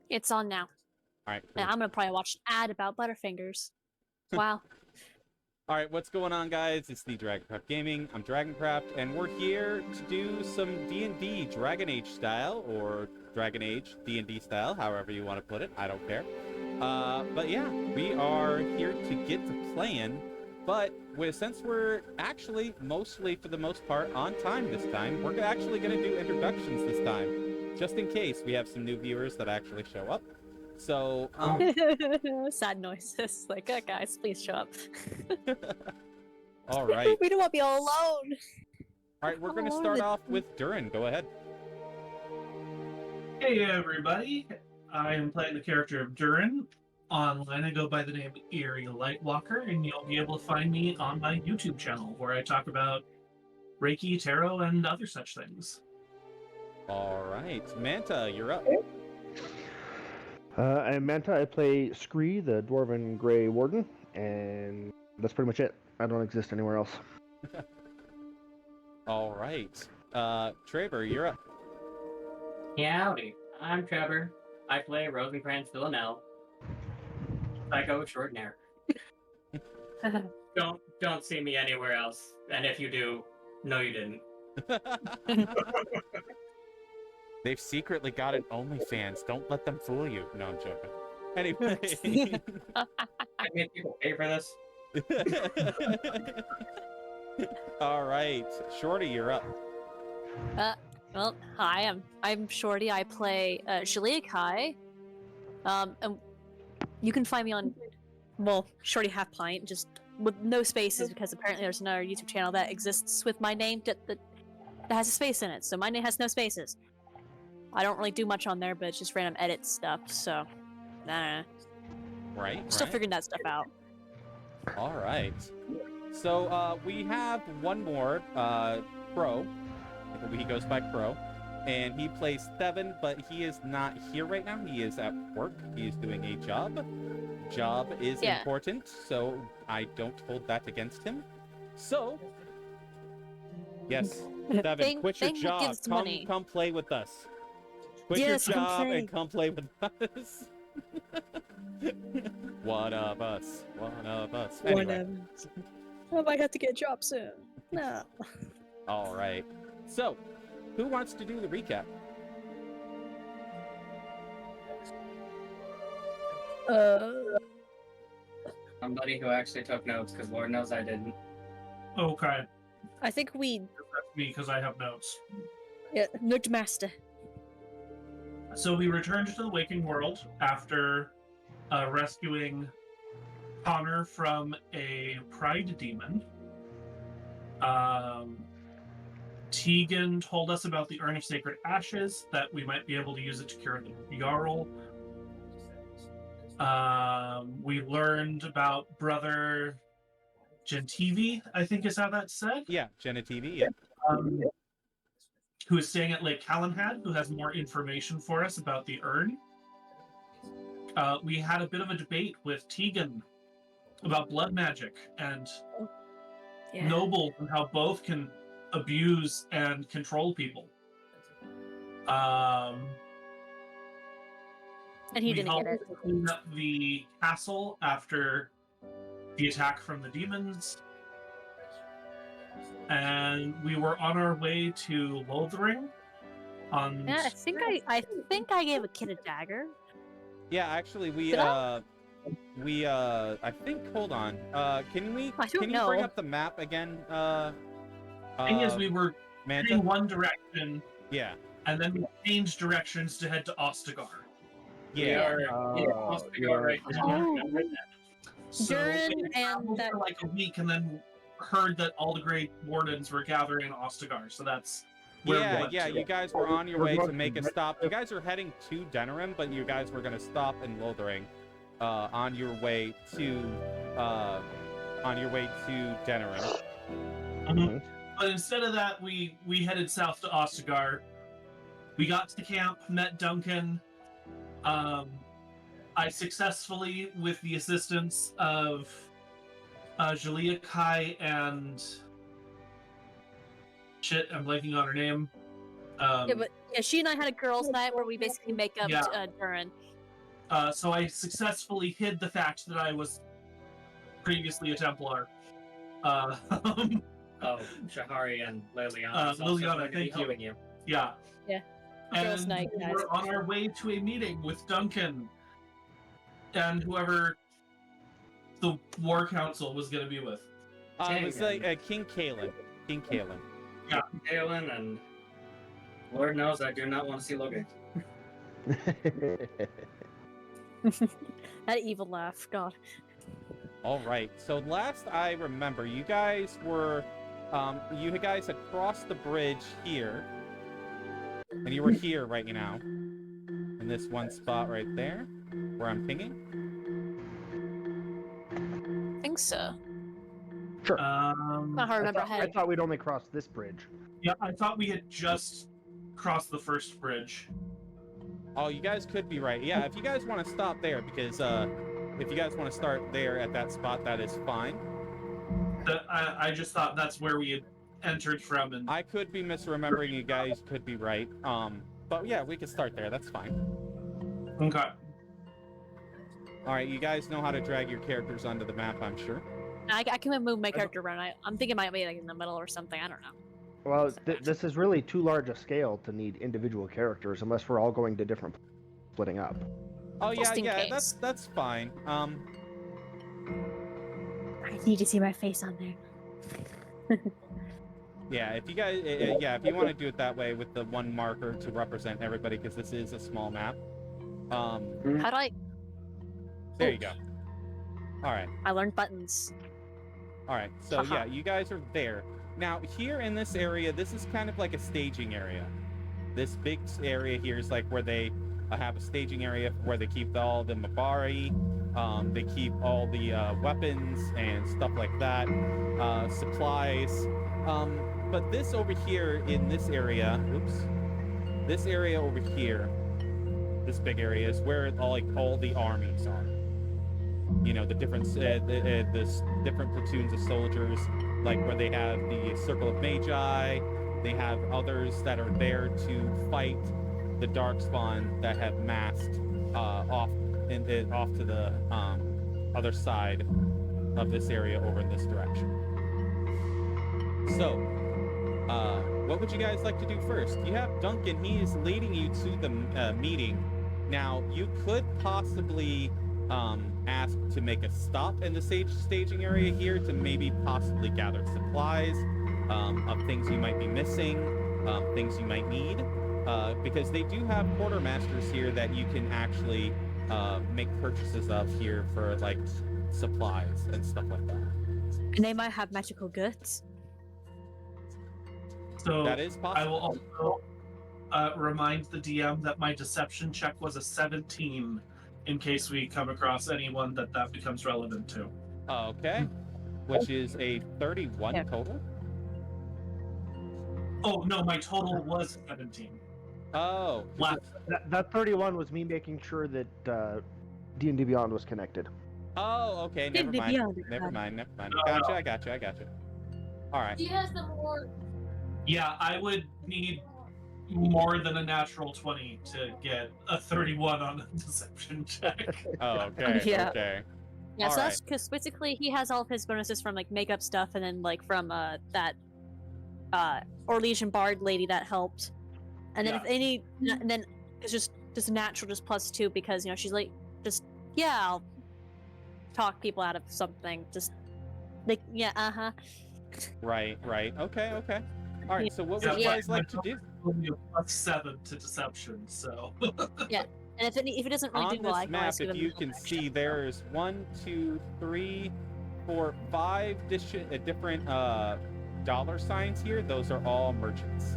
It's on now. All right. And Cool. I'm gonna probably watch an ad about Butterfingers. Wow. All right, what's going on, guys? It's the Dragoncraft Gaming. I'm Dragoncraft, and we're here to do some D&D Dragon Age style, or Dragon Age D&D style, however you want to put it. I don't care. But yeah, we are here to get to playing. But since we're actually mostly, for the most part, on time this time, we're actually going to do introductions this time, just in case we have some new viewers that actually show up. So, Sad noises. Like, guys, please show up. all right. We don't want to be all alone. All right, we're going to start off with Durin. Go ahead. Hey everybody, I am playing the character of Durin. Online I go by the name Eerie Lightwalker, and you'll be able to find me on my YouTube channel where I talk about Reiki, Tarot, and other such things. All right, Manta, you're up. I'm Manta. I play Scree, the Dwarven Grey Warden, and that's pretty much it. I don't exist anywhere else. All right, Trevor, you're up. Yeah, howdy. I'm Trevor. I play Rosencrantz Villanelle, psycho extraordinaire. Don't see me anywhere else, and if you do, no, you didn't. They've secretly got an OnlyFans. Don't let them fool you. No, I'm joking. Anyway. I made people pay for this. All right, Shorty, you're up. Well, hi, I'm Shorty. I play Shalia Kai. And you can find me on, well, Shorty Half Pint, just with no spaces, because apparently there's another YouTube channel that exists with my name that has a space in it. So my name has no spaces. I don't really do much on there, but it's just random edit stuff. So, Right. Still figuring that stuff out. All right. So we have one more, Crow. He goes by Crow, and he plays Steven, but he is not here right now. He is at work. He is doing a job. Job is important, so I don't hold that against him. So, yes, Steven, quit your job. Come play with us. Quit your job and come play with us. One of us. One of us. Anyway. I might have to get a job soon. No. All right. So, who wants to do the recap? Somebody who actually took notes, because Lord knows I didn't. Okay, I think we... that's me because I have notes. Yeah, Note Master. So we returned to the waking world after rescuing Connor from a pride demon. Tegan told us about the Urn of Sacred Ashes, that we might be able to use it to cure the Jarl. We learned about Brother Gentivi, I think is how that's said. Yeah, Genitivi, yeah. Who is staying at Lake Calenhad, who has more information for us about the urn. We had a bit of a debate with Tegan about blood magic and nobles and how both can abuse and control people. And he didn't get it. We helped clean up the castle after the attack from the demons. And we were on our way to Lothering. Yeah, I think I gave a kid a dagger. Yeah, actually, I think, hold on. Can you bring up the map again? Thing is, we were Manta? in one direction. Yeah. And then we changed directions to head to Ostagar. Yeah. We are in Ostagar right now. So we traveled for like a week and then heard that all the great wardens were gathering in Ostagar, so that's where we went to. You guys were on your way to make a stop. You guys are heading to Denerim, but you guys were going to stop in Lothering on your way to Denerim. Mm-hmm. But instead of that, we headed south to Ostagar. We got to the camp, met Duncan. I successfully, with the assistance of Shalia Kai and... Shit, I'm blanking on her name. Yeah, but yeah, she and I had a girls' night where we basically make up Yeah. Durin. So I successfully hid the fact that I was previously a Templar. Oh, Shahari and Liliana. is also Liliana, going to be thank you. helping you. Yeah. Girls' And night, guys. we're on our way to a meeting with Duncan and whoever the War Council was going to be with. It was like King Kalen. King Kalen. Galen, and Lord knows I do not want to see Logan. That evil laugh, God. All right. So last I remember, you guys were, you guys had crossed the bridge here, and you were here right now, in this one spot right there, where I'm pinging. I think so. Sure. Not hard to remember I ahead. thought we'd only cross this bridge. Yeah, I thought we had just crossed the first bridge. Oh, you guys could be right. Yeah, if you guys want to stop there, because if you guys want to start there at that spot, that is fine. I just thought that's where we had entered from, and I could be misremembering. You guys could be right. But yeah, we could start there. That's fine. okay. All right, you guys know how to drag your characters onto the map, I'm sure. I can move my character around. I'm thinking it might be like in the middle or something. I don't know. Well, this is really too large a scale to need individual characters unless we're all going to different splitting up. Oh yeah, Just in yeah, case. that's fine. I need to see my face on there. Yeah, if you guys, yeah, if you want to do it that way with the one marker to represent everybody, because this is a small map. How do I? There you go. All right. I learned buttons. All right, so Haha. yeah, you guys are there. Now, here in this area, this is kind of like a staging area. This big area here is like where they have a staging area where they keep all the Mabari, they keep all the weapons and stuff like that, supplies. But this over here in this area, oops, this area over here, this big area is where all the armies are. You know, the different different platoons of soldiers, like where they have the Circle of Magi, they have others that are there to fight the Darkspawn that have massed off to the other side of this area over in this direction. So, what would you guys like to do first? You have Duncan. He is leading you to the meeting. Now, you could possibly ask to make a stop in the staging area here to maybe possibly gather supplies of things you might be missing, things you might need, because they do have quartermasters here that you can actually make purchases of here for like supplies and stuff like that. And they might have magical goods. So That is I will possible. also remind the DM that my deception check was a 17, in case we come across anyone that becomes relevant to. Okay, which is a 31 Yeah. total. Oh no, my total was 17. Oh, Last. That 31 was me making sure that D&D Beyond was connected. oh, okay. Never D&D mind. Beyond, Never God. mind. Never mind. No, Gotcha. no. I gotcha. I gotcha. All right. He has the more. Yeah, I would need more than a natural 20 to get a 31 on a deception check. Oh, okay. Yeah. Okay. Yeah, All so that's because basically he has all of his bonuses from like makeup stuff, and then like from that Orlesian Bard lady that helped, and then Yeah. if any, and then it's just natural, just +2 because you know she's like just I'll talk people out of something, just like Right. Right. Okay. Okay. All right. So what would you Yeah, guys like to do? Only a +7 to deception, so. And if it doesn't really On do well, I this can map, always give if him you a can extra. see, there's 1, 2, 3, 4, 5 different dollar signs here. Those are all merchants.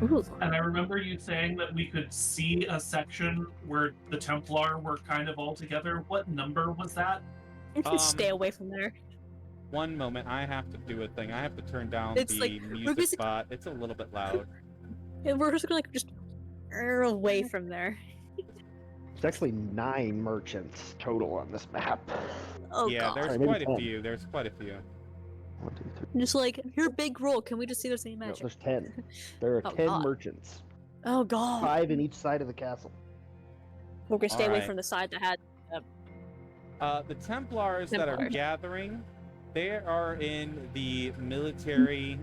Ooh. And I remember you saying that we could see a section where the Templar were kind of all together. What number was that? You can stay away from there. One moment, I have to do a thing. I have to turn down It's the like, we're music basic- spot. It's a little bit loud. And we're just gonna like just away from there. It's actually 9 merchants total on this map. Oh Yeah, god. there's Sorry, maybe quite a 10. few. There's quite a few. 1, 2, 3. Just like, your big roll. Can we just see their same No, magic? there's 10. There are Oh, 10 God. merchants. Oh god. 5 in each side of the castle. We're gonna stay away Alright. from the side that had. The Templars that are Templars. gathering, they are in the military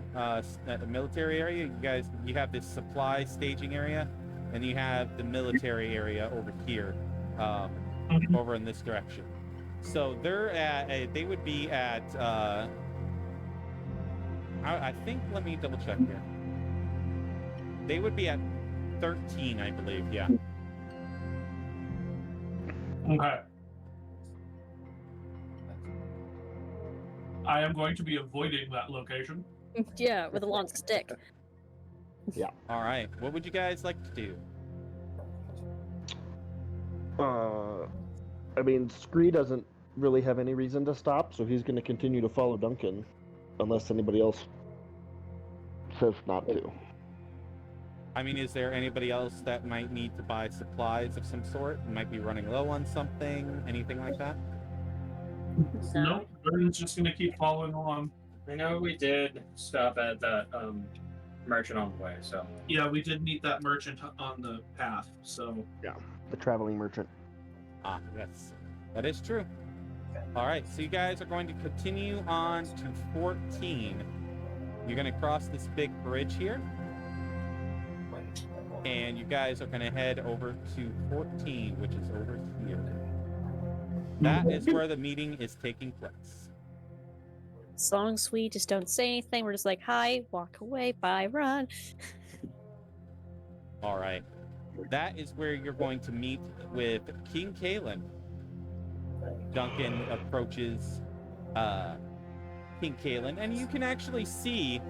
military area. You have this supply staging area, and you have the military area over here, over in this direction. So they're at. They would be at. I think. Let me double check here. They would be at 13, I believe. Yeah. Okay. I am going to be avoiding that location. Yeah, with a long stick. All right. What would you guys like to do? I mean, Scree doesn't really have any reason to stop, so he's going to continue to follow Duncan, unless anybody else says not to. I mean, is there anybody else that might need to buy supplies of some sort? Might be running low on something, anything like that? Nope, Vernon's just gonna keep following along. I know we did stop at that merchant on the way, so Yeah, we did meet that merchant on the path, so The traveling merchant. Ah, yes, that is true. All right, so you guys are going to continue on to 14. You're going to cross this big bridge here, and you guys are going to head over to 14, which is over here. That is where the meeting is taking place. As long as we just don't say anything, we're just like, hi, walk away, bye, run. All right, that is where you're going to meet with King Kalen. Duncan approaches King Kalen, and you can actually see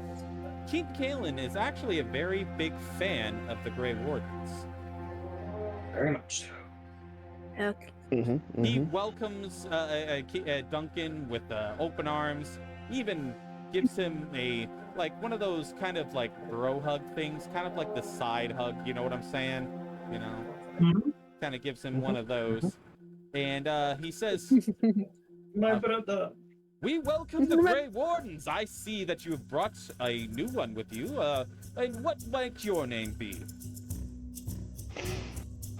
King Kalen is actually a very big fan of the Grey Wardens. very much so. Okay. He welcomes Duncan with open arms. He even gives him one of those kind of like bro hug things, kind of like the side hug. You know what I'm saying? You know, kind of gives him one of those. And he says, My brother. "We welcome the Grey Wardens. I see that you've brought a new one with you. And what might your name be?"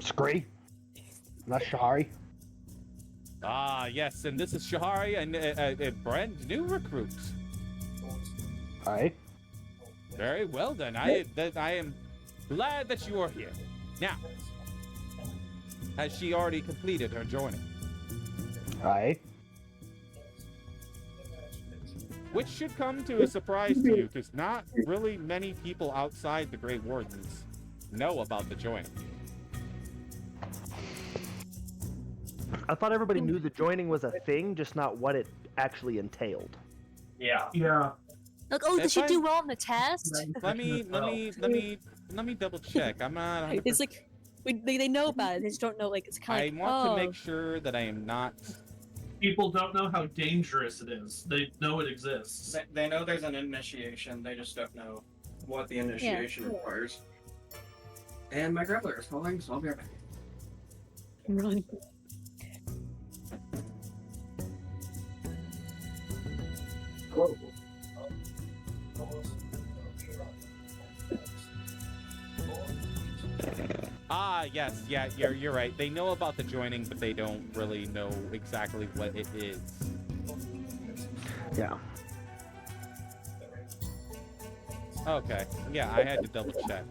Scree? Not Shahari? Ah, yes, and this is Shahari, and a brand new recruit. Aye. Very well then. I am glad that you are here. Now, has she already completed her joining? Aye. Which should come to a surprise to you, because not really many people outside the Grey Wardens know about the joining. I thought everybody knew the joining was a thing, just not what it actually entailed. Yeah. yeah. Like, oh, did If she I- do well on the test? Let me double check. I'm not 100%. It's like, they know about it, they just don't know, like, it's kind I of like, want oh. to make sure that I am not. People don't know how dangerous it is. They know it exists. They know there's an initiation, they just don't know what the initiation requires. And my grappler is calling, so I'll be right back. Run. Ah, yes, yeah, you're right. They know about the joining, but they don't really know exactly what it is. Yeah. Okay, yeah, I had to double check.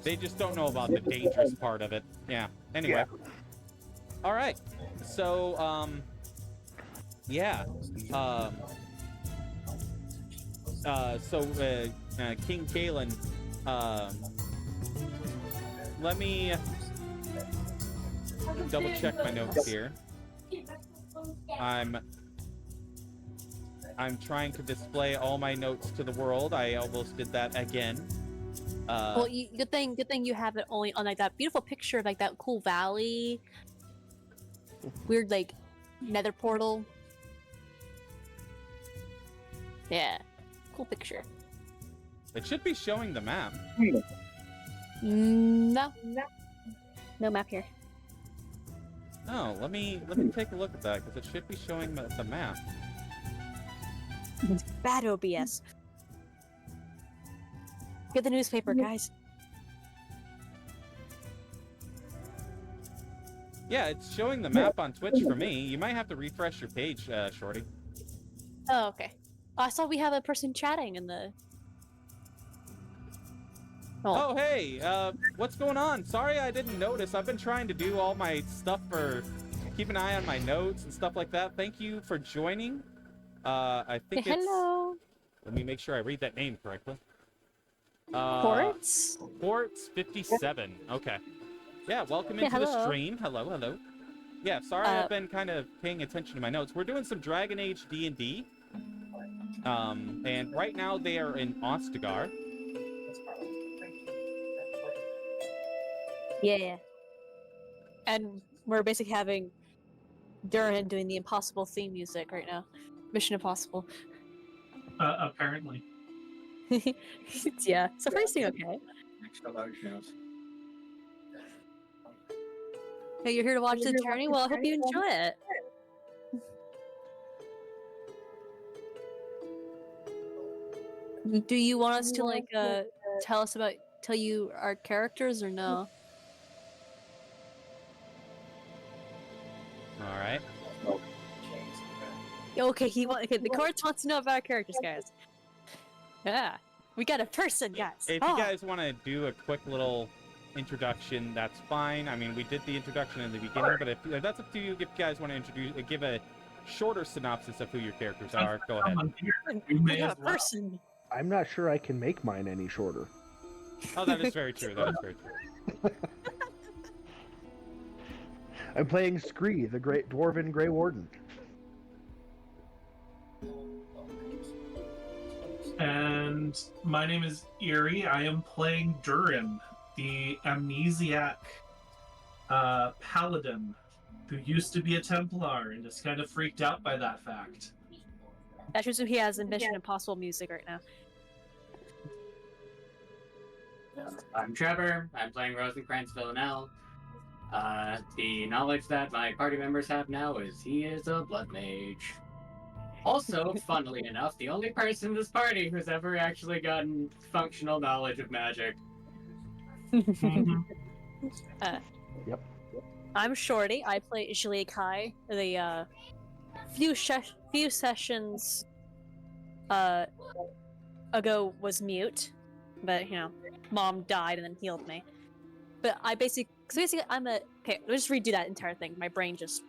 They just don't know about the dangerous part of it. Yeah. Anyway. All right. So, yeah. King Kalen, let me double check my notes here. I'm trying to display all my notes to the world. I almost did that again. Well, good thing you have it only on like that beautiful picture of like that cool valley, weird like nether portal. Yeah, cool picture. It should be showing the map. No map here. Oh, let me take a look at that, because it should be showing the map. Bad OBS. Get the newspaper, guys. Yeah, it's showing the map on Twitch for me. You might have to refresh your page, Shorty. Oh, okay. I saw we have a person chatting in the... Oh, hey, what's going on? Sorry I didn't notice. I've been trying to do all my stuff for... Keep an eye on my notes and stuff like that. Thank you for joining. I think it's... Hello. Let me make sure I read that name correctly. Ports? Ports 57. Okay. Yeah, welcome into the hello. stream. Hello, hello. Yeah, sorry I've been kind of paying attention to my notes. We're doing some Dragon Age D&D. And right now they are in Ostagar. Yeah. And we're basically having Duran doing the Impossible theme music right now. Mission Impossible. Apparently. Yeah. So far he's doing okay. Hey, you're here to watch the journey? Well, I hope you enjoy it. Do you want us to, like, tell you our characters or no? Alright. Okay, okay, the courts wants to know about our characters, guys. Yeah. We got a person, guys. If you guys want to do a quick little introduction, that's fine. I mean, we did the introduction in the beginning, but if that's up to you, if you guys want to give a shorter synopsis of who your characters are, go ahead. We got a person. I'm not sure I can make mine any shorter. Oh, that is very true. That is very true. I'm playing Scree, the Great Dwarven Grey Warden. And my name is Eerie. I am playing Durin, the amnesiac paladin who used to be a Templar and is kind of freaked out by that fact. That's just who he has in Mission Impossible music right now. I'm Trevor. I'm playing Rosencrantz Villanelle. The knowledge that my party members have now is he is a blood mage. Also, funnily enough, the only person in this party who's ever actually gotten functional knowledge of magic. Yep. I'm Shorty. I play Julie Kai. The few sessions ago was mute, but you know, mom died and then healed me. But I basically I'm a okay. Let's just redo that entire thing. My brain just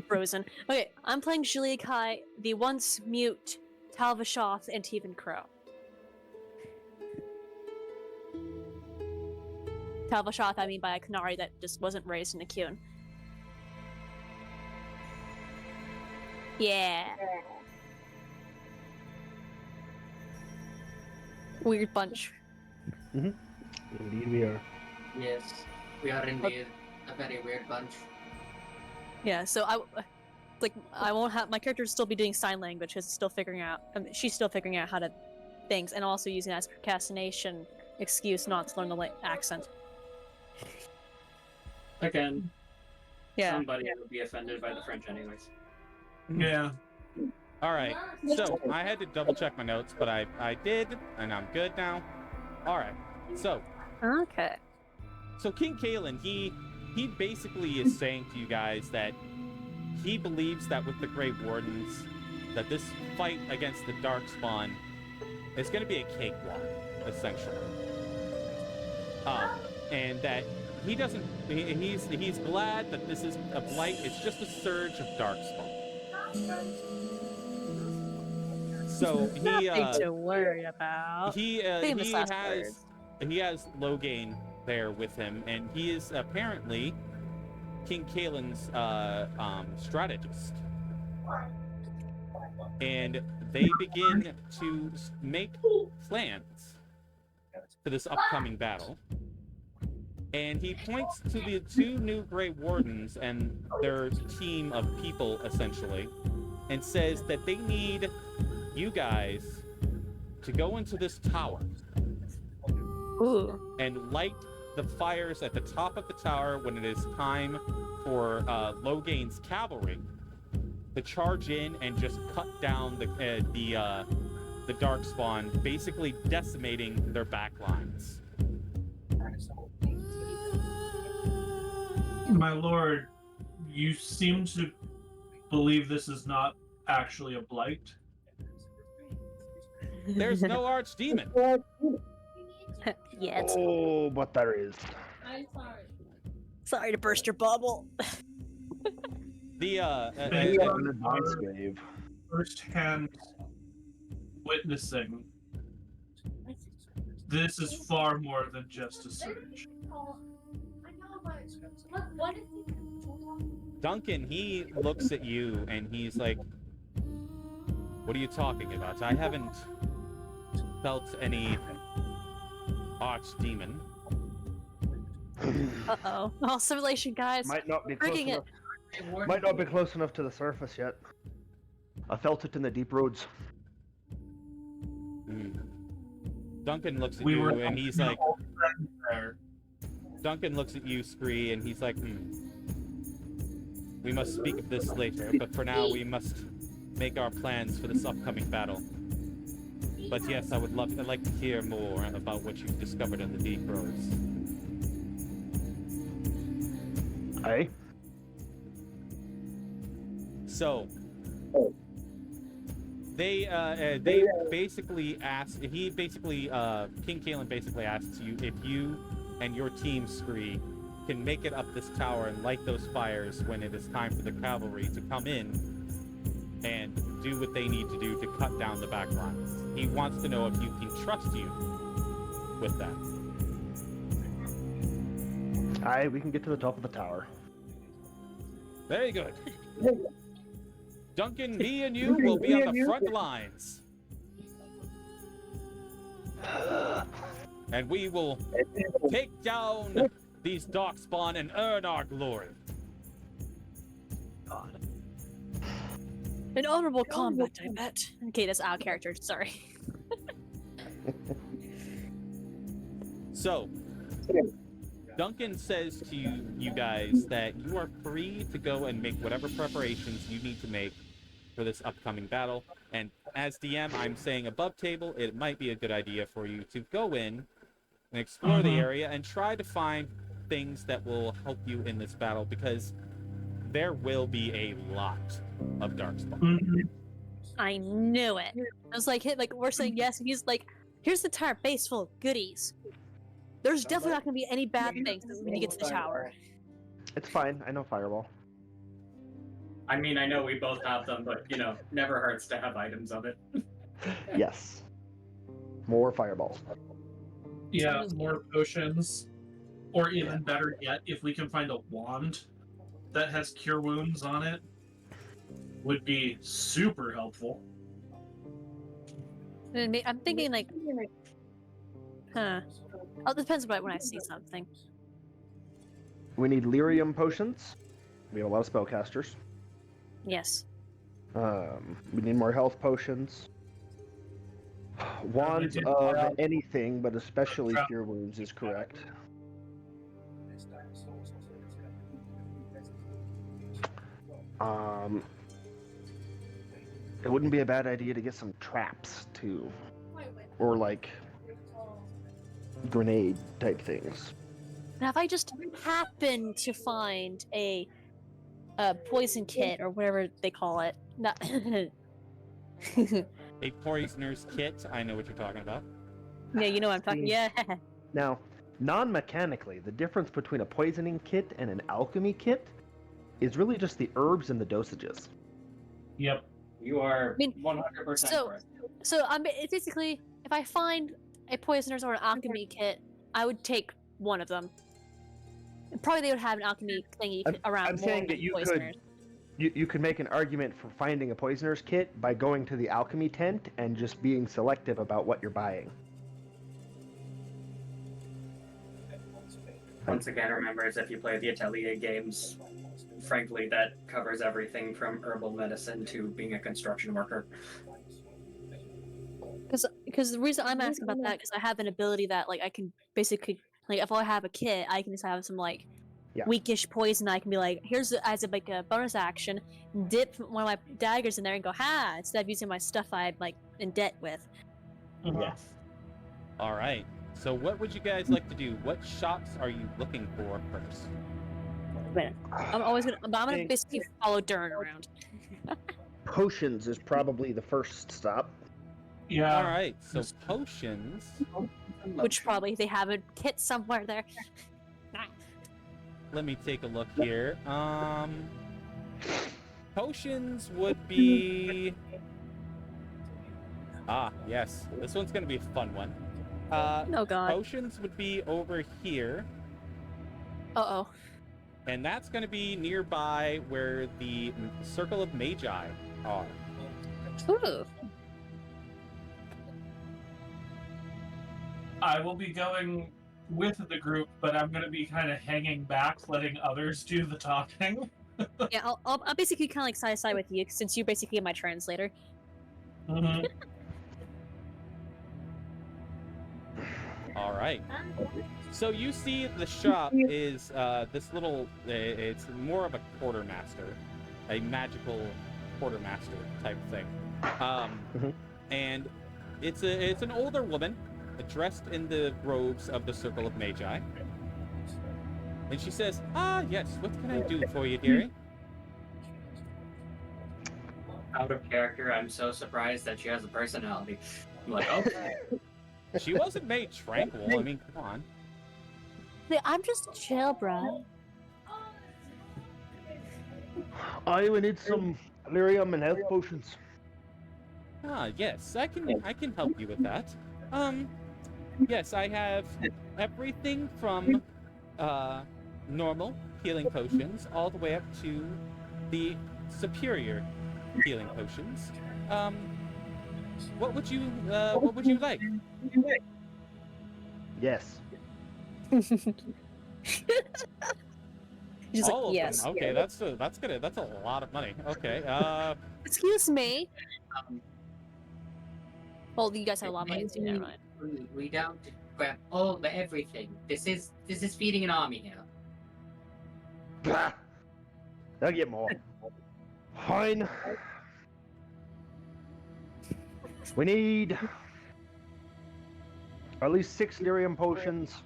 frozen. Okay, I'm playing Julie Kai, the once mute Talvashoth and Teven Crow. Talvashoth, I mean by a Canary that just wasn't raised in a Qun. Yeah. Weird bunch. Indeed we are. Yes, we are indeed a very weird bunch. Yeah, so I won't have my character will still be doing sign language because it's still figuring out. She's still figuring out how to things, and also using that as procrastination excuse not to learn the accent. Again, Yeah. somebody would be offended by the French anyways. Yeah. All right. So I had to double check my notes, but I did, and I'm good now. All right. So Okay. King Kalen, he basically is saying to you guys that he believes that with the Great Wardens, that this fight against the Darkspawn is going to be a cakewalk, essentially. And that he doesn't. He's glad that this is a blight. It's just a surge of Darkspawn. So he Nothing to worry about. he Famous last has Logain there with him, and he is apparently King Kalen's strategist. And they begin to make plans for this upcoming battle. And he points to the two new Grey Wardens and their team of people, essentially, and says that they need you guys to go into this tower Ooh. and light the fires at the top of the tower when it is time for Logain's cavalry to charge in and just cut down the Darkspawn, basically decimating their back lines. My lord, you seem to believe this is not actually a blight. There's no archdemon. Yet. Oh, but there is. Sorry to burst your bubble. They An are advance wave. first-hand witnessing. This is far more than just a surge. Duncan, he looks at you and he's like, what are you talking about? I haven't felt any archdemon. Uh-oh. Oh, simulation, guys. Might not be close Frigging it. enough. Might not be close enough to the surface yet. I felt it in the deep roads. Duncan looks at We you were and he's like, all friends there. Duncan looks at you, Scree, and he's like, we must speak of this later, but for now we must make our plans for this upcoming battle. But yes, I'd like to hear more about what you've discovered in the deep roads. Aye. So, they basically asked, King Kalen basically asks you if you and your team, Scree, can make it up this tower and light those fires when it is time for the cavalry to come in and do what they need to do to cut down the back lines. He wants to know if you can trust you with that. Aye, we can get to the top of the tower. Very good. Duncan, me and you will be on the front lines. And we will take down these Darkspawn and earn our glory. An honorable combat, I bet. Okay, that's our character, sorry. So, Duncan says to you guys that you are free to go and make whatever preparations you need to make for this upcoming battle. And as DM, I'm saying above table, it might be a good idea for you to go in and explore the area and try to find things that will help you in this battle, because there will be a lot of Darkspawn. I knew it. I was like, we're saying yes, and he's like, here's the entire base full of goodies. There's definitely not going to be any bad things when you get to the tower. It's fine. I know Fireball. I mean, I know we both have them, but, never hurts to have items of it. Yes. More Fireballs. Yeah, more potions. Or even better yet, if we can find a wand that has cure wounds on it, would be super helpful. I'm thinking like, oh, it depends on when I see something. We need lyrium potions. We have a lot of spellcasters. Yes. We need more health potions. Wands of anything, but especially cure wounds is correct. It wouldn't be a bad idea to get some traps too, or like grenade type things. Now, if I just happen to find a poison kit or whatever they call it, not A poisoner's kit, I know what you're talking about. yeah, you know what I'm talking. Yeah. Now, non-mechanically, the difference between a poisoning kit and an alchemy kit is really just the herbs and the dosages. Yep. You are 100% so- correct. So it's basically, if I find a poisoner's or an alchemy kit, I would take one of them. Probably they would have an alchemy thingy around. I'm more saying that than you poisoners. you could make an argument for finding a poisoner's kit by going to the alchemy tent and just being selective about what you're buying. Once again, remember, as if you play the Atelier games, frankly, that covers everything from herbal medicine to being a construction worker. Because the reason I'm asking about that, because I have an ability that like I can basically, like, if I have a kit, I can just have some like Yeah. weakish poison, I can be like, here's as a like a bonus action, dip one of my daggers in there and go ha, instead of using my stuff I'm like in debt with. Yes. All right. So what would you guys like to do? What shops are you looking for first? But I'm gonna think- basically follow Durin around. Potions is probably the first stop. Yeah. All right. So potions. Which probably they have a kit somewhere there. Let me take a look here. Potions would be. Ah, yes. This one's gonna be a fun one. Oh god. Potions would be over here, Uh-oh. and that's gonna be nearby where the Circle of Magi are. Ooh. I will be going with the group, but I'm going to be kind of hanging back, letting others do the talking. Yeah, I'll basically kind of like side by side with you since you're basically my translator. Mhm. All right. So you see the shop is this little. It's more of a quartermaster, a magical quartermaster type thing, Mhm. and it's an older woman dressed in the robes of the Circle of Magi, and she says, "Ah, yes. What can I do for you, dearie?" Out of character, I'm so surprised that she has a personality. I'm like, okay. She wasn't made tranquil. I mean, come on. I'm just chill, bruh. I will need some lyrium and health potions. Ah, yes, I can help you with that. Yes, I have everything from normal healing potions all the way up to the superior healing potions. What would you like? Yes. He's All like, of yes. them. Okay, that's a lot of money. Okay. Excuse me. Well, you guys have a lot of money, so never mind. We don't grab all of everything. This is feeding an army here. Bah. They'll get more. Fine. We need at least 6 lyrium potions.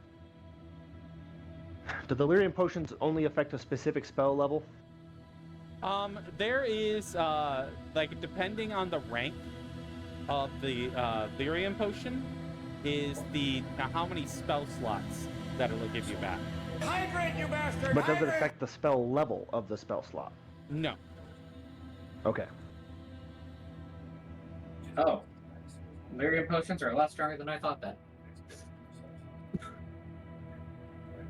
Do the lyrium potions only affect a specific spell level? There is like depending on the rank of the lyrium potion is how many spell slots that it'll give you back. Hydrate, you bastard! But does it Hydrate! affect the spell level of the spell slot? No. Okay. Oh. Lyrium potions are a lot stronger than I thought that.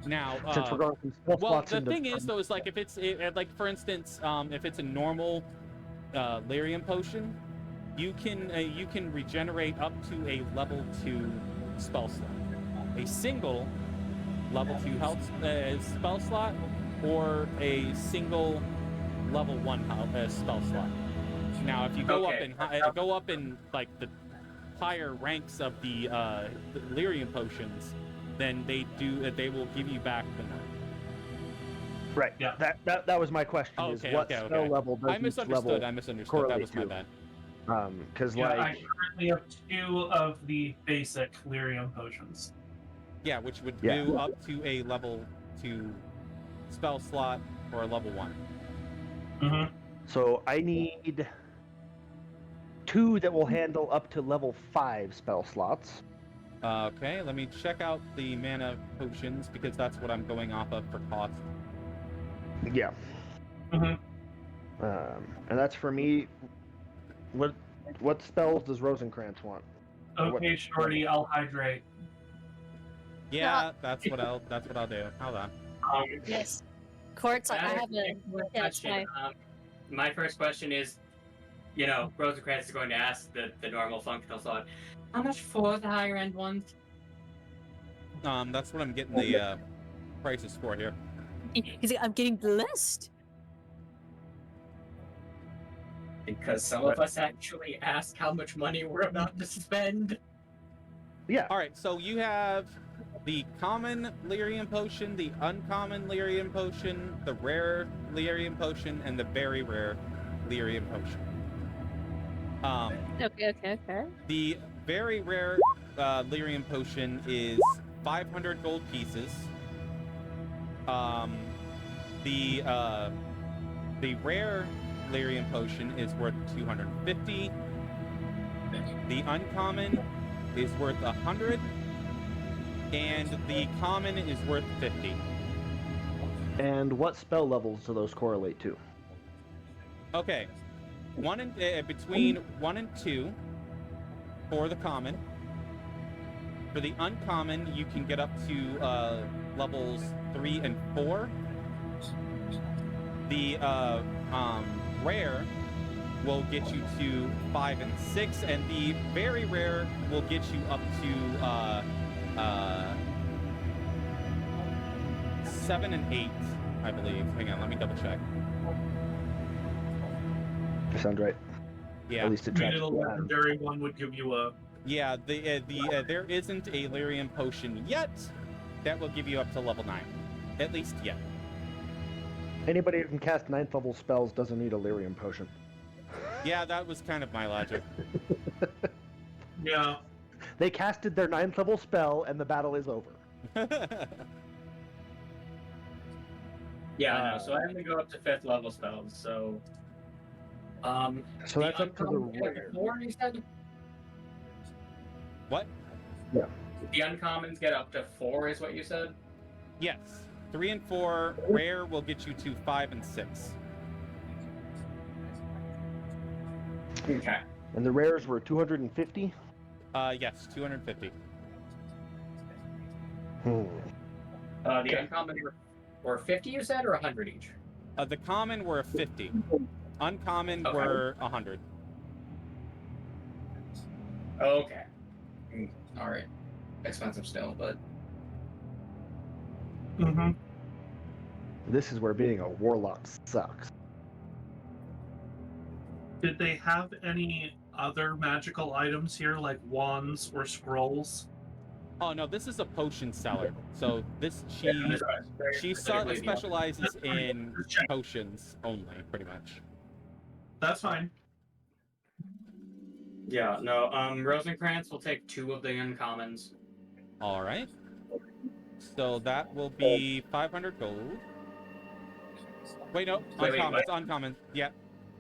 Now, Since we're going from spell well, slots the into thing is though is like if it's like for instance, if it's a normal lyrium potion, you can regenerate up to a level 2 spell slot. A single level 2 health spell slot, or a single level 1 spell slot. Now, if you go up in like the higher ranks of the lyrium potions, then they will give you back the one. Right. Yeah. That was my question. Oh, is okay, what okay, spell okay. level does I each misunderstood. level I misunderstood. That correlate was my to? bad. Because Yeah, I like currently have 2 of the basic lyrium potions. Yeah, which would Yeah. do up to a level 2 spell slot or a level 1. Mm-hmm. so I need 2 that will handle up to level 5 spell slots. Okay, let me check out the mana potions because that's what I'm going off of for cost. Yeah. Mm-hmm. And that's for me. What spells does Rosencrantz want? Okay, Shorty, I'll hydrate. Yeah, that's what I'll do. Hold on. Yes. Courts, I have a... Yeah, it's question. fine. My first question is, Rosencrantz is going to ask the normal functional slot, how much for the higher end ones? That's what I'm getting the prices for here. He's like, I'm getting the list. Because some of us actually ask how much money we're about to spend. Yeah. All right, so you have the common lyrium potion, the uncommon lyrium potion, the rare lyrium potion, and the very rare lyrium potion. Okay. The very rare lyrium potion is 500 gold pieces. The rare lyrium potion is worth 250. The uncommon is worth 100. And the common is worth 50. And what spell levels do those correlate to? Okay. Between 1 and 2 for the common. For the uncommon, you can get up to levels 3 and 4. The rare will get you to 5 and 6, and the very rare will get you up to 7 and 8, I believe. Hang on, let me double check. That sounds right. Yeah. At least it Maybe tracks the the legendary one would give you a. Yeah, there isn't a lyrium potion yet that will give you up to level 9. At least yet. Anybody who can cast 9th level spells doesn't need a lyrium potion. Yeah, that was kind of my logic. Yeah. They casted their 9th level spell and the battle is over. Yeah, no, so I only go up to 5th level spells, so... So that's up to the uncommon get up to rare. 4, you said? What? Yeah. The uncommons get up to 4, is what you said? Yes. 3 and 4, rare will get you to 5 and 6. Okay. And the rares were 250? Yes, 250. Hmm. The uncommon were 50, you said, or 100 each? The common were 50. Uncommon Okay. were 100. Okay. Alright. Expensive still, but Mm-hmm. This is where being a warlock sucks. Did they have any other magical items here, like wands or scrolls? Oh no, this is a potion seller. So this she specializes in potions only, pretty much. That's fine. Yeah, no, Rosencrantz will take 2 of the uncommons. All right. So that will be 500 gold. Wait, no, Wait, uncommon. what? It's uncommon. Yeah,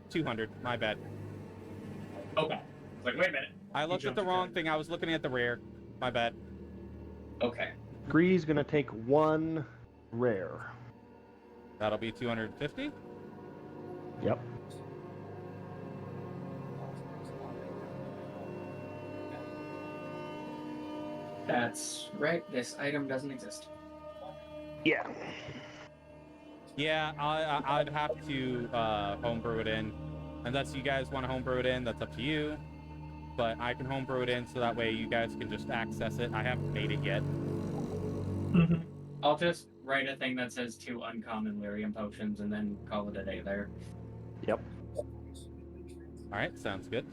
200. My bad. Okay. Like, wait a minute. I looked at the wrong thing. I was looking at the rare. My bad. Okay. Gree's gonna take 1 rare. That'll be 250. Yep. That's right, this item doesn't exist. Yeah. Yeah, I'd have to homebrew it in. Unless you guys want to homebrew it in, that's up to you. But I can homebrew it in so that way you guys can just access it. I haven't made it yet. Mm-hmm. I'll just write a thing that says 2 uncommon lyrium potions and then call it a day there. Yep. Alright, sounds good.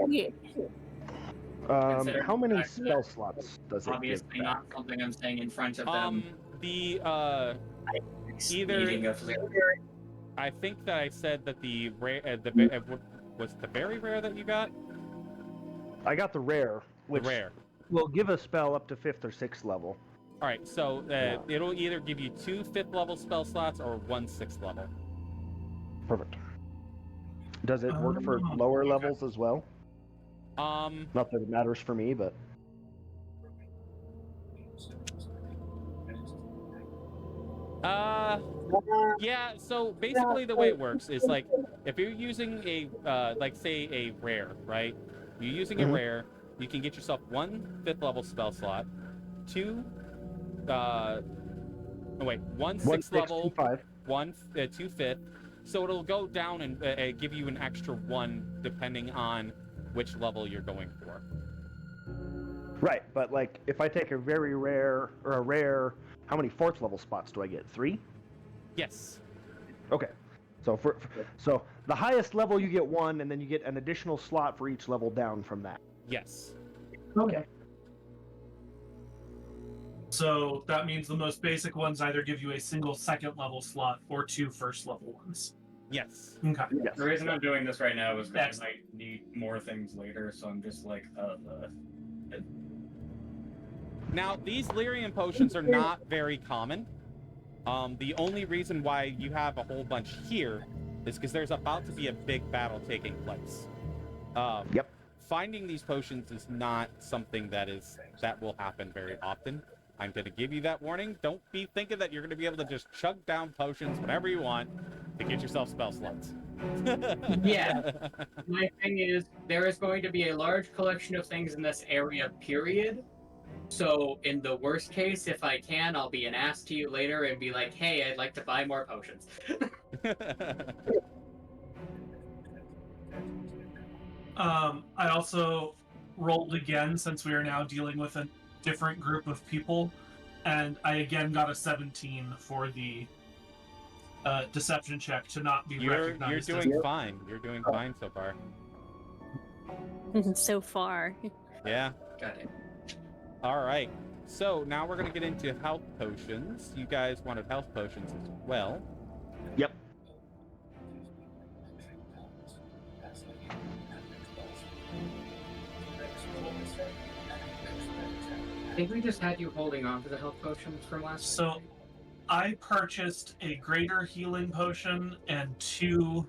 Yeah. Consider How many that- spell slots does it Obviously give not back? something I'm saying in front of them. The Needing either a flare. I think that I said that the rare was the very rare that you got? I got the rare, which The rare. will give a spell up to 5th or 6th level. Alright, so it'll either give you 2 5th level spell slots or 1 6th level. Perfect. Does it work for lower levels as well? Not that it matters for me, but yeah, so basically the way it works is like if you're using a like say a rare, right? You're using a Mhm. rare, you can get yourself 1 5th level spell slot, 2 1 6th level, 5. 2 5th. So it'll go down and give you an extra 1 depending on which level you're going for. Right, but like if I take a very rare or a rare, how many 4th level spots do I get? 3? Yes. Okay. So so the highest level you get 1, and then you get an additional slot for each level down from that. Yes. Okay. So that means the most basic ones either give you a single second level slot or 2 first level ones. Yes. Okay. Yes. The reason I'm doing this right now is because I need more things later, so I'm just like, Now, these lyrium potions are not very common. The only reason why you have a whole bunch here is because there's about to be a big battle taking place. Yep. Finding these potions is not something that will happen very often. I'm going to give you that warning. Don't be thinking that you're going to be able to just chug down potions whenever you want to get yourself spell slots. Yeah. My thing is, there is going to be a large collection of things in this area, period. So, in the worst case, if I can, I'll be an ass to you later and be like, hey, I'd like to buy more potions. I also rolled again since we are now dealing with a different group of people, and I again got a 17 for the deception check to not be recognized. You're doing fine. You're doing fine so far. So far. Yeah. Got it. All right. So now we're going to get into health potions. You guys wanted health potions as well. Yep. I think we just had you holding on to the health potions from last time. So, I purchased a greater healing potion and 2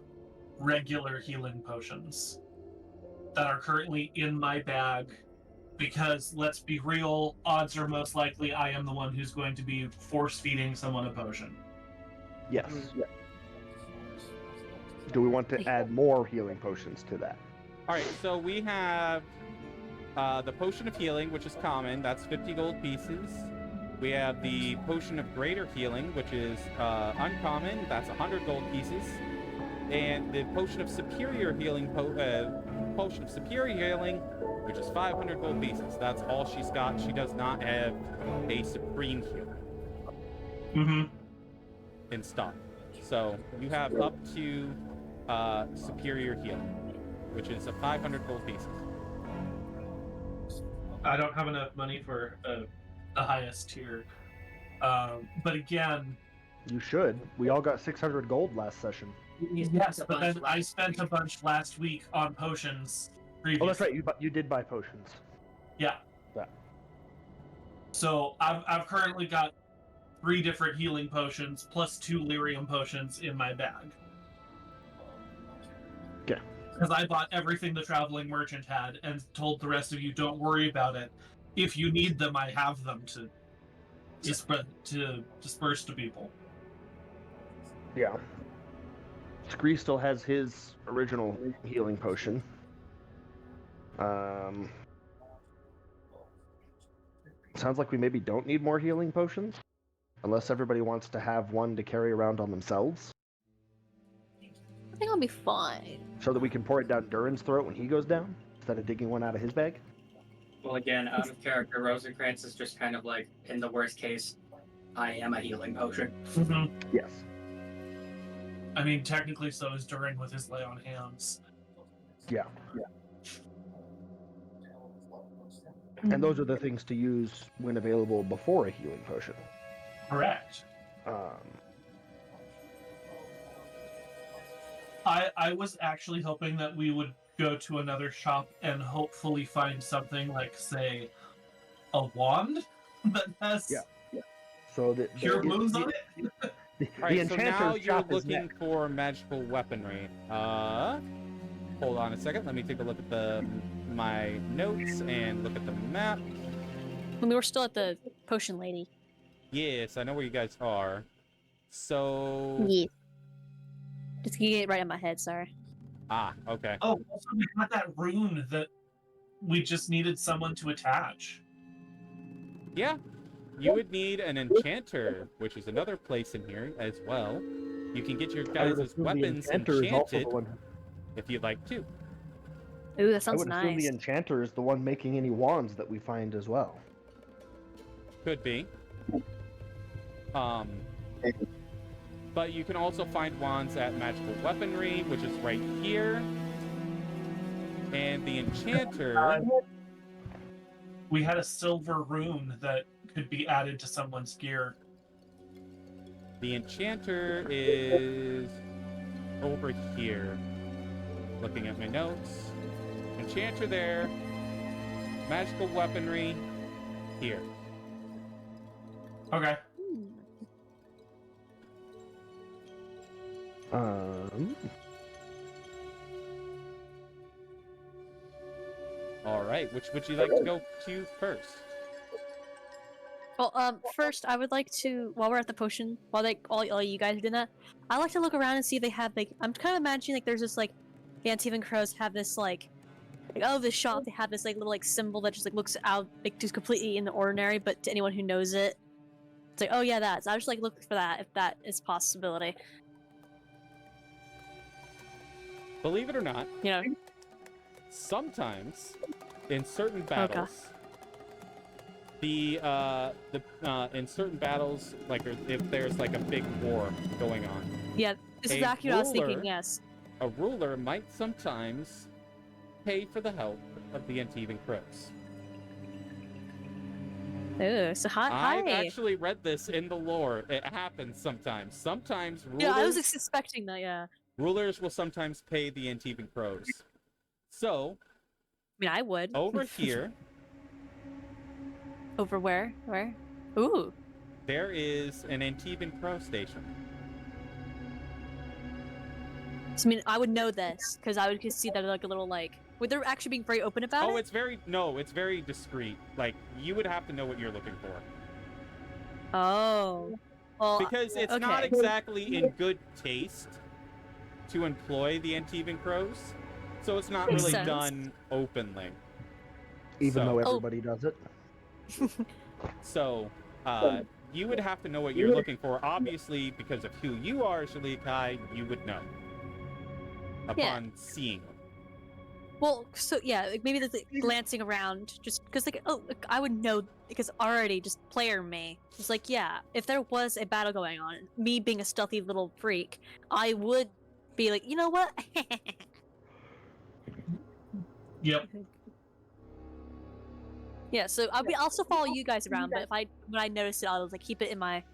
regular healing potions that are currently in my bag. Because, let's be real, odds are most likely I am the one who's going to be force-feeding someone a potion. Yes. Yeah. Do we want to add more healing potions to that? All right. So we have the potion of healing, which is common. That's 50 gold pieces. We have the potion of greater healing, which is uncommon. That's 100 gold pieces. And the potion of superior healing, potion of superior healing, which is 500 gold pieces. That's all she's got. She does not have a supreme healer in stock. So you have up to superior healing, which is a 500 gold pieces. I don't have enough money for the highest tier. But again... You should. We all got 600 gold last session. Yes, but then I spent a bunch last week on potions previously. Oh, that's right. You did buy potions. Yeah. Yeah. So I've currently got 3 different healing potions plus 2 lyrium potions in my bag. Okay. Because I bought everything the traveling merchant had and told the rest of you, don't worry about it. If you need them, I have them to disperse to people. Yeah. Scree still has his original healing potion. Sounds like we maybe don't need more healing potions. Unless everybody wants to have one to carry around on themselves. I think I'll be fine. So that we can pour it down Durin's throat when he goes down, instead of digging one out of his bag? Well, again, out of character, Rosencrantz is just kind of like, in the worst case, I am a healing potion. Yes. I mean, technically so is Durin with his lay on hands. Yeah. And those are the things to use when available before a healing potion. Correct. I was actually hoping that we would go to another shop and hopefully find something like, say, a wand that has So cure wounds on it. The Alright, so now enchanter's you're shop is looking next. for magical weaponry. Hold on a second. Let me take a look at my notes and look at the map. When we were still at the potion lady. Yes, I know where you guys are. So... Yeah. Just get it right in my head, sorry. Ah, okay. Oh, also we had that rune that we just needed someone to attach. Yeah, you would need an enchanter, which is another place in here as well. You can get your I would guys' assume the weapons enchanter is also enchanted the one. if you'd like to. Ooh, that I sounds would assume nice. the enchanter is the one making any wands that we find as well. Could be. But you can also find wands at magical weaponry, which is right here. And the enchanter... We had a silver rune that could be added to someone's gear. The enchanter is over here. Looking at my notes. Enchanter there. Magical weaponry here. Okay. All right, which would you like to go to first? Well, first I would like to, while we're at the potion, while all you guys are doing that, I like to look around and see if they have like, I'm kind of imagining like there's this like, the Antivan Crows have this like oh, this shop, they have this like little like symbol that just like looks out like just completely in the ordinary, but to anyone who knows it, it's like, oh yeah, that. So I just like look for that if that is a possibility. Believe it or not, You know. sometimes in certain battles, in certain battles, like if there's like a big war going on, Yeah, this is A exactly what I was thinking. ruler- Yes. a ruler might sometimes pay for the help of the Antivan Crows. Ooh, so hi. I've actually read this in the lore. It happens sometimes. Sometimes rulers, Yeah, I was suspecting that. Yeah. rulers will sometimes pay the Antivan Crows. So, I mean, I would. over here, Over where? Where? Ooh. there is an Antivan Crow station. So, I mean, I would know this because I would just see that like a little like. Would they actually being very open about Oh, it? it's very discreet. Like, you would have to know what you're looking for. Oh. Well, Because it's not okay. exactly in good taste to employ the Antivan Crows. So it's not Makes really sense. done openly. Even though So- everybody does it. So, you would have to know what you're looking for. Obviously, because of who you are, Shalikai, you would know. Upon seeing them. Well, so yeah, like maybe there's like, glancing around, just because like like, I would know because already just player me. It's like yeah, if there was a battle going on, me being a stealthy little freak, I would be like, you know what? Yep. Yeah, so I'll still follow you guys around, but if when I notice it, I'll like keep it in my.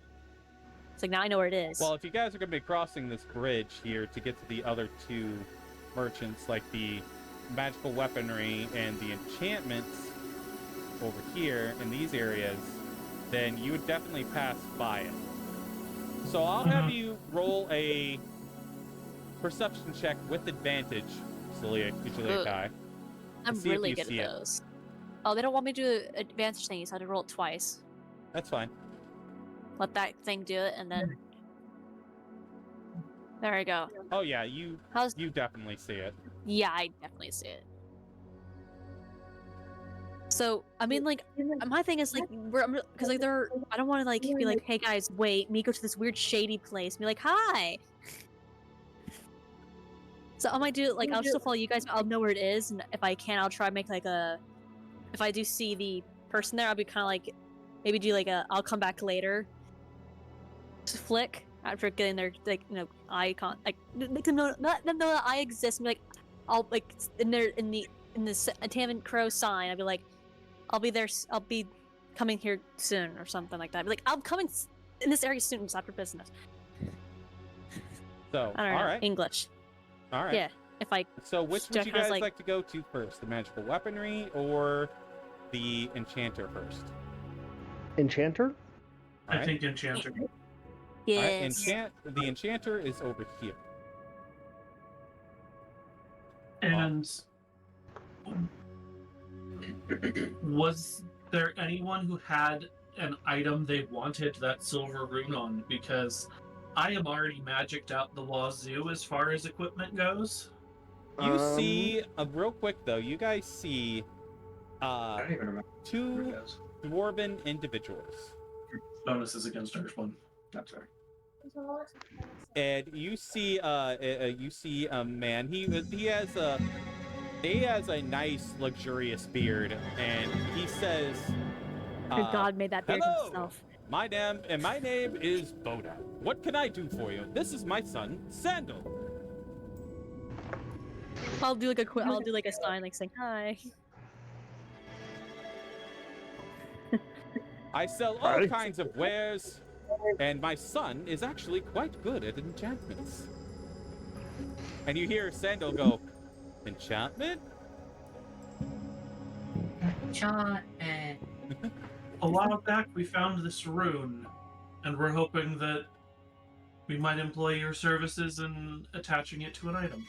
It's like now I know where it is. Well, if you guys are going to be crossing this bridge here to get to the other two merchants, like the magical weaponry and the enchantments over here in these areas, then you would definitely pass by it. So I'll have you roll a perception check with advantage, Kai. I'm see if really you good see at it. those. Oh, they don't want me to do advantage thingies, so I had to roll it twice. That's fine. Let that thing do it, and then. There we go. Oh yeah, you definitely see it. Yeah, I definitely see it. So, I mean, like, my thing is, like, because, like, I don't want to, like, be like, hey, guys, wait, me go to this weird shady place, and be like, hi! So, I might do, like, I'll still follow you guys, but I'll know where it is, and if I can, I'll try to make, like, if I do see the person there, I'll be kind of, like, maybe do, like, I'll come back later flick after getting their, like, you know, icon, like, to know that I exist, and be like, I'll, like, in the Antivan Crow sign, I'll be like, I'll be there, I'll be coming here soon, or something like that. I'll be like, I'm coming in this area soon, just after business. So, I don't know, alright. English. Alright. Yeah, if I, So which would Jack you has, guys like- like to go to first? The magical weaponry or the enchanter first? Enchanter? I Alright. think Enchanter. yes. The enchanter is over here. And was there anyone who had an item they wanted that silver rune on? Because I am already magicked out the wazoo as far as equipment goes. You see, real quick though, you guys see I don't even remember who two it is. dwarven individuals. Bonuses against Earthbone. That's right. And you see a man. He has a nice luxurious beard, and he says, Good God made that beard hello! himself. My name is Boda. What can I do for you? This is my son, Sandal. I'll do like a sign, like saying hi. I sell all kinds of wares, and my son is actually quite good at enchantments. And you hear Sandal go, enchantment? Enchantment. A while back, we found this rune, and we're hoping that we might employ your services in attaching it to an item.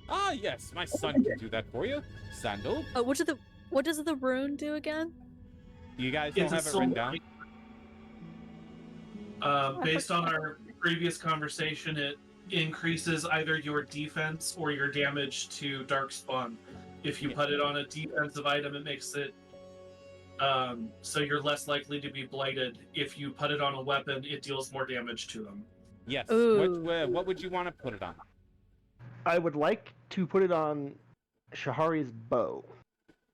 Ah, yes, my son can do that for you. Sandal, What does the rune do again? you guys don't have it written down? Based on our previous conversation, it increases either your defense or your damage to Darkspawn. If you put it on a defensive item, it makes it so you're less likely to be blighted. If you put it on a weapon, it deals more damage to them. Yes. Ooh. What would you want to put it on? I would like to put it on Shahari's bow,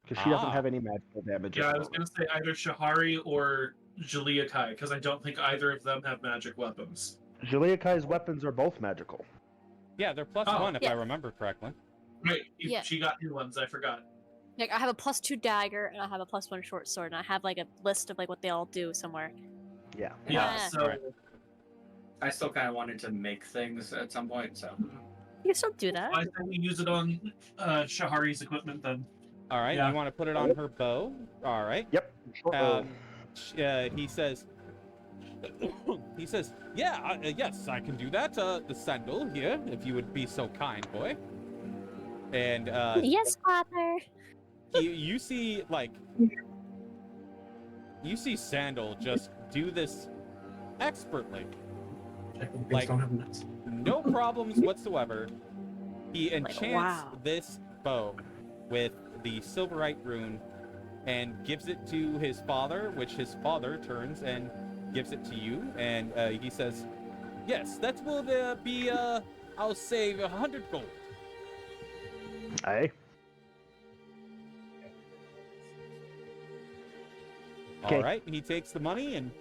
because she doesn't have any magical damage. Yeah, I was going to say either Shahari or Juliakai, because I don't think either of them have magic weapons. Juliakai's weapons are both magical. Yeah, they're +1 if I remember correctly. Right, Yeah. She got new ones, I forgot. Like I have a +2 dagger and I have a +1 short sword, and I have like a list of like what they all do somewhere. Yeah. Yeah, Yeah. so... Right. I still kind of wanted to make things at some point, so. You can still do that. I think we use it on Shahari's equipment then. All right, Yeah. you want to put it on her bow? All right. Yep. Short bow. He says, yeah, yes, I can do that. The sandal here, if you would be so kind, boy. And Yes, father. you see Sandal just do this expertly. Like, no problems whatsoever. He enchants wow. this bow with the Silverite rune and gives it to his father, which his father turns and gives it to you. And he says, yes, that will be, I'll say 100 gold. Aye. All right, he takes the money, and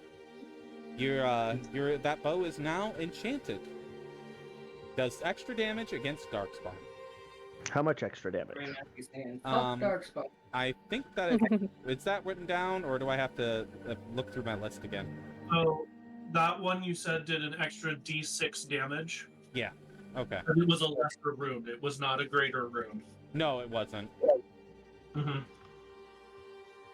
that bow is now enchanted. Does extra damage against Darkspawn. How much extra damage? Darkspawn. I think that is that written down, or do I have to look through my list again? So that one you said did an extra D6 damage. Okay. But it was a lesser rune. It was not a greater rune. No, it wasn't. Mm-hmm.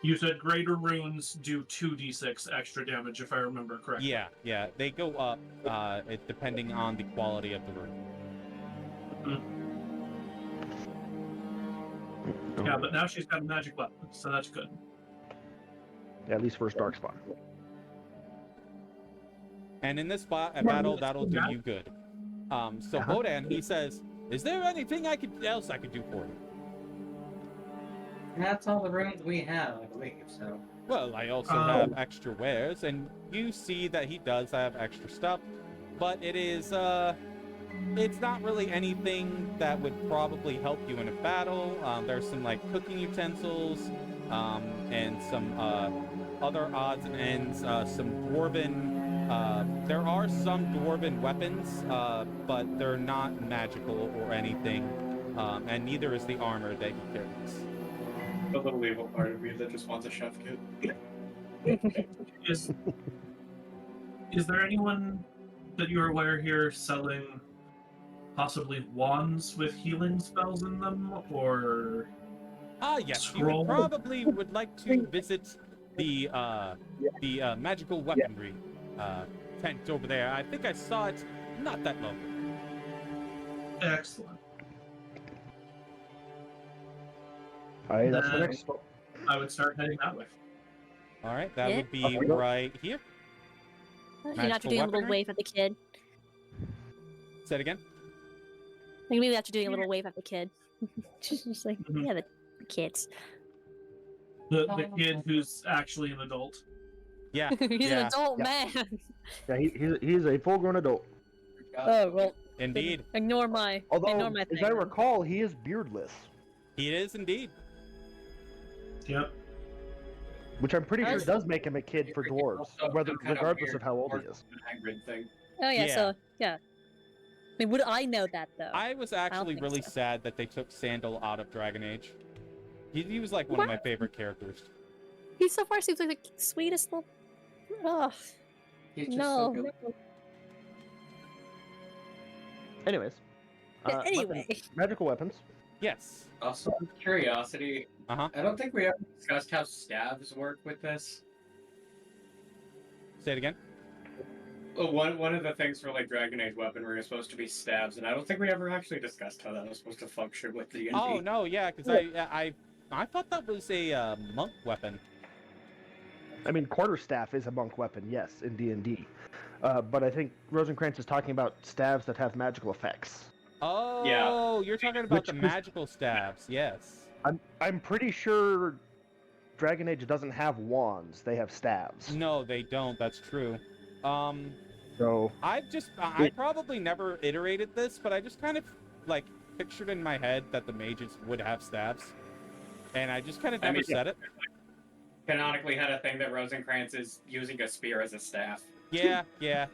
You said greater runes do 2d6 extra damage, if I remember correctly. Yeah, they go up depending on the quality of the rune. Mm-hmm. Yeah, but now she's got a magic weapon, so that's good. Yeah, at least first Darkspawn. And in this battle, that'll do you good. So Bodan, he says, is there anything else I could do for you? That's all the runes we have, I believe, so. Well, I also have extra wares, and you see that he does have extra stuff, but it is, it's not really anything that would probably help you in a battle. There's some, like, cooking utensils, and some, other odds and ends, some dwarven, there are some dwarven weapons, but they're not magical or anything, and neither is the armor that he carries. The little evil part of me that just wants a chef kit. Is there anyone that you're aware here selling possibly wands with healing spells in them, or Yes, you would probably would like to visit the magical weaponry tent over there. I think I saw it not that long ago. Excellent. Alright, that's the next one. I would start heading that way. All right, that would be Okay. right here. You're not Magical doing a little weaponry? wave at the kid. Say it again. Like maybe after doing a little wave at the kid. Just like, Mhm. yeah, the kids. The kid who's actually an adult. Yeah, He's yeah, an adult yeah. man. Yeah, he's a full-grown adult. Oh well. indeed. Ignore my Although, thing. as I recall, he is beardless, He is indeed. Yep. which I'm pretty sure Nice. does make him a kid for dwarves, Also, whether some kind regardless weird of how old he orc is. hybrid thing. Oh yeah, Yeah. so yeah. I mean, would I know that though? I was actually think really so. sad that they took Sandal out of Dragon Age. He was like one of my favorite characters. He so far seems like the sweetest little. Ugh. He's just No. so good. Anyways. Anyway. Magical weapons. Yes. Also, curiosity. Uh-huh. I don't think we ever discussed how stabs work with this. Say it again. Well, one of the things for like Dragon Age weaponry is supposed to be stabs, and I don't think we ever actually discussed how that was supposed to function with the D&D. Oh no, yeah, because I thought that was a monk weapon. I mean, quarterstaff is a monk weapon, yes, in D&D. But I think Rosencrantz is talking about stabs that have magical effects. Oh, you're talking about the Which is- magical stabs, yes. I'm pretty sure Dragon Age doesn't have wands; they have staves. No, they don't. That's true. So I probably never iterated this, but I just kind of like pictured in my head that the mages would have stabs, and I just kind of never said it. Canonically had a thing that Rosencrantz is using a spear as a staff. Yeah, yeah.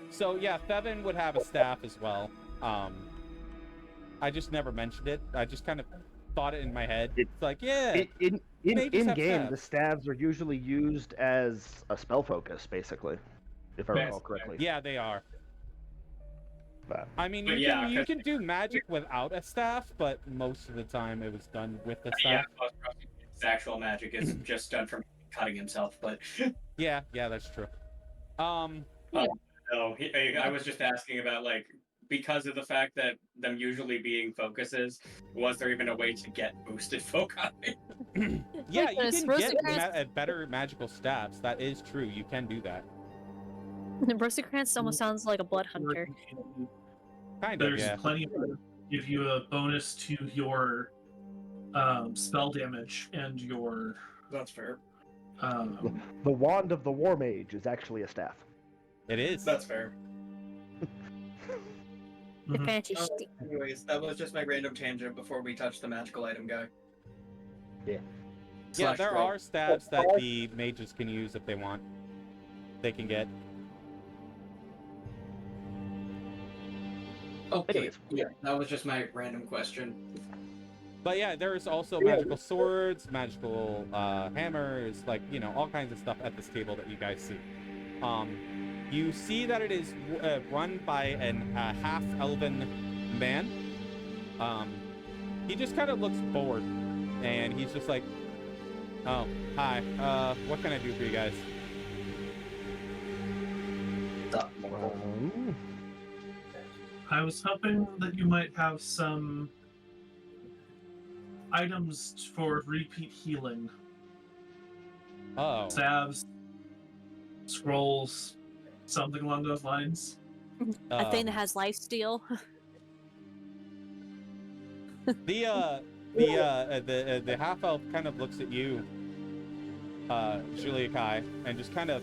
So yeah, Thevin would have a staff as well. I just never mentioned it. I just kind of thought it in my head. It's like, yeah. in mages have game, stabs. the staves are usually used as a spell focus, basically, if I recall correctly. Yeah, they are. But, I mean, But you yeah, can do magic without a staff, but most of the time it was done with the Yeah, staff. most Rosencrantz's actual magic is just done from cutting himself, but Yeah, that's true. no, I was just asking about like because of the fact that them usually being focuses, was there even a way to get boosted foci? Yeah, Like you this, can get Rosencrantz- better magical staffs. That is true. You can do that. Rosencrantz almost sounds like a blood hunter. Kind of, There's yeah. plenty of give you a bonus to your spell damage and your That's fair. the wand of the war mage is actually a staff. It is. That's fair. The Mhm. fancy shtick. Anyways, that was just my random tangent before we touched the magical item guy. Yeah, Slash there roll. are stabs that the mages can use if they want. They can get. Okay, Anyways. yeah, that was just my random question. But yeah, there's also magical swords, magical hammers, like, you know, all kinds of stuff at this table that you guys see. You see that it is run by an half-elven man. He just kind of looks bored, and he's just like, "Oh, hi. What can I do for you guys?" I was hoping that you might have some items for repeat healing. Oh, Salves, scrolls, something along those lines. A thing that has lifesteal. the half elf kind of looks at you, Julia Kai, and just kind of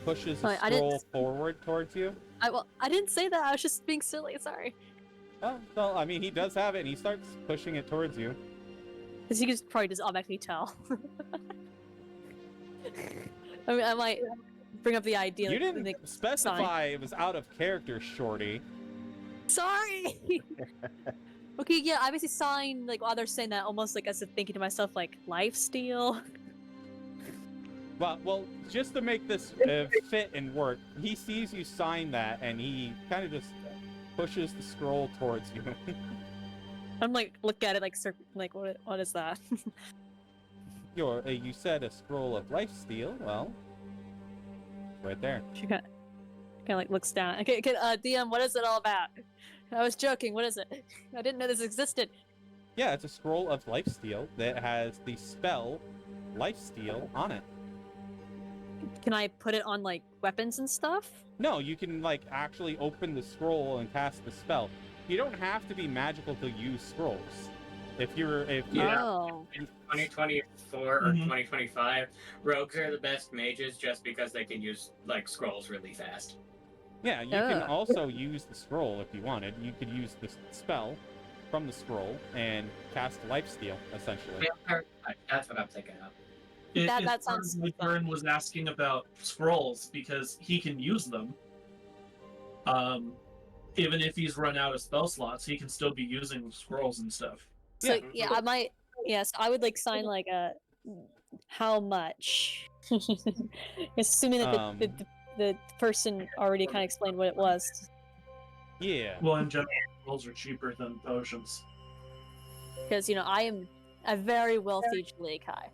pushes a I didn't- scroll forward towards you. I didn't say that. I was just being silly. Sorry. Oh, well, I mean, he does have it, and he starts pushing it towards you. Because you could probably just automatically tell. I mean, I might bring up the idea. You like, didn't like, specify it was out of character, Shorty. Sorry. Okay, yeah, I basically sign like while they're saying that, almost like as if thinking to myself, like lifesteal. Well, just to make this fit and work, he sees you sign that, and he kind of just pushes the scroll towards you. I'm like, look at it, like, like what is that? You said a scroll of lifesteal. Well, right there. She kind of like looks down. Okay, DM, what is it all about? I was joking. What is it? I didn't know this existed. Yeah, it's a scroll of lifesteal that has the spell lifesteal on it. Can I put it on like weapons and stuff? No, you can like actually open the scroll and cast the spell. You don't have to be magical to use scrolls. If Yeah. Oh. In 2024 or Mhm. 2025, rogues are the best mages just because they can use like scrolls really fast. Yeah, you can Ugh. also use the scroll if you wanted. You could use the spell from the scroll and cast lifesteal, essentially. That's what I'm thinking of. That sounds like Vern was asking about scrolls because he can use them. Even if he's run out of spell slots, he can still be using scrolls and stuff. So Yeah. yeah, I might. Yes, I would like sign like a how much? Assuming that the person already kind of explained what it was. Yeah. Well, in general, rolls are cheaper than potions. Because, I am a very wealthy Julie Kai.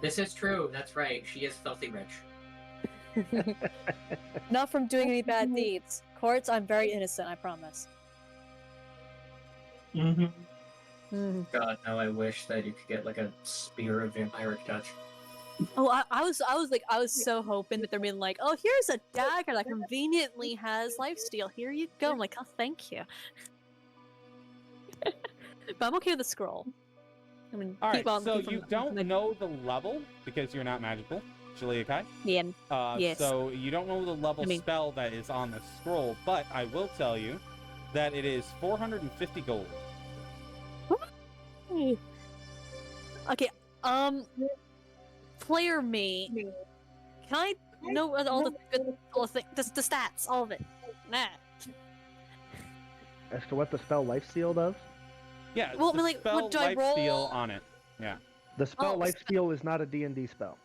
This is true. That's right. She is filthy rich. Not from doing any bad deeds. Courts, I'm very innocent, I promise. Mm-hmm. God, now I wish that you could get like a spear of vampiric touch. Oh, I was so hoping that they're being like, oh, here's a dagger that conveniently has lifesteal. Here you go. I'm like, oh, thank you. But I'm okay with the scroll. I mean, All right, keep on. so keep you on- don't know the level because you're not magical, Julia Kai. Yeah. Yes. So you don't know the level I mean- spell that is on the scroll, but I will tell you that it is 450 gold. Okay. Player me. Can I know all the stats, all of it? Nah. As to what the spell Lifesteal does? Yeah, it's Well, the like, spell what do I lifesteal roll? on it. Yeah, The spell Oh, Lifesteal is not a D&D spell.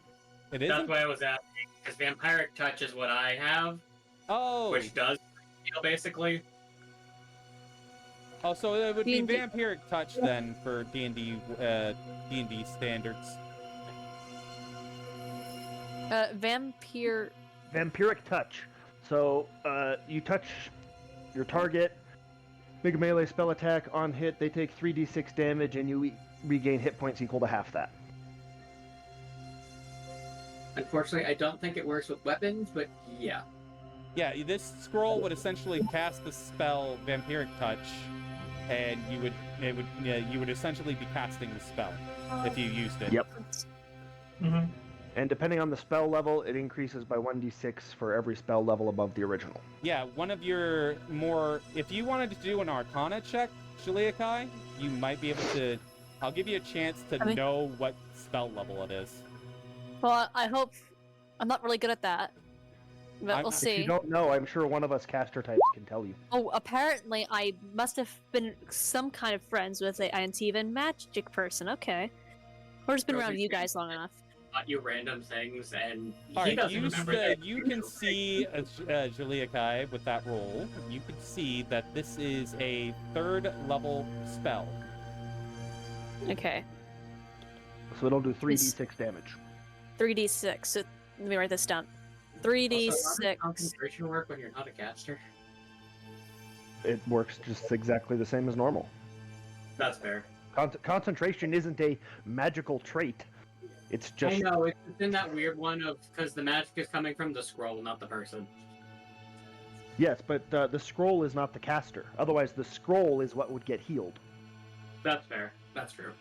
it That's isn't. why I was asking, because vampiric touch is what I have, Oh, which does heal basically. oh, so it would be D&D. vampiric touch then for D&D standards. Vampire. Vampiric Touch. So, you touch your target, make a melee spell attack. On hit, they take 3d6 damage, and you regain hit points equal to half that. Unfortunately, I don't think it works with weapons, but yeah. Yeah, this scroll would essentially cast the spell vampiric touch, and you would essentially be casting the spell if you used it. Yep. Mm-hmm. And depending on the spell level, it increases by 1d6 for every spell level above the original. Yeah, one of your more... If you wanted to do an Arcana check, Shiliakai, you might be able to... I'll give you a chance to know what spell level it is. Well, I hope. I'm not really good at that. But we'll If see. you don't know, I'm sure one of us caster types can tell you. Oh, apparently I must have been some kind of friends with an Antivan magic person. Okay. Or just been around you guys long enough. Taught you random things, and All he right, doesn't remember that. you can see, Juliakai, with that roll, you can see that this is a 3rd level spell. Okay. So it'll do 3d6 damage. 3d6. So let me write this down. Also, how 3d6. does concentration work when you're not a caster? It works just exactly the same as normal. That's fair. Concentration isn't a magical trait. It's just... I know, it's in that weird one of, because the magic is coming from the scroll, not the person. Yes, but the scroll is not the caster. Otherwise, the scroll is what would get healed. That's fair. That's true.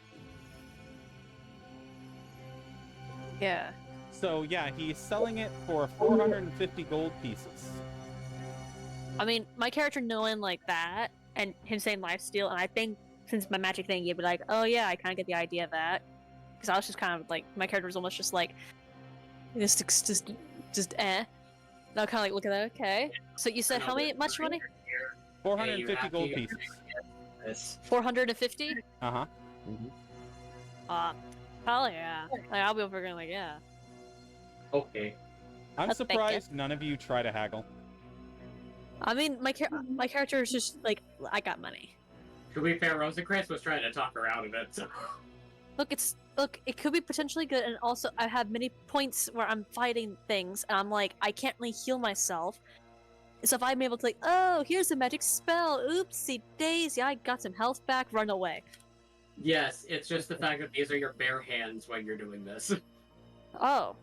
Yeah. So yeah, he's selling it for 450 gold pieces. I mean, my character knowing like that, and him saying lifesteal, and I think since my magic thing, you'd be like, oh yeah, I kind of get the idea of that. Because I was just kind of like, my character was almost just like, just eh. And I'll kind of like look at that, okay. So you said how much money? 450 gold pieces. This. 450? Uh-huh. Hell yeah. Like, I'll be over going like, yeah. Okay. I'm Let's make it. surprised none of you try to haggle. I mean, my character is just like, I got money. To be fair, Rosencrantz was trying to talk her out of it, so... Look, it could be potentially good, and also I have many points where I'm fighting things, and I'm like, I can't really heal myself. So if I'm able to like, oh, here's a magic spell, oopsie daisy, I got some health back, run away. Yes, it's just the fact that these are your bare hands when you're doing this. Oh.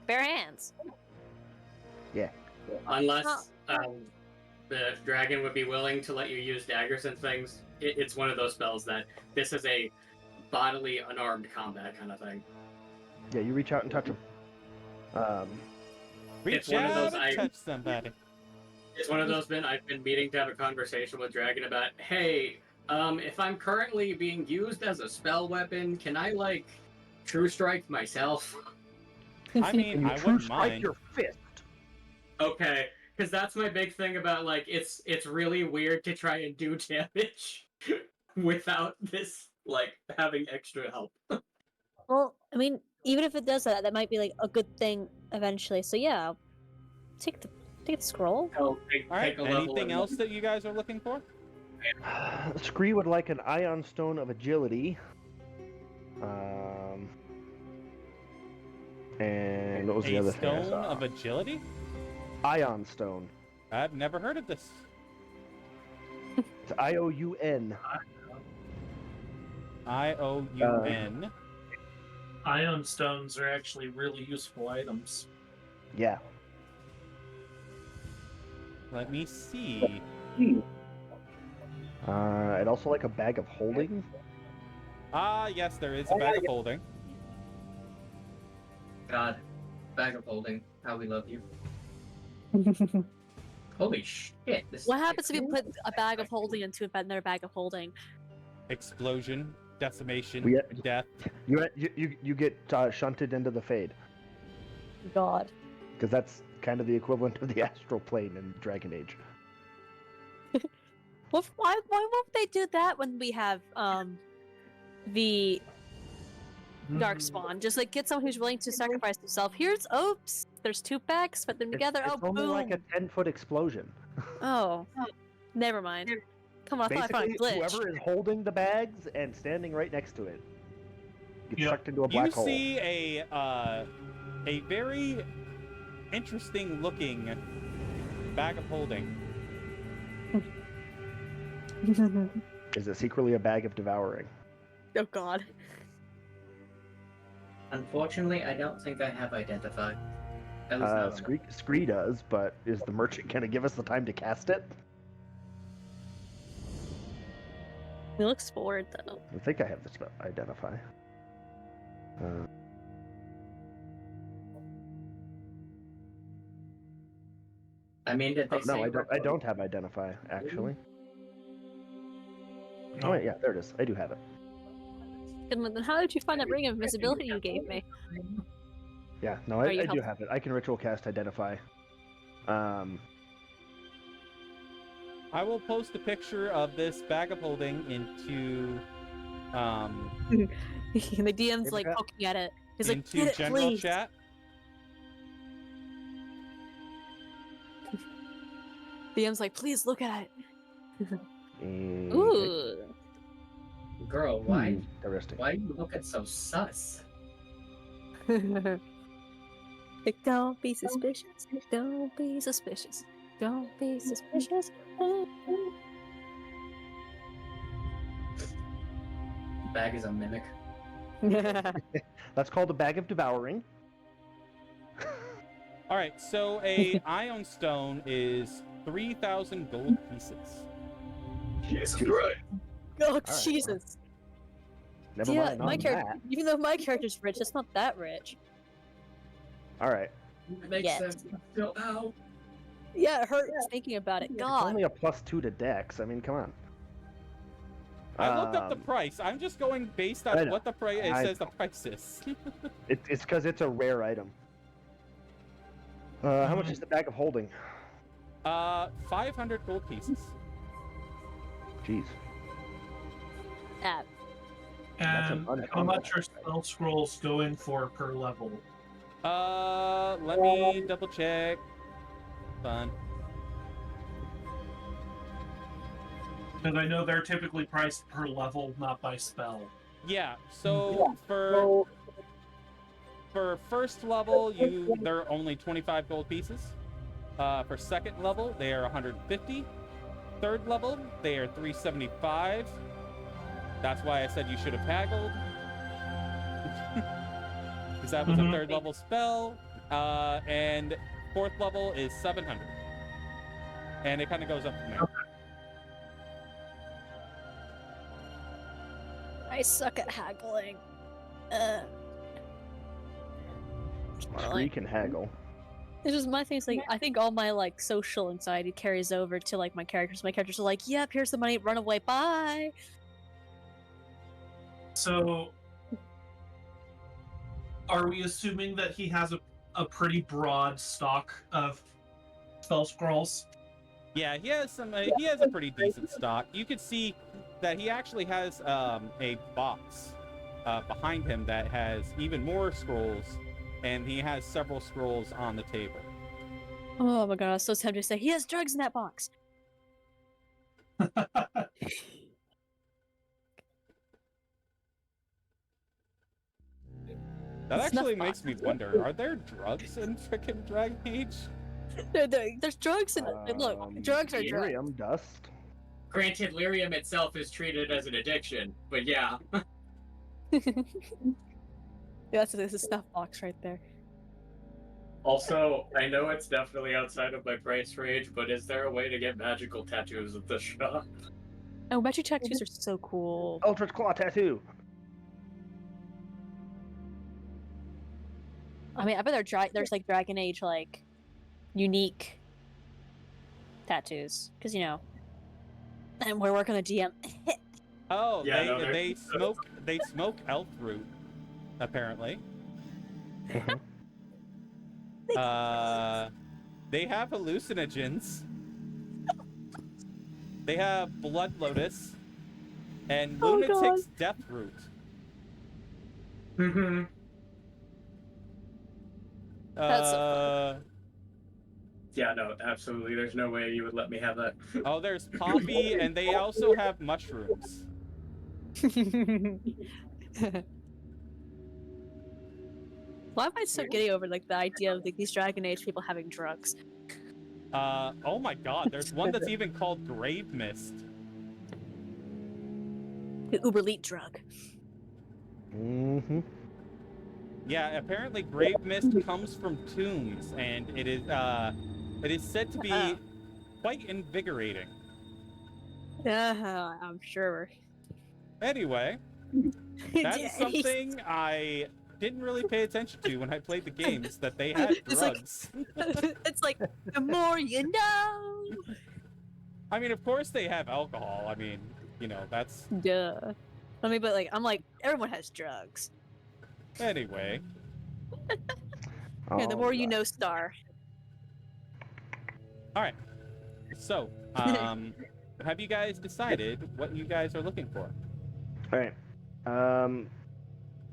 Bare hands. Unless the dragon would be willing to let you use daggers and things. It's one of those spells that this is a bodily unarmed combat kind of thing. Yeah, you reach out and touch them. Reach It's one of out those and touch somebody. It's one of those I've been meaning to have a conversation with Dragon about, hey, if I'm currently being used as a spell weapon, can I, like, true strike myself? I mean, And you I true wouldn't strike mind. your fist. Okay, because that's my big thing about, like, it's really weird to try and do damage without this, like, having extra help. Well, I mean, even if it does that, that might be like a good thing eventually. So yeah, take the scroll. So All right. take a level Anything and- else that you guys are looking for? Scree would like an Ion Stone of Agility. And what was the A other thing I stone saw? of agility? Ion Stone. I've never heard of this. It's IOUN. IOUN. Ion stones are actually really useful items. Yeah. Let me see. I'd also like a bag of holding. Ah, yes, there is a bag of holding. God, bag of holding. How we love you. Holy shit! This What happens if you put a bag of holding into another bag of holding? Explosion, decimation, We- death. You get shunted into the Fade, God. because that's kind of the equivalent of the astral plane in Dragon Age. Why won't they do that when we have the Darkspawn? Just like get someone who's willing to sacrifice themselves. Here's oops. There's 2 bags, put them together. It's Oh, only boom. like a 10-foot explosion. Oh, never mind. Come on, I thought I Basically, found a glitch. whoever is holding the bags and standing right next to it gets Yep. sucked into a black You hole. see a very interesting looking bag of holding. Is it secretly a bag of devouring? Oh God. Unfortunately, I don't think I have identified. At least not on Scree does, but is the merchant going to give us the time to cast it? He looks bored though. I think I have this identify. I mean, did they No, say I don't have identify actually. No. Oh wait, yeah, there it is. I do have it. And then how did you find that ring of invisibility you gave me? Yeah, no, Oh, you I do helped. have it. I can ritual cast identify. I will post a picture of this bag of holding into The DM's like Yeah. poking at it. He's like, into get it, general please. chat. DM's like, please look at it. and- Ooh. Girl, why? Interesting. Why you looking so sus? Like, don't be suspicious. Don't be suspicious. Don't be suspicious. Bag is a mimic. That's called a bag of devouring. All right, so a ion stone is 3,000 gold pieces. Jesus Christ. Oh, right, Jesus. Never Yeah, mind my on character, that. even though my character's rich, it's not that rich. All right. It makes Yes. sense. Still, ow. Yeah, it hurts thinking about it. It's God. only a +2 to Dex. I mean, come on. I looked up the Um, price. I'm just going based I on know. what the price it I says the price is. It's because it's a rare item. How much is the bag of holding? 500 gold pieces. Jeez. Ah, That's an And how uncommon much are spell scrolls going for per level? Let me double check. Fun. Because I know they're typically priced per level, not by spell. Yeah. So for first level, they're only 25 gold pieces. For second level, they are 150. Third level, they are 375. That's why I said you should have haggled. Because that was a Mhm. third level spell. And fourth level is 700. And it kind of goes up from there. I suck at haggling. Scree can haggle. It's just my thing's like I think all my like social anxiety carries over to like my characters. My characters are like, yep, here's the money, run away, bye. So, are we assuming that he has a pretty broad stock of spell scrolls? Yeah, he has some. He has a pretty decent stock. You could see that he actually has a box behind him that has even more scrolls, and he has several scrolls on the table. Oh my god, I was so tempted to say, he has drugs in that box. That Snuff actually box. makes me wonder, are there drugs in frickin' Dragon Age? There's drugs in it. Look, drugs are drugs. Lyrium dust. Granted, lyrium itself is treated as an addiction, but yeah. Yeah, that's a snuff box right there. Also, I know it's definitely outside of my price range, but is there a way to get magical tattoos at the shop? Oh, magic tattoos are so cool. Eldritch Claw tattoo. I mean, I bet there's like Dragon Age like unique tattoos, because and we're working on a DM. Oh, Yeah, they smoke elf root, apparently. They have hallucinogens. They have blood lotus and Oh, lunatic's death root. Mm-hmm. That's so Yeah, no, absolutely. There's no way you would let me have that. Oh, there's poppy, and they also have mushrooms. Why am I so giddy over like the idea of like, these Dragon Age people having drugs? Oh my god, there's one that's even called Grave Mist. The uber elite drug. Mm-hmm. Yeah, apparently Grave Mist comes from tombs, and it is said to be quite invigorating. Yeah, I'm sure. Anyway, that is something I didn't really pay attention to when I played the games, that they had It's like- drugs. It's like the more you know. I mean, of course they have alcohol. I mean, that's... Duh. I mean, but like I'm like everyone has drugs. Anyway. Yeah, the more you know, star. Alright. So, have you guys decided what you guys are looking for? All right.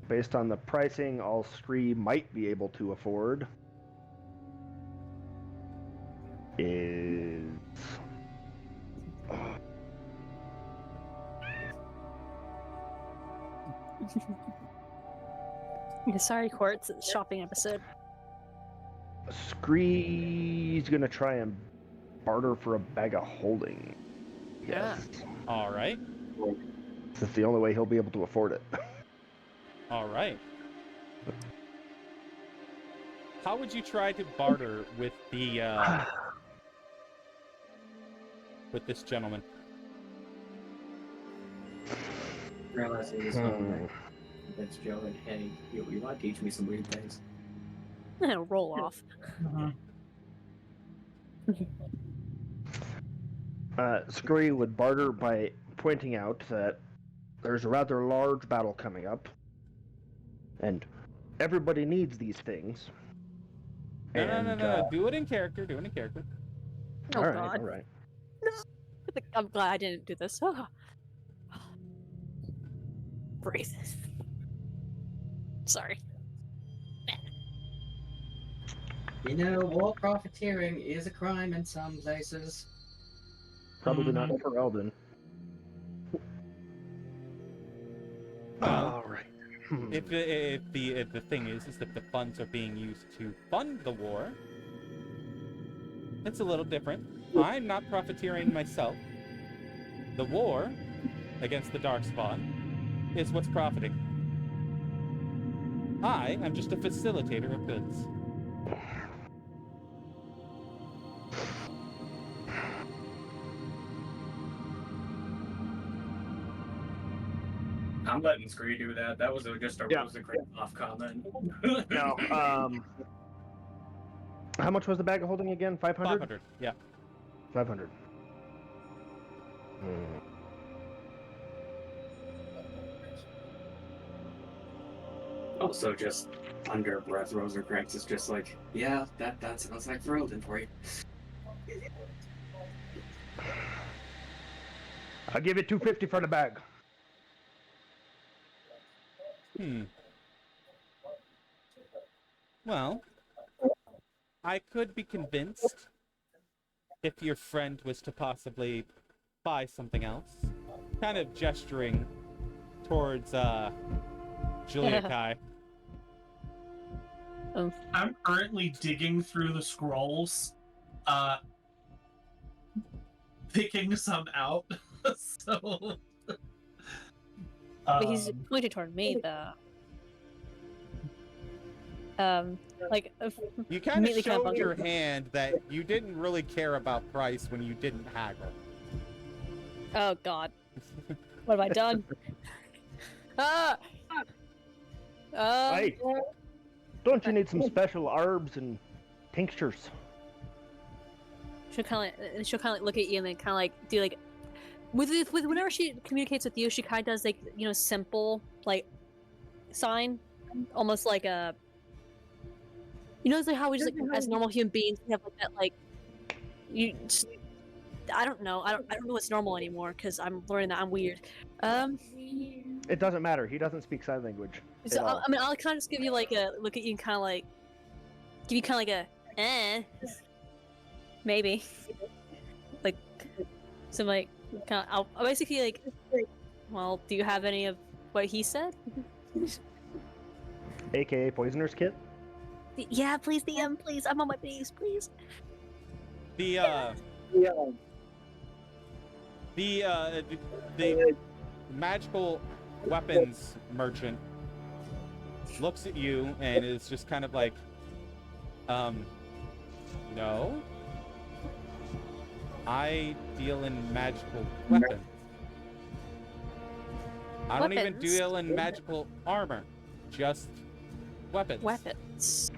Based on the pricing, all Scree might be able to afford is Yeah, sorry, Quartz. It's a shopping episode. Scree's gonna try and barter for a bag of holding. Yes. Alright. That's the only way he'll be able to afford it. Alright. How would you try to barter with the, with this gentleman? Realizing this that's Joe and hey, you want to teach me some weird things? Roll off. Scree would barter by pointing out that there's a rather large battle coming up, and everybody needs these things. No. Do it in character. Do it in character. Oh all right, God. all right. I'm glad I didn't do this. Breathe. Sorry. War profiteering is a crime in some places. Probably not for Eldon. All right. If the thing is that the funds are being used to fund the war, it's a little different. I'm not profiteering myself. The war against the Darkspawn is what's profiting. I am just a facilitator of goods. I'm letting Scree do that. That was just a off comment. Now, how much was the bag of holding again? 500? 500, yeah. 500. Also, just under breath, Rosencrantz is just like, yeah, that sounds like Ferelden for you. I'll give you 250 for the bag. Well, I could be convinced if your friend was to possibly buy something else. Kind of gesturing towards, Julia Kai. I'm currently digging through the scrolls, picking some out. So, But he's pointed toward me, though. Like, You kind of immediately showed bunked your up. hand that you didn't really care about price when you didn't haggle. Oh God, what have I done? Ah! Hey, don't you need some special herbs and tinctures? She'll kind of look at you and then kind of like do like with whenever she communicates with you, she kind of does like simple like sign, almost like a it's like how we just like as normal human beings we have like that like you. Just, I don't know what's normal anymore because I'm learning that I'm weird. It doesn't matter. He doesn't speak sign language. So at all. I mean, I'll kind of just give you like a look at you and kind of like give you kind of like a maybe like some like kind of I'll basically like well, do you have any of what he said? AKA Poisoner's Kit. Yeah, please, DM, please. I'm on my knees, please. The magical weapons merchant looks at you and is just kind of like, no. I deal in magical weapons. I don't even Weapons? deal in magical armor. Just weapons. Weapons.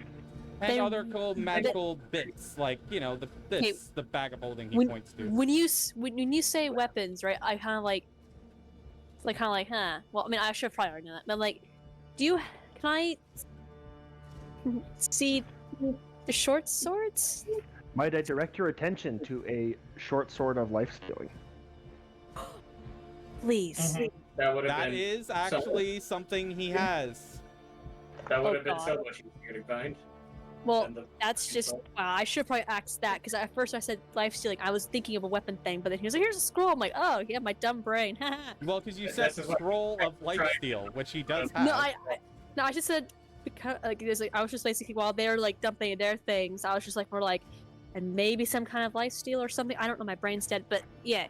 And They're- other cool magical bits, like, the bag of holding he points to. When you say weapons, right? I kind of like huh. Well, I mean, I should have probably already known that. But I'm like, can I see the short swords? Might I direct your attention to a short sword of life stealing? Please. That would have That been is actually something he has. that would Oh, have been so God. much easier to find. Well, than the that's just insult. wow. I should have probably asked that because at first I said life stealing. I was thinking of a weapon thing, but then he was like, "Here's a scroll." I'm like, "Oh yeah, my dumb brain." Well, because you This said is what- scroll of lifesteal, which he does have. No, I just said because like there's like I was just basically while they're like dumping their things, I was just like more like, and maybe some kind of life steal or something. I don't know, my brain's dead, but yeah.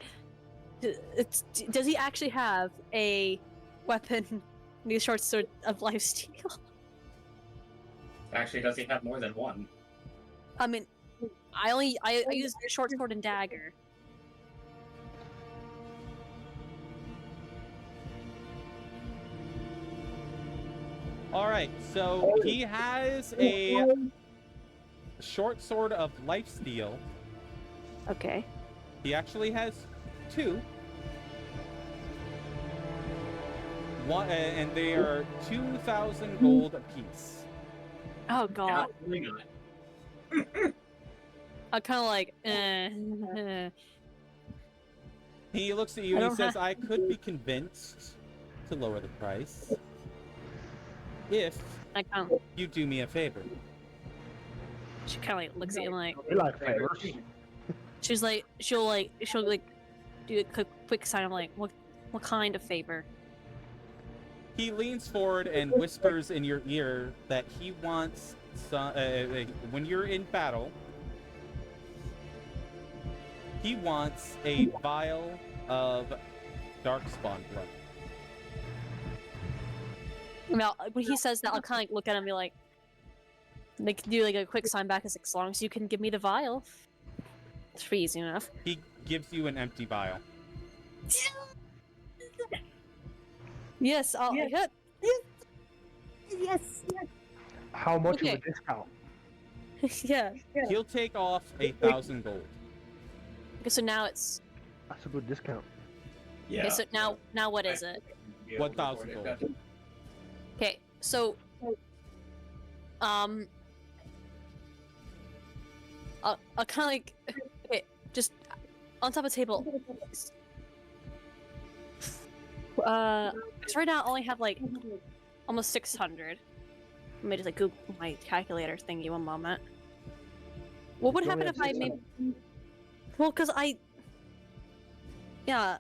Does he actually have a weapon, the short sword of life steal? Actually, does he have more than one? I mean, I use the short sword and dagger. Alright, so he has a short sword of lifesteal. Okay. He actually has two. One, and they are 2,000 gold apiece. Oh god. Absolutely not. I kind of like, He looks at you I and he don't says, I could be convinced to lower the price if I kind of. you do me a favor. She kind of like looks at you like We like favors. she'll do a quick sign of like what kind of favor? He leans forward and whispers in your ear that he wants some, when you're in battle, he wants a vial of darkspawn blood. Now, when he says that, I'll kind of look at him and be like, do like a quick sign back as long as you can give me the vial. It's pretty easy enough. He gives you an empty vial. Yes, I'll. Yes. Yes. How much Okay. of a discount? Yeah. He'll take off 1,000 gold. Okay, so now it's. That's a good discount. Yeah. Okay, so now what is it? 1,000 gold. Okay, so. I'll kind of like. Okay, just on top of the table. 'Cause right now I only have like almost 600. Let me just like Google my calculator thingy one moment. What would You only happen have if I made? 600. Well, because yeah,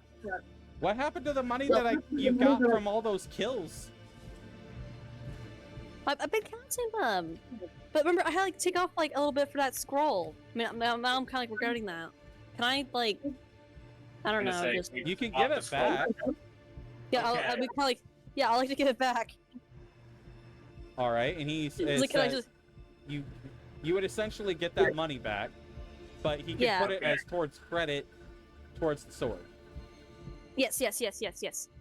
What happened to the money that you got from all those kills? I've been counting them. But remember, I had like take off like a little bit for that scroll. I mean, now I'm kind of like regretting that. Can I like? I don't I'm gonna know. say, Just You can off give the it scroll. back. yeah, Okay. I'll be kind of like yeah, I like to give it back. All right, and he It's like, can I says just? you would essentially get that money back, but he can Yeah. put it as towards credit towards the sword. Yes.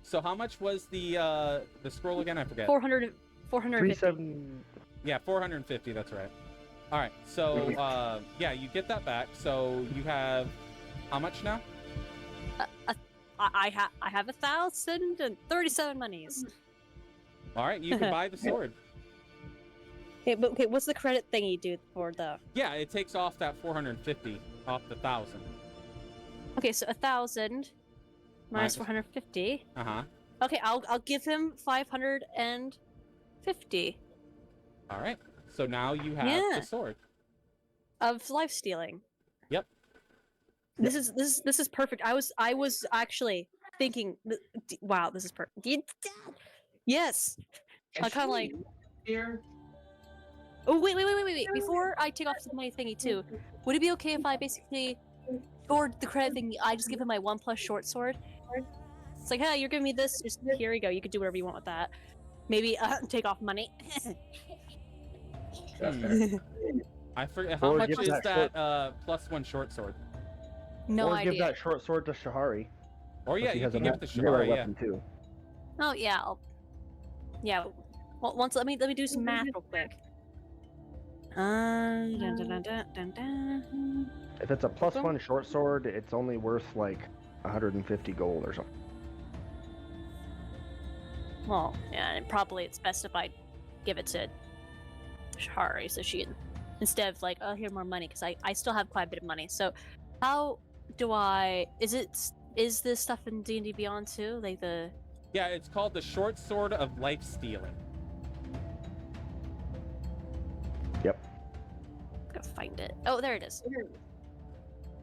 So how much was the scroll again? I forget. 400, 450. 37. Yeah, 450. That's right. All right. So yeah, you get that back. So you have how much now? I have 1,037 monies. All right, you can buy the sword. Okay, what's the credit thing you do for the? Yeah, it takes off that 450 off the 1,000. Okay, so 1,000 minus Minus- 450. Uh huh. Okay, I'll give him 550 All right. So now you have Yeah. the sword. of life stealing. Yep. This is perfect. I was actually thinking, wow, this is perfect. Yes. I kind of like. Here. Oh wait! Before I take off the money thingy too, would it be okay if I basically, for the credit thingy, I just give him my 1+ short sword? It's like, hey, you're giving me this. Just here you go. You can do whatever you want with that. Maybe take off money. I forget how Or much give is that that +1 short sword. No or idea. give that short sword to Shahari. Or yeah, He you has can a give it to melee Shahari. Yeah. weapon too. Oh yeah. Yeah. Well, let me do some math real quick. Dun, dun, dun, dun, dun, dun. If it's a +1 short sword, it's only worth like 150 gold or something. Well, yeah, and probably it's best if I give it to Shahari so she can, instead of like, oh, here more money, because I still have quite a bit of money. So, how do I? Is this stuff in D&D Beyond too? Like the? Yeah, it's called the short sword of life stealing. Yep. Gotta find it. Oh, there it is.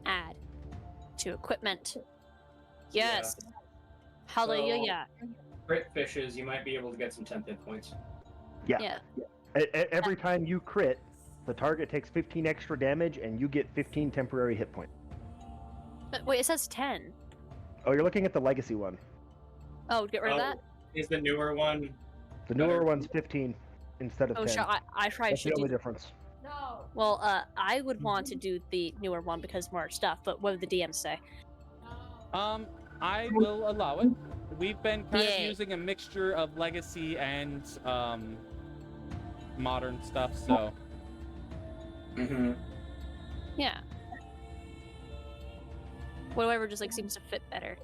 Add to equipment. Yes. Hallelujah. Crit fishes, you might be able to get some temp hit points. Yeah. Every time you crit, the target takes 15 extra damage, and you get 15 temporary hit points. But wait, it says 10. Oh, you're looking at the legacy one. Oh, get rid of that. Is the newer one? The newer Better. one's 15 instead of Oh, 10. I probably That's the should only do. difference. Well, I would want to do the newer one because more stuff. But what would the DM say? I will allow it. We've been kind of Yay. using a mixture of legacy and modern stuff, so Mm-hmm. Yeah. Whatever just like seems to fit better.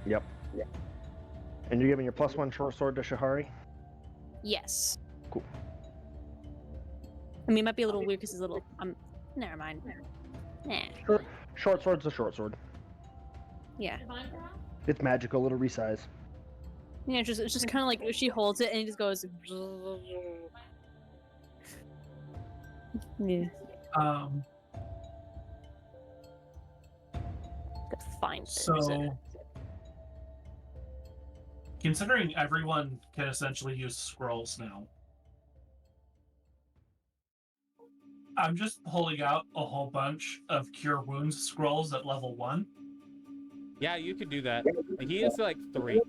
Yep. And you're giving your +1 short sword to Shahari? Yes. Cool. I mean, it might be a little weird because it's a little. Never mind. Nah. Short sword's a short sword. Yeah. It's magical, it'll resize. Yeah. It's just kind of like she holds it and it just goes. Yeah. Gotta find it. Is it? So, considering everyone can essentially use scrolls now, I'm just pulling out a whole bunch of Cure Wounds scrolls at level 1. yeah, you could do that. He is like 3.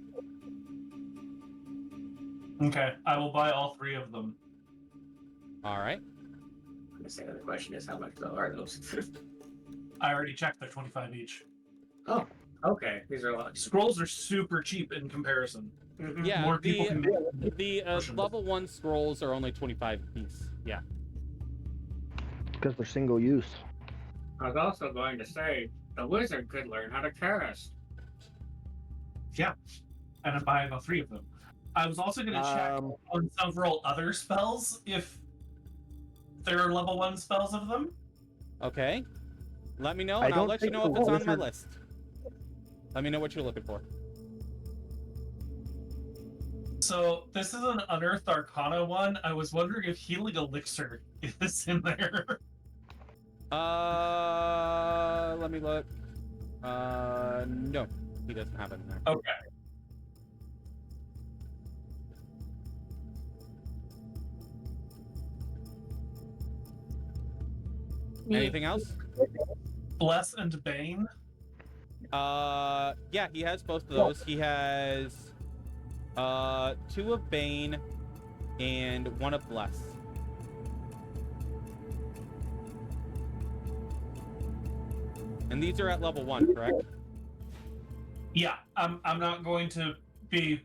Okay, I will buy all 3 of them. All right. The second question is how much though are those? I already checked, they're 25 each. Oh, okay. These are a lot. Scrolls are super cheap in comparison. Mhm. Yeah, More people can make the level 1 scrolls are only 25 apiece. Yeah. Because they're single use. I was also going to say the wizard could learn how to cast. and I'm buying all 3 of them. I was also going to check on several other spells if there are level 1 spells of them. Okay. Let me know, I and I'll don't let you think know if the it's on my wizard- list. Let me know what you're looking for. So this is an Unearthed Arcana one. I was wondering if Healing Elixir is in there. Let me look. No, he doesn't have it in there. Okay. Anything else? Bless and Bane. Yeah, he has both of those. He has 2 of Bane and 1 of Bless. And these are at level 1, correct? Yeah, I'm not going to be.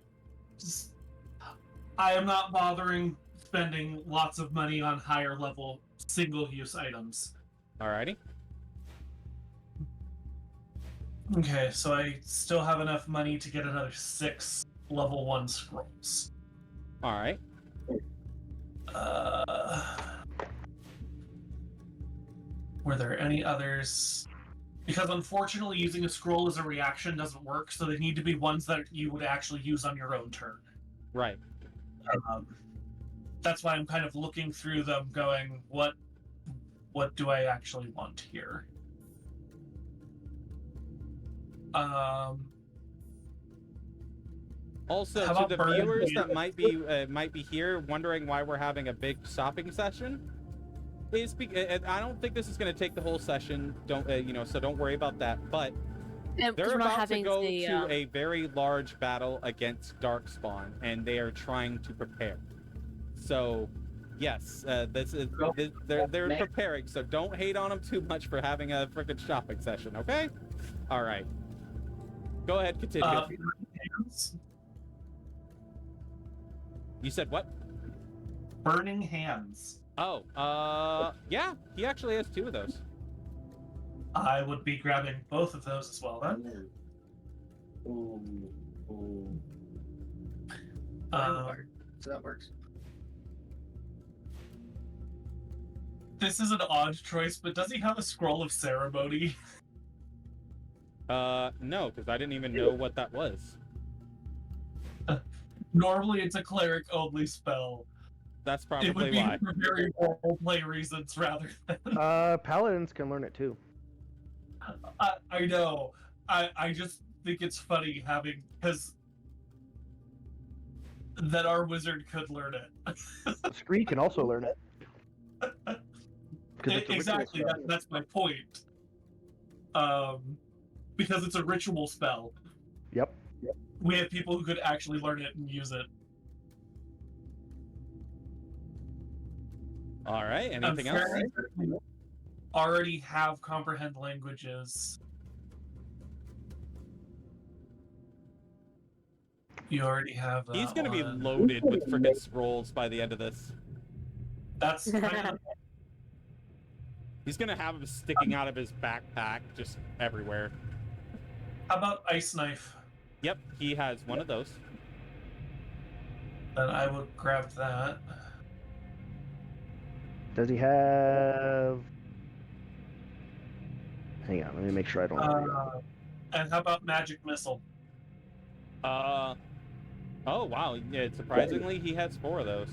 I am not bothering spending lots of money on higher level single-use items. Alrighty. Okay, so I still have enough money to get another 6 level 1 scrolls. Alright. Were there any others? Because unfortunately, using a scroll as a reaction doesn't work, so they need to be ones that you would actually use on your own turn. Right. That's why I'm kind of looking through them, going, what do I actually want here? Also, How to about the Burn viewers Hand? that might be here wondering why we're having a big shopping session, I don't think this is going to take the whole session. So don't worry about that. But And they're we're not about to having go the, to a very large battle against Darkspawn, and they are trying to prepare. So, yes, they're preparing. So don't hate on them too much for having a freaking shopping session. Okay? All right. Go ahead, continue. Hands? You said what? Burning Hands. Oh, yeah, he actually has 2 of those. I would be grabbing both of those as well then. So that works. This is an odd choice, but does he have a Scroll of Ceremony? No, because I didn't even know what that was. Normally it's a cleric-only spell. That's It would probably be why. for very role-play reasons rather than... Paladins can learn it too. I know. I just think it's funny having... because that our wizard could learn it. Scree can also learn it. 'Cause it's a ritual Exactly, spell. that's my point. Because it's a ritual spell. Yep. We have people who could actually learn it and use it. All right, I'm anything else? fairly certain you already have comprehend languages. You already have that He's gonna be one. loaded with freaking scrolls by the end of this. That's kind of... He's gonna have them sticking out of his backpack just everywhere. How about Ice Knife? Yep, he has 1 of those. Then I would grab that. Does he have... Hang on, let me make sure I don't... And how about Magic Missile? Oh wow, yeah, surprisingly he has 4 of those.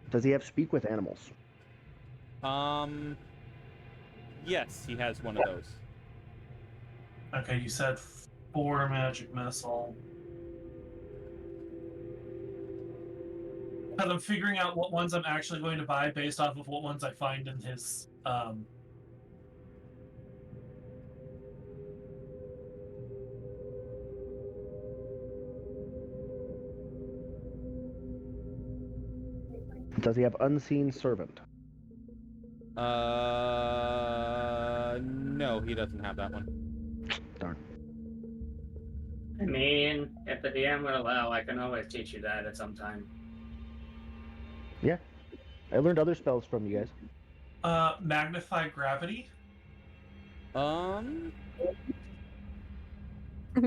Does he have Speak with Animals? Yes, he has 1 of those. Okay, you said 4 Magic Missile. Because I'm figuring out what ones I'm actually going to buy based off of what ones I find in his Does he have Unseen Servant? No, he doesn't have that one. Darn. I mean, if the DM would allow, I can always teach you that at some time. Yeah. I learned other spells from you guys. Magnify Gravity.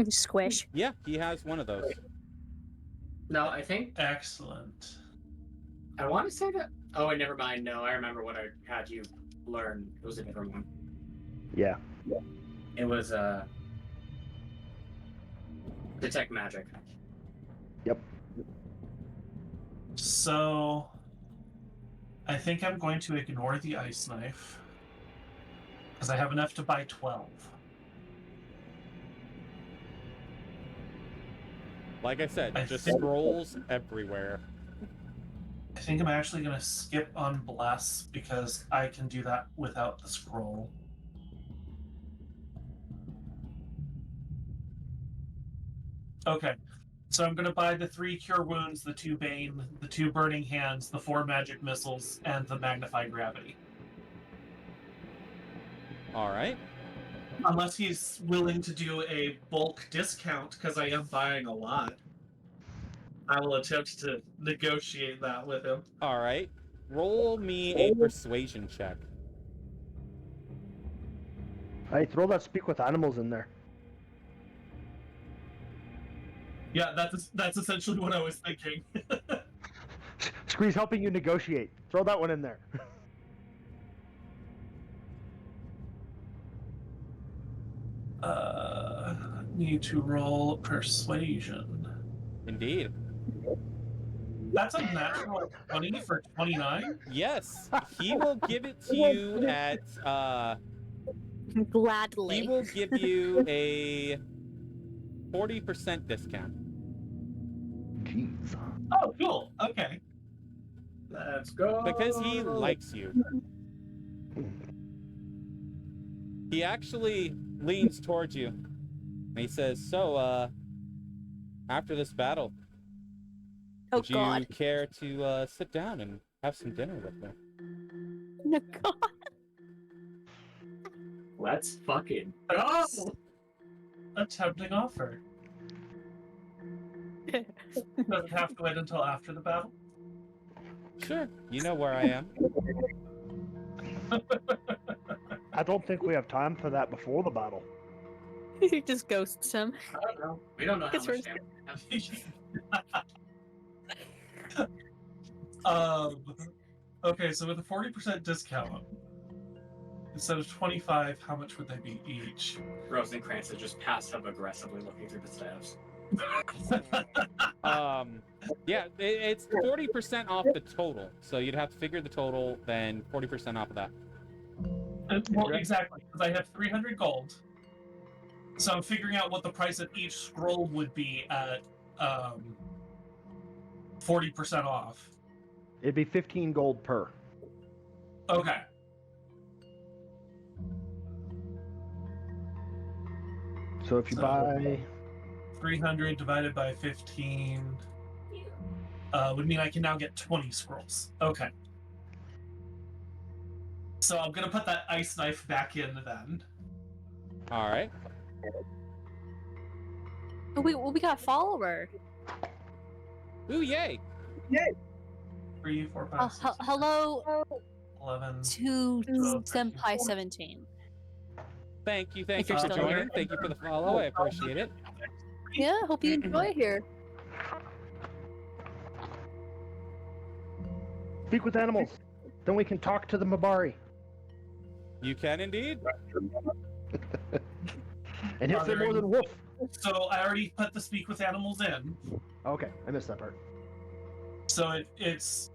Squish. Yeah, he has 1 of those. No, I think Excellent. I want to say that. Oh, wait, never mind. No, I remember what I had you learn. It was a different one. Yeah. It was Detect magic. Yep. So, I think I'm going to ignore the ice knife because I have enough to buy 12. Like I said, I just think- scrolls everywhere. I think I'm actually going to skip on Bless because I can do that without the scroll. Okay, so I'm going to buy the 3 Cure Wounds, the 2 Bane, the 2 Burning Hands, the 4 Magic Missiles, and the Magnify Gravity. All right. Unless he's willing to do a bulk discount, because I am buying a lot. I will attempt to negotiate that with him. All right. Roll me a persuasion check. Hey, throw that speak with animals in there. Yeah, that's essentially what I was thinking. Scree's helping you negotiate. Throw that one in there. Need to roll persuasion. Indeed. That's a natural 20 for 29? Yes, he will give it to you at. Gladly. He will give you a 40% discount. Jeez. Oh, cool. Okay. Let's go. Because he likes you. He actually leans towards you. And he says, so, after this battle, Oh would you God. care to sit down and have some dinner with me? No God. Let's fucking. Oh! A tempting offer. Doesn't have to wait until after the battle. Sure, you know where I am. I don't think we have time for that before the battle. He just ghosts him. I don't know. We don't know how It's much worth damage. Okay, so with a 40% discount, instead of 25, how much would they be each? Rosencrantz is just passive aggressively looking through the staffs. Yeah, it's 40% off the total. So you'd have to figure the total, then 40% off of that. Well, exactly, because I have 300 gold. So I'm figuring out what the price of each scroll would be at 40% off. It'd be 15 gold per. Okay. So if you So- buy 300 divided by 15 would mean I can now get 20 scrolls. Okay. So I'm going to put that ice knife back in then. All right. Oh, we got a follower. Ooh, yay! 3, 4, 5, 6, Hello 11. to 12, 13, Senpai 17. Thank you If for you're still joining. here. Thank you for the follow. I appreciate it. Yeah, hope you enjoy here. speak with animals, then we can talk to the Mabari. You can indeed. And he'll say more than wolf. So I already put the speak with animals in. Okay, I missed that part. So it's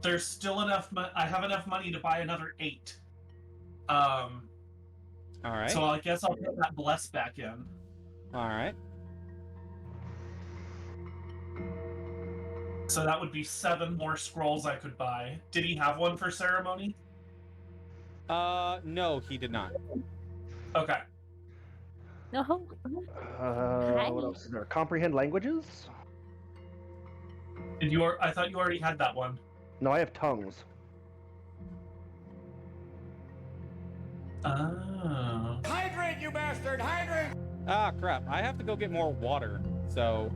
there's still enough. I have enough money to buy another 8. All right. So I guess I'll put that bless back in. All right. So that would be 7 more scrolls I could buy. Did he have one for ceremony? No, he did not. Okay. No. What else is there? Comprehend languages? Did you? I thought you already had that one. No, I have tongues. Oh. Hydrate, you bastard! Hydrate! Ah, crap. I have to go get more water. So,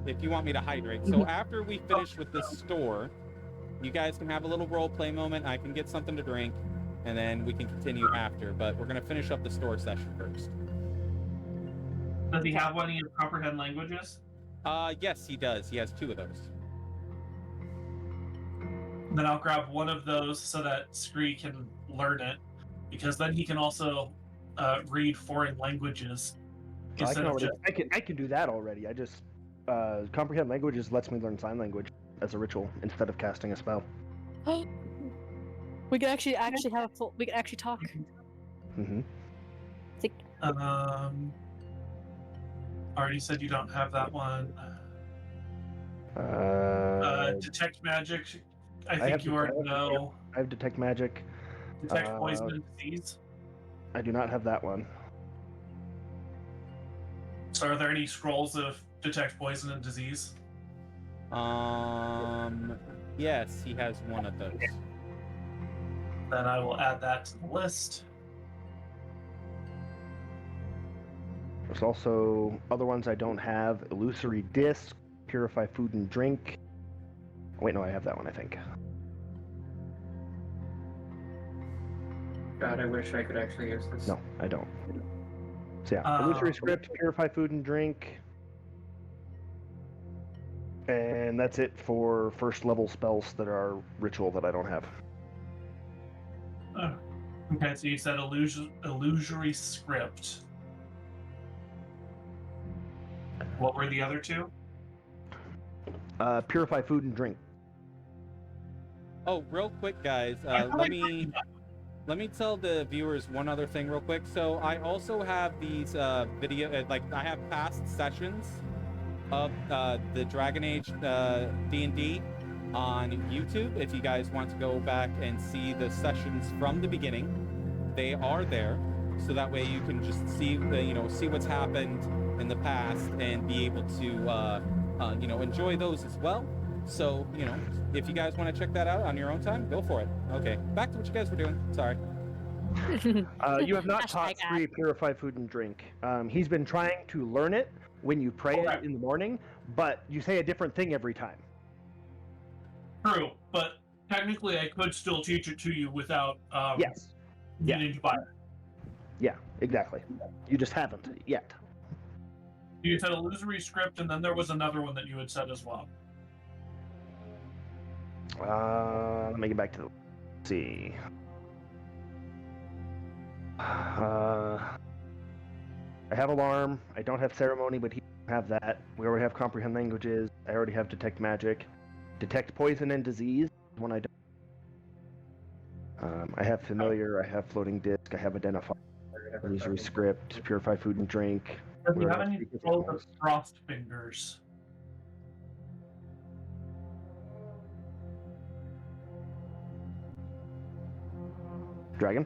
if you want me to hydrate. So after we finish with this store, you guys can have a little role play moment. I can get something to drink, and then we can continue after. But we're going to finish up the store session first. Does he have any of comprehend languages? Yes, he does. He has 2 of those. Then I'll grab one of those so that Scree can learn it, because then he can also read foreign languages. Instead of just I can do that already. I just comprehend languages lets me learn sign language as a ritual instead of casting a spell. We could actually have a full. We could actually talk. Mm-hmm. already said you don't have that one. Detect magic. I think you already know. I have detect magic. Detect poison and disease. I do not have that one. So, are there any scrolls of detect poison and disease? Yes, he has one of those. Then I will add that to the list. There's also other ones I don't have. Illusory Disc, Purify Food and Drink. Wait, no, I have that one, I think. God, I wish I could actually use this. No, I don't. So yeah, Illusory Script, Purify Food and Drink. And that's it for first level spells that are ritual that I don't have. Okay, so you said illusory script. What were the other two? Purify Food and Drink. Oh, real quick, guys. Let me tell the viewers one other thing real quick. So I also have these video, like I have past sessions of the Dragon Age D&D on YouTube. If you guys want to go back and see the sessions from the beginning, they are there. So that way you can just see, see what's happened in the past and be able to, enjoy those as well. So, if you guys want to check that out on your own time, go for it. Okay, back to what you guys were doing. Sorry. You have not taught Sri Purify Food and Drink. He's been trying to learn it when you pray it in the morning, but you say a different thing every time. True, but technically I could still teach it to you without Yes. needing to buy it. Yeah, exactly. You just haven't yet. You said illusory script, and then there was another one that you had said as well. Let me get back to the... Let's see. I have Alarm. I don't have Ceremony, but he have that. We already have Comprehend Languages. I already have Detect Magic. Detect Poison and Disease. One I don't. I have Familiar. I have Floating Disc. I have Identify. Illusory Script. Purify Food and Drink. Do you have any scrolls of Frost Fingers? Dragon?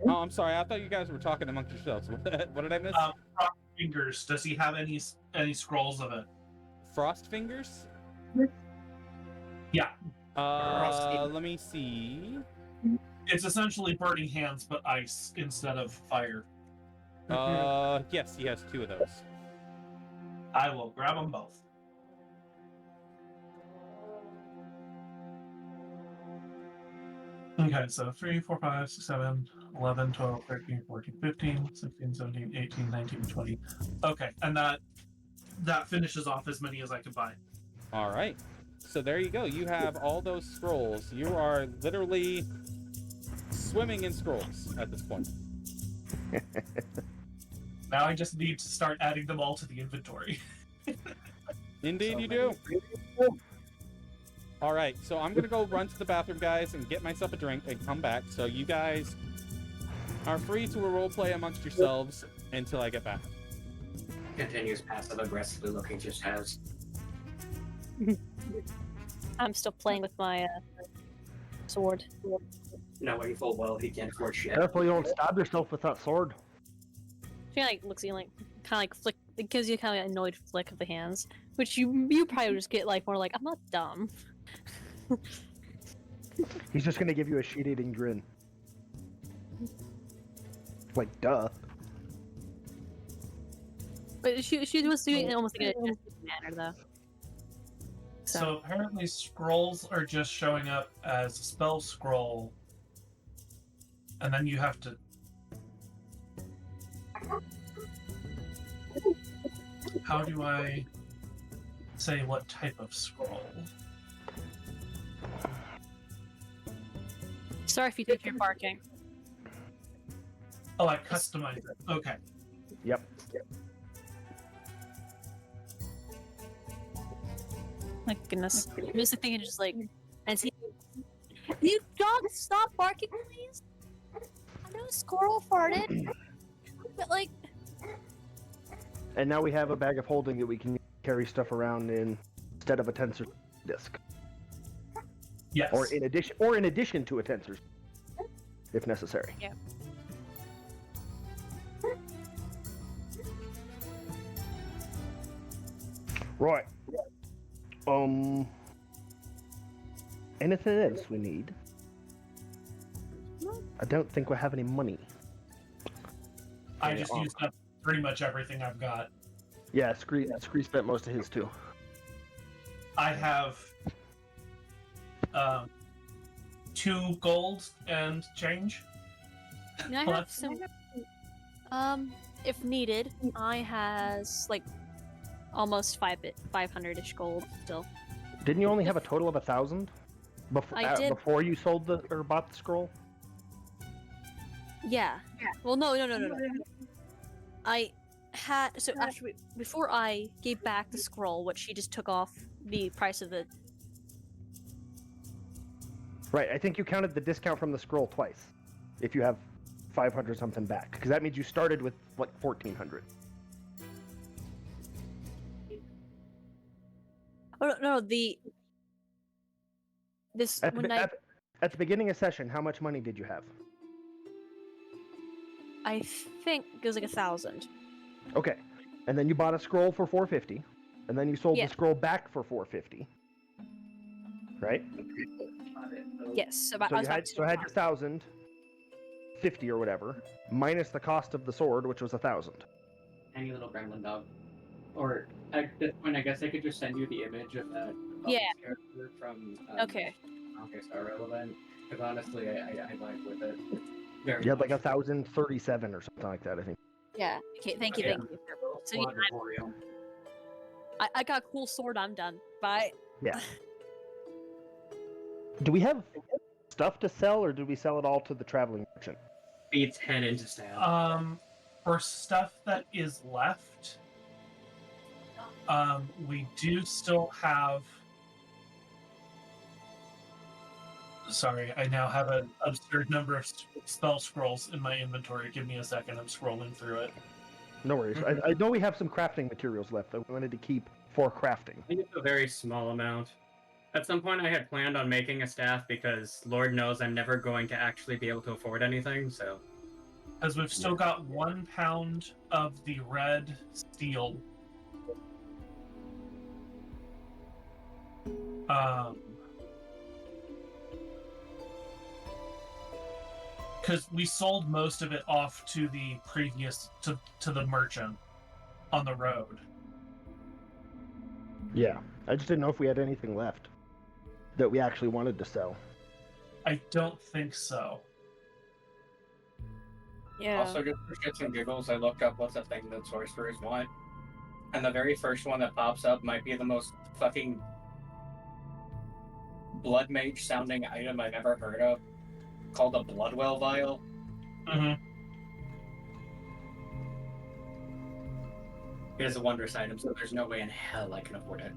Oh, I'm sorry. I thought you guys were talking amongst yourselves. What did I miss? Frost Fingers. Does he have any scrolls of it? Frost Fingers? Yeah. Let me see. It's essentially burning hands, but ice instead of fire. Yes, he has 2 of those. I will grab them both. Okay, so 3, 4, 5, 6, 7, 11, 12, 13, 14, 15, 16, 17, 18, 19, 20. Okay, and that finishes off as many as I can buy. All right. So there you go. You have all those scrolls. You are literally swimming in scrolls at this point. Now I just need to start adding them all to the inventory. Indeed, you do. All right, so I'm gonna go run to the bathroom, guys, and get myself a drink and come back. So you guys are free to roleplay amongst yourselves until I get back. Continues passive aggressively looking to his house. I'm still playing with my sword. Knowing full well he can't afford shit. Careful you don't stab yourself with that sword. She looks at you kind of like flick. It gives you kind of an annoyed flick of the hands, which you probably just get more like, I'm not dumb. He's just gonna give you a shit-eating grin. Like, duh. But she was doing it almost like in a manner though. So apparently scrolls are just showing up as a spell scroll, and then you have to. How do I say what type of scroll? Sorry if you think you're barking. Oh, I customize it. Okay. Yep. My goodness. I'm just thinking, just like, and see, you dog, stop barking, please. I know a squirrel farted, but like, And now we have a bag of holding that we can carry stuff around in instead of a tensor disk, Yes. or in addition to a tensor, if necessary. Yeah. Right. Anything else we need? I don't think we have any money. I just used up pretty much everything I've got. Yeah, Scree spent most of his too. I have 2 gold and change. I have Plus- some. If needed, I has like almost 500-ish gold still. Didn't you only have a total of 1,000 I did. before you sold or bought the scroll? Yeah. Well, no. I had before I gave back the scroll, which she just took off the price of the. Right. I think you counted the discount from the scroll twice. If you have 500 something back, because that means you started with like 1,400. Oh no, this At when the beginning of session, how much money did you have? I think it was like 1,000. Okay, and then you bought a scroll for 450, and then you sold Yeah. the scroll back for 450. Right. Yes, So you had your 1,050 or whatever, minus the cost of the sword, which was 1,000. Any little gremlin dog. Or at this point, I guess I could just send you the image of that Yeah. character from. Okay. Okay, so relevant. Because honestly, I like with it. Very You had like much. 1,037 or something like that, I think. Yeah. Okay. Thank you. Yeah. Thank you. So yeah, Oreo. I got a cool sword. I'm done. Bye. Do we have stuff to sell, or do we sell it all to the traveling merchant? Beats head into stab. For stuff that is left, we do still have. Sorry, I now have an absurd number of spell scrolls in my inventory. Give me a second, I'm scrolling through it. No worries. I know we have some crafting materials left that we wanted to keep for crafting. I think it's a very small amount. At some point, I had planned on making a staff because Lord knows I'm never going to actually be able to afford anything, so. Because we've still got 1 pound of the red steel. Because we sold most of it off to the previous to the merchant on the road. Yeah. I just didn't know if we had anything left that we actually wanted to sell. I don't think so. Yeah. Also, just for shits and giggles, I looked up what's a thing that sorcerers want. And the very first one that pops up might be the most fucking blood mage sounding item I've ever heard of. Called a Bloodwell Vial. Mm-hmm. It is a wondrous item, so there's no way in hell I can afford it.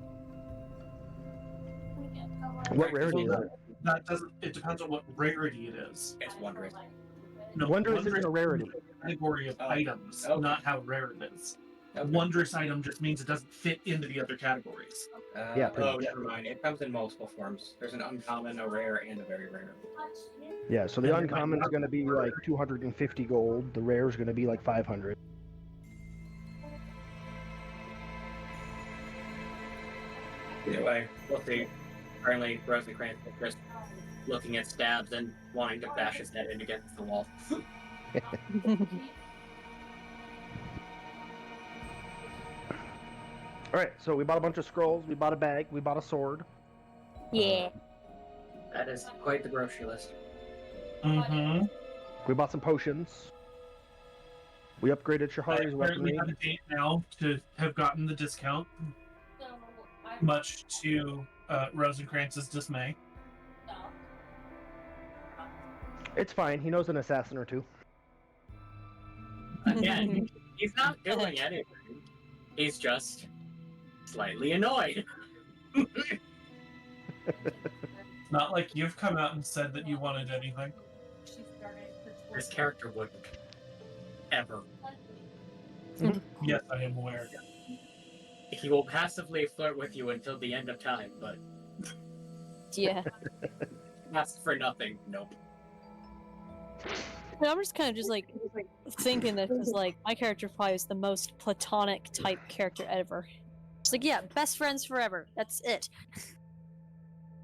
What rarity is it? That doesn't. It depends on what rarity it is. It's wondrous. No, Wondrous isn't a rarity. is a category of Oh, items, okay. not how rare it is. Okay. Wondrous item just means it doesn't fit into the other categories. Yeah, pretty Oh, much. never mind. It comes in multiple forms. There's an uncommon, a rare, and a very rare. Yeah, so the uncommon is going to be like 250 gold. The rare is going to be like 500. Either way, we'll see. Currently, Rosencrantz is just looking at stabs and wanting to bash his head in against the wall. All right, so we bought a bunch of scrolls. We bought a bag. We bought a sword. Yeah. That is quite the grocery list. Mm-hmm. We bought some potions. We upgraded Shahari's Apparently, weaponry. we have a date now to have gotten the discount, much to Rosencrantz's dismay. It's fine. He knows an assassin or two. Again, He's not doing anything. He's just slightly annoyed. Not like you've come out and said that you wanted anything. This character wouldn't. Ever. Yes, I am aware. He will passively flirt with you until the end of time, but Yeah. ask for nothing. Nope. I'm just kind of just like thinking that because like my character probably is the most platonic type character ever. It's like, yeah, best friends forever. That's it.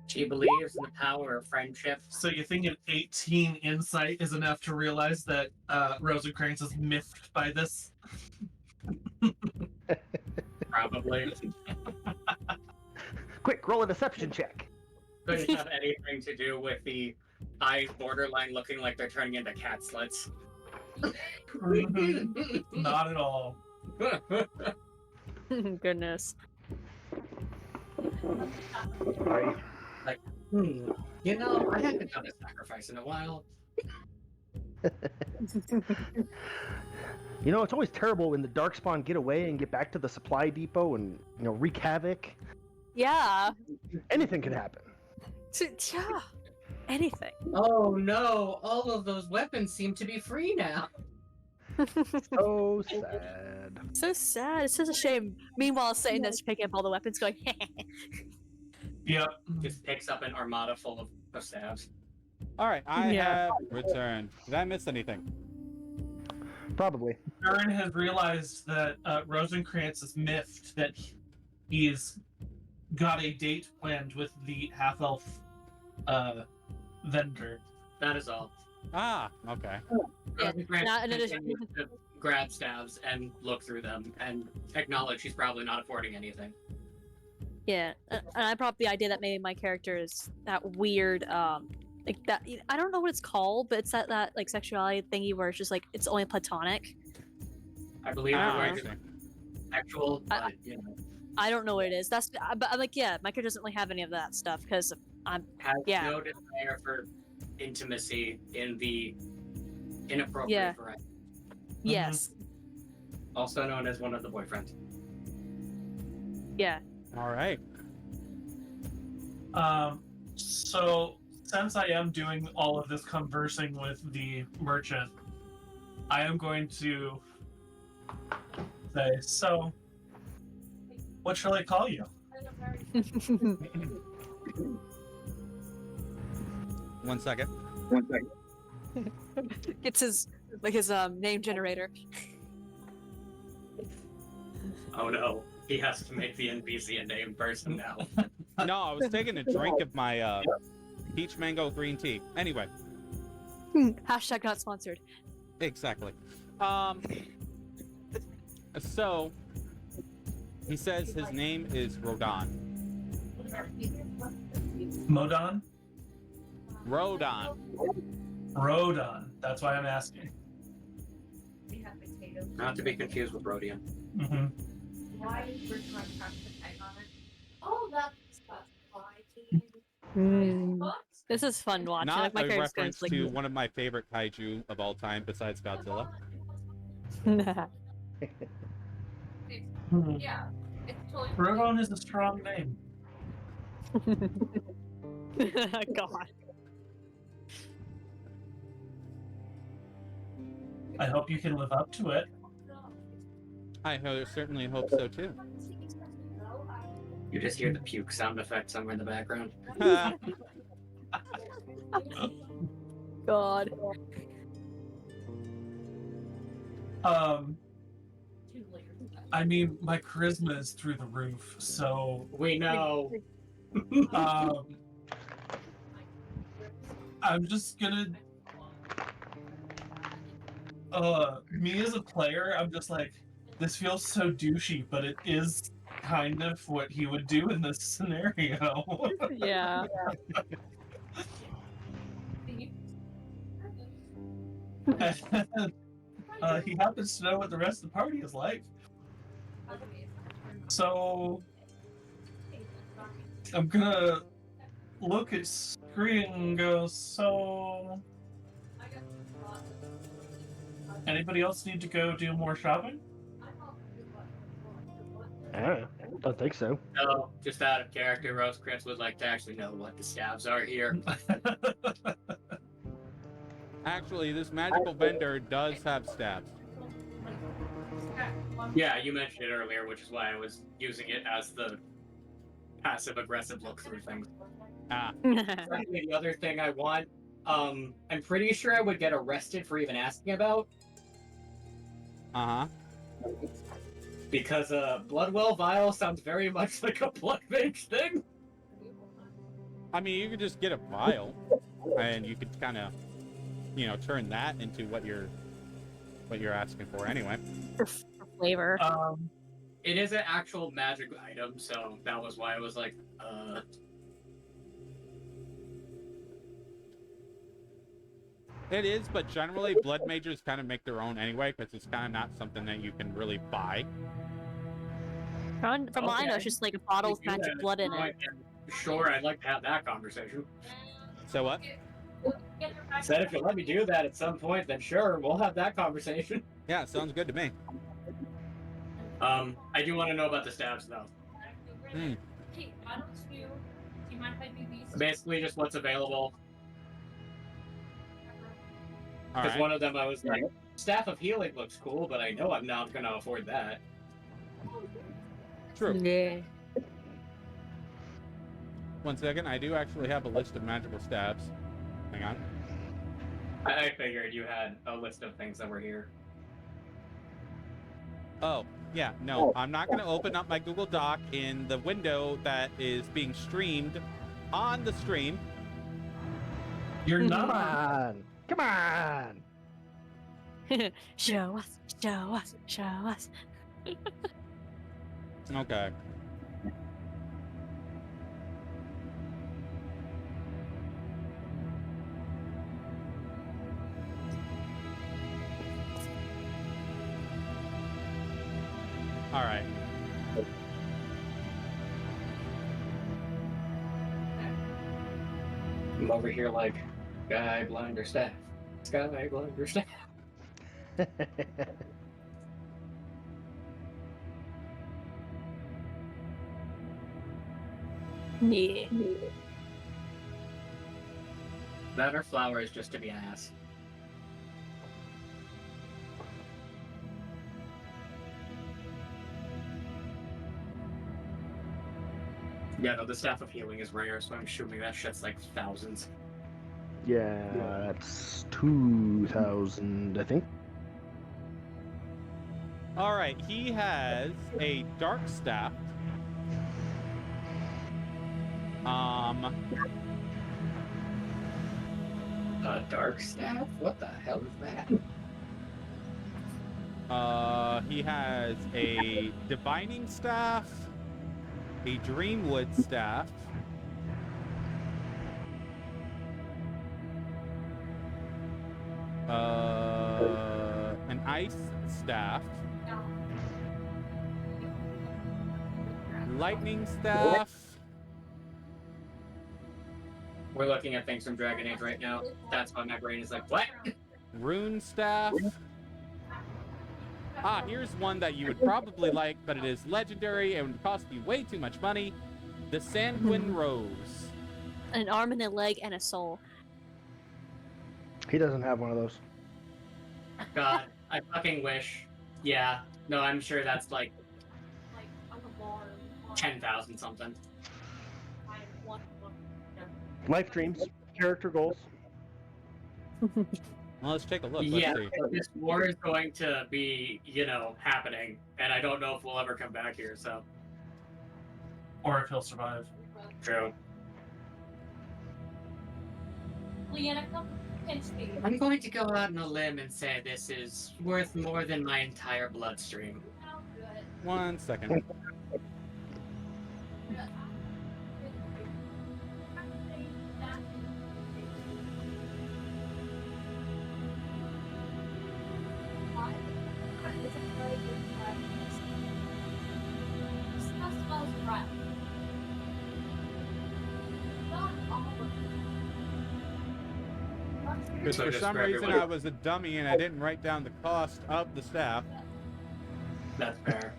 She believes in the power of friendship. So you think an 18 insight is enough to realize that Rosencrantz is miffed by this? Probably. Quick, roll a deception check. Couldn't have anything to do with the eyes borderline looking like they're turning into cat slits. Not at all. Goodness. Right. You know, I haven't done a sacrifice in a while. You know, it's always terrible when the Darkspawn get away and get back to the supply depot and, wreak havoc. Yeah. Anything can happen. Yeah. Anything. Oh no, all of those weapons seem to be free now. So sad. So sad. It's such a shame. Meanwhile, Satan is picking up all the weapons, going, Yep. Just picks up an armada full of stabs. All right, I Yeah. have returned. Did I miss anything? Probably. Aaron has realized that Rosencrantz is miffed that he's got a date planned with the half-elf vendor. That is all. Ah, okay. Yeah, Grant not in addition- continues to grab stabs and look through them and acknowledge he's probably not affording anything. Yeah, and I brought up the idea that maybe my character is that weird, like that. I don't know what it's called, but it's that like sexuality thingy where it's just like it's only platonic. I believe Ah, you're I right. see. Actual, I- but, you know, I don't know what it is. But I'm like, yeah, my character doesn't really have any of that stuff because has Yeah. no desire for intimacy in the inappropriate Yeah. variety. yes, Also known as one of the boyfriends. yeah. All right. So since I am doing all of this conversing with the merchant, I am going to say, so, what shall I call you? 1 second. It's his name generator. Oh no, he has to make the NPC a named person now. No, I was taking a drink of my peach mango green tea. Anyway, Hashtag not sponsored. exactly. So he says his name is Rodon. Modon? Rodon. Rodon. That's why I'm asking. Not to be confused with Rhodium. Mm-hmm. This is fun watching. Not Like, my a character's going reference like, to one of my favorite kaiju of all time besides Godzilla. Rodon is a strong name. God. I hope you can live up to it. Certainly hope so too. You just hear the puke sound effect somewhere in the background. God. I mean, my charisma is through the roof, so We know. I'm just gonna me as a player, I'm just like, this feels so douchey, but it is kind of what he would do in this scenario. Yeah. He happens to know what the rest of the party is like. So I'm gonna look at Scree and go, so anybody else need to go do more shopping? I don't think so. No, just out of character, Rosecrans would like to actually know what the stabs are here. Actually, this magical vendor does have stabs. Yeah, you mentioned it earlier, which is why I was using it as the passive-aggressive look through things. Ah, Frankly, the other thing I want, I'm pretty sure I would get arrested for even asking about, uh-huh. because Bloodwell Vial sounds very much like a blood mage thing. I mean, you could just get a vial, and you could kind of, you know, turn that into what you're asking for anyway. For flavor. It is an actual magic item, so that was why I was like, It is, but generally, blood mages kind of make their own anyway, because it's kind of not something that you can really buy. From what I know, it's just like a bottle with do magic that blood in at it. some point. Sure, I'd like to have that conversation. So what? Said if you let me do that at some point, then sure, we'll have that conversation. Yeah, sounds good to me. I do want to know about the stabs, though. Hmm. Basically, just what's available. All Because right. one of them I was like, Staff of Healing looks cool, but I know I'm not going to afford that. True. Yeah. 1 second, I do actually have a list of magical stabs. Hang on. I figured you had a list of things that were here. Oh, yeah, no, I'm not going to open up my Google Doc in the window that is being streamed on the stream. You're Come not. on! Come on! Show us, show us, show us. Okay. All right. I'm over here like, Sky Blinder Staff. Sky Blinder Staff. Yeah. That or flowers just to be ass. Yeah, no, the Staff of Healing is rare, so I'm assuming that shit's like thousands. Yeah, that's 2,000, I think. All right, he has a dark staff. A Dark Staff? What the hell is that? He has a divining staff, a dreamwood staff, an ice staff, lightning staff. We're looking at things from Dragon Age right now. That's why my brain is like, what? Rune staff. Ah, here's one that you would probably like, but it is legendary and would cost you way too much money. The Sanguine Rose. An arm and a leg and a soul. He doesn't have one of those. God, I fucking wish. Yeah, no, I'm sure that's like 10,000 something. Life dreams, character goals. Well, let's take a look. Yeah, Let's see. but this war is going to be, happening, and I don't know if we'll ever come back here, so. Or if he'll survive. True. I'm going to go out on a limb and say this is worth more than my entire bloodstream. 1 second. Because So for just some for reason everyone- I was a dummy and I didn't write down the cost of the staff. That's fair.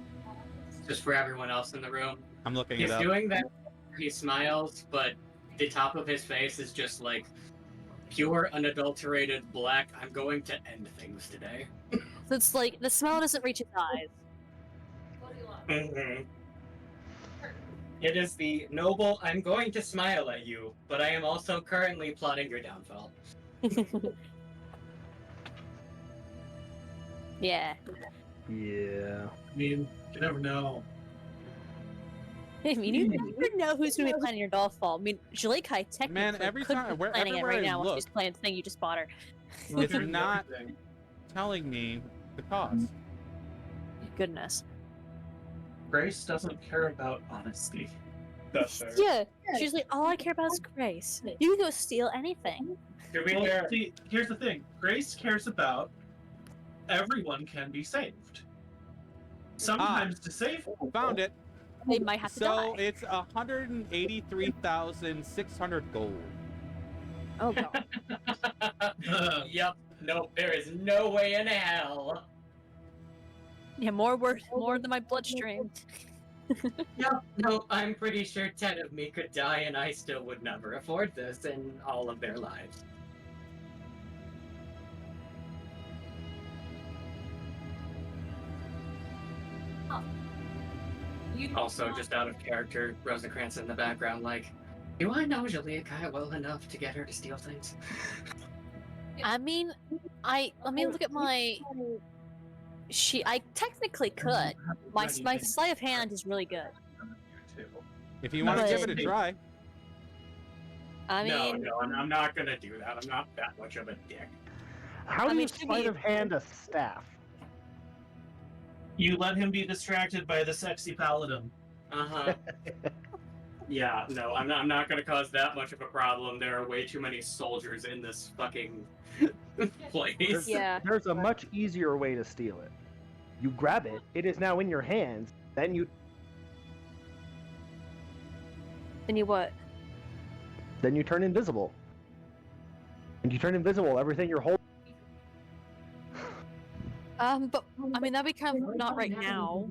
just for everyone else in the room. I'm looking He's it up. doing that. He smiles, but the top of his face is just like pure, unadulterated black. I'm going to end things today. So it's like the smile doesn't reach his eyes. Mm-hmm. It is the noble, I'm going to smile at you, but I am also currently plotting your downfall. Yeah. Yeah. I mean, you never know. I mean, you never know who's going to be planning your downfall. I mean, Jalikai technically Man, every could time- be planning it everywhere right I now while look- she's planning the thing you just bought her. It's Here's not everything. telling me the cost. Goodness. Grace doesn't care about honesty. That's fair. Yeah. She's like, all I care about is Grace. You can go steal anything. To be Well, fair, see, here's the thing. Grace cares about everyone can be saved. Sometimes to save Found it. They might have to So die. it's 183,600 gold. Oh god. yep, no, there is no way in hell. Yeah, more than my bloodstream. No, I'm pretty sure 10 of me could die and I still would never afford this in all of their lives. Also, just out of character, Rosencrantz in the background, like, do I know Jalikai well enough to get her to steal things? I mean, let me look at my. I technically could. My sleight of hand is really good. If you want to give But- it a try. I mean, no, I'm not gonna do that. I'm not that much of a dick. How I do mean, you should sleight we- of hand a staff? You let him be distracted by the sexy paladin. Uh-huh. Yeah, no, I'm not gonna cause that much of a problem. There are way too many soldiers in this fucking place. yeah. There's a much easier way to steal it. You grab it, it is now in your hands, then you Then you what? turn invisible. And you turn invisible, everything you're holding. But I mean that'd be kind of not right now.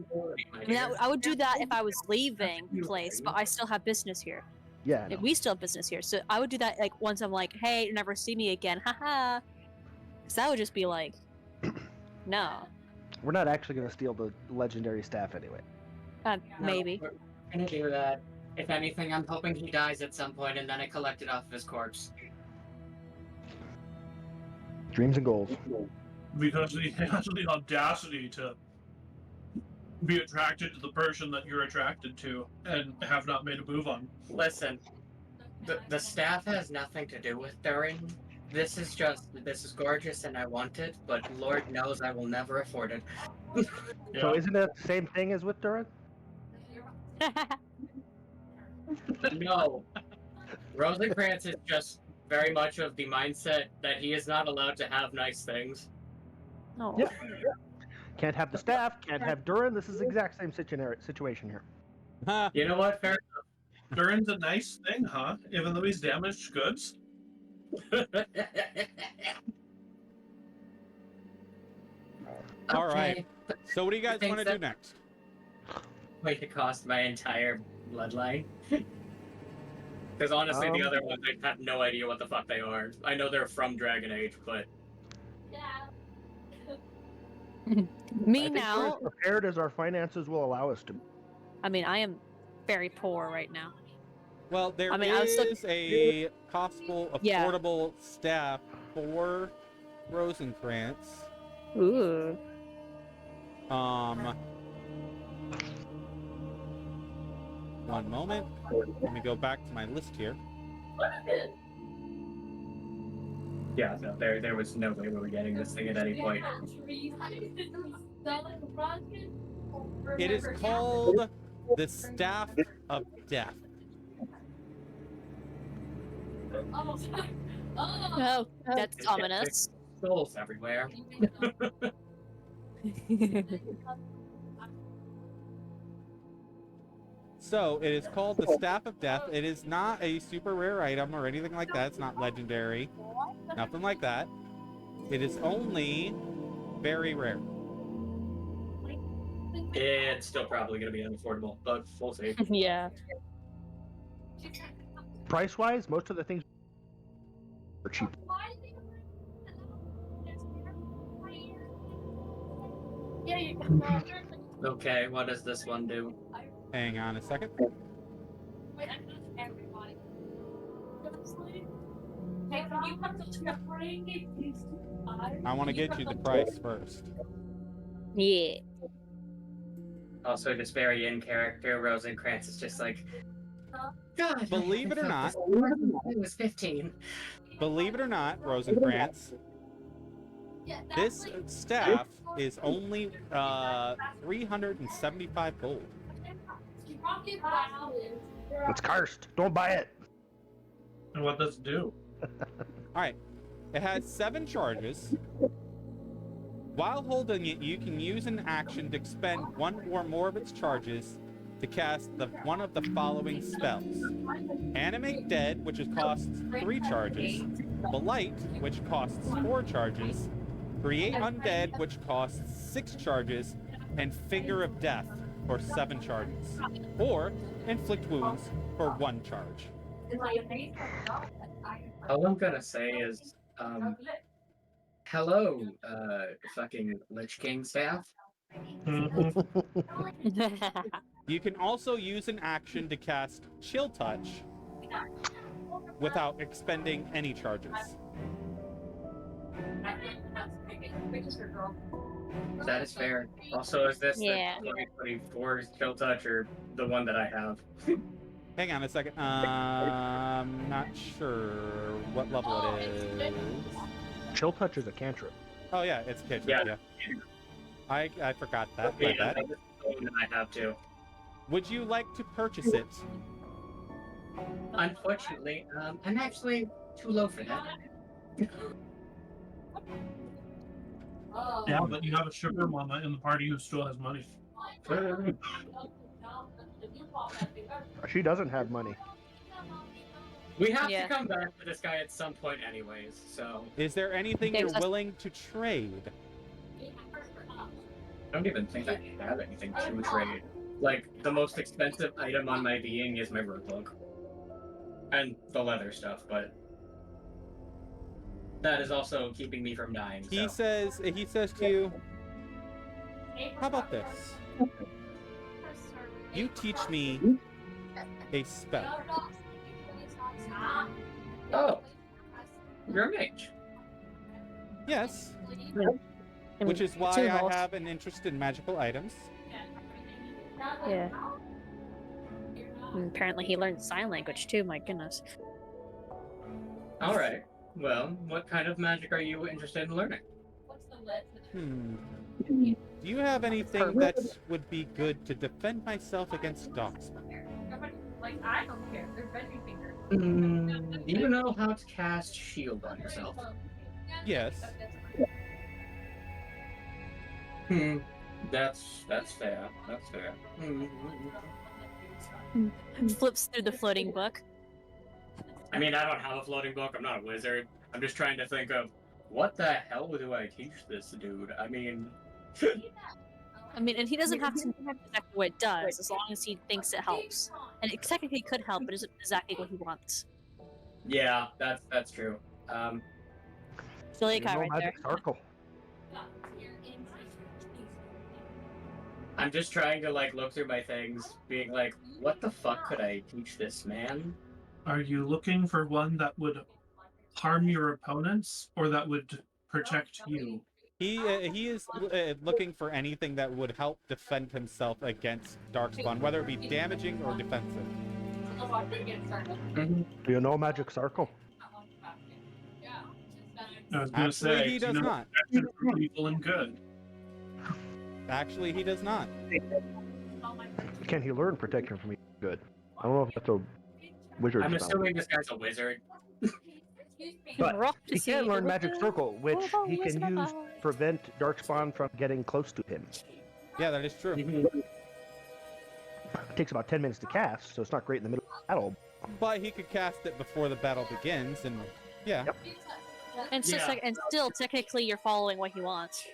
I mean, I would do that if I was leaving the place, but I still have business here. Yeah, I Like, know. we still have business here, so I would do that like once I'm like, hey, you never see me again, haha. Because that would just be like, no, We're not actually going to steal the legendary staff anyway. maybe. We're gonna do that. If anything, I'm hoping he dies at some point and then I collect it off of his corpse. Dreams and goals. Because he has the audacity to be attracted to the person that you're attracted to and have not made a move on. Listen, the staff has nothing to do with Durin. This is gorgeous and I want it, but Lord knows I will never afford it. So isn't that the same thing as with Durin? No. Rosencrantz is just very much of the mindset that he is not allowed to have nice things. No. Yep. Can't have the staff, can't have Durin. This is the exact same situation here. Huh. You know what? Fair Durin's a nice thing, huh? Even though he's damaged goods? enough. All right. Okay. So what do you guys Thanks, want to do that- next? Way to cost my entire bloodline. Because honestly, the other ones, I have no idea what the fuck they are. I know they're from Dragon Age, but I Me think we're now. as prepared as our finances will allow us to. I mean, I am very poor right now. Well, there I mean, I was is a costable, Yeah. affordable staff for Rosencrantz. Ooh. One moment. Let me go back to my list here. yeah, no, there was no way we were getting this thing at any point. It is called the Staff of Death. Oh, that's It's ominous. Souls everywhere. So it is called the Staff of Death. It is not a super rare item or anything like that. It's not legendary. Nothing like that. It is only very rare. It's still probably going to be unaffordable, but we'll see. Yeah. Price-wise, most of the things are cheap. Okay, what does this one do? Hang on a second. I want to get you the price first. Yeah. Also, just very in character, Rosencrantz is just like, God, Believe it or not, it was 15. believe it or not, Rosencrantz, this staff is only 375 gold. It's cursed. Don't buy it. And what does it do? Alright, it has 7 charges. While holding it, you can use an action to expend 1 or more of its charges to cast one of the following spells. Animate Dead, which costs 3 charges. Blight, which costs 4 charges. Create Undead, which costs 6 charges. And Finger of Death for 7 charges. Or Inflict Wounds for 1 charge. All I'm gonna say is, hello, fucking Lich King staff. You can also use an action to cast Chill Touch without expending any charges. That is fair. Also, is this Yeah. the 2024 Chill Touch or the one that I have? Hang on a second. Not sure what level it is. Chill Touch is a cantrip. Oh yeah, it's cantrip. Yeah. I forgot that. My Yeah, bad. that's the one that I have too. Would you like to purchase it? Unfortunately, I'm actually too low for that. Yeah, but you have a sugar mama in the party who still has money. She doesn't have money. We have Yeah. to come back to this guy at some point anyways, so... Is there anything Okay, you're so- willing to trade? I don't even think I have anything to trade. Like, the most expensive item on my being is my road book. And the leather stuff, but... That is also keeping me from dying, He so... says to you, how about this? You teach me a spell. Oh! You're a mage. Yes, And which is why two I volts. have an interest in magical items. Yeah. And apparently he learned sign language too, my goodness. Alright. Well, what kind of magic are you interested in learning? Do you have anything that would be good to defend myself against darkspawn? Do you know how to cast shield on yourself? Yes. That's fair. That's fair. Flips through the floating book. I mean, I don't have a floating book. I'm not a wizard. I'm just trying to think of what the hell do I teach this dude? I mean, And he doesn't have to know exactly what it does, as long as he thinks it helps. And it technically could help, but isn't exactly what he wants. yeah, that's true. Silly guy right there. Magic Circle. I'm just trying to like look through my things, being like, what the fuck could I teach this man? Are you looking for one that would harm your opponents or that would protect you? He is looking for anything that would help defend himself against darkspawn, whether it be damaging or defensive. Do you know Magic Circle? I was going to Actually, say, he do you does know not. protection from evil and good. Actually, he does not. Can he learn protection from evil? Good. I don't know if that's a wizard I'm spell. assuming this guy's a wizard. But We're off to he see can the learn Magic wizard. Circle, which Oh, he can wizard. use to prevent Darkspawn from getting close to him. Yeah, that is true. It takes about 10 minutes to cast, so it's not great in the middle of battle. But he could cast it before the battle begins, and yeah. Yep. And, Yeah. and still, technically, you're following what he wants.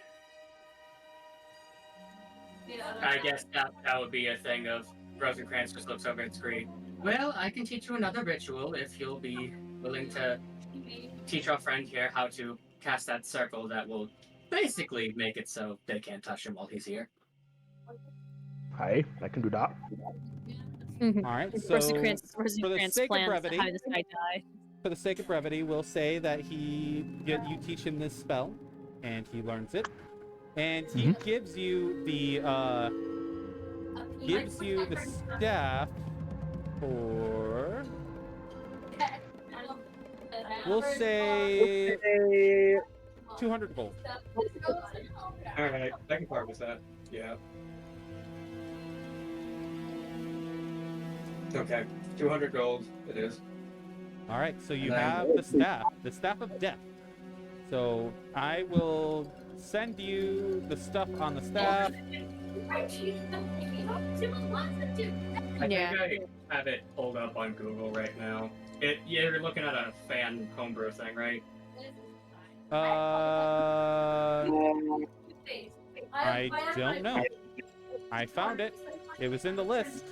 I guess that would be a thing of Rosencrantz just looks over at screen. Well, I can teach you another ritual if you'll be willing to teach our friend here how to cast that circle that will basically make it so they can't touch him while he's here. Hi, I can do that. All right, so Rosencrantz for the sake of plans brevity, how this guy die. for the sake of brevity, we'll say that you teach him this spell, and he learns it, and he gives you the staff for, we'll say 200 gold. Alright, I can part with that. Yeah. Okay, 200 gold it is. All right, so you And then- have the staff of death. So I will send you the stuff on the staff. I Yeah. think I have it pulled up on Google right now. You're looking at a fan homebrew thing, right? I don't know. I found it. It was in the list.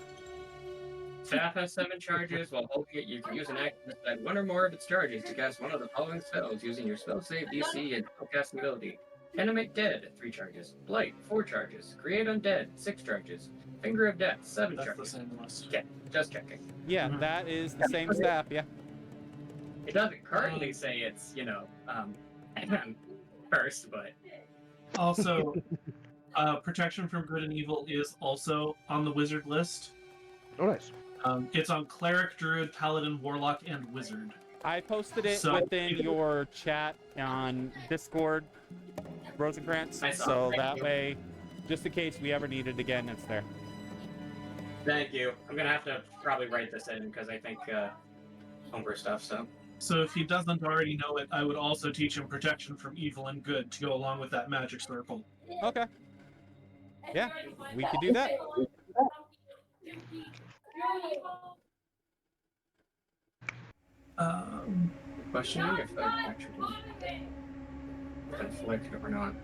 Staff has 7 charges. While holding it, you can use an action to spend 1 or more of its charges to cast one of the following spells using your spell save DC and spellcasting ability. Animate Dead, 3 charges. Blight, 4 charges. Create Undead, 6 charges. Finger of Death, 7 That's the charges. same list. Okay, just checking. Yeah, that is the same staff. Yeah. It doesn't currently say it's, first, but Also, protection from good and evil is also on the wizard list. Oh, nice. It's on cleric, druid, paladin, warlock, and wizard. I posted it So- within your chat on Discord, Rosencrantz. I saw it, So thank that you. way, just in case we ever need it again, it's there. thank you. I'm gonna have to probably write this in because I think homebrew stuff. So if he doesn't already know it, I would also teach him protection from evil and good to go along with that magic circle. Okay. Yeah, we could do that. Questioning if I actually conflict or not.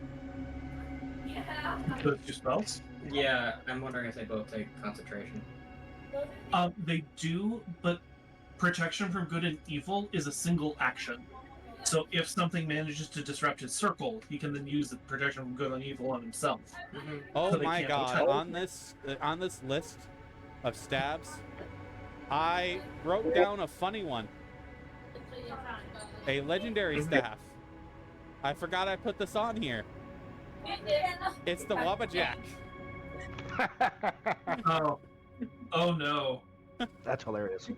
Those 2 spells. Yeah, I'm wondering if they both take concentration. They do, but protection from good and evil is a single action. So if something manages to disrupt his circle, he can then use the protection from good and evil on himself. Oh So they my can't god! tell. On this list of stabs, I wrote down a funny one. A legendary staff. I forgot I put this on here. It's the Wabbajack. Oh no. That's hilarious.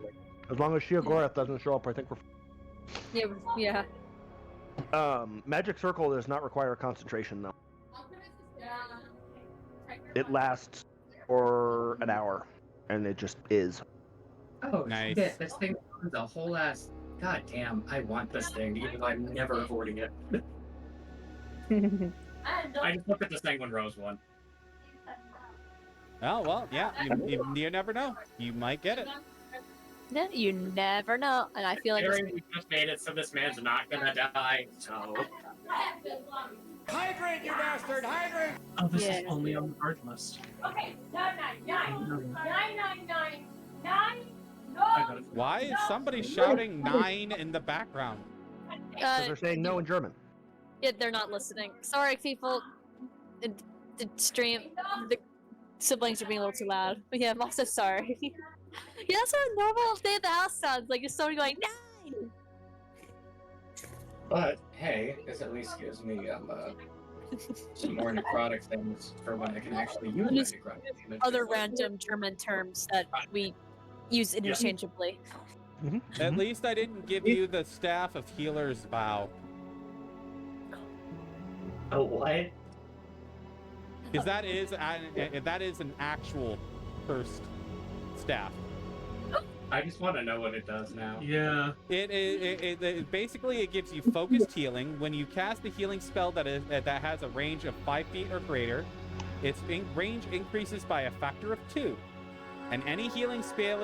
As long as Sheogorath doesn't show up, I think we're. Yeah. Magic Circle does not require concentration, though. It lasts for an hour, and it just is. Oh, Nice. shit, this thing runs a whole ass. God damn, I want this thing, even though I'm never avoiding it. I just looked at this thing when Rose won. Oh well, yeah. You never know. You might get it. Yeah, you never know, and I feel like it's, Considering we just made it so this man's not gonna die, so. Hydrate, you bastard! Hydrate! Oh, this is Yeah. only on the card list. Okay, 999. I got it. Why is somebody shouting 9 in the background? Because they're saying no in German. yeah, they're not listening. Sorry, people. The stream, the siblings are being a little too loud. But yeah, I'm also sorry. Yeah, that's what a normal day at the house sounds like. You're someone going 9. But, hey, this at least gives me some more necrotic things for when I can actually use my Use necrotic damage. Other random German terms that we use interchangeably. At least I didn't give you the Staff of Healer's Vow. Oh, what? Because that is an actual cursed staff. I just want to know what it does now. Yeah. It basically it gives you focused healing. When you cast a healing spell that has a range of 5 feet or greater, its range increases by a factor of 2. And any healing spell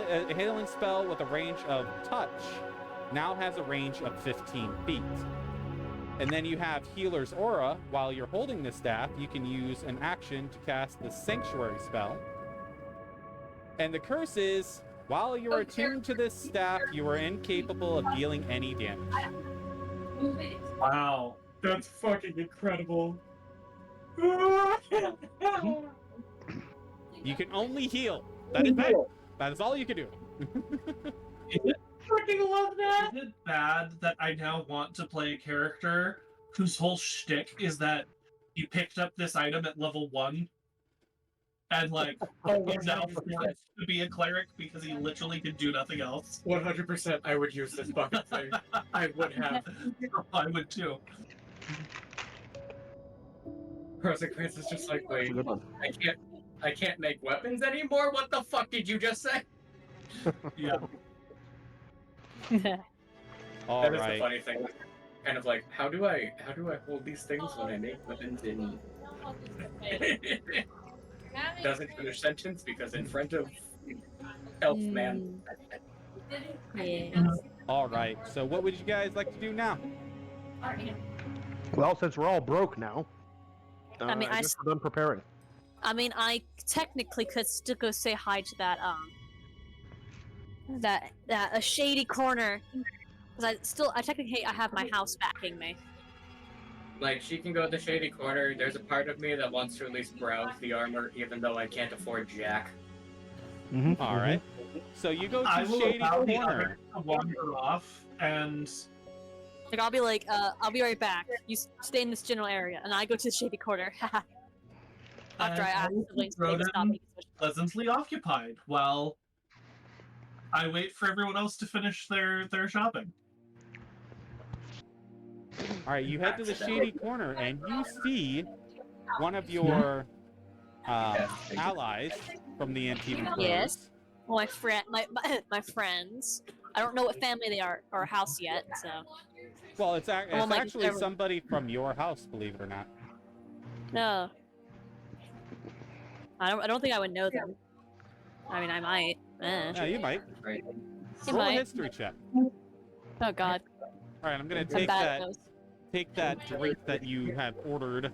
with a range of touch now has a range of 15 feet. And then you have Healer's Aura. While you're holding the staff, you can use an action to cast the Sanctuary spell. And the curse is, while you are attuned to this staff, you are incapable of dealing any damage. Wow. That's fucking incredible. You can only heal. That is it. That is all you can do. Freaking love that! Is it bad that I now want to play a character whose whole shtick is that he picked up this item at level 1 and, like, is now forced to be a cleric because he literally can do nothing else? 100% I would use this fucking thing. I would have. I would too. Rosencrantz is just like, That's wait, a good one. I can't make weapons anymore? What the fuck did you just say? Yeah. All That is the right. funny thing. Kind of like, how do I hold these things when I make weapons in doesn't finish sentence because in front of elf man. Yeah. All right. So what would you guys like to do now? Well, since we're all broke now, I mean, I guess we're done preparing. I mean, I technically could still go say hi to that a shady corner, because I technically have my house backing me. Like, she can go to the shady corner. There's a part of me that wants to at least browse the armor, even though I can't afford jack. All right. So you go I to will Shady allow the Corner. other to wander off, and Like I'll be right back. You stay in this general area, and I go to the shady corner. After I ask siblings to stop Ronan making such pleasantly occupied while I wait for everyone else to finish their shopping. All right, you head to the Shady Corner, and you see one of your allies from the Antietam Crows. Yes. Well, my friends. I don't know what family they are or house yet, so. Well, it's like, actually they're- somebody from your house, believe it or not. No. I don't think I would know them. I mean, I might. Yeah, you might. Right. You Roll a might. history check. Oh God. All right, I'm gonna I'm take bad at that. those. Take that drink that you have ordered.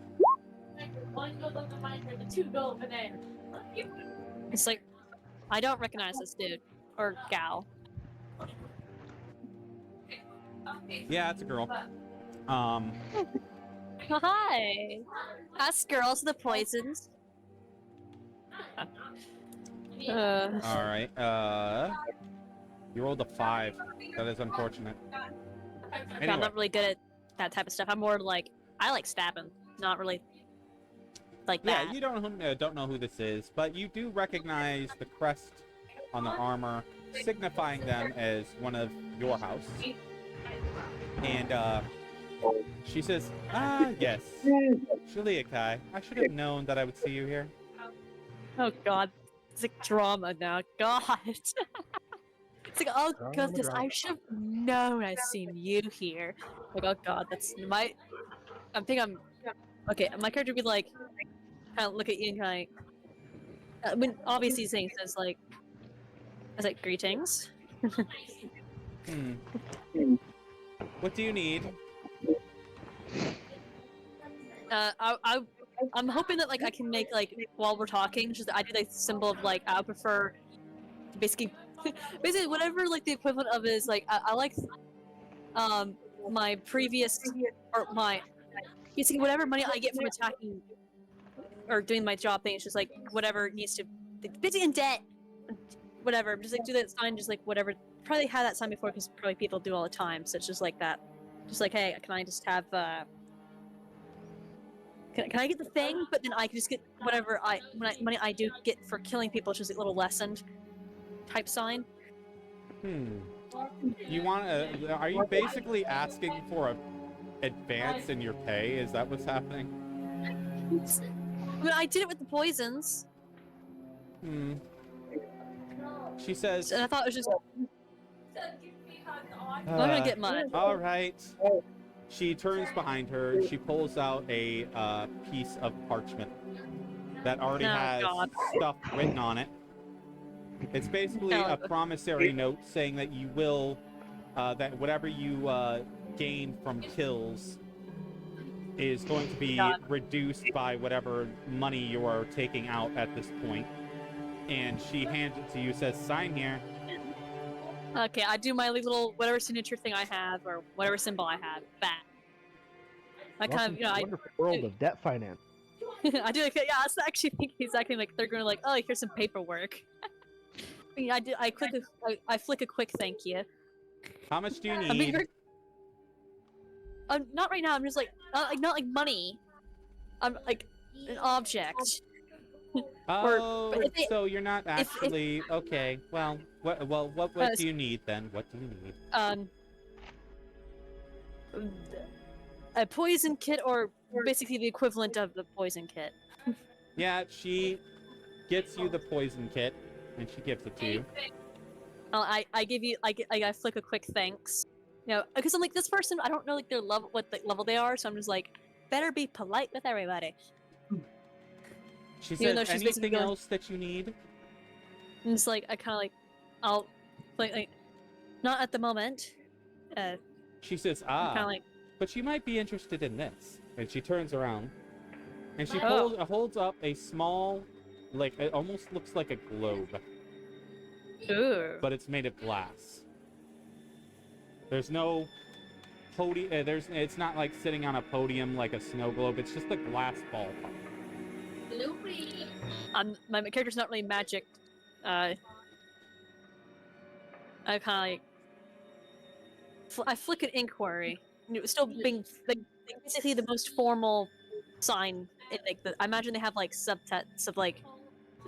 It's like, I don't recognize this dude or gal. Yeah, it's a girl. Hi. Us girls, the poisons. All right. You rolled a 5. That is unfortunate. I'm Anyway, not really good at that type of stuff. I'm more like, I like stabbing, not really like yeah, that. you don't know who this is, but you do recognize the crest on their armor, signifying them as one of your house. And she says, yes, Shiliakai, I should have known that I would see you here. Oh God, it's like drama now. God. It's like, oh Drama, goodness, drama. I should have known I'd seen you here. Like, oh God, that's my. Okay, my character would be like, kind of look at you and kind of. I mean, obviously, saying says like, I was like, greetings. What do you need? I'm hoping that like I can make like while we're talking, just I do like symbol of like I prefer basically whatever like the equivalent of is like I like my previous or my basically whatever money I get from attacking or doing my job thing. It's just like whatever needs to basically in debt, whatever. Just like do that sign, just like whatever. Probably had that sign before because probably people do all the time. So it's just like that. Just like, hey, can I just have Can I get the thing, but then I can just get whatever money I do get for killing people, it's just a little lessened type sign. You want are you basically asking for a advance in your pay? Is that what's happening? I mean, I did it with the poisons, She says, and I thought it was just. I'm gonna get mine. All right. She turns behind her and she pulls out a piece of parchment that already Oh, has God. stuff written on it. It's basically Oh. a promissory note saying that you will, that whatever you gain from kills is going to be reduced by whatever money you are taking out at this point. And she hands it to you, says, "Sign here." Okay, I do my little whatever signature thing I have or whatever symbol I have. That. I kind Welcome of, to the wonderful world of debt finance. I do. Yeah, I actually think exactly like they're gonna like, oh, here's some paperwork. I mean, I flick a quick thank you. How much do you I mean, need? not right now. I'm just like, not like money. I'm like an object. Oh, but if they- so you're not if- actually okay. Well, what do you need then? What do you need? A poison kit, or basically the equivalent of the poison kit. Yeah, she gets you the poison kit, and she gives it to you. I give you, I flick a quick thanks. You know, because I'm like, this person, I don't know like their level, what the level they are, so I'm just like, better be polite with everybody. She Even though says, she's basically anything going- else that you need? And it's like, I kind of like, I'll, like, not at the moment. She says, Kind of like, but you might be interested in this. And she turns around, and she Oh. holds up a small, like, it almost looks like a globe, ooh. but it's made of glass. There's no podium. It's not like sitting on a podium like a snow globe. It's just a glass ball. My character's not really magic. I kind of like, I flick an inquiry. And it was still being like basically the most formal sign. I imagine they have like subsets of like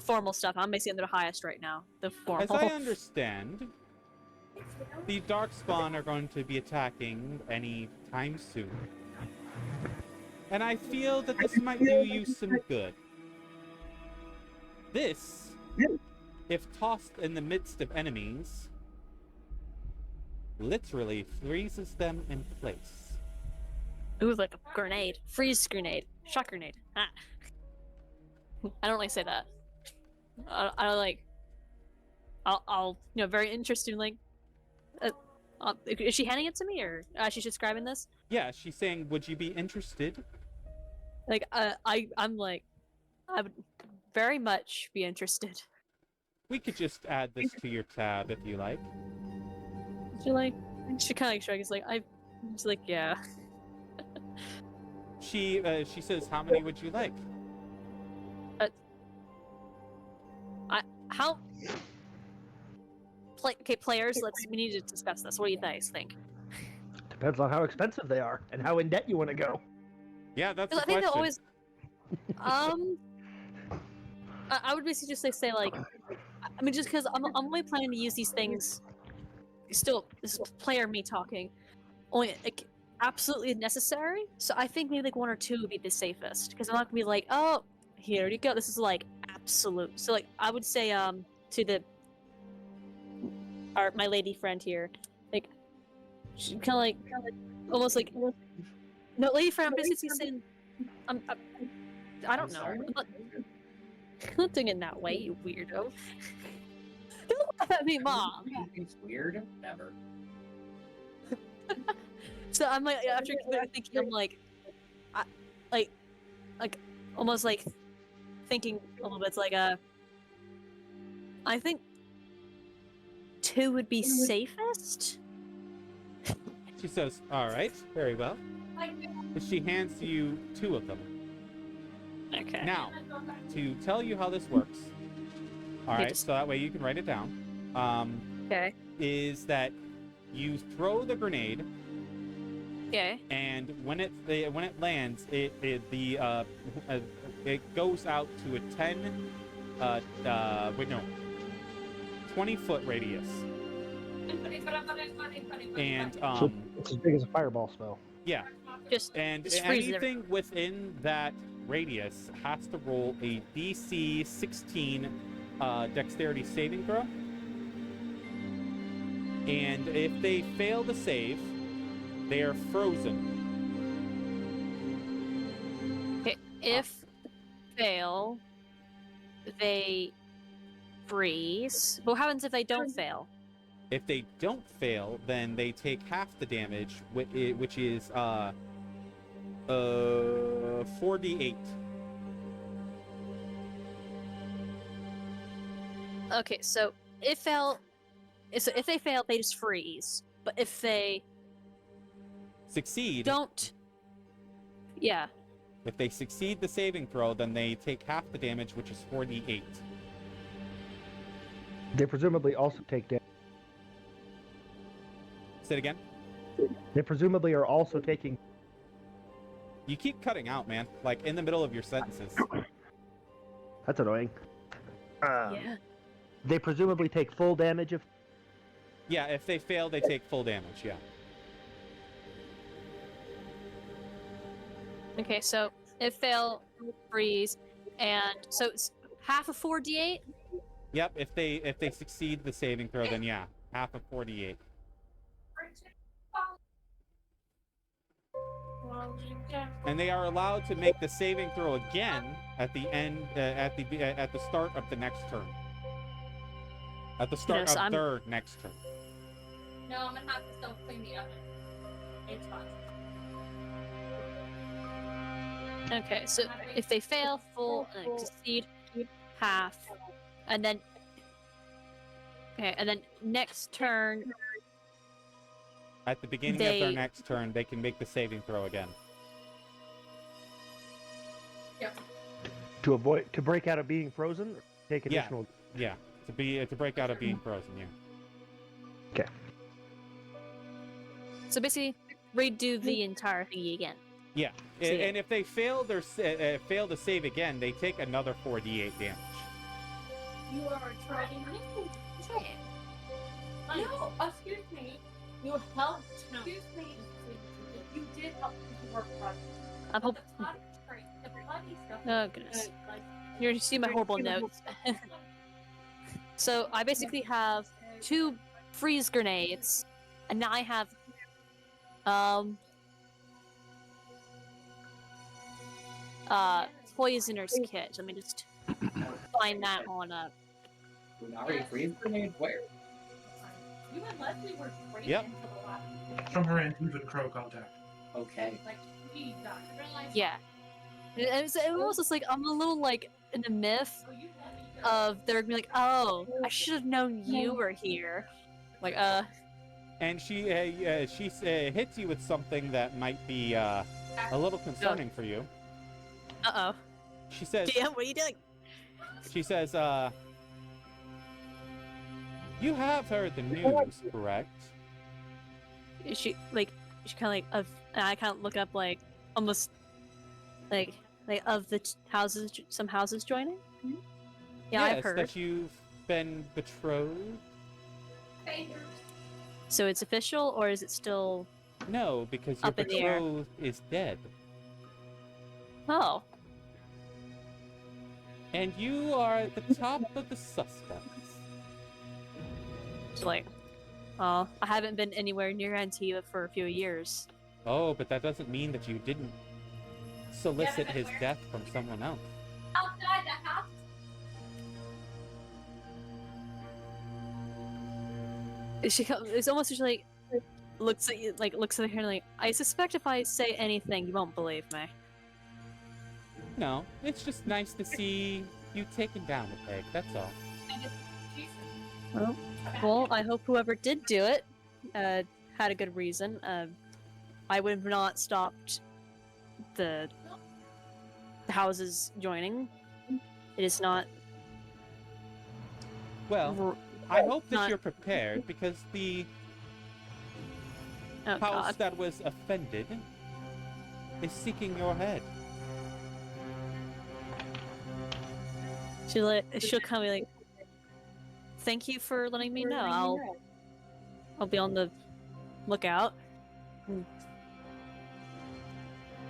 formal stuff. I'm basically under the highest right now. The formal. As I understand, the Darkspawn are going to be attacking any time soon. And I feel that this might do you some good. This, if tossed in the midst of enemies, literally freezes them in place. Ooh, like a grenade. Freeze grenade. Shock grenade. Ah. I don't like say that. I like. I'll very interesting. Like, is she handing it to me, or she's describing this? Yeah, she's saying, would you be interested? Like, I'm like, I would very much be interested. We could just add this to your tab if you like. She kind of like shrugs, like, she's like, yeah. She says, how many would you like? How? Okay, players, we need to discuss this. What do you guys think? Depends on how expensive they are and how in debt you want to go. Yeah, that's the I think question. they'll always. I would basically just say like, I mean, just because I'm only planning to use these things. Still, this is player me talking. Only like absolutely necessary. So I think maybe like one or two would be the safest, because I'm not gonna be like, oh, here you go. This is like absolute. So like I would say to my lady friend here, like she kind of like almost like no lady friend. I'm basically saying I don't know. I'm not doing it that way, you weirdo. Don't laugh at me, Mom. It's weird. Never. So I'm like, after thinking, I'm like, like almost like thinking a little bit. It's like I think 2 would be safest. She says, all right, very well. And she hands you 2 of them. Okay. Now, to tell you how this works, all right, just- so that way you can write it down, Okay. is that you throw the grenade, Okay. and when it lands, it goes out to a 20-foot radius, and So it's as big as a fireball spell. yeah, Just and Just freezes anything within that radius has to roll a DC 16 dexterity saving throw. And if they fail to save, they are frozen. okay. If fail, they freeze. But what happens if they don't fail? If they don't fail, then they take half the damage, which is 4d8. Okay, so if they fail, they just freeze. But if they Succeed. don't, yeah. If they succeed the saving throw, then they take half the damage, which is 4d8. They presumably also take damage. Say it again. They presumably are also taking. You keep cutting out, man. Like in the middle of your sentences. That's annoying. Yeah. They presumably take full damage if. Yeah, if they fail, they take full damage. Yeah. Okay, so if fail, freeze, and so it's half of 4d8. Yep. If they succeed the saving throw, then yeah, half of 4d8. And they are allowed to make the saving throw again at the end, at the start of the next turn. At the start Yes, of their next turn. No, I'm gonna have to still clean the oven. It's fine. Okay, so if they fail, full, and succeed, half, and then next turn, At the beginning of their next turn, they can make the saving throw again. To break out of being frozen, take additional. Yeah. To break out of being frozen. Yeah. Okay. so basically redo the entire thingy again. Yeah. So, yeah. And if they fail fail to save again, they take another 4d8 damage. You are trying to say it. No, excuse me. You helped. Excuse me. You did help me work project. I'm hoping. Oh goodness. You're gonna see my horrible notes. So I basically have 2 freeze grenades, and now I have poisoner's kit. Let me just find that on Ari, freeze grenade where? You and Leslie were great Yep. until the last. From her and even crow contact. Okay. Like we got realized. yeah. It was just like I'm a little like in the myth Oh, you let me go. of they're gonna be like, oh, I should have known you were here. Like And she hits you with something that might be a little concerning for you. oh. She says. Damn, what are you doing? She says, you have heard the news, correct? She kind of like and I kind of look up like almost like of the some houses joining. Yeah, Yes, I've heard. that you've been betrothed. So it's official, or is it still? No, because your Up in the air. betrothed is dead. Oh, And you are at the top of the suspects. so like, oh, I haven't been anywhere near Antigua for a few years. Oh, but that doesn't mean that you didn't solicit his death from someone else. Outside the house. It's almost just like looks at you, like looks at her and like, I suspect if I say anything, you won't believe me. No, it's just nice to see you taken down a peg, that's all. Well, I hope whoever did do it had a good reason. I would have not stopped the houses joining. It is not. Well, I hope that not- you're prepared, because the Oh house God. that was offended is seeking your head. She'll kind of be like, "Thank you for letting me know. I'll be on the lookout."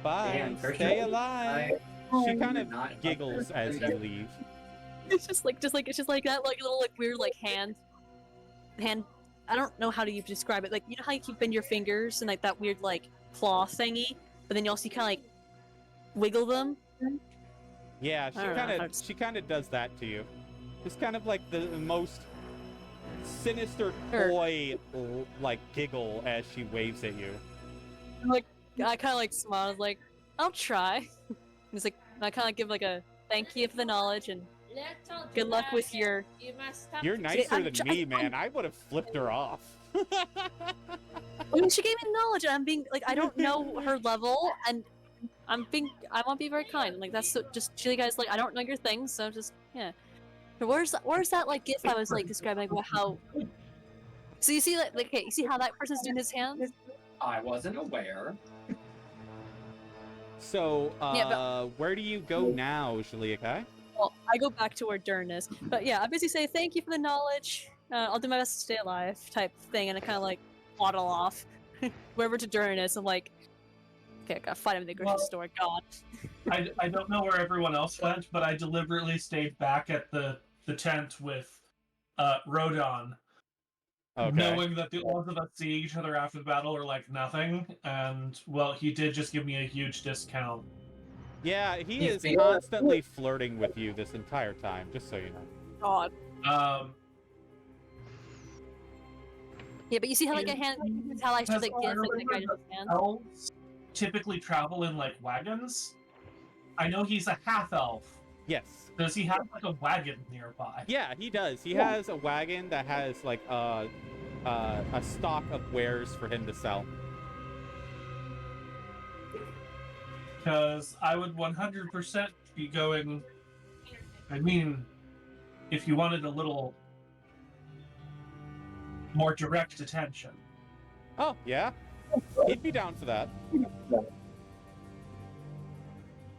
Bye, Damn, stay Kershaw. alive. She kind of Not- giggles as you leave. It's just like that, like little like weird like hand. I don't know how to even describe it. Like, you know how you keep bend your fingers and like that weird like claw thingy, but then you also kind of like wiggle them. Yeah, I don't know how to- she kind of does that to you. It's kind of like the most sinister Sure. toy like giggle as she waves at you. Like I kind of like smile, like, I'll try. He's like, I kind of give like a thank you for the knowledge and Little good luck with dragon, your. You must stop You're to- nicer I'm than tr- me, I'm- man. I would have flipped her off. I mean, she gave me knowledge, and I'm being like, I don't know her level, and I want to be very kind. Like that's just Chili Guy's like, I don't know your thing, so just yeah. But where's that like gif I was like describing like how? So you see like okay, you see how that person's doing his hands? I wasn't aware. So, Yeah, where do you go now, Shaliakai? Well, I go back to where Dern is, but yeah, I basically say thank you for the knowledge. I'll do my best to stay alive, type thing, and I kind of like waddle off, wherever to Dern is. I'm like, okay, I gotta find him in the grocery store. God. I don't know where everyone else went, but I deliberately stayed back at the tent with Rodon, Okay. knowing that the odds of us seeing each other after the battle are like nothing. And well, he did just give me a huge discount. Yeah, he He's is being- constantly flirting with you this entire time, just so you know. God. Yeah, but you see how like a hand, how I should like give like the guy just his hand. Elves typically travel in like wagons. I know he's a half elf. Yes. Does he have like a wagon nearby? Yeah, he does. He has a wagon that has like a stock of wares for him to sell. Because I would 100% be going. I mean, if you wanted a little more direct attention. Oh, yeah? He'd be down for that.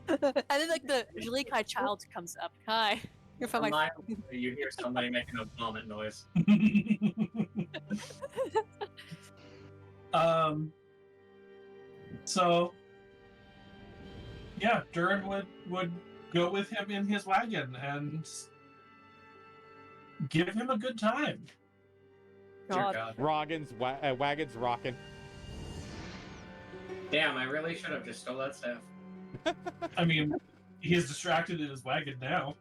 And then like the Jalikai child comes up. Hi. You're from From my. my you hear somebody making a vomit noise. So yeah, Durin would go with him in his wagon and give him a good time. Dear God. God. Wagon's rocking. Damn, I really should have just stole that staff. I mean, he's distracted in his wagon now.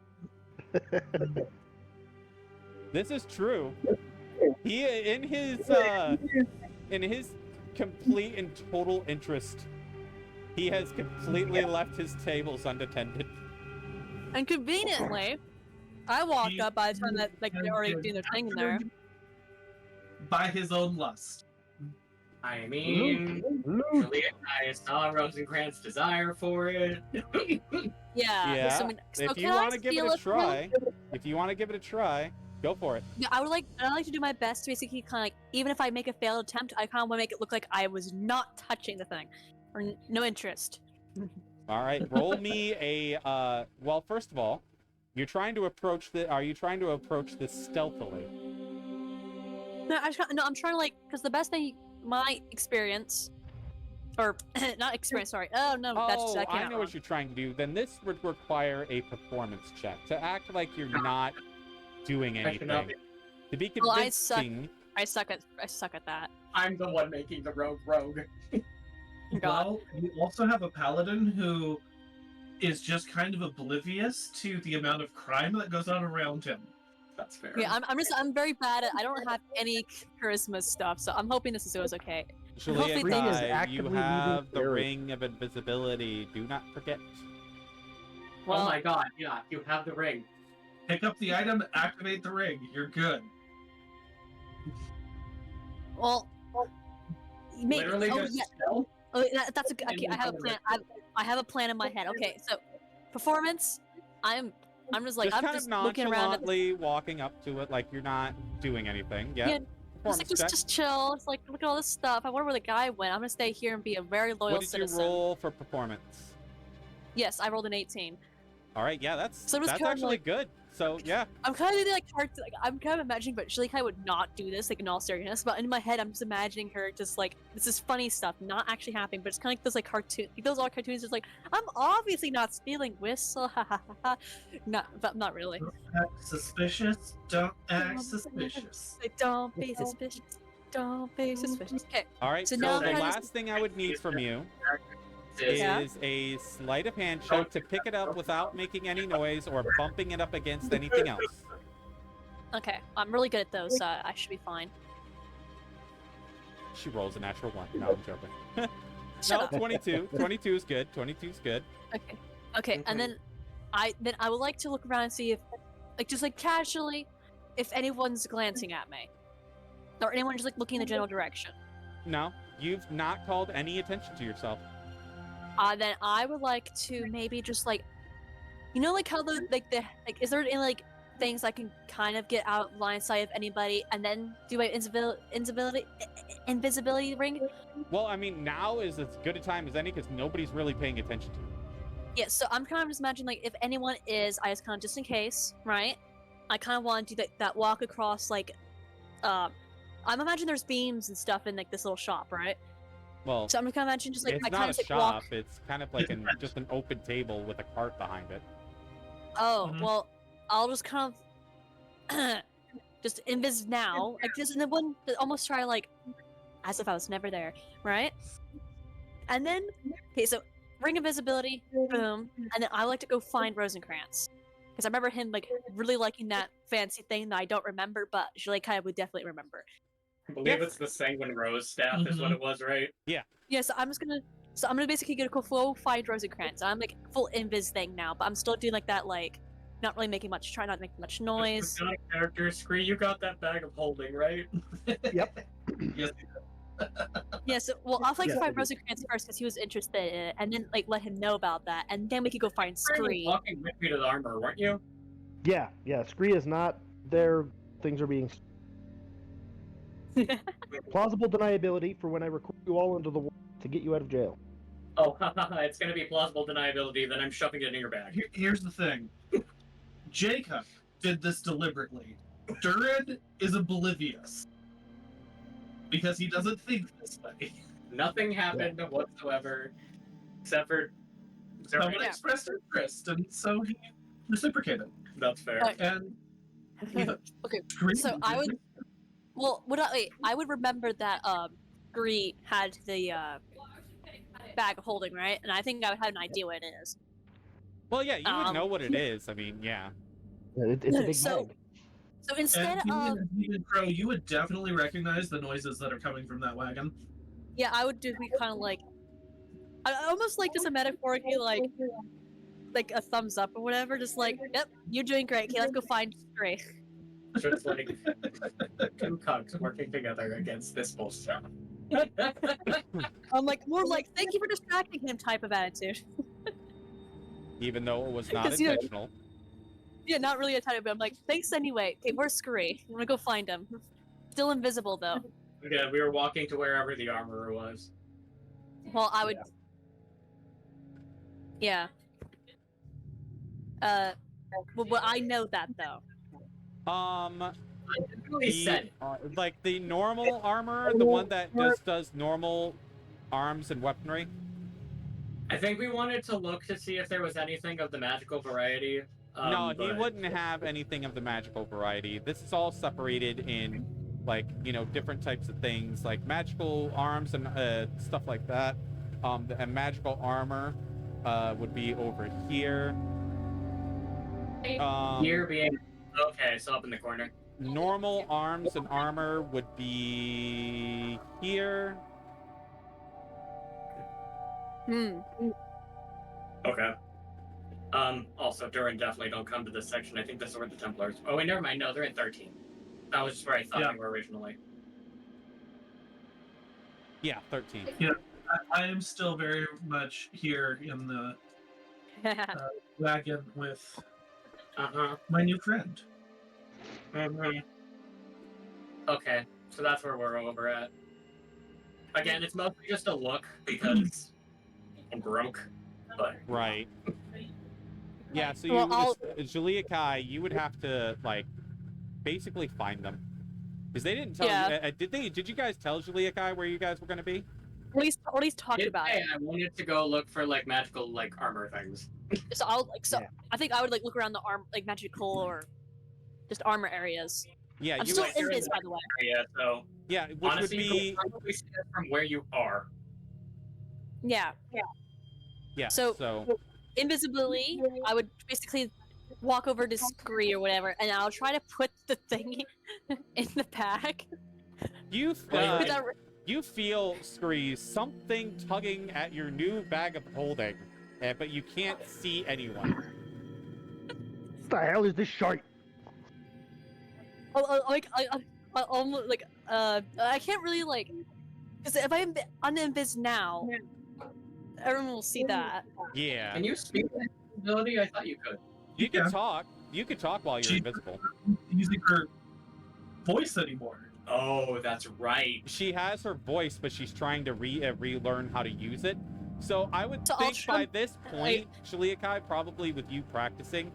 This is true. He in his complete and total interest, he has completely left his tables unattended. And conveniently, I walked up by the time that like they're already doing their thing in there. By his own lust. I mean, I saw Rosencrantz' desire for it. Yeah. So, I mean, so If you can I want to give it steal a from him? try, go for it. Yeah, I'd like to do my best to basically kind of like, even if I make a failed attempt, I kind of want to make it look like I was not touching the thing, or no interest. All right, roll me a. Well, first of all, are you trying to approach this stealthily? No, I'm trying to like, because the best thing, my experience, or not experience, sorry. Oh no, that's I can't. I know what you're trying to do. Then this would require a performance check to act like you're not doing I should not anything. To be Well, I suck. convincing. I suck at that. I'm the one making the rogue. God. Well, you also have a paladin who is just kind of oblivious to the amount of crime that goes on around him. That's fair. Yeah, I'm very bad at. I don't have any charisma stuff, so I'm hoping this goes okay. Hopefully Bree is Shaliakai, you actively have leaving the Barry. ring of invisibility. Do not forget. Well, Oh my god, yeah, you have the ring. Pick up the item, activate the ring. You're good. well, maybe. Literally Oh, just yeah. stealth. Oh, that's a good. Okay, I have a plan. I have a plan in my head. Okay, so performance. I'm just like Just I'm kind just of looking around at nonchalantly walking up to it like you're not doing anything. Yeah. Yeah, Performance just check. just chill. It's like look at all this stuff. I wonder where the guy went. I'm gonna stay here and be a very loyal What did citizen. you roll for performance? Yes, I rolled an 18. All right, yeah, that's So it was kind of actually like- good. So yeah, I'm kind of like hard to, like I'm kind of imagining, but Shalikai would not do this, like in all seriousness. But in my head, I'm just imagining her just like this is funny stuff, not actually happening, but it's kind of like those like cartoon, like those all cartoons. Just like I'm obviously not stealing whistle, ha ha ha ha. But not really. Don't act suspicious. Don't act suspicious. Like, don't be suspicious. Don't be suspicious. Okay. all right. So So, now the I'm last thing I would need from you Is Yeah. is a sleight of hand check to pick it up without making any noise or bumping it up against anything else. Okay. I'm really good at those. I should be fine. She rolls a natural one. No, I'm joking. Shut No, up. 22. 22 is good. 22 is good. Okay. Okay, and then I would like to look around and see if, like, just like casually, if anyone's glancing at me, or anyone just like looking in the general direction. No, you've not called any attention to yourself. Then I would like to maybe just like, you know, like how the is there any like things I can kind of get out line of sight of anybody, and then do my invisibility ring? Well, I mean, now is as good a time as any because nobody's really paying attention to you. Yeah, so I'm kind of just imagining like if anyone is, I just kind of just in case, right? I kind of want to do that walk across like, I'm imagining there's beams and stuff in like this little shop, right? Well, So I'm kind of imagining just like it's I not kind a of like shop. walk. It's kind of like just an open table with a cart behind it. Oh Mhm. well, I'll just kind of just invis now, like this, and then one almost try like as if I was never there, right? And then okay, so ring invisibility, boom, and then I like to go find Rosencrantz because I remember him like really liking that fancy thing that I don't remember, but Julie Kai would definitely remember. I believe it's the Sanguine Rose staff is what it was, right? Yeah, so I'm gonna basically go find Rosencrantz. I'm like full invis thing now, but I'm still doing like that like not really making much, try not to make much noise. Just got character Scree, you got that bag of holding, right? Yep. Yes. Yeah, so well, I'll like Yeah, I find do. Rosencrantz first because he was interested in it, and then like let him know about that, and then we could go find You were Scree. walking with me to the armor, weren't you? Yeah. Scree is not there. Things are being plausible deniability for when I recruit you all into the war to get you out of jail. Oh, it's gonna be plausible deniability, then I'm shoving it in your bag. Here's the thing. Jacob did this deliberately. Durin is oblivious. Because he doesn't think this way. Nothing happened whatsoever, except for... Someone Yeah. expressed interest, and so he reciprocated. That's fair. Right. And Okay, Screen so I would, well, I would remember that Scree had the bag of holding, right? And I think I would have an idea what it is. Well, yeah, you would know Um, what it is. I mean, yeah. It's a big So- bag. So instead and of Demon Crow, you would definitely recognize the noises that are coming from that wagon. yeah, I would do kind of like, I almost like just a metaphorically like a thumbs up or whatever, just like, yep, you're doing great. Okay, let's go find Scree. Just like two cucks working together against this bullshit. I'm like more like thank you for distracting him type of attitude. Even though it was not 'Cause, you know- intentional. Yeah, not really a type, but I'm like thanks anyway. Okay, where's Scree? I'm gonna go find him. Still invisible though. Yeah, we were walking to wherever the armorer was. Well, I would. Yeah. Well, I know that though. I didn't really The, said. like the normal armor, the one that just does normal arms and weaponry. I think we wanted to look to see if there was anything of the magical variety. No, he but- wouldn't have anything of the magical variety. This is all separated in, like, you know, different types of things, like magical arms and stuff like that. And magical armor would be over here. Here being okay, so up in the corner. Normal arms and armor would be here. Okay. Also, Durin definitely don't come to this section. I think this is where the Templars. Oh wait, never mind. No, they're in 13. That was just where I thought Yeah. they were originally. Yeah, 13. I am still very much here in the wagon with my new friend. Okay, so that's where we're over at. Again, it's mostly just a look because I'm broke. But Right. Yeah, so you, Well, Julia Kai, you would have to, like, basically find them. Because they didn't tell Yeah. you, did you guys tell Julia Kai where you guys were going to be? At least talk did about say it. I wanted to go look for like magical like armor things. So I'll like Yeah. I think I would like look around the like magical or just armor areas. Yeah, I'm you still would, in this, by the way. Yeah, so yeah, which honestly, would you be, can probably see it from where you are. Yeah. yeah, So- Invisibility, I would basically walk over to Scree or whatever, and I'll try to put the thing in the bag. you, Wait, Without You feel, Scree, something tugging at your new bag of holding, but you can't see anyone. What the hell is this shite? Almost like I can't really like, because if I uninvis now, everyone will see that. Yeah. Can you speak that ability? I thought you could. You can Yeah. talk. You can talk while you're She- invisible. Using her voice anymore. Oh, that's right. She has her voice, but she's trying to relearn how to use it. So I would So I'll think by this point, Shaliakai, probably with you practicing,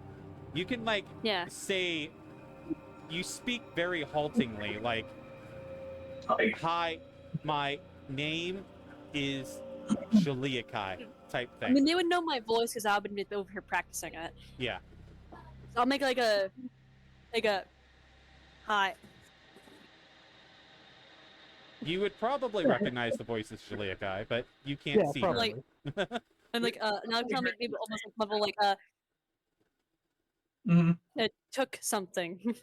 you can like Yeah. say, you speak very haltingly, like, "Hi, my name is Shaliakai," type I thing. mean, they would know my voice because I've been over here practicing it. Yeah. So I'll make like a hi. You would probably recognize the voice as Shaliakai, but you can't see probably. her. And like now I'm trying to make people almost like level like Mm-hmm. it took something. What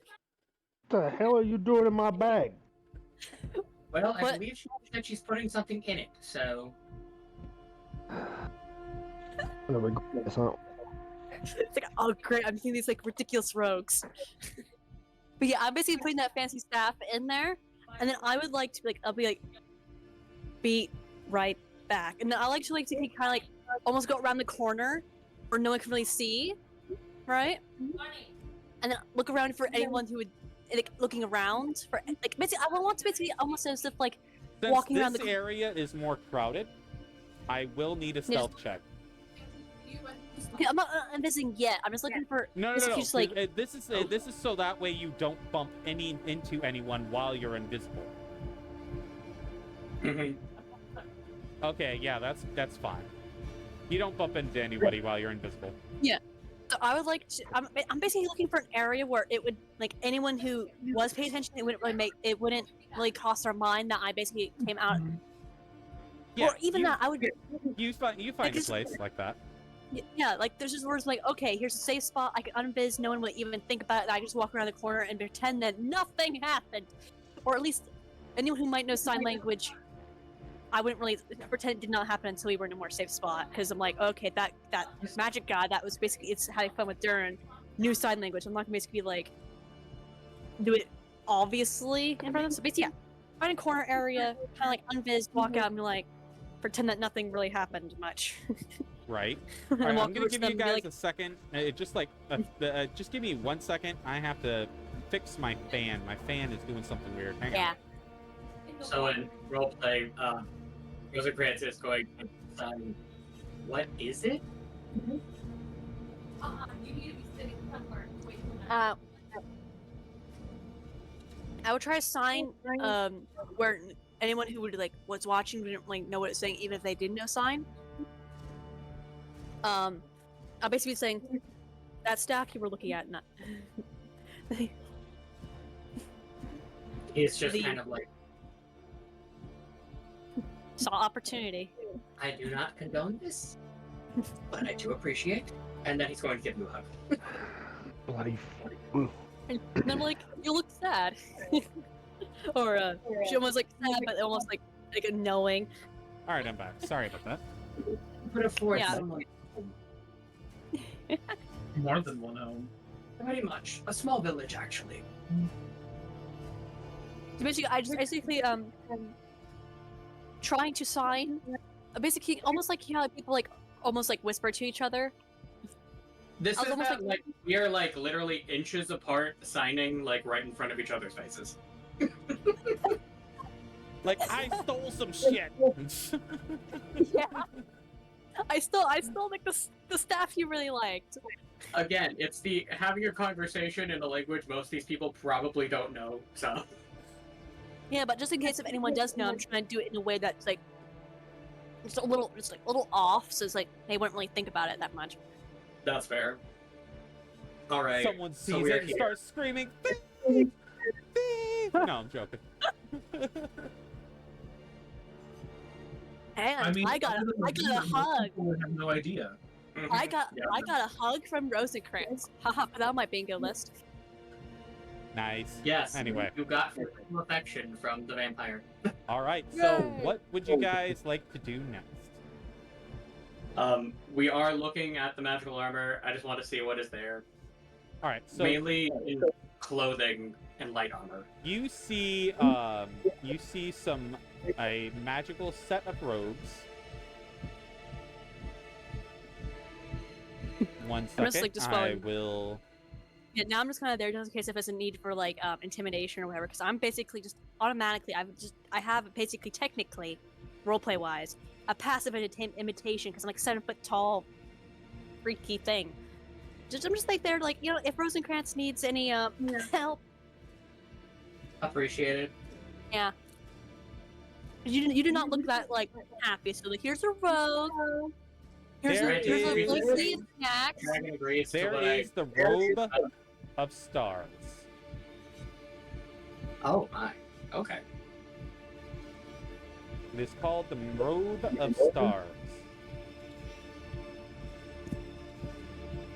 the hell are you doing in my bag? Well, I What? believe she said she's putting something in it, so I'm gonna regret this, huh? It's like, oh great, I'm seeing these like ridiculous rogues. But yeah, I'm basically putting that fancy staff in there, and then I would like to I'll be right back, and then I like to kind of like almost go around the corner where no one can really see, right? And then look around for anyone who would like looking around for like basically I want to basically almost as if like Since walking around this the area is more crowded, I will need a stealth check. okay, I'm not visiting yet. I'm just looking for No. basically just like This is so that way you don't bump into anyone while you're invisible. Okay, yeah, that's fine. You don't bump into anybody while you're invisible. so I would like to. I'm basically looking for an area where it would like anyone who was paying attention. It wouldn't really cross their mind that I basically came out. Yeah, Or even you, that I would. you find a it's- place like that. Yeah, like there's just words like, okay, here's a safe spot. I can unviz. No one will even think about it. I just walk around the corner and pretend that nothing happened, or at least anyone who might know sign language. I wouldn't really pretend it did not happen until we were in a more safe spot. Because I'm like, okay, that magic guy that was basically it's having fun with Durin, knew sign language. I'm not gonna basically like do it obviously in front of them. So basically, yeah, find a corner area, kind of like unviz, walk out, and be like, pretend that nothing really happened much. Right. And All right, walk I'm gonna towards give them you and be guys like, a second. Just give me 1 second. I have to fix my fan. My fan is doing something weird. Hang yeah. on. So in roleplay, Rosencrantz is going to what is it? You need to be sitting somewhere. Wait for that. I would try to sign where anyone who would like was watching wouldn't like know what it's saying, even if they didn't know sign. I'll basically be saying that stack you were looking at, not. It's just The- kind of like, Saw opportunity. I do not condone this, but I do appreciate. and then he's going to give you a hug. Bloody. And I'm like, you look sad. Or she almost like sad, but almost like a knowing. All right, I'm back. Sorry about that. Put it forth Yeah. some like More than one home. pretty much a small village actually. So basically, I just basically trying to sign. Basically, almost like how people like almost like whisper to each other. This I was is almost that, like we are like literally inches apart, signing like right in front of each other's faces. Like, I stole some shit. Yeah. I still like the staff you really liked. Again, it's the having a conversation in a language most of these people probably don't know. So Yeah, but just in case if anyone does know, I'm trying to do it in a way that's like just a little off, so it's like they wouldn't really think about it that much. that's fair. All right. Someone sees we're it and here. starts screaming, "Thief! Thief!" No, I'm joking. And I got a hug. People have no idea. Mhm. I got Yeah. a hug from Rosencrantz. Haha, put that on my bingo list. Nice. Yes. Anyway. you got physical affection from the vampire. All right. So, Yay! what would you guys like to do next? We are looking at the magical armor. I just want to see what is there. All right. So Mainly in clothing and light armor. you see some a magical set of robes. One I'm just, second. like, just I following- will. Yeah, now I'm just kind of there just in case if there's a need for like intimidation or whatever. Because I'm basically just automatically I have basically technically, roleplay wise, a passive imitation because I'm like 7 foot tall, freaky thing. I'm just like there like if Rosencrantz needs any help. Appreciated. Yeah. You do not look that like happy. So like here's a rose. Here's There here's a is- lovely snacks. Dragon agrees to There what is the robe of stars. Oh my. Okay. It is called the robe of stars.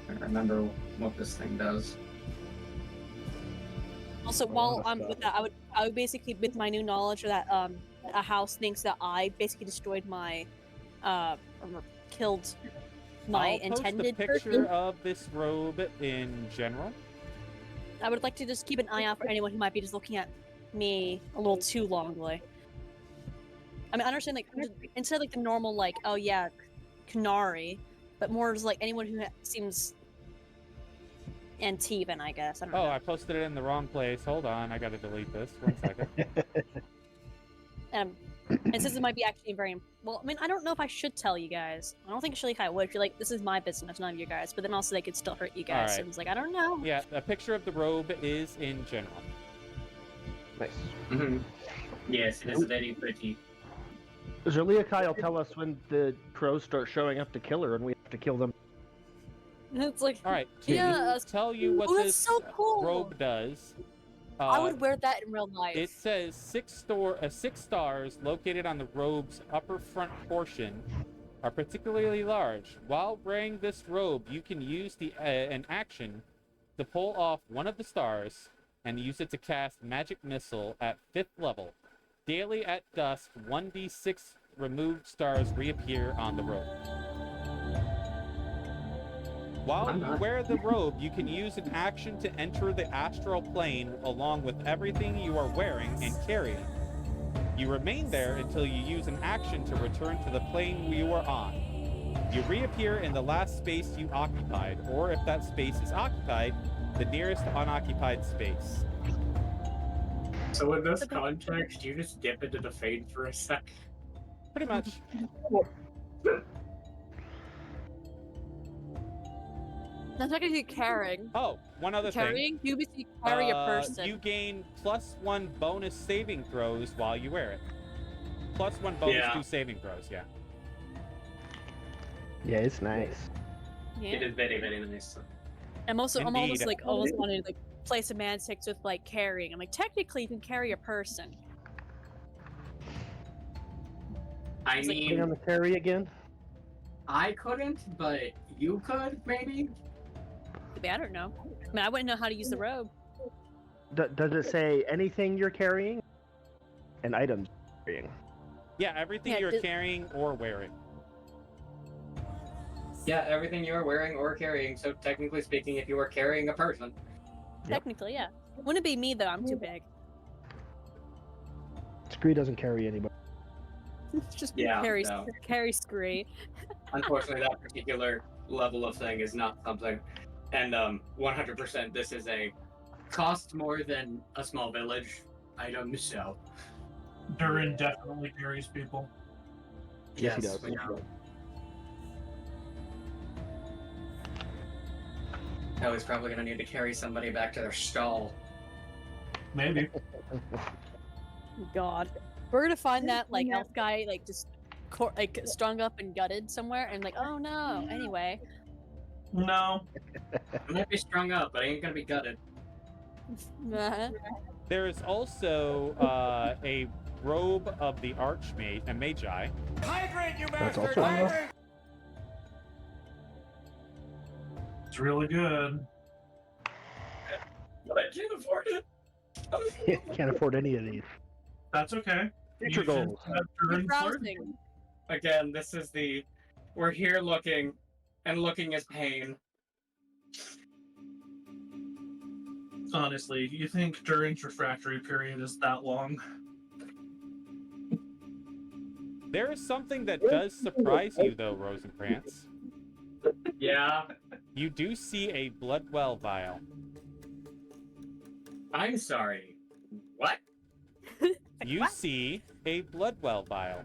I don't remember what this thing does. Also, while I'm with that, I would basically, with my new knowledge that a house thinks that I basically destroyed my, or killed my I'll post intended a picture person. of this robe in general. I would like to just keep an eye out for anyone who might be just looking at me a little too longly. I mean, I understand like instead of like the normal like, oh yeah, Canary, but more just like anyone who seems Antivan, I guess. I don't Oh, know. I posted it in the wrong place. Hold on, I gotta delete this. 1 second. And since it might be actually very well, I mean, I don't know if I should tell you guys. I don't think Shalika would. If you're like, this is my business, none of you guys. But then also they could still hurt you guys. So Alright. it's like, I don't know. Yeah, a picture of the robe is in general. Nice. Mm-hmm. Yes, it is very pretty. Zerliakai will tell us when the crows start showing up to kill her and we have to kill them. It's like, All right, Yeah, to tell you what oh, that's this so cool. robe does. I would wear that in real life. It says 6 stars located on the robe's upper front portion are particularly large. While wearing this robe, you can use an action to pull off one of the stars and use it to cast magic missile at 5th level. Daily at dusk, 1d6 removed stars reappear on the robe. While you wear the robe, you can use an action to enter the astral plane along with everything you are wearing and carrying. You remain there until you use an action to return to the plane you are on. You reappear in the last space you occupied, or if that space is occupied, the nearest unoccupied space. So in this context, you just dip into the fade for a sec. Pretty much. That's not gonna be carrying. Oh, one other thing. Carrying? You basically carry a person. You gain +1 bonus saving throws while you wear it. +1 bonus Yeah. to saving throws, yeah. Yeah, it's nice. Yeah. It is very, very nice. I'm almost Indeed. like almost wanted to like play semantics with like carrying. I'm like, technically you can carry a person. I It's like- Putting on mean, the carry again? I couldn't, but you could, maybe? Maybe, I don't know. I mean, I wouldn't know how to use the robe. Does it say anything you're carrying? And items you're carrying? Yeah, everything Yeah, you're it- carrying or wearing. Yeah, everything you are wearing or carrying. So technically speaking, if you are carrying a person, Technically, yeah. Wouldn't it be me though? I'm too big. Scree doesn't carry anybody. It's just Yeah, carry no. carry scree. unfortunately, that particular level of thing is not something. And 100%, this is a Cost more than a small village item, so. Durin definitely carries people. Yes, he does. we know. Oh, he's probably gonna need to carry somebody back to their stall. Maybe. God, we're gonna find that like elf guy like just like strung up and gutted somewhere, and like, oh no. Anyway, No. I might be strung up, but I ain't gonna be gutted. There is also a robe of the Archmage, a Magi. Hydrate, you That's bastard! also enough. Hydrate! It's really good. But I can't afford it. Can't afford any of these. That's okay. Future goals. You're browsing. Again, this is the we're here looking, and looking is pain. Honestly, you think Durin's refractory period is that long? There is something that does surprise you, though, Rosencrantz. Yeah, You do see a Bloodwell vial. I'm sorry. What? You see a Bloodwell vial.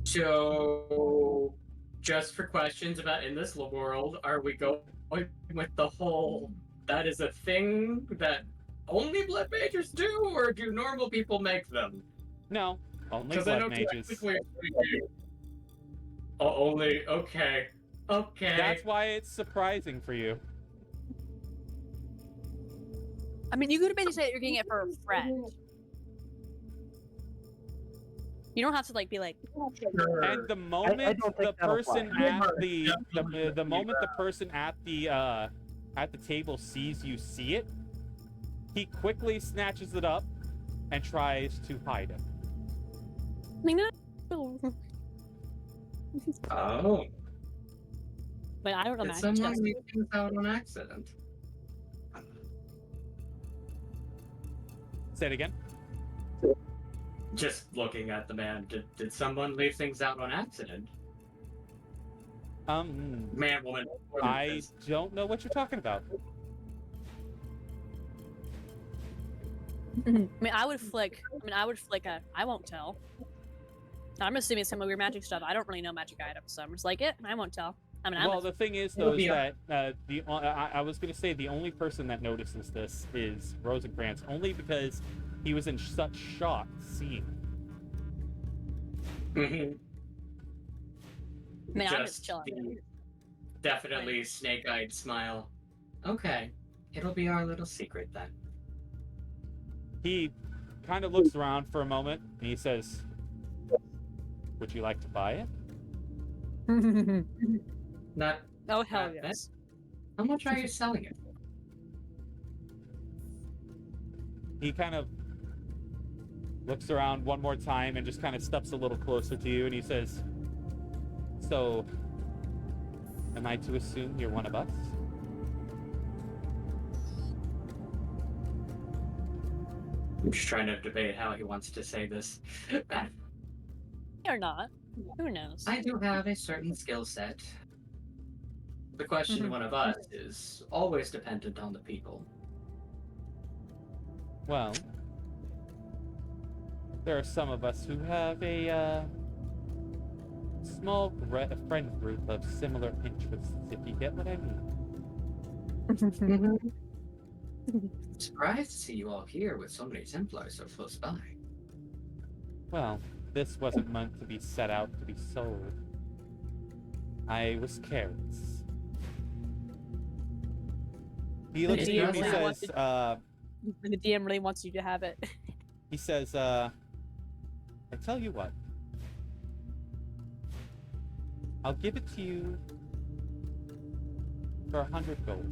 So, just for questions about in this world, are we going with the whole that is a thing that only blood mages do, or do normal people make them? No, only Because I know blood mages. technically only okay. Okay. That's why it's surprising for you. I mean, you could basically say you're getting it for a friend. You don't have to like be like. And the moment don't the think that'll person fly. at the moment the person at the table sees you see it, he quickly snatches it up and tries to hide it. I mean, no. Oh. But I don't know. Did Magic someone does. leave things out on accident? Say it again. Just looking at the man, did someone leave things out on accident? Man, woman. I don't know what you're talking about. I mean, I would flick a. I won't tell. I'm assuming some of your magic stuff. I don't really know magic items, so I'm just like it. I won't tell. I mean, Well, the thing is, though, is that I was going to say the only person that notices this is Rosencrantz, only because he was in such shock seeing it. Mhm. I mean, I'm just chilling. the definitely snake-eyed smile. Okay, it'll be our little secret then. He kind of looks around for a moment, and he says, "Would you like to buy it?" Not Oh hell Not yes. how much are you selling it? He kind of looks around one more time and just kind of steps a little closer to you, and he says, "So, am I to assume you're one of us?" I'm just trying to debate how he wants to say this. Or not. Who knows? I do have a certain skill set. The question, one of us, is always dependent on the people. Well, there are some of us who have a small friend group of similar interests, if you get what I mean. Surprised to see you all here with so many Templars so close by. Well, this wasn't meant to be set out to be sold. I was careless. He looks at you and he says, The DM really wants you to have it. he says, I tell you what. I'll give it to you for 100 gold.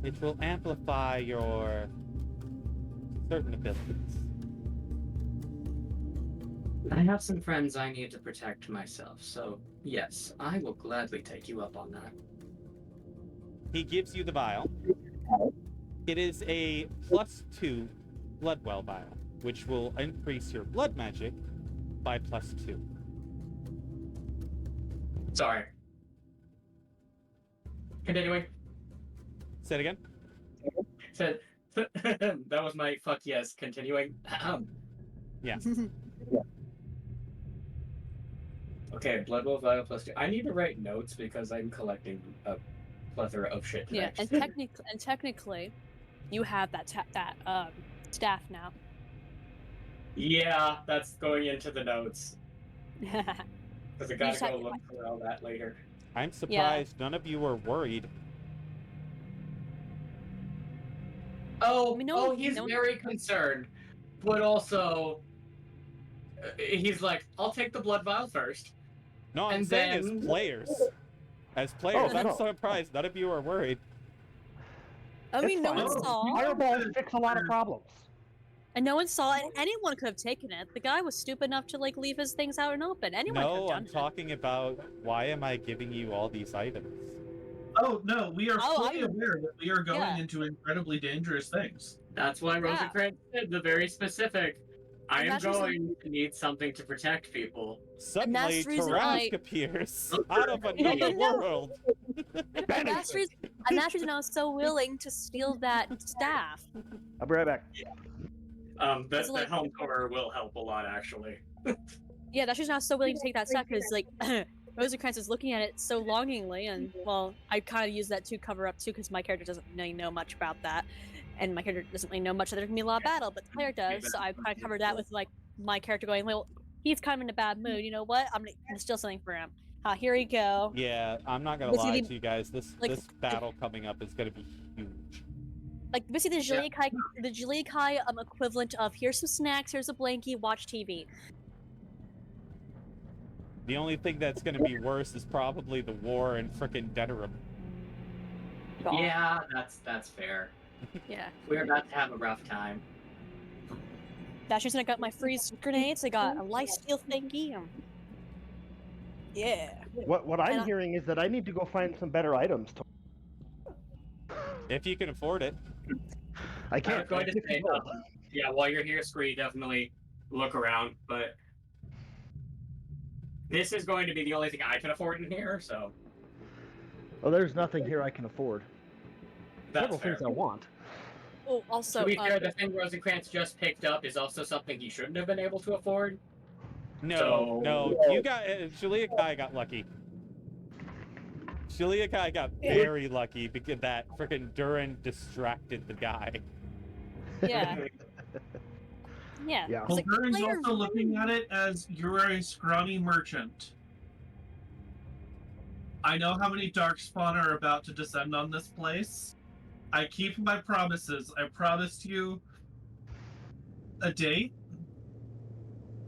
It will amplify your certain abilities. I have some friends I need to protect myself, so yes, I will gladly take you up on that. He gives you the vial. It is a +2 Bloodwell vial, which will increase your blood magic by +2. Sorry. Continuing. Say it again. Said that was my fuck yes. Continuing. Yeah. Okay, Bloodwell vial +2. I need to write notes because I'm collecting a plethora of shit. Yeah, tonight. and technically, you have that staff now. Yeah, that's going into the notes because I gotta just go have- look for all that later. I'm surprised none of you were worried. Oh, I mean, no one- he's no one- very concerned, but also he's like, "I'll take the blood vial first." No, I'm And saying then- as players. As players, Oh, I'm no. surprised none of you are worried. I mean, It's no one fine. saw, Fireballs fix a lot of problems. and no one saw, and anyone could have taken it. The guy was stupid enough to like leave his things out and open. Anyone could have No, done I'm it. talking about why am I giving you all these items? Oh no, we are Oh, fully aware that we are going Yeah. into incredibly dangerous things. That's why Yeah. Rosencrantz said the very specific. I And am that's the reason- going to need something to protect people. Suddenly, the reason Tarask appears out of another No. world. And that's the reason I was so willing to steal that staff. I'll be right back. It's The like- helm cover will help a lot, actually. Yeah, that's the reason I was so willing to take that staff because like Rosencrantz is looking at it so longingly, and well, I kind of use that to cover up too because my character doesn't really know much about that, and my character doesn't really know much that there's gonna be a lot of battle, but the player does. So I kind of covered that with like my character going, well, he's kind of in a bad mood. You know what? I'm gonna steal something for him. Here you go. Yeah, I'm not gonna Basically, lie to you guys. This like- this battle coming up is gonna be huge. Like basically the Jilikai equivalent of here's some snacks, here's a blankie, watch TV. The only thing that's gonna be worse is probably the war in frickin' Denerim. Yeah, that's fair. Yeah. We're about to have a rough time. That's just when I got my freeze grenades. I got a life steal thingy. Yeah. What I'm And I- hearing is that I need to go find some better items. If you can afford it. I I can't. was going to say, yeah, while you're here, Scree, definitely look around, but this is going to be the only thing I can afford in here, so Well, there's nothing here I can afford. that's Several fair. things I want. Oh, also, To be fair, the thing Rosencrantz just picked up is also something he shouldn't have been able to afford. No, So- no, you got Shalia Kai got lucky. Shalia Kai got very lucky because that frickin' Durin distracted the guy. yeah, yeah. Yeah. It's Well, like, Durin's player- also looking at it as you're a scrawny merchant. I know how many Darkspawn are about to descend on this place. I keep my promises. I promised you a date.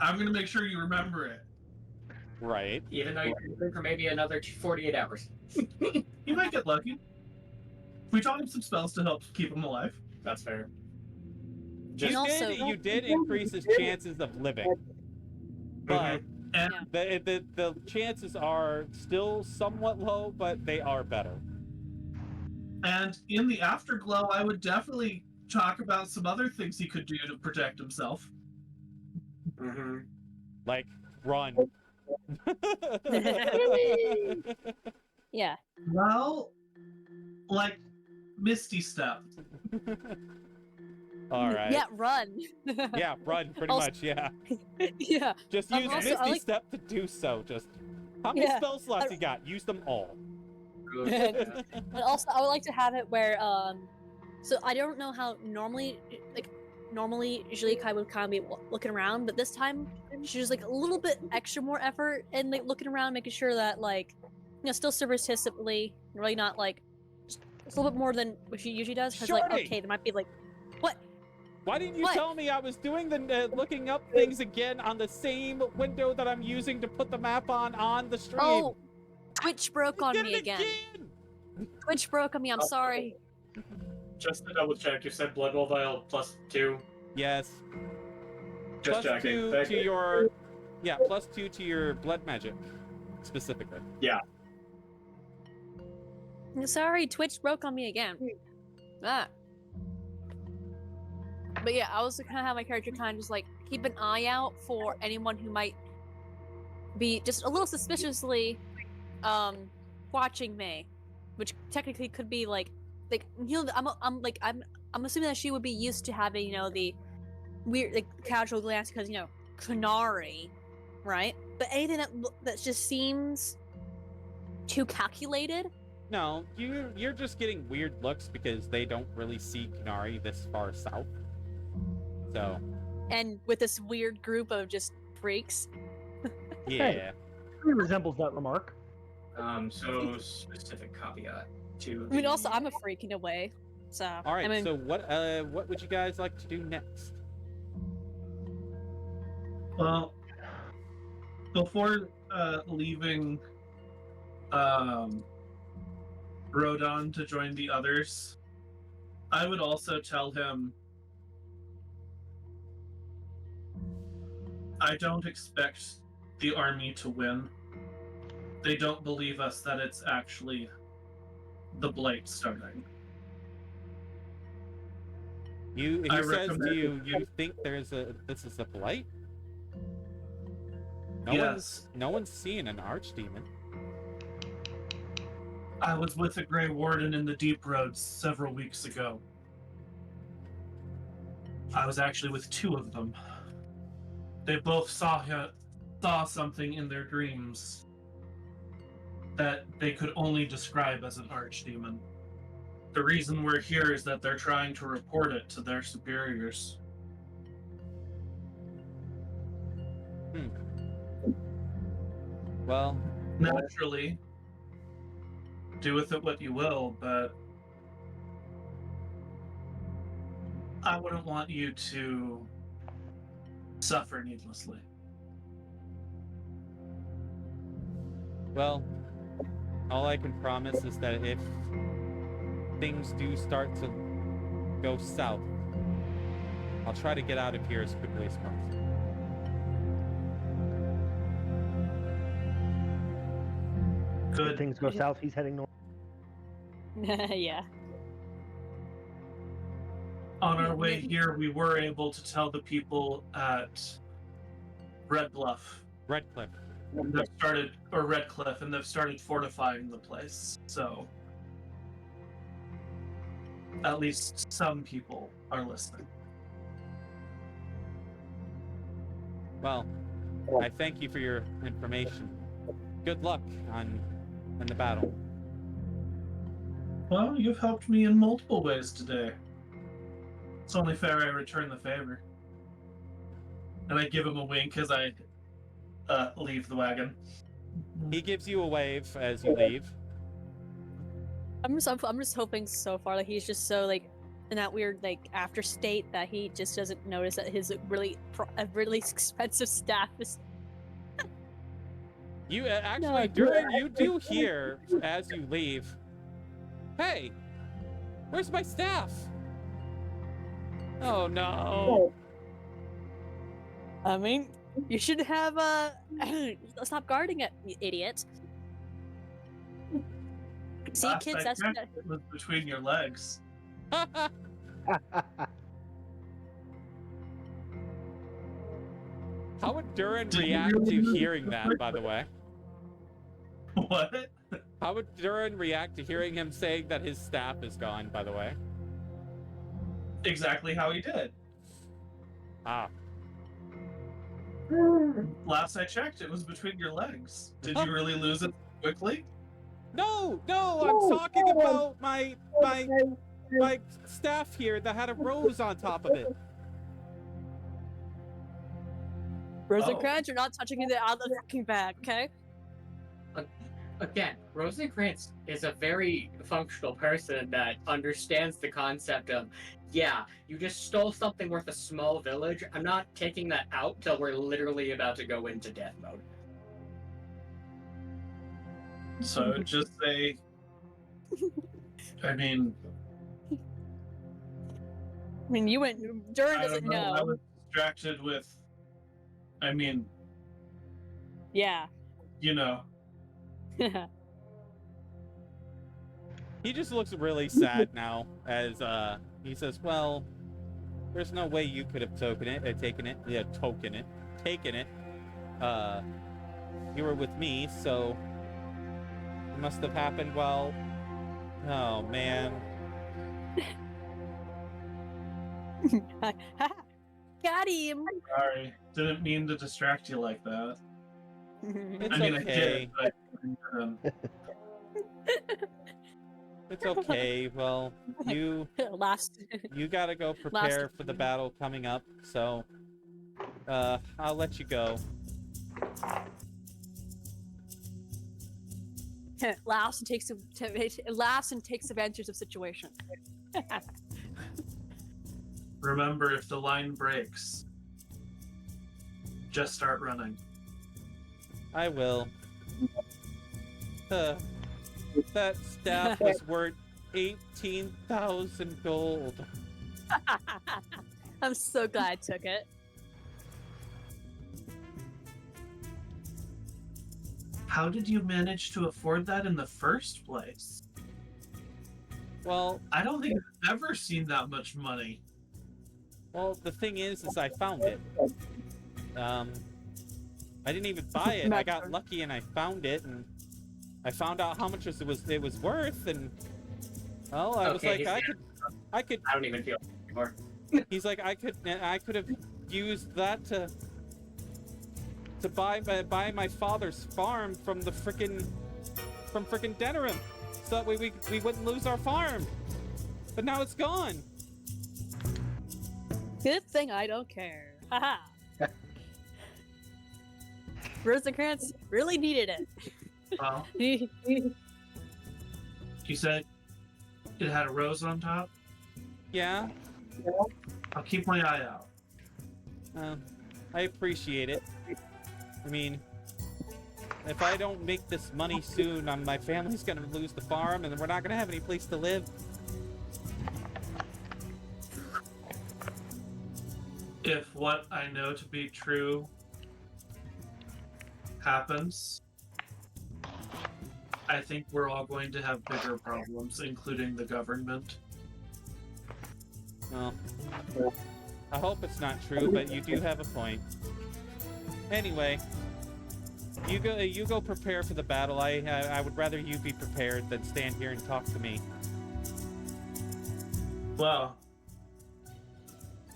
I'm gonna make sure you remember it. Right. Even though you're good for maybe another 48 hours. You might get lucky. We taught him some spells to help keep him alive. That's fair. And also- you did increase his chances of living. But And the chances are still somewhat low, but they are better. and in the afterglow, I would definitely talk about some other things he could do to protect himself. Mm-hmm. Like, run. Yeah. Well, like Misty Step. All right. Yeah, run. Yeah, run, pretty Also- much, yeah. yeah. Just use Also, I Misty like- Step to do so. Just, how many Yeah. spell slots you got? Use them all. But also, I would like to have it where, so I don't know how normally Jilikai would kind of be looking around, but this time she's like a little bit extra more effort and like looking around, making sure that like, still surreptitiously, really not like, just a little bit more than what she usually does. Because like, Shorty! okay, there might be like, what? Why didn't you What? tell me I was doing the looking up things again on the same window that I'm using to put the map on the stream? Oh, Twitch broke on Did me it again. Twitch broke on me. I'm sorry. Just to double check, you said Blood Bowl Vial +2. Yes. Just Plus checking. 2 Thank to you. your, yeah, +2 to your blood magic, specifically. I'm sorry, Twitch broke on me again. Ah. But yeah, I was kind of have my character kind of just like keep an eye out for anyone who might be just a little suspiciously watching me, which technically could be like I'm assuming that she would be used to having the weird like casual glance because Kunari, right? But anything that just seems too calculated. No, you're just getting weird looks because they don't really see Kunari this far south. So, And with this weird group of just freaks. yeah. He resembles that remark. So specific caveat to. I mean, the- also I'm a freak in a way. So All right, I mean, so what would you guys like to do next? Well, before leaving Rodon to join the others, I would also tell him I don't expect the army to win. They don't believe us that it's actually the Blight starting. He I says to recommend you think this is a blight? Yes. No one's seen an archdemon. I was with the Grey Warden in the Deep Roads several weeks ago. I was actually with two of them. They both saw something in their dreams that they could only describe as an archdemon. The reason we're here is that they're trying to report it to their superiors. Well, Naturally, do with it what you will, but I wouldn't want you to suffer needlessly. well, all I can promise is that if things do start to go south, I'll try to get out of here as quickly as possible. Good. If things go south, he's heading north. Yeah. On our way here, we were able to tell the people at Red Bluff. Redcliffe. And they've started, or Red Cliff, and they've started fortifying the place. So, at least some people are listening. Well, I thank you for your information. Good luck on the battle. Well, you've helped me in multiple ways today. It's only fair I return the favor. And I give him a wink as I leave the wagon. He gives you a wave as you leave. I'm just hoping so far that he's just so like in that weird like after state that he just doesn't notice that his really expensive staff is. You actually, No, Durin, you do hear as you leave, "Hey, where's my staff?" Oh no. I mean, you should have stop guarding it, you idiot. See, Last kids, I that's checked, it was between your legs. How would Durin Did you react really to lose hearing the that, first by the way? What? How would Durin react to hearing him saying that his staff is gone, by the way? Exactly how he did. Ah. Last I checked, it was between your legs. Did you really lose it quickly? No, I'm talking about my staff here that had a rose on top of it. Rosencrantz, you're not touching it out of the fucking bag, okay? Again, Rosencrantz is a very functional person that understands the concept of, yeah, you just stole something worth a small village. I'm not taking that out till we're literally about to go into death mode. So just say, I mean, you went. Durin I doesn't don't know. I know. was distracted with, I mean, Yeah. you know. He just looks really sad now as he says, "Well, there's no way you could have taken it. You were with me, so it must have happened while. Oh man." Got him. Sorry, didn't mean to distract you like that. It's I mean, okay. I did, but It's okay. Well, you Last. gotta go prepare for the battle coming up, so I'll let you go. Laughs and takes advantage of situation. remember, if the line breaks, just start running. I will. That staff was worth 18,000 gold. I'm so glad I took it. How did you manage to afford that in the first place? Well, I don't think I've ever seen that much money. the thing is I found it. I didn't even buy it. I got lucky and I found it, and I found out how much it was worth, and well, I was Okay, like, I could. I don't even feel it anymore. He's like, I could have used that to buy my father's farm from frickin' Denerim, so that way we wouldn't lose our farm. But now it's gone. Good thing I don't care. Haha. Rosencrantz really needed it. Well, you said it had a rose on top? Yeah. I'll keep my eye out. I appreciate it. I mean, if I don't make this money soon, my family's gonna lose the farm, and we're not gonna have any place to live. If what I know to be true happens, I think we're all going to have bigger problems, including the government. Well, I hope it's not true, but you do have a point. Anyway, you go prepare for the battle. I would rather you be prepared than stand here and talk to me. Well,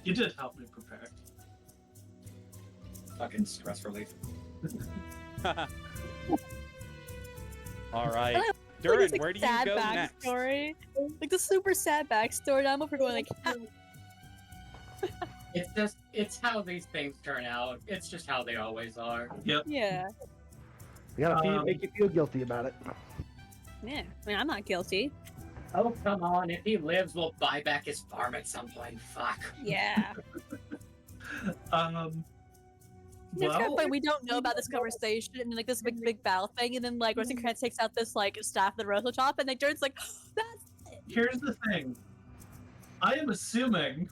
you did help me prepare. Fucking stress relief. All right, Like, Durin, it's, like, where do you sad go next? backstory. Like the super sad backstory. And I'm over going like, It's how these things turn out. It's just how they always are. Yep. yeah, We gotta make you feel guilty about it. yeah. I mean, I'm not guilty. Oh, come on. If he lives, we'll buy back his farm at some point. Fuck. Yeah. It's kind of Well, funny, we don't know about this conversation and like this big battle thing, and then like Rosencrantz takes out this like staff that rose on top, and like Durin's like, that's it. here's the thing. I am assuming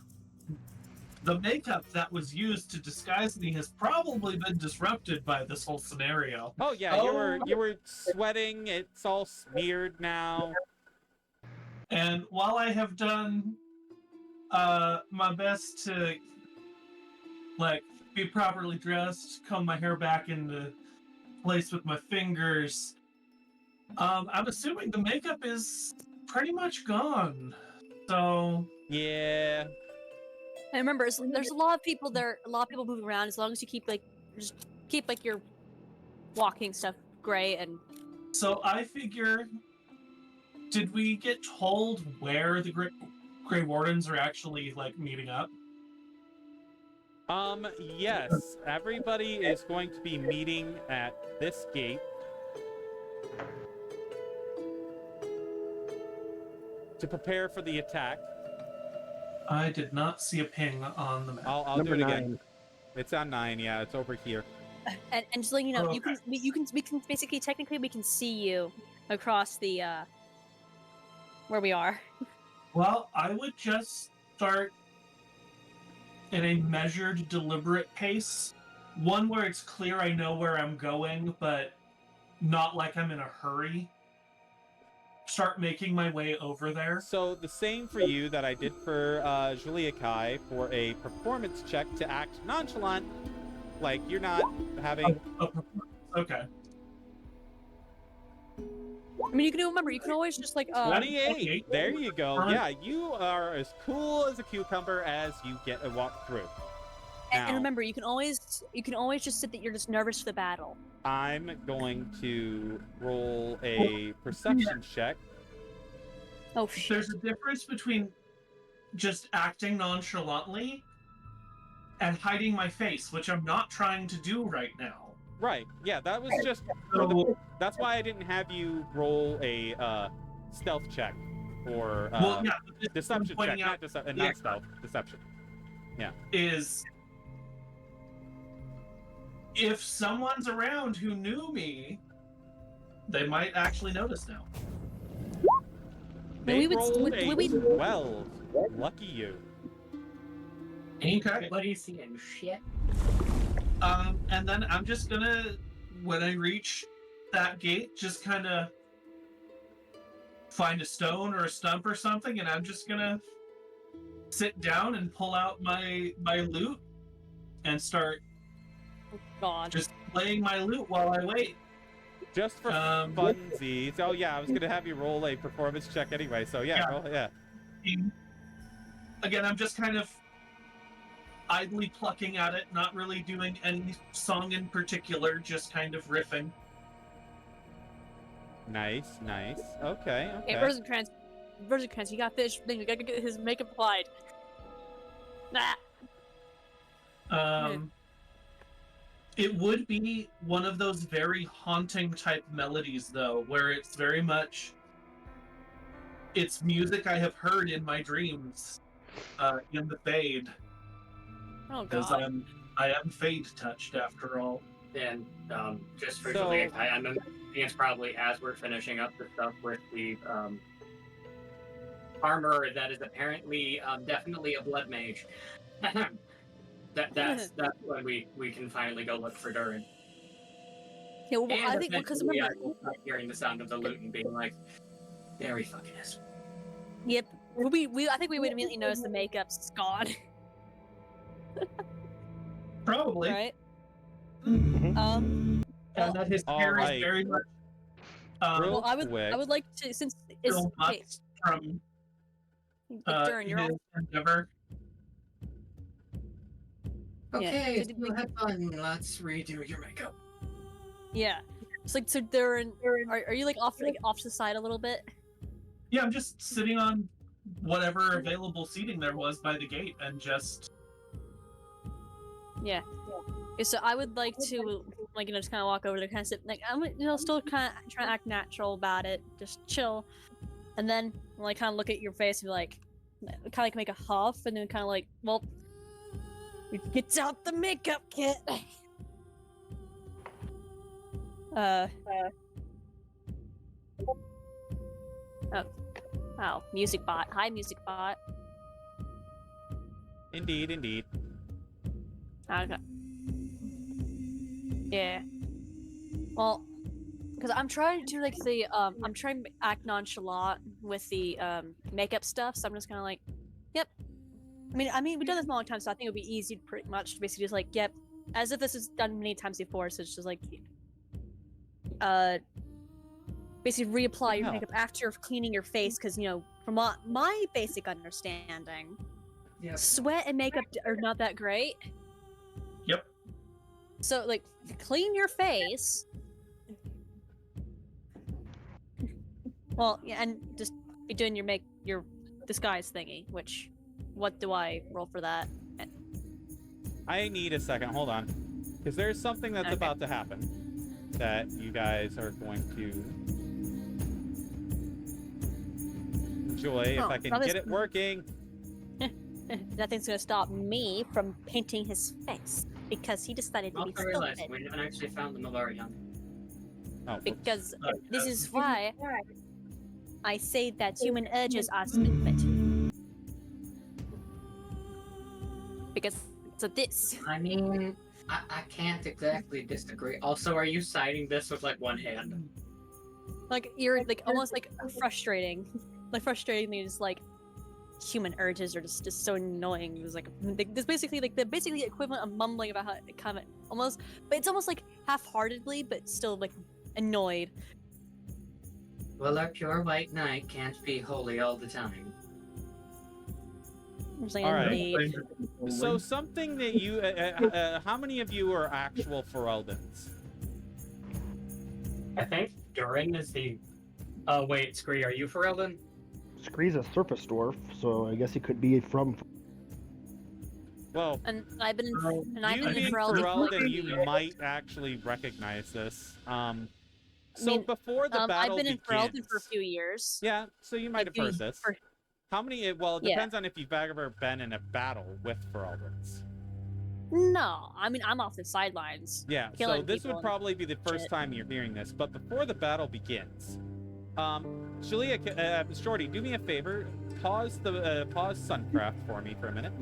the makeup that was used to disguise me has probably been disrupted by this whole scenario. Oh yeah, you were sweating. It's all smeared now. And while I have done my best to like be properly dressed, comb my hair back into place with my fingers, I'm assuming the makeup is pretty much gone. So Yeah. And remember, there's a lot of people there, a lot of people moving around. As long as you keep like, just keep like your walking stuff gray and. So I figure, did we get told where the Grey Wardens are actually like meeting up? Yes. Everybody is going to be meeting at this gate to prepare for the attack. I did not see a ping on the map. I'll do Number it again. 9. It's on 9. Yeah, it's over here. And just letting you know, Oh, you can we can basically technically we can see you across the where we are. Well, I would just start in a measured, deliberate pace. One where it's clear I know where I'm going, but not like I'm in a hurry. Start making my way over there. So the same for you that I did for Julia Kai for a performance check to act nonchalant, like you're not having. Okay. I mean, you can remember, you can always just like 28. okay. There you go. Alright. Yeah, you are as cool as a cucumber as you get a walk through. and Now, remember, you can always just sit that you're just nervous for the battle. I'm going to roll a perception check. Oh shit! There's a difference between just acting nonchalantly and hiding my face, which I'm not trying to do right now. Right. Yeah, that was just. For the, that's why I didn't have you roll a stealth check or Well, yeah, but this is deception check, pointing out not stealth, deception. is if someone's around who knew me, they might actually notice now. They we would- rolled we- a we- 12. Lucky you. Okay. What are you seeing? Shit. And then I'm just gonna, when I reach that gate, just kind of find a stone or a stump or something, and I'm just gonna sit down and pull out my loot and start God. just playing my loot while I wait. Just for Um, funsies. Oh yeah, I was gonna have you roll a performance check anyway. So yeah, Yeah. Again, I'm just kind of idly plucking at it, not really doing any song in particular, just kind of riffing. Nice, nice. Okay, Hey, okay. Rosencrantz, you got fish thing. You gotta get his makeup applied. Nah. It would be one of those very haunting type melodies, though, where it's very much it's music I have heard in my dreams, in the Fade, Oh because God. I am Fade touched after all. And just for So- Juliet, I'm thinking it's probably as we're finishing up the stuff with the armor that is apparently definitely a blood mage. that's when we can finally go look for Durin. Yeah, well, And I think because eventually remember. I will start hearing the sound of the loot and being like, there he fucking is. Yep. I think we would immediately notice the makeup's gone, Probably. right? Mhm. And that his hair Alright. is very much Real Well, I would quick. like to, since it's still okay, much from Durin, you're his all endeavor. Okay, so did we- you had fun. Let's redo your makeup. yeah. It's like so Durin, are you like off to the side a little bit? Yeah, I'm just sitting on whatever available seating there was by the gate and just Yeah. Okay, so I would like to just kind of walk over there, kind of sit, like I'm still kind of trying to act natural about it, just chill, and then kind of look at your face and be like, kind of make a huff, and then kind of like, well, get out the makeup kit. Oh, music bot. Hi, music bot. Indeed, indeed. Okay. Yeah. Well, because I'm trying to I'm trying to act nonchalant with the makeup stuff, so I'm just kind of like, yep. I mean, we've done this a long time, so I think it would be easy, pretty much, to basically just like, yep, as if this is done many times before. So it's just like, basically reapply your No. makeup after you're cleaning your face, because from my basic understanding, Yep. sweat and makeup are not that great. Yep. So like, clean your face. Well, yeah, and just be doing your disguise thingy. Which, what do I roll for that? I need a second. Hold on, because there's something that's Okay. about to happen that you guys are going to enjoy if Oh, I can that get is- it working. Nothing's gonna stop me from painting his face because he decided to be Also realized stupid. we haven't actually found the Malarian. Oh, whoops. Because uh, this is why I say that human urges are stupid. Because of this. I mean, I can't exactly disagree. Also, are you citing this with like one hand? Like you're like almost like frustrating, like frustratingly just like human urges are just so annoying. It was like this basically like the basically equivalent of mumbling about how it kind of almost, but it's almost like half-heartedly, but still like annoyed. Well, our pure white knight can't be holy all the time. I'm just like, All right. indeed. So something that you, how many of you are actual Ferelden's? I think Durin is the. Oh wait, Scree, are you Ferelden? Scree's a surface dwarf, so I guess he could be from. Well, And I've been in, and I've you been in being Ferelden. Ferelden, you might actually recognize this. So mean, before the battle I've been in begins, Ferelden for a few years. yeah, so you might Like, have heard this. for- How many? Well, it Yeah. depends on if you've ever been in a battle with Fereldens. No, I mean I'm off the sidelines. Yeah, so Killing this people would and probably be the first shit. time you're hearing this. But before the battle begins, Shalia, Shorty, do me a favor. Pause Suncraft for me for a minute.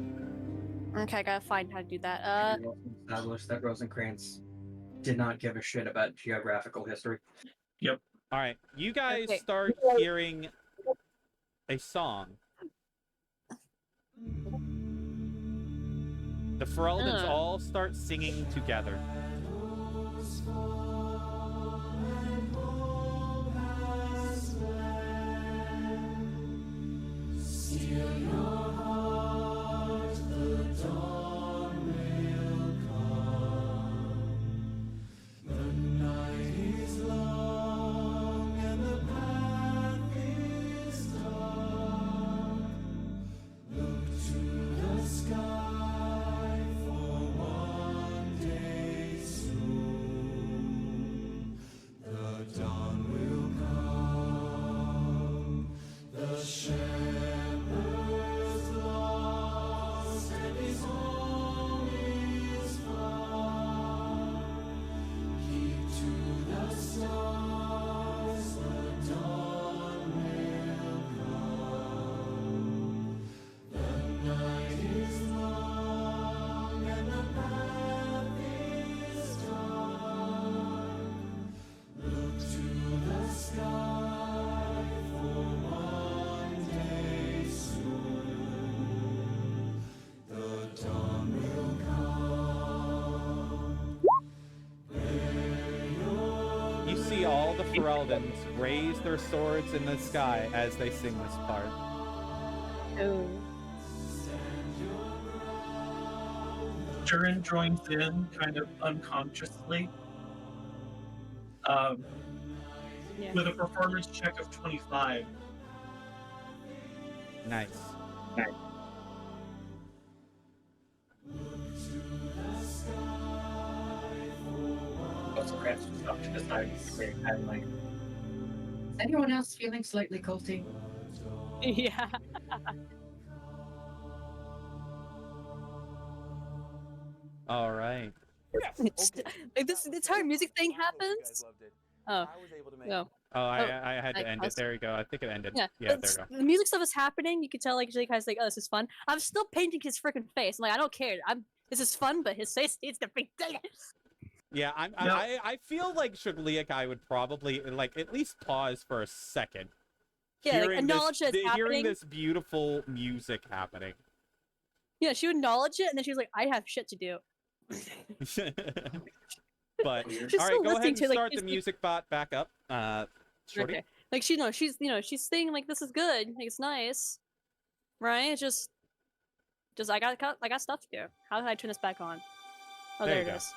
Okay, I gotta find how to do that. We also established that Rosencrantz did not give a shit about geographical history. All right, you guys Okay. start hearing a song. The Ferelden's all start singing together. You see all the Fereldans raise their swords in the sky as they sing this part. Oh. Durin joins in kind of unconsciously Yeah. with a performance check of 25. Nice. Rosencrantz was up to the side of the grave, kind of like, is anyone else feeling slightly culty? Yeah. All right. Like this entire music thing happens. Oh. No. Oh, I had to end it. us- There you go. I think it ended. Yeah. Yeah, but there you go. The music stuff is happening. You can tell like Jake has like, oh, this is fun. I'm still painting his freaking face. I'm like, I don't care. This is fun, but his face needs to be. Yeah, I feel like Shagliakai would probably like at least pause for a second. Yeah, like, hearing acknowledge that it's hearing happening. this beautiful music happening. Yeah, she would acknowledge it, and then she was like, I have shit to do. But She's all still right, go ahead listening and to, like, start the she's- music bot back up. Shorty. Okay. Like she's saying like this is good, like it's nice, right? It's just I got stuff to do. How do I turn this back on? Oh, There there you it go. is.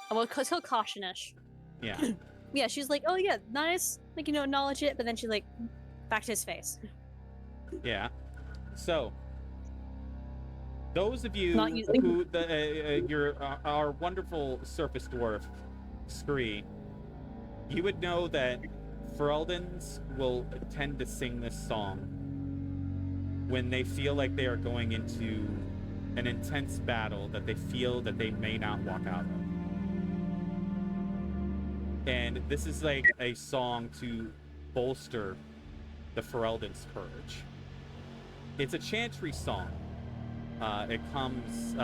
Oh, well, cause he'll caution-ish. Yeah. Yeah, she's like, oh yeah, nice, like acknowledge it, but then she's like, back to his face. Yeah. So, those of you Not using- who our wonderful surface dwarf, Scree, you would know that Fereldans will tend to sing this song when they feel like they are going into an intense battle that they feel that they may not walk out of. And this is like a song to bolster the Fereldans' courage. It's a chantry song. It comes,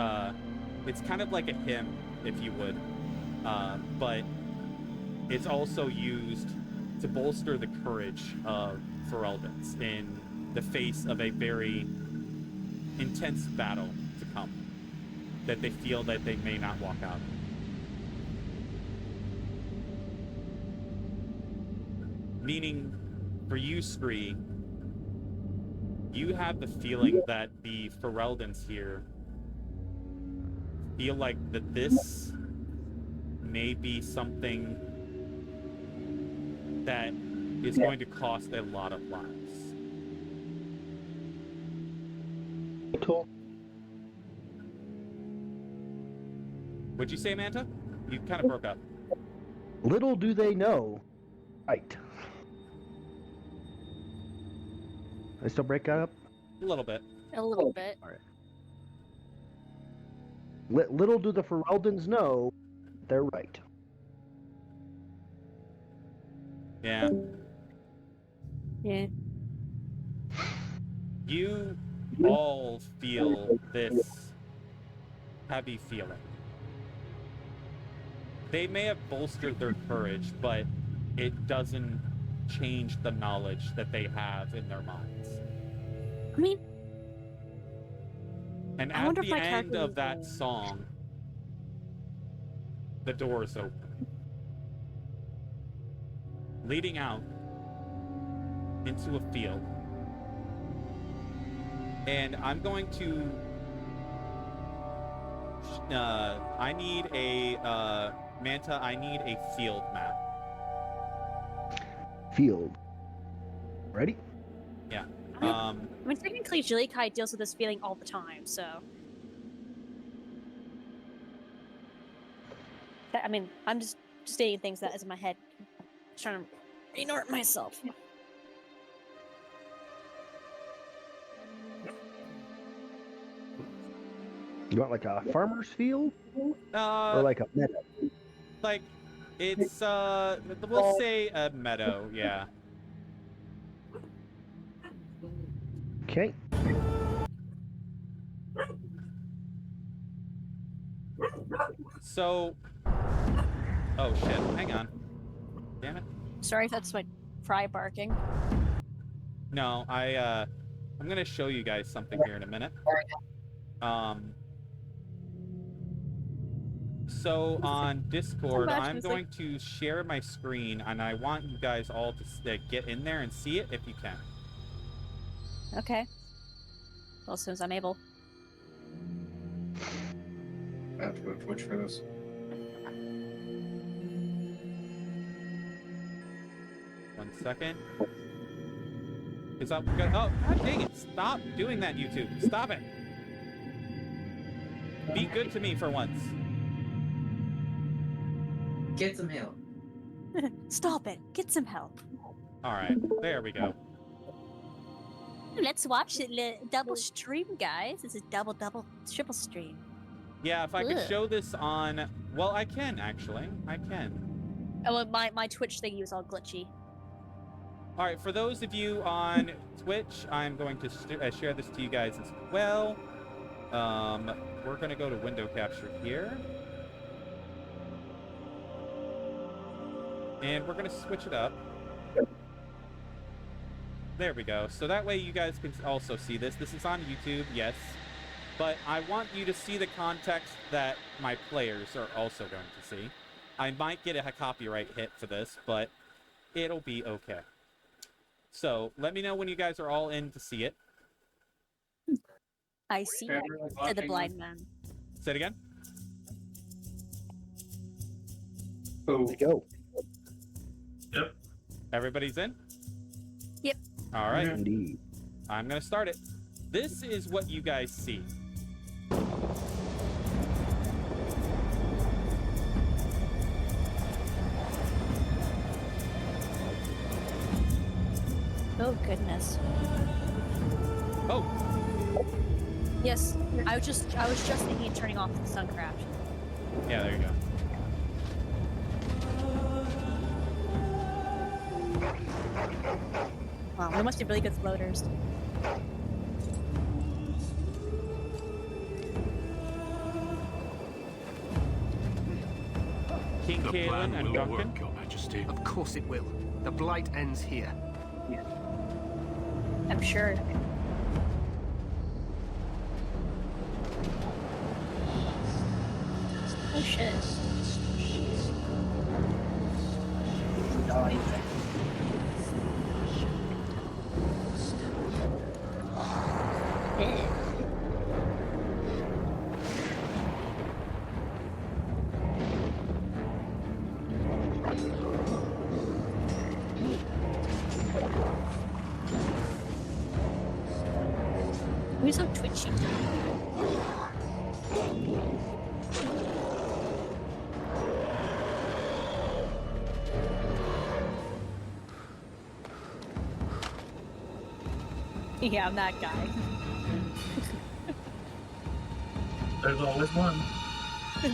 it's kind of like a hymn, if you would, but it's also used to bolster the courage of Fereldans in the face of a very intense battle to come that they feel that they may not walk out of. Meaning, for you, Scree, you have the feeling that the Fereldans here feel like that this may be something that is going to cost a lot of lives. Cool. What'd you say, Manta? You kind of broke up. Little do they know. Right. I still break up? A little bit. A little bit. Little do the Fereldans know they're right. Yeah. Yeah. You all feel this heavy feeling. They may have bolstered their courage, but it doesn't change the knowledge that they have in their minds. I mean, And I at wonder if the my end character of was that like- song, the doors open, leading out into a field. And I'm going to I need a Manta, I need a field map. Field. Ready? Yeah. I mean, technically, Jilikai deals with this feeling all the time, so. I mean, I'm just stating things that is in my head. Trying to ignore it myself. You want like a farmer's field or Uh, like a meadow? like, it's, we'll say a meadow, yeah. Okay. So, oh shit, hang on. Damn it. Sorry if that's my fry barking. No, I'm gonna show you guys something here in a minute. So on Discord, much, I'm Missy. going to share my screen, and I want you guys all to get in there and see it if you can. Okay. Well, as soon as I'm able. I have to go to Twitch for this. One second. Is up? Oh, god dang it! Stop doing that, YouTube! Stop it! Be good to me for once. Get some help. Stop it! Get some help. All right, there we go. Let's watch it. Double stream, guys. This is double, triple stream. Yeah, if I could Ugh. show this on, well, I can actually. I can. Oh, well, my Twitch thingy was all glitchy. All right, for those of you on Twitch, I'm going to share this to you guys as well. We're going to go to window capture here. And we're going to switch it up. There we go. So that way you guys can also see this. This is on YouTube, yes. But I want you to see the context that my players are also going to see. I might get a copyright hit for this, but it'll be okay. So let me know when you guys are all in to see it. I see that, said the blind man. Say it again. There we go. Everybody's in? Yep. All right. Indeed. I'm going to start it. This is what you guys see. Oh goodness. Oh, Yes, I was just thinking of turning off the Suncraft. yeah, there you go. Wow, we must be really good floaters. King The Kalen plan and will Duncan. work, Your Majesty. Of course it will. The blight ends here. I'm sure. Oh shit. Eh. Who's so twitchy? Yeah, I'm that guy. There's always one.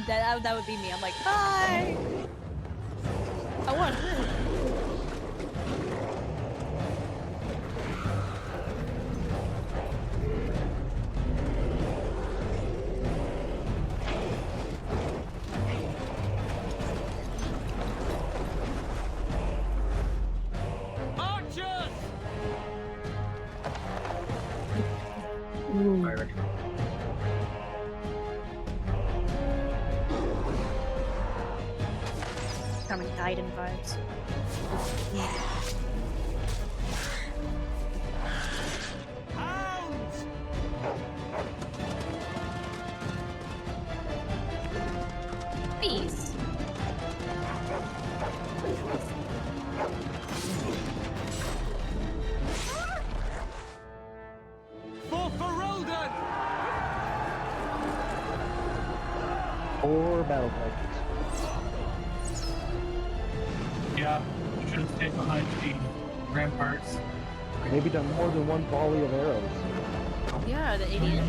that would be me. I'm like, hi! I want her. Fire. Coming Gaiden vibes. Hounds! Peace. For Ferelden! Or battle tactics. Yeah, should have stayed behind the ramparts. Maybe done more than one volley of arrows. Yeah, the idiot.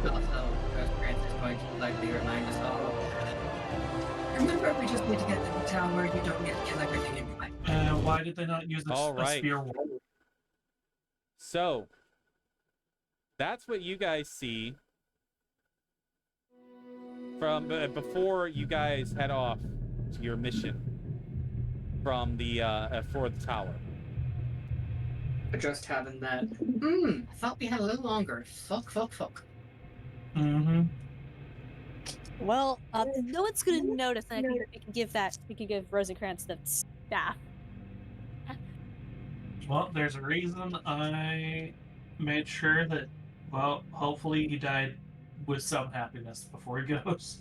Also, Grant is going to likely remind us all. Remember, we just need to get to the town where you don't get to kill everything in your life. Why did they not use All a right. spear wall? So, that's what you guys see from before you guys head off to your mission from the for the tower. Just having that. I thought we had a little longer. Fuck. Mm-hmm. Well, no one's gonna notice, and I think we can give Rosencrantz the staff. Well, there's a reason I made sure that, well, hopefully he died with some happiness before he goes.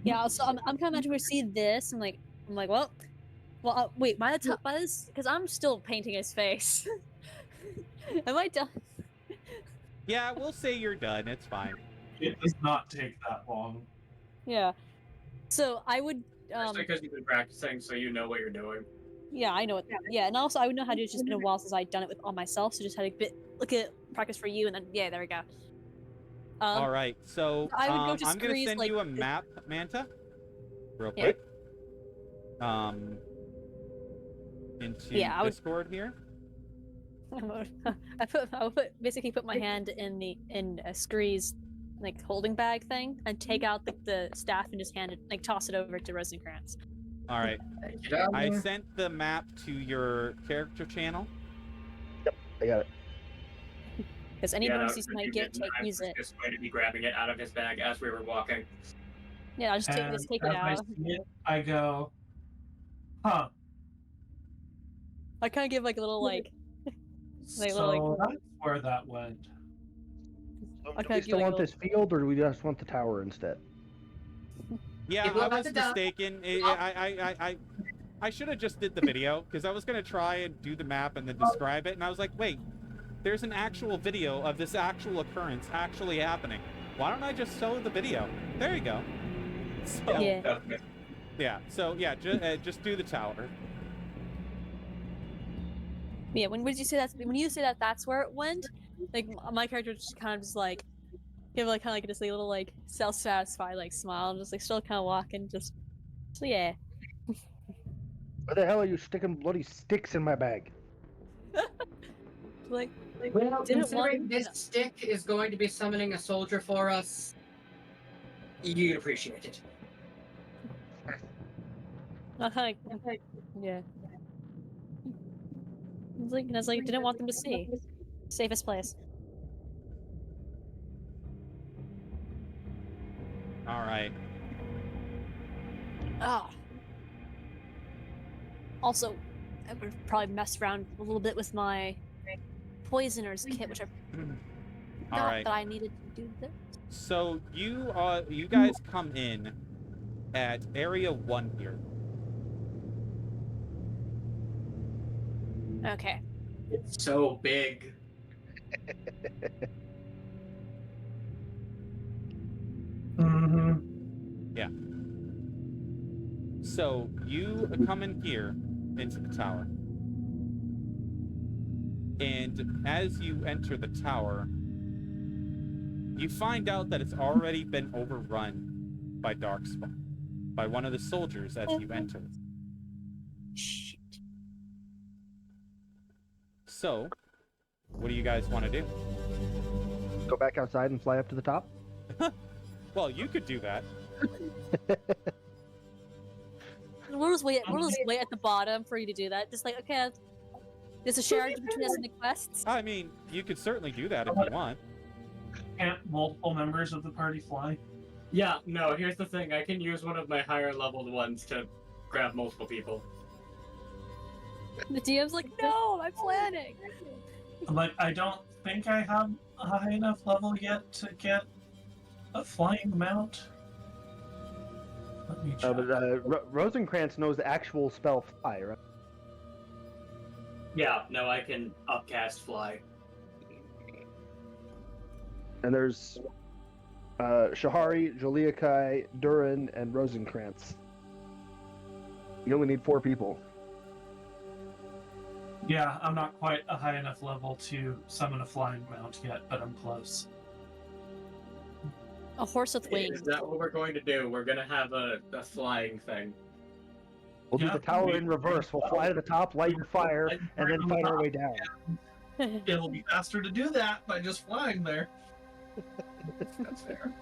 Yeah, so I'm kind of imagining we see this. I'm like, well, wait, by the top, by this, because I'm still painting his face. Am I done? Yeah, we'll say you're done. It's fine. It does not take that long. Yeah. So I would, Just because you've been practicing, so you know what you're doing. yeah, I know it. Yeah, and also I would know how to do it. It's just been a while since I'd done it on myself, so just had a bit look at practice for you, and then yeah, there we go. All right, so I would go to I'm gonna Scree's, send like, you a map, Manta, real Yeah. quick. Into Yeah, I would- Discord here. I would basically put my hand in Scree's like holding bag thing and take out the staff and just hand it, like toss it over to Rosencrantz. All right, Thank you, darling. I sent the map to your character channel. I got it. Because any bonuses you might get, I use was it. just going to be grabbing it out of his bag as we were walking. Yeah, I'll just take And it as I out. see it, I go, huh. I kind of give like a little like Like, So little, that's where that went. Do Okay, we do still like want a this field, or do we just want the tower instead? Yeah, People I about was to die. mistaken. I should have just did the video because I was gonna try and do the map and then describe it, and I was like, wait, there's an actual video of this actual occurrence actually happening. Why don't I just show the video? There you go. So, yeah. yeah. So yeah, just do the tower. Yeah, when you say that that's where it went, like my character just kind of just like give like kind of like just like a little like self-satisfied like smile and just like still kind of walking just so yeah. Why the hell are you sticking bloody sticks in my bag? like Well, didn't considering want- this stick is going to be summoning a soldier for us, you'd appreciate it. yeah. It's like didn't want them to see. Safest place. All right. Oh. Also, I would probably mess around a little bit with my poisoner's kit, which I All thought right. that I needed to do this. So you guys come in at area 1 here. Okay. It's so big. Mm-hmm. So you come in here into the tower. And as you enter the tower, you find out that it's already been overrun by Darkspawn, by one of the soldiers as you enter. Shit. So, what do you guys want to do? Go back outside and fly up to the top? Well, you could do that. We'll just wait at the bottom for you to do that. Just like, okay, There's a sharing between us and the quests. I mean, you could certainly do that if you want. Can't multiple members of the party fly? Yeah, no, here's the thing. I can use one of my higher leveled ones to grab multiple people. The DM's like, no, I'm planning. Like, I don't think I have a high enough level yet to get a flying mount. Let me check. But Rosencrantz knows the actual spell fly, right? Yeah, no, I can upcast fly. And there's Shahari, Joliakai, Durin, and Rosencrantz. You only need 4 people. Yeah, I'm not quite a high enough level to summon a flying mount yet, but I'm close. A horse with wings. Is that what we're going to do? We're going to have a flying thing. We'll do Yeah, the tower we- in reverse. We'll fly to the top, light your fire, and then fight our way down. It'll be faster to do that by just flying there. That's fair.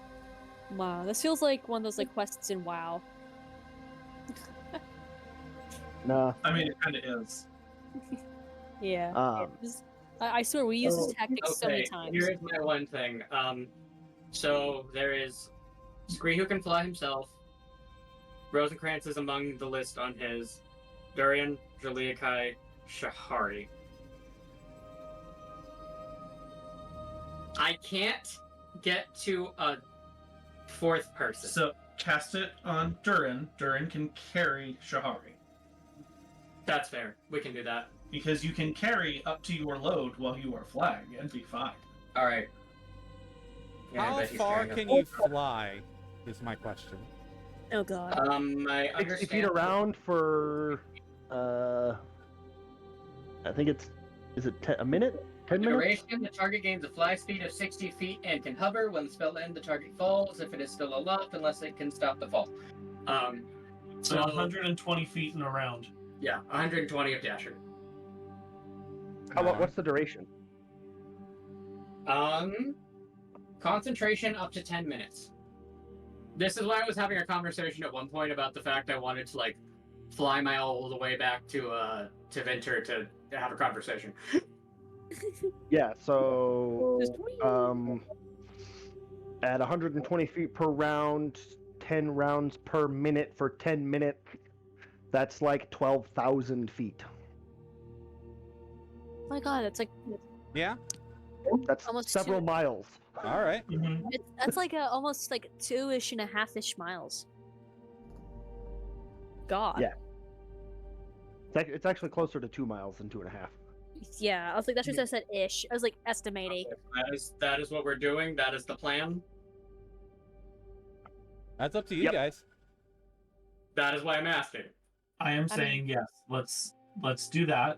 Wow, this feels like one of those like quests in WoW. Nah. I mean, it kind of is. Yeah. I swear we use this tactic so many Okay, times. here's my one thing. So there is Scree who can fly himself. Rosencrantz is among the list on his. Durian, Jaliakai, Shahari. I can't get to a 4th person. So cast it on Durin. Durin can carry Shahari. That's fair. We can do that. Because you can carry up to your load while you are flying and be fine. All right. Yeah, I How bet he's far carrying can a- you fly? Is my question. Oh god. I 60 feet understand. around for, I think is it a minute? 10 minutes? Duration, the target gains a fly speed of 60 feet and can hover. When the spell ends, the target falls if it is still aloft, unless it can stop the fall. So 120 feet and around. Yeah, 120 of Dasher. What's the duration? Concentration up to 10 minutes. This is why I was having a conversation at one point about the fact I wanted to like fly my all the way back to Vinter to have a conversation. Yeah, so Just at 120 feet per round, 10 rounds per minute for 10 minutes, that's like 12,000 feet. Oh my god, that's like Yeah? That's Almost several two. miles. All right. Mm-hmm. that's like almost like 2-ish and a half-ish miles. God. Yeah. It's actually closer to 2 miles than 2.5. Yeah, I was like, that's just I said ish. I was like estimating. That is what we're doing. That is the plan. That's up to you Yep. guys. That is why I'm asking. I am saying yes. Let's do that.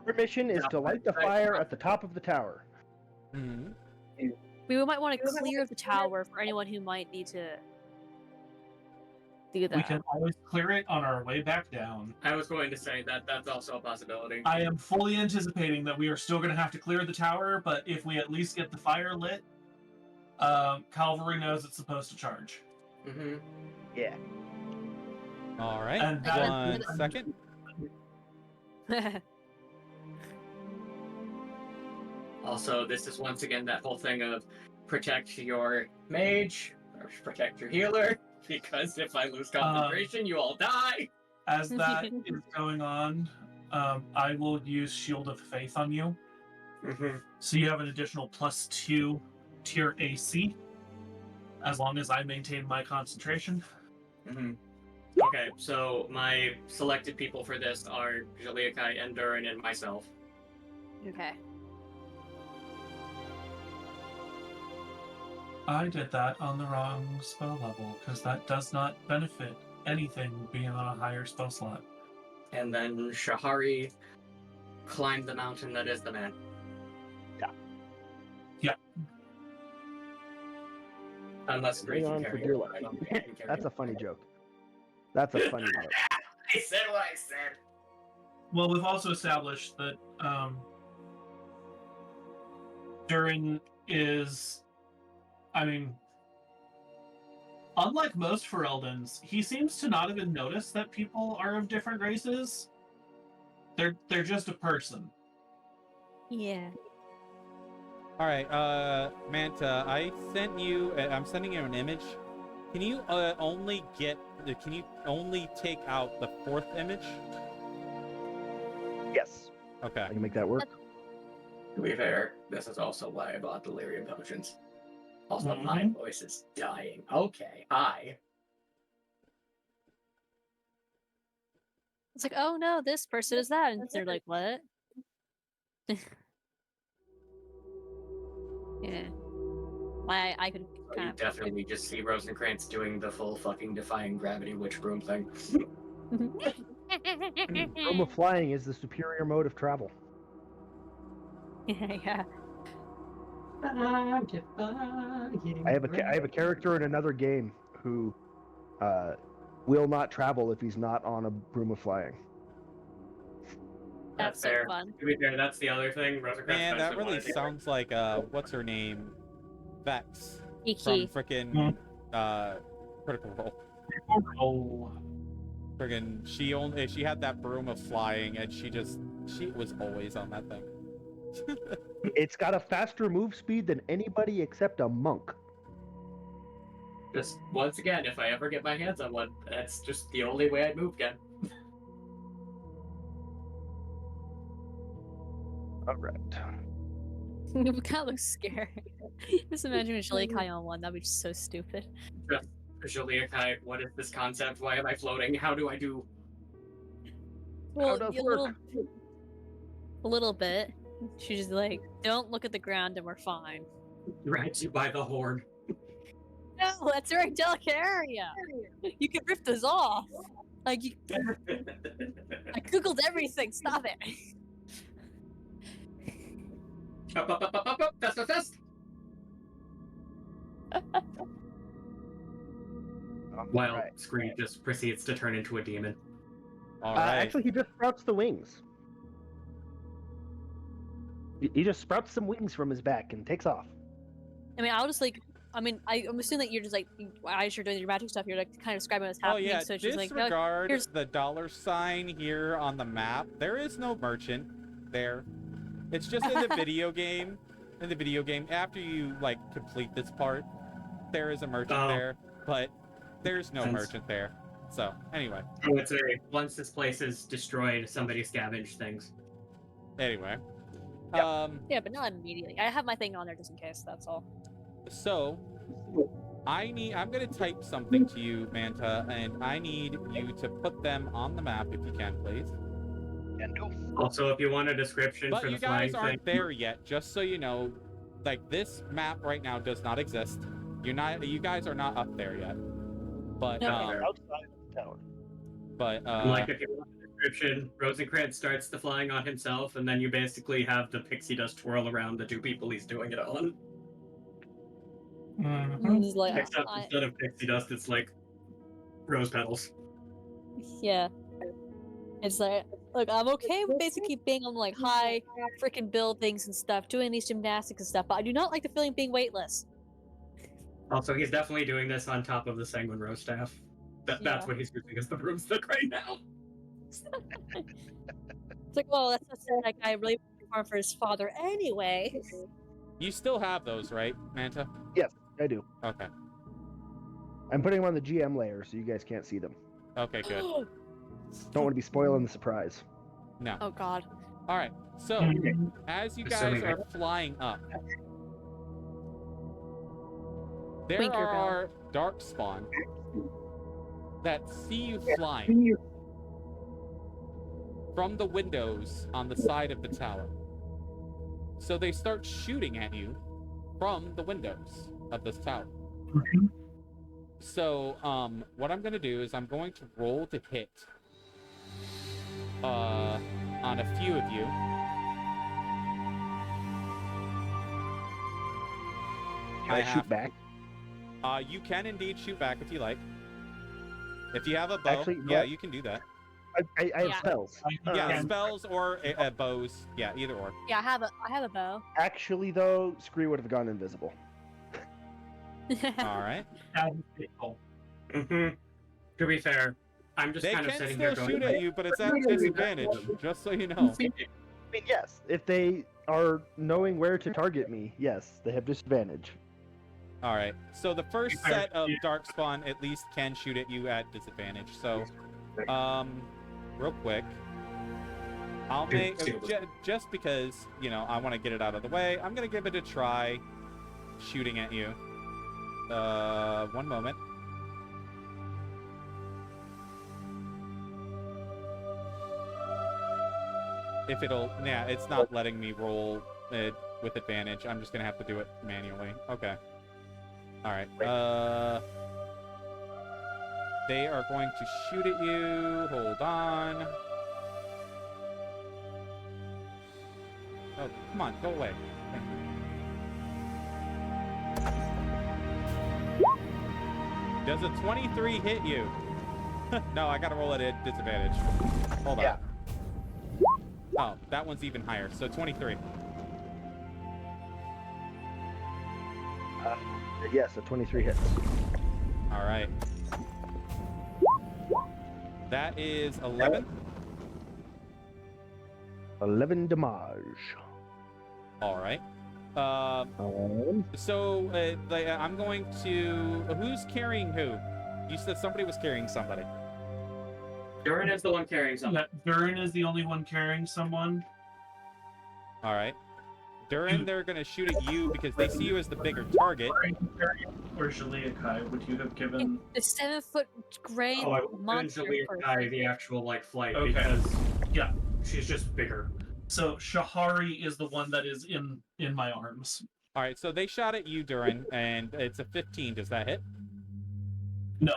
Your mission is to light the fire at the top of the tower. Hmm. We might want to clear the tower for anyone who might need to do that. We can always clear it on our way back down. I was going to say that that's also a possibility. I am fully anticipating that we are still going to have to clear the tower, but if we at least get the fire lit, Cavalry knows it's supposed to charge. Mm-hmm. Yeah. All right. And One second. Also, this is once again that whole thing of protect your mage or protect your healer, because if I lose concentration, you all die. As that is going on, I will use Shield of Faith on you. Mm-hmm. So you have an additional +2 to your AC, as long as I maintain my concentration. Mm-hmm. Okay, so my selected people for this are Jaliakai, Endurin, and myself. Okay. I did that on the wrong spell level, because that does not benefit anything being on a higher spell slot. And then Shahari climbed the mountain that is the man. Yeah. Unless Grey Hang can on for carry dear it. life. I don't think I can carry That's it. a funny joke. That's a funny joke. I said what I said. Well, we've also established that Durin is, I mean, unlike most Fereldans, he seems to not even notice that people are of different races. They're just a person. Yeah. All right, Manta, I sent you. I'm sending you an image. Can you only get? Can you only take out the 4th image? Yes, Okay. I can make that work. To be fair, this is also why I bought delirium potions. Also, my Mhm. voice is dying. Okay, hi. It's like, oh no, this person is that, and they're like, what? Yeah. I could You kind of. definitely just see Rosencrantz doing the full fucking defying gravity witch broom thing. Room of flying is the superior mode of travel. Yeah. I have a character in another game who will not travel if he's not on a broom of flying. That's so fair. fun. To be fair, that's the other thing. Rosencrantz Man, that doesn't really wanna do. sounds like what's her name? Vex from Iki. frickin' Critical Role. Oh. Friggin' she had that broom of flying, and she was always on that thing. It's got a faster move speed than anybody except a monk. Just once again, if I ever get my hands on one, that's just the only way I'd move again. All right. It kind of looks scary. Just imagine Shelly Kai on one. That'd be just so stupid. Just Julia, what is this concept? Why am I floating? How do I do? Well, does a work? little bit. She's just like, don't look at the ground and we're fine. Grabs you by the horn. No, that's a very delicate area. You can rip this off. Like, I googled everything. Stop it. Up, fast. While Right. Scream just proceeds to turn into a demon. All right. Actually, he just sprouts the wings. He just sprouts some wings from his back and takes off. I mean, I'll just like. I mean, I'm assuming that you're just like, as you're doing your magic stuff, you're like kind of describing what's Oh happening. yeah, So she's like, no, disregard here's- the $ here on the map. There is no merchant there. It's just in the video game. In the video game, after you like complete this part, there is a merchant there, but there's no merchant there. So anyway. I would say once this place is destroyed, somebody scavenged things. Anyway. Yep. yeah, but not immediately. I have my thing on there just in case. That's all. So I'm gonna type something to you, Manta, and I need you to put them on the map if you can, please. And do. Also, if you want a description But for you the flying guys aren't thing, there yet, just so you know. Like, this map right now does not exist. You guys are not up there yet. But No. Outside of the tower. but like if you want a description, Rosencrantz starts the flying on himself, and then you basically have the pixie dust twirl around the 2 people he's doing it on. Mhm. Just like, Except instead of pixie dust, it's like rose petals. yeah. It's like, look, I'm okay with basically being on like high freaking buildings and stuff, doing these gymnastics and stuff, but I do not like the feeling of being weightless. Also, he's definitely doing this on top of the Sanguine Rose staff. That's Yeah. what he's using as the broomstick right now. It's like, well, that's just that guy really performed for his father anyway. you still have those, right, Manta? I do. Okay. I'm putting them on the GM layer so you guys can't see them. Okay, good. Don't want to be spoiling the surprise. No. Oh god. All right. So as you guys Assuming are flying up, there Twinkle Bell. are dark spawn that see you flying from the windows on the side of the tower. So they start shooting at you from the windows of this tower. So, what I'm gonna do is I'm going to roll to hit on a few of you. Can I shoot back? You can indeed shoot back if you like. If you have a bow, Actually, yeah, what? you can do that. I have Yeah. spells. Yeah, Yeah. spells or bows. Yeah, either or. Yeah, I have a bow. Actually, though, Scree would have gone invisible. All right. Mm-hmm. To be fair, I'm just They kind of can sitting still here going, shoot at you, but it's at disadvantage, just so you know. I mean, yes, if they are knowing where to target me. Yes, they have disadvantage. All right. So the first set of darkspawn at least can shoot at you at disadvantage. So, real quick, I'll make just because I want to get it out of the way. I'm gonna give it a try, shooting at you. One moment. If it's not letting me roll it with advantage. I'm just gonna have to do it manually. Okay. All right. They are going to shoot at you. Hold on. Oh, come on, go away. Thank you. Does a 23 hit you? No, I gotta roll it at disadvantage. Hold on. Oh, that one's even higher. So 23. Yes, a 23 hits. All right. That is 11. 11 damage. All right. So I'm going to. Who's carrying who? You said somebody was carrying somebody. Durin is the one carrying something. Yeah, Durin is the only one carrying someone. All right. Durin, they're going to shoot at you because they see you as the bigger target. Or Shaliakai, would you have given... The 7-foot gray Oh, I would monster Shaliakai the actual flight Okay. because Yeah. she's just bigger. So Shahari is the one that is in my arms. All right, so they shot at you, Durin, and it's a 15. Does that hit? No.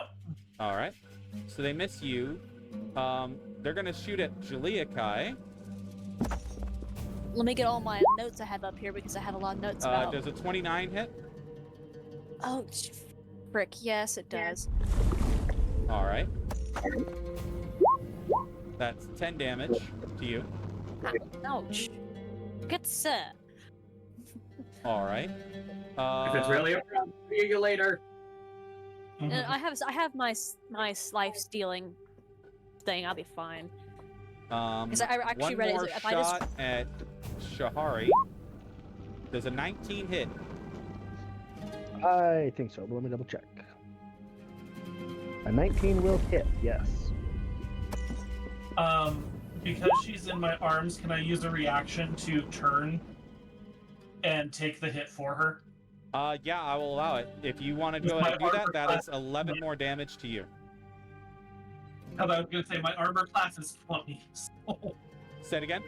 All right. So they miss you. They're going to shoot at Shaliakai. Let me get all my notes I have up here because I have a lot of notes about. Does a 29 hit? Oh, frick! Yes, it does. All right. That's 10 damage to you. Ouch! Good sir. All right. If it's really a problem, see you later. I have my life stealing thing. I'll be fine. Because I actually one read more it. If shot at Shahari. Does a 19 hit? I think so, but let me double check. A 19 will hit, yes. Because she's in my arms, can I use a reaction to turn and take the hit for her? Yeah, I will allow it. If you want to go ahead and do that, that is 11 more damage to you. I was going to say, my armor class is 20. So Say it again.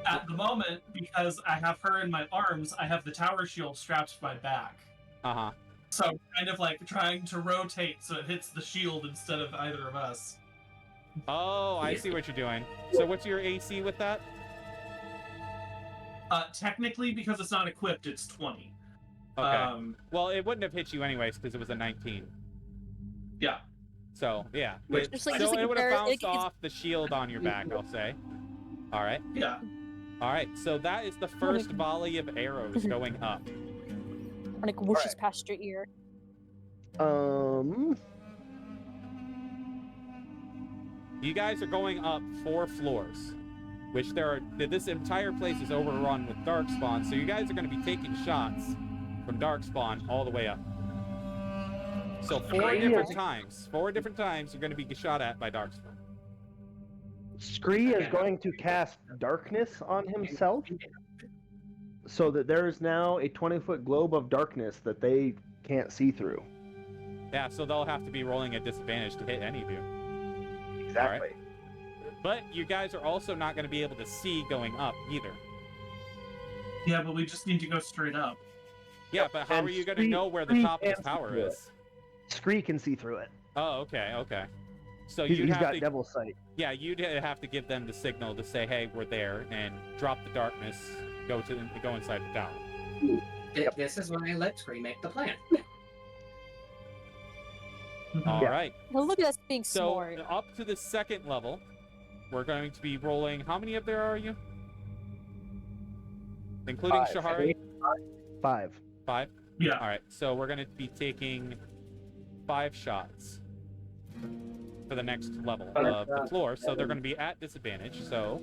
at the moment, because I have her in my arms, I have the tower shield strapped to my back. Uh-huh. So I'm kind of trying to rotate so it hits the shield instead of either of us. Oh, I see what you're doing. So what's your AC with that? Technically, because it's not equipped, it's 20. Okay. Well, it wouldn't have hit you anyways because it was a 19. Yeah. So, yeah. Which- Just like- so just like it would have there- bounced it's- off the shield on your back, I'll say. All right. Yeah. All right. So that is the first volley of arrows going up. And it whooshes past your ear. You guys are going up 4 floors, which this entire place is overrun with darkspawn, so you guys are going to be taking shots from darkspawn all the way up. So 4 different times you're going to be shot at by darkspawn. Scree is going to cast darkness on himself, so that there is now a 20-foot globe of darkness that they can't see through. Yeah, so they'll have to be rolling at disadvantage to hit any of you. Exactly. Right. But you guys are also not going to be able to see going up either. Yeah, but we just need to go straight up. Yeah, but how And are you going to Scree- know where the Scree top of can this see tower through it. is? Scree can see through it. Oh, okay. So He's you'd have got to, devil sight. yeah, you'd have to give them the signal to say, "Hey, we're there," and drop the darkness, go inside the tower. This is why I let Scree make the plan. All Yeah. right. Well, look at us being So smart. up to the second level, we're going to be rolling. How many of there are you? Including 5. Shahari? 5. 5? Yeah. All right. So we're going to be taking 5 shots for the next level of the floor. So they're going to be at disadvantage. So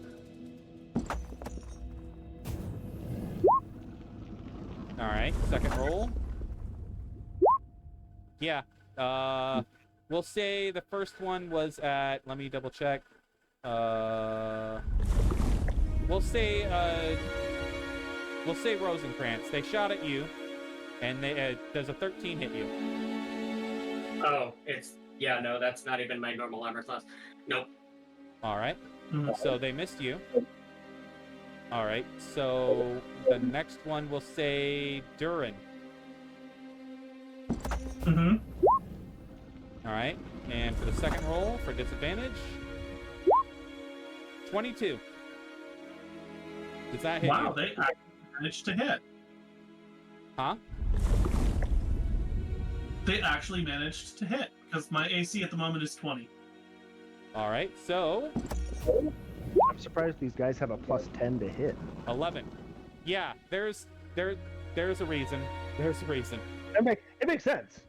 All right, second roll. Yeah. We'll say the first one was at. Let me double check. We'll say Rosencrantz. They shot at you, and they does a 13 hit you? Oh, yeah, no, that's not even my normal armor class. Nope. All right. So they missed you. All right. So the next one we'll say Durin. Mm-hmm. All right. And for the second roll for disadvantage, 22. Does that hit Wow, you? they actually managed to hit. Huh? They actually managed to hit, because my AC at the moment is 20. All right. So I'm surprised these guys have a plus 10 to hit. 11. Yeah. There's a reason. There's a reason. It makes sense.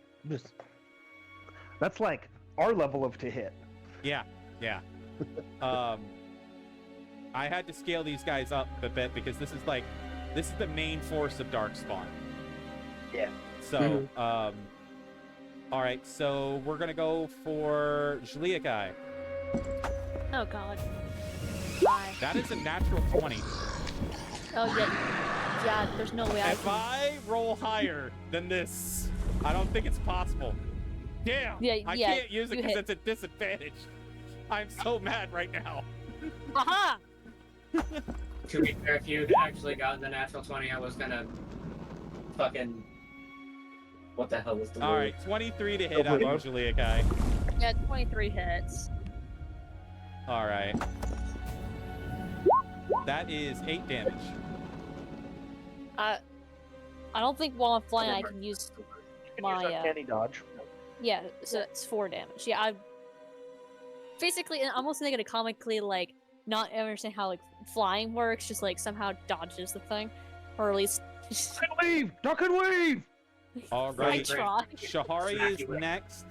That's like our level of to hit. Yeah. Yeah. I had to scale these guys up a bit because this is the main force of Darkspawn. Yeah. So, all right, so we're gonna go for Zhliakai. Oh god. Bye. That is a natural 20. Oh yeah, there's no way I If can. I roll higher than this, I don't think it's possible. Damn! Yeah, I yeah, can't use it you because hit. it's a disadvantage. I'm so mad right now. Aha! To be fair, if you'd actually gotten the natural 20, I was gonna fucking... What the hell was the All word? right, 23 to hit on wait. Zhliakai. Yeah, 23 hits. All right. That is 8 damage. I don't think while I'm flying I can use my Uncanny dodge. yeah, so it's 4 damage. Yeah, I basically I'm almost thinking it comically like not understand how like flying works, just like somehow dodges the thing, or at least Duck and weave! Duck and weave! All I right. try. Shahari Smack is you with- next.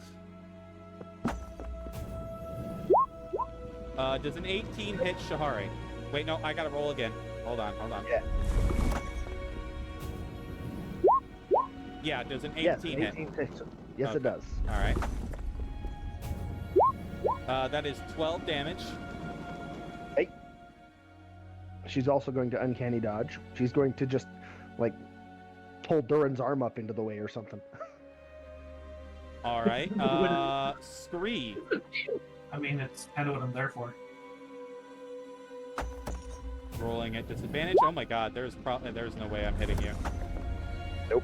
Does an 18 hit Shahari? Wait, no, I gotta roll again. Hold on. Yeah. Yeah, does an 18 Yes, hit? 18 hits. Yes, Okay. it does. All right. That is 12 damage. She's also going to uncanny dodge. She's going to just, like, pull Durin's arm up into the way or something. All right. Scree. I mean, it's kind of what I'm there for. Rolling at disadvantage. Oh my god, there's no way I'm hitting you. Nope.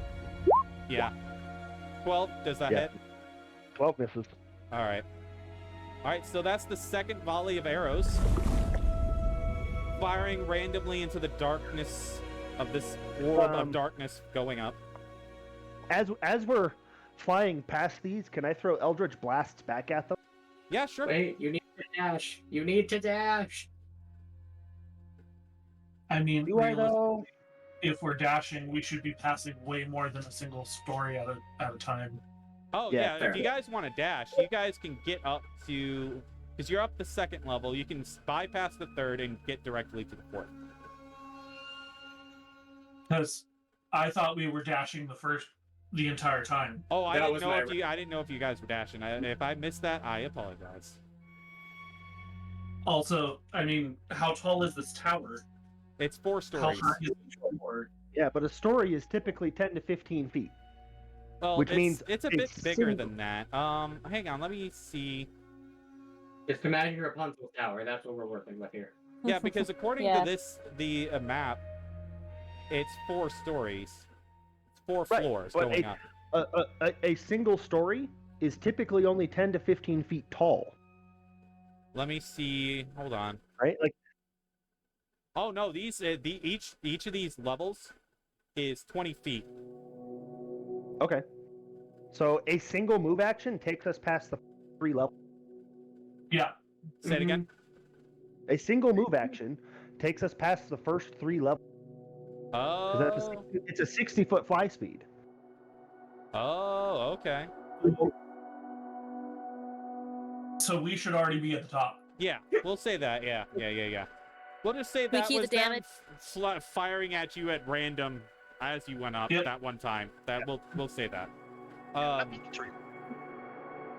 Yeah. 12, does that Yeah. hit? 12 misses. All right. All right, so that's the second volley of arrows. Firing randomly into the darkness of this orb of darkness going up. As we're flying past these, can I throw Eldritch Blasts back at them? Yeah, sure. Wait, you need to dash. You need to dash. I mean, Do I, realistically, though? if we're dashing, we should be passing way more than a single story at a time. Oh, Yeah, yeah, fair. if you guys want to dash, you guys can get up to... Because you're up the second level, you can bypass the third and get directly to the fourth. Because I thought we were dashing the entire time. Oh, I That didn't was know my if I didn't know if you guys were dashing. If I missed that, I apologize. Also, I mean, how tall is this tower? It's 4 How stories. high is the tower? Yeah, but a story is typically 10 to 15 feet. Well, which means it's a bit it's bigger single. than that. Hang on, let me see. Just imagine Rapunzel Tower. That's what we're working with here. Yeah, because according Yeah. to the map, it's 4 stories. It's 4 Right, floors but going up. A single story is typically only 10 to 15 feet tall, Let me see. Hold on. right? Like, Oh no, these each of these levels is 20 feet. okay. So a single move action takes us past the 3 levels. Yeah. Say it again. A single move action takes us past the first 3 levels. 'Cause Oh. it's a 60-foot fly speed. Oh, okay. So we should already be at the top. Yeah, we'll say that. Yeah. We'll just say We that keep was the them damage. firing at you at random as you went up Yep. that one time. That we'll say that.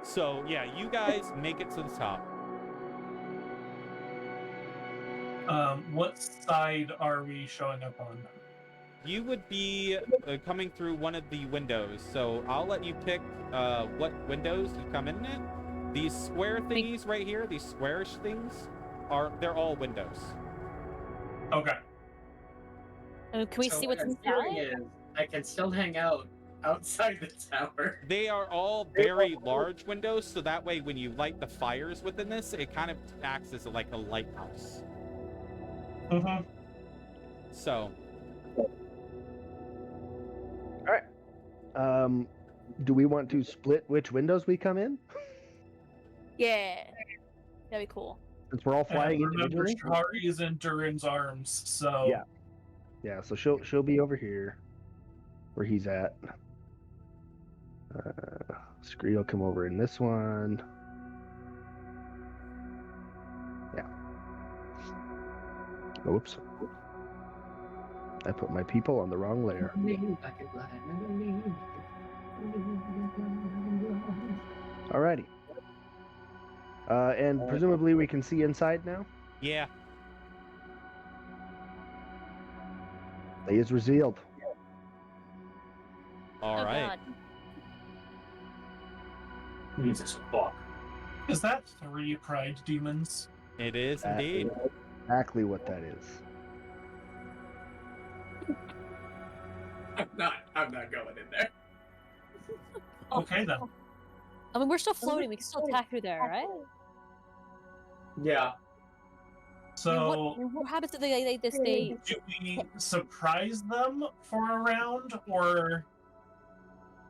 So yeah, you guys make it to the top. What side are we showing up on? You would be coming through one of the windows, so I'll let you pick what windows you come in at. These square thingies right here, these squarish things, they're all windows. Okay. Can we So see what what's I'm hearing inside? is I can still hang out outside the tower. They are all very large windows, so that way when you light the fires within this, it kind of acts as like a lighthouse. Mm-hmm. So, Do we want to split which windows we come in? Yeah. That'd be cool. Since we're all flying And remember, individually? Shari is in Durin's arms, so Yeah. Yeah, so she'll be over here, where he's at. Scree will come over in this one. Yeah. Oops. I put my people on the wrong layer. Alrighty. And presumably we can see inside now? yeah. He is revealed. All Oh, right. God. Jesus fuck. Is that 3 pride demons? It is That indeed. is exactly what that is. I'm not going in there. Okay then. I mean, we're still floating. We can still attack through there, right? Yeah. So what happens if they stay? do we surprise them for a round, or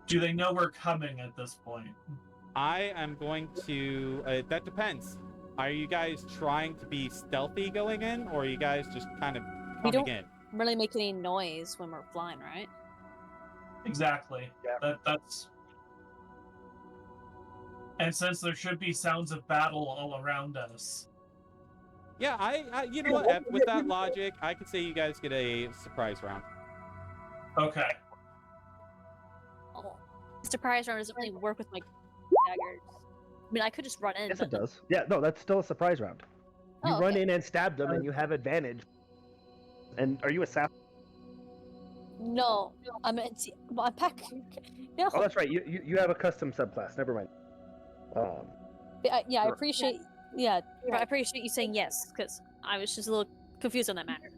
do they know we're coming at this point? I am going to. That depends. Are you guys trying to be stealthy going in, or are you guys just kind of We coming don't- in? Really make any noise when we're flying, right? Exactly. Yeah. That's. And since there should be sounds of battle all around us. Yeah, I you know what? With that logic, I could say you guys get a surprise round. Okay. Oh, surprise round doesn't really work with my daggers. I mean, I could just run in. Yes, but it does. Yeah, no, that's still a surprise round. You Oh, run okay. in and stab them, and you have advantage. And are you assassin? No, I'm pack. No. Oh, that's right. You have a custom subclass. Never mind. Yeah, I appreciate. Yeah, I appreciate you saying yes, because I was just a little confused on that matter.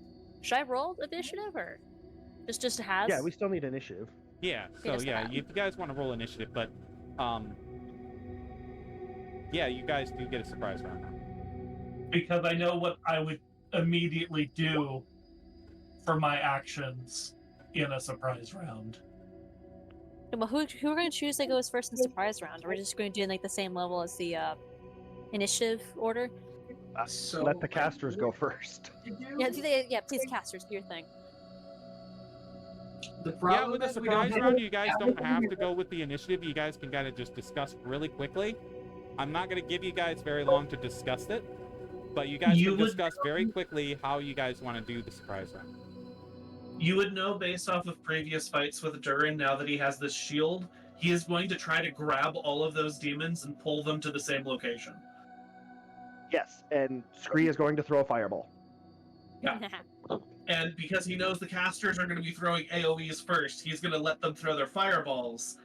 Should I roll initiative or just has? Yeah, we still need initiative. Yeah. So Yes, yeah, that. if you guys want to roll initiative, but yeah, you guys do get a surprise round. Because I know what I would immediately do for my actions in a surprise round. Well, who are going to choose that goes first in the surprise round? Or we're just going to do like the same level as the initiative order? So Let the casters go first. Yeah, please, casters, do your thing. The Yeah, problem with the is we don't surprise have round, you guys don't have to go with the initiative. You guys can kind of just discuss really quickly. I'm not going to give you guys very long to discuss it, but you guys You can would- discuss very quickly how you guys want to do the surprise round. You would know based off of previous fights with Durin, now that he has this shield, he is going to try to grab all of those demons and pull them to the same location. Yes, and Scree is going to throw a fireball. Yeah. And because he knows the casters are going to be throwing AoEs first, he's going to let them throw their fireballs.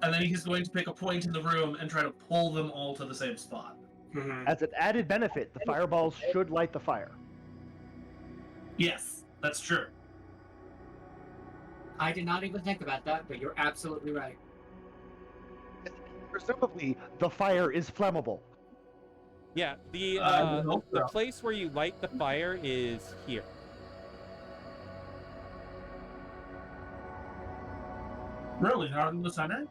And then he's going to pick a point in the room and try to pull them all to the same spot. Mhm. As an added benefit, the fireballs should light the fire. Yes, that's true. I did not even think about that, but you're absolutely right. Presumably, the fire is flammable. Yeah, the I would hope so. place where you light the fire is here. Really? Not in the center?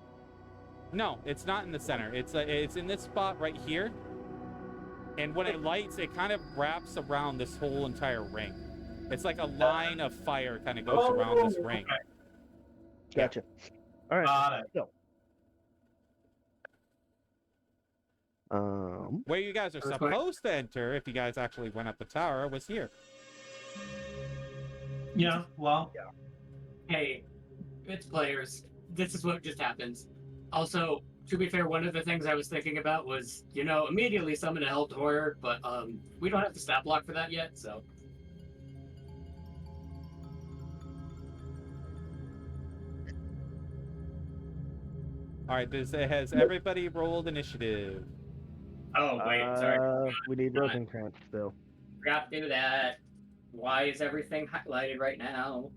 No, it's not in the center. It's in this spot right here. And when it lights, it kind of wraps around this whole entire ring. It's like a line of fire kind of goes around this ring. Okay. Gotcha. All right. Got it. So, Where you guys are That's fine. supposed to enter, if you guys actually went up the tower, was here. Yeah, well, hey, it's players. This is what just happens. Also, to be fair, one of the things I was thinking about was, immediately summon a Helped Horror, but we don't have the stat block for that yet, so. All right, has everybody rolled initiative? Oh, wait, sorry. We need Rosencrantz still. Forgot to do that. Why is everything highlighted right now?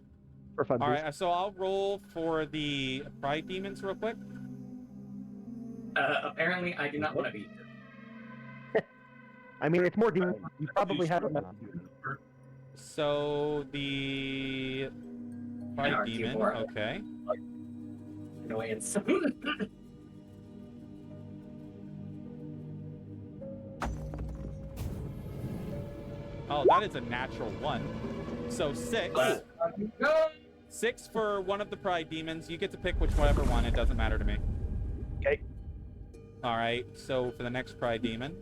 For fun. All right, so I'll roll for the Pride Demons real quick. Apparently, I do not want to be here. I mean, it's more demons. You probably have enough. So the Pride Anarchy Demon, War. okay. Annoyance. Oh, that is a natural 1. So 6. 6 for one of the Pride Demons. You get to pick whichever one. It doesn't matter to me. Okay. All right. So for the next Pride Demon.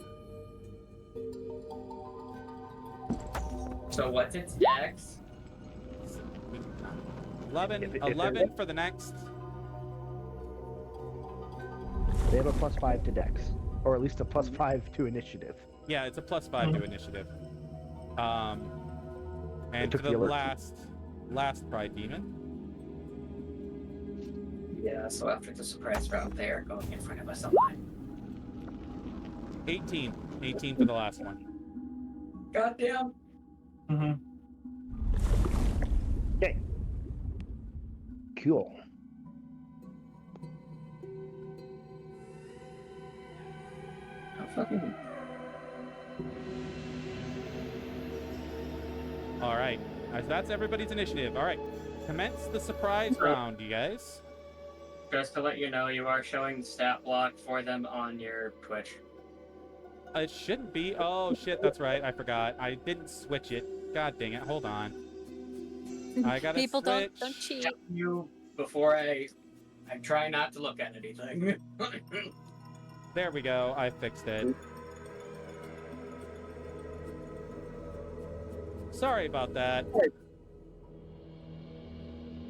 So what's its dex? 11 for the next. They have a +5 to Dex, or at least a +5 to Initiative. Yeah, it's a +5 to initiative. And for took the the alert. last Pride Demon. Yeah, so after the surprise round, they are going in front of us a lot. 18 for the last one. Goddamn. Mm-hmm. Okay. Cool. How fucking. All right, that's everybody's initiative. All right, commence the surprise round, you guys. Just to let you know, you are showing the stat block for them on your Twitch. It shouldn't be. Oh shit, that's right. I forgot. I didn't switch it. God dang it. Hold on. I gotta People switch. don't cheat. Tell you before I try not to look at anything. There we go. I fixed it. Sorry about that.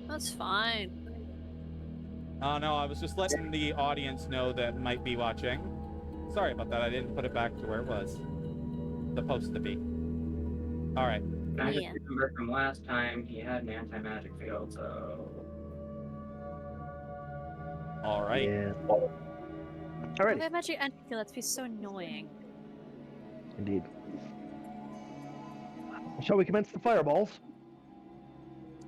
That's fine. Oh no, I was just letting the audience know that might be watching. Sorry about that. I didn't put it back to where it was supposed to be. All right. I just Yeah. remember from last time he had an anti-magic field, so. All right. Yeah. Oh, Alrighty. that magic anti-kill, that's be so annoying. Indeed. Shall we commence the fireballs?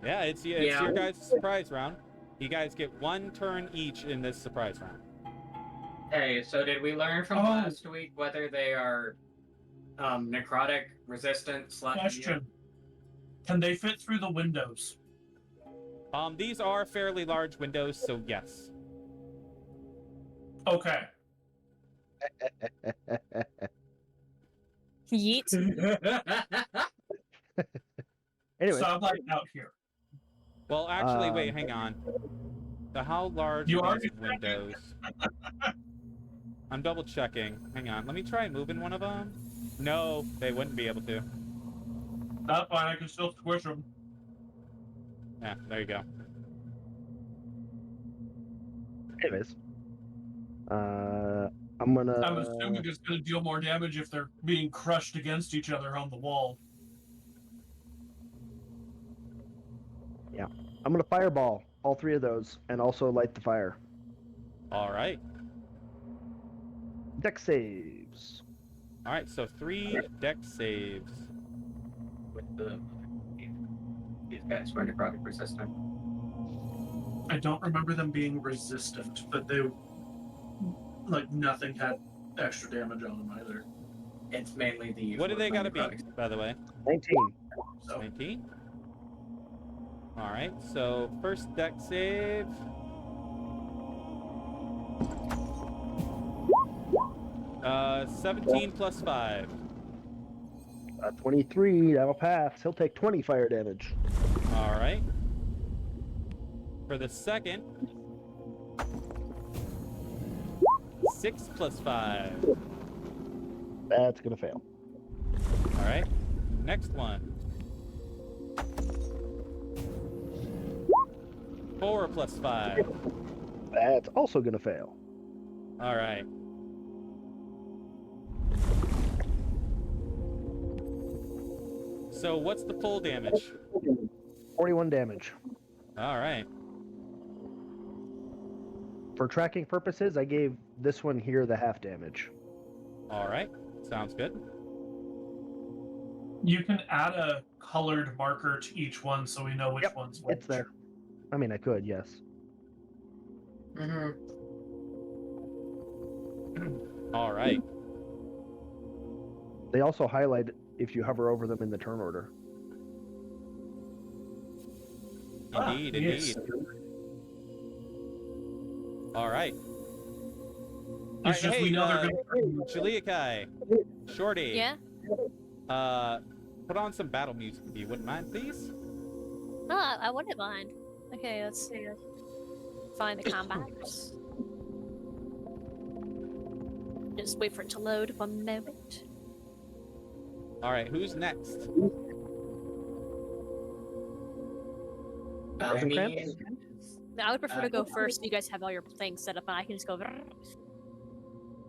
Yeah, it's Yeah. your guys' surprise round. You guys get 1 turn each in this surprise round. Hey, so did we learn from last week whether they are necrotic resistant / Question. Can they fit through the windows? These are fairly large windows, so yes. Okay. Yeet. Anyway, So I'm like out here. Well, actually, wait, hang on. How large You are are these windows? I'm double checking. Hang on. Let me try moving one of them. No, they wouldn't be able to. That's fine. I can still squish them. Yeah, there you go. anyways. I'm gonna. I'm assuming it's going to deal more damage if they're being crushed against each other on the wall. I'm gonna fireball all 3 of those, and also light the fire. All right. Dex saves. All right, so 3 dex saves. With these guys were necrotic resistant. I don't remember them being resistant, but they, like, nothing had extra damage on them either. It's mainly the. What do they gotta be, necrotic. by the way? 19. So 19? All right, so first dex save. Uh, 17 plus 5. 23. That'll pass. He'll take 20 fire damage. All right. For the second, 6 plus 5. That's gonna fail. All right. Next one. 4 plus 5. That's also gonna fail. All right. So what's the full damage? 41 damage. All right. For tracking purposes, I gave this one here the half damage. All right. Sounds good. You can add a colored marker to each one so we know which Yep, one's which. It's there. I mean, I could, yes. Mm-hmm. All right. They also highlight if you hover over them in the turn order. Indeed, Yes. indeed. All right. It's just we know they're going Shiliakai, Shorty. Yeah? Put on some battle music if you wouldn't mind, please. No, I wouldn't mind. Okay, let's see. Find the combat. Just wait for it to load 1 moment. All right, who's next? I mean, I would prefer to go first so you guys have all your things set up and I can just go.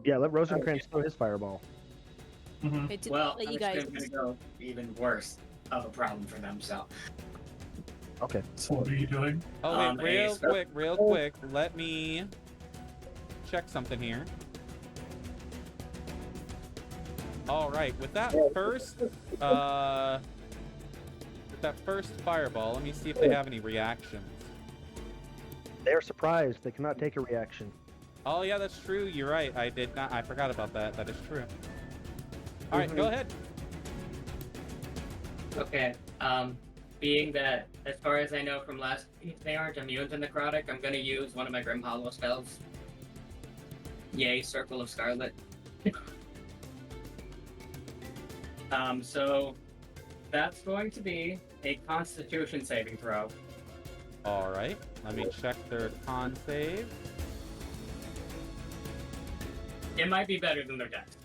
Yeah, let Rosencrantz throw his fireball. Mhm. Wait, well, let I'm you just guys. gonna go even worse of a problem for them. So, Okay. So what are you doing? Oh, wait, a spell- real quick. Let me check something here. All right, with that first fireball, let me see if they have any reactions. They are surprised. They cannot take a reaction. Oh yeah, that's true. You're right. I did not. I forgot about that. That is true. All right, go ahead. okay. Being that, as far as I know from last, they aren't immune to necrotic, I'm gonna use one of my Grim Hollow spells. Yay, Circle of Scarlet. So that's going to be a Constitution saving throw. All right. Let me check their con save. It might be better than their dex.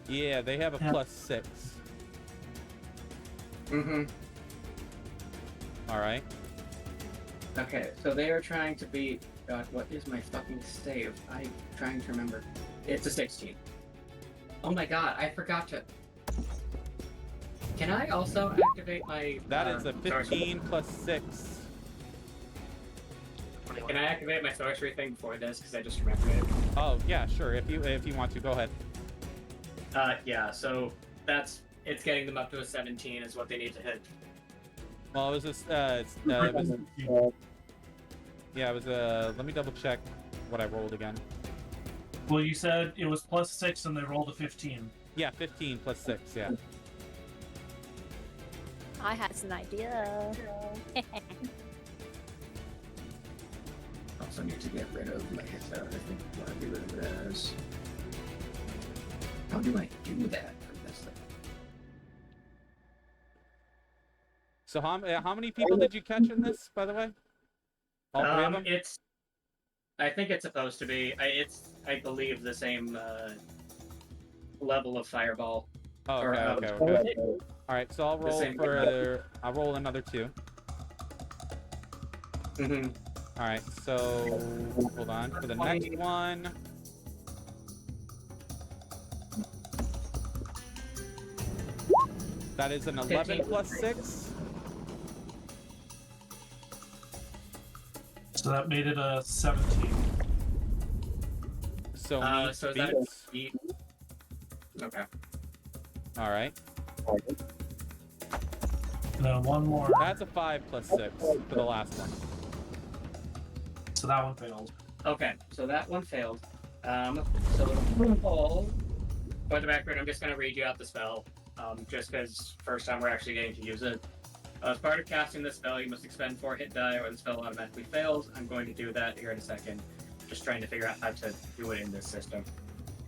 Yeah, they have a +6. Mm-hmm. All right. Okay, so they are trying to beat. God, what is my fucking save? I'm trying to remember. It's a 16. Oh my god, I forgot to. Can I also activate my? That is a sorcery? 15 +6. Can I activate my sorcery thing before this? Because I just remembered it. Oh yeah, sure. If you want to, go ahead. Yeah. So it's getting them up to a 17 is what they need to hit. Well, it was yeah, it was let me double check what I rolled again. Well, you said it was +6 and they rolled a 15. Yeah, 15 +6. Yeah. I had an idea. Also need to get rid of my hit out. I think I want to get rid of this. How do I do that from this thing? So how many people did you catch in this, by the way? All 3 of them? I think it's supposed to be. I believe the same level of fireball. Oh, or, okay, okay. All right, so I'll roll same- I'll roll another 2. Mm-hmm. All right, so hold on for the next one. That is an 11 +6. So that made it a 17. So meets So beats. Okay. All right, No, one more. that's a 5 +6 for the last one. So that one failed. Okay, so that one failed. So for the background, I'm just going to read you out the spell, just because first time we're actually getting to use it. As part of casting the spell, you must expend 4 hit die or the spell automatically fails. I'm going to do that here in a second. Just trying to figure out how to do it in this system.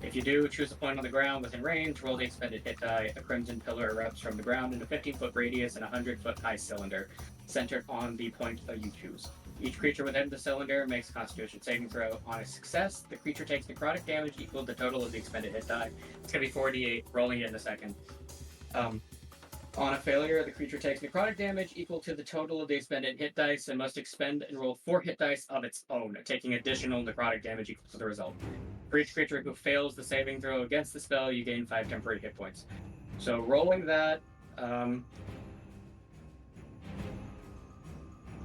If you do, choose a point on the ground within range, roll the expended hit die. A crimson pillar erupts from the ground in a 15-foot radius and a 100-foot high cylinder, centered on the point that you choose. Each creature within the cylinder makes a Constitution saving throw. On a success, the creature takes necrotic damage equal to the total of the expended hit die. It's going to be 48, rolling it in a second. On a failure, the creature takes necrotic damage equal to the total of the expended hit dice and must expend and roll 4 hit dice of its own, taking additional necrotic damage equal to the result. For each creature who fails the saving throw against the spell, you gain 5 temporary hit points. So rolling that,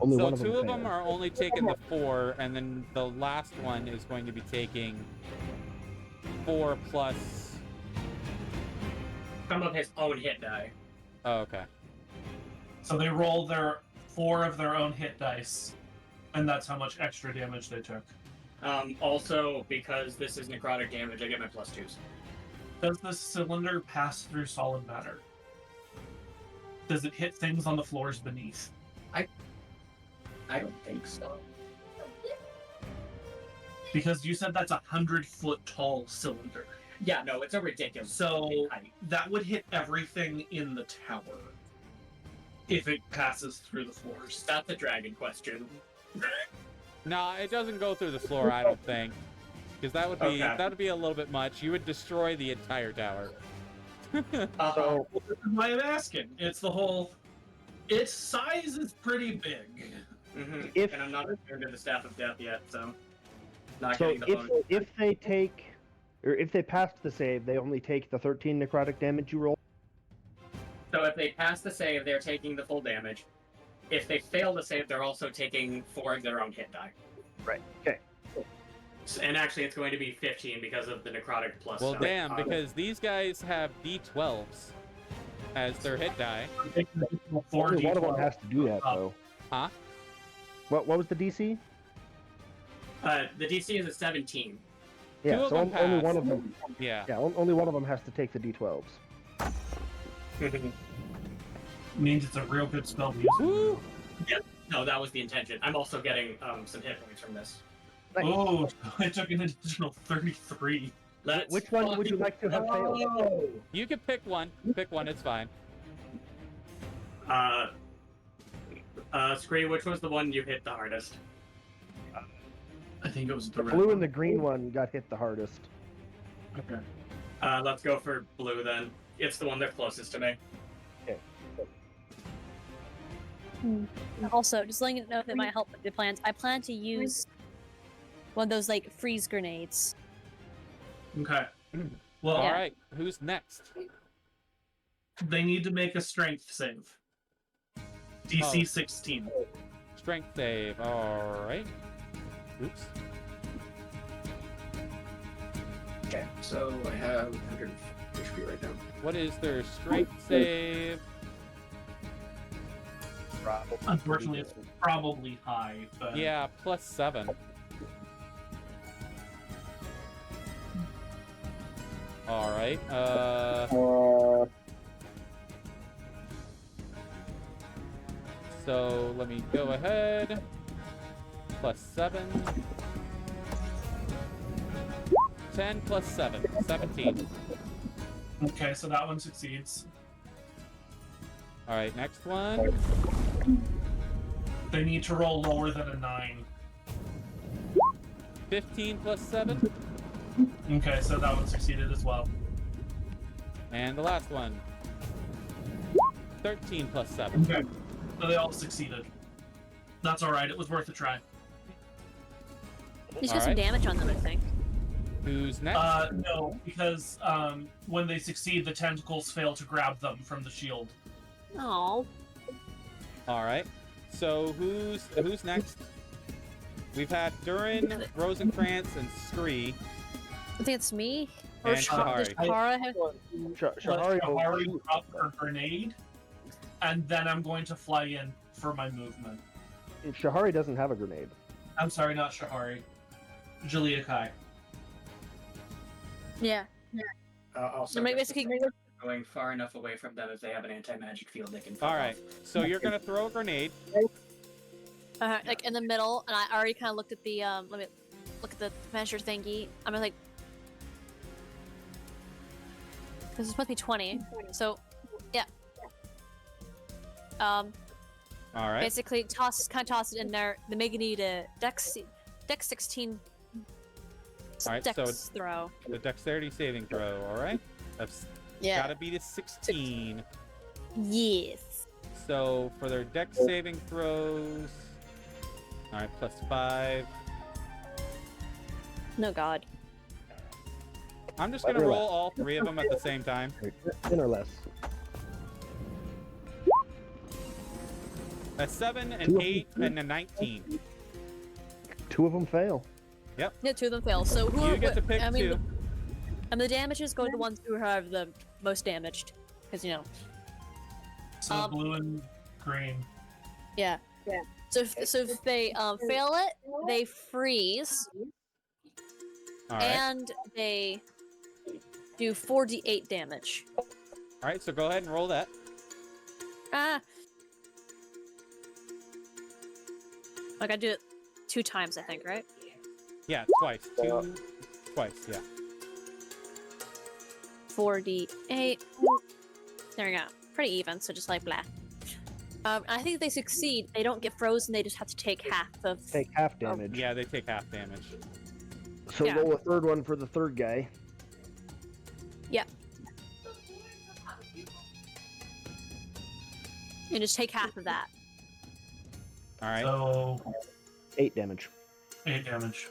Only So one of them two of them failed. are only taking the 4, and then the last one is going to be taking 4 plus. some of his own hit die. Oh, okay. So they roll their 4 of their own hit dice, and that's how much extra damage they took. Also, because this is necrotic damage, I get my +2s. Does the cylinder pass through solid matter? Does it hit things on the floors beneath? I don't think so. Because you said that's a 100-foot tall cylinder. Yeah, no, it's a ridiculous So height. that would hit everything in the tower if it passes through the floors. That's a dragon question. No, it doesn't go through the floor, I don't think. Because that would be Okay. that would be a little bit much. You would destroy the entire tower. So this is why I'm asking. It's the whole. Its size is pretty big. Mm-hmm. If- And I'm not returned to the Staff of Death yet, so not So getting the bonus. if they take, or if they pass the save, they only take the 13 necrotic damage you roll. So if they pass the save, they're taking the full damage. If they fail the save, they're also taking 4 of their own hit die. Right. Okay. And actually, it's going to be 15 because of the necrotic plus. Well, stuff. damn, because these guys have D12s as their hit die. Only one of them has to do that though. Huh? What was the DC? The DC is a 17. Yeah, Two of so them only pass. one of them. Yeah. Yeah, only one of them has to take the D12s. Means it's a real good spell to use. Woo! No, that was the intention. I'm also getting some hit points from this. Nice. Oh, I took an additional 33. Let's Which one would you like to have failed? go! You can pick one. Pick one, it's fine. Scree, which was the one you hit the hardest? I think it was the The red blue one. and the green one got hit the hardest. Okay. Let's go for blue then. It's the one that's closest to me. Also, just letting you know if it might help with the plans. I plan to use one of those like freeze grenades. Okay. Well, All Yeah. right, who's next? they need to make a strength save. DC Oh. 16. Strength save. All right. Oops. Okay, so I have 100 HP right now. What is their strength save? Unfortunately, it's probably high, but Yeah, +7. All right. So let me go ahead. +7. 10 plus 7. 17. Okay, so that one succeeds. All right, next one. They need to roll lower than a 9. 15 plus 7. Okay, so that one succeeded as well. And the last one. 13 plus 7. Okay, so they all succeeded. That's alright, it was worth a try. You just got some Alright. damage on them, I think. Who's next? No, because when they succeed, the tentacles fail to grab them from the shield. Oh, All right. So who's next? We've had Durin, Rosencrantz, and Scree. I think it's me. Or And does Shahari. Shahara have... Shahari Let will Shahari shoot. drop her grenade, and then I'm going to fly in for my movement. Shahari doesn't have a grenade. I'm sorry, not Shahari. Julia Kai. Yeah. Also, So basically, going far enough away from them if they have an anti-magic field they can. All right. So you're gonna throw a grenade. like in the middle, and I already kind of looked at the let me look at the measure thingy. I'm like, this is supposed to be 20, so yeah. All right. Basically kind of toss it in there. They may need a dex 16 All right, dex so throw. The dexterity saving throw. All right. That's Yeah. gotta be the 16. Yes. So for their dex saving throws, all right, +5. No god. I'm just gonna Whether or roll less. all 3 of them at the same time. 10 or less. A 7, Two an of them. 8, and a 19. 2 of them fail. Yeah, 2 of them fail. So who? You get to pick I mean, 2. and the damages go to the ones who have the most damaged, because you know. So blue and green. Yeah. So if they fail it, they freeze All right. and they do 4d8 damage. All right. So go ahead and roll that. Ah. I gotta do it 2 times, I think, right? Yeah, twice. Twice. Yeah. 4d8. There we go. Pretty even, so just like blah. I think if they succeed, they don't get frozen, they just have to take half of... Take half damage. Yeah, they take half damage. So Yeah. roll a third one for the third guy. Yeah. You just take half of that. All right. So 8 damage. 8 damage.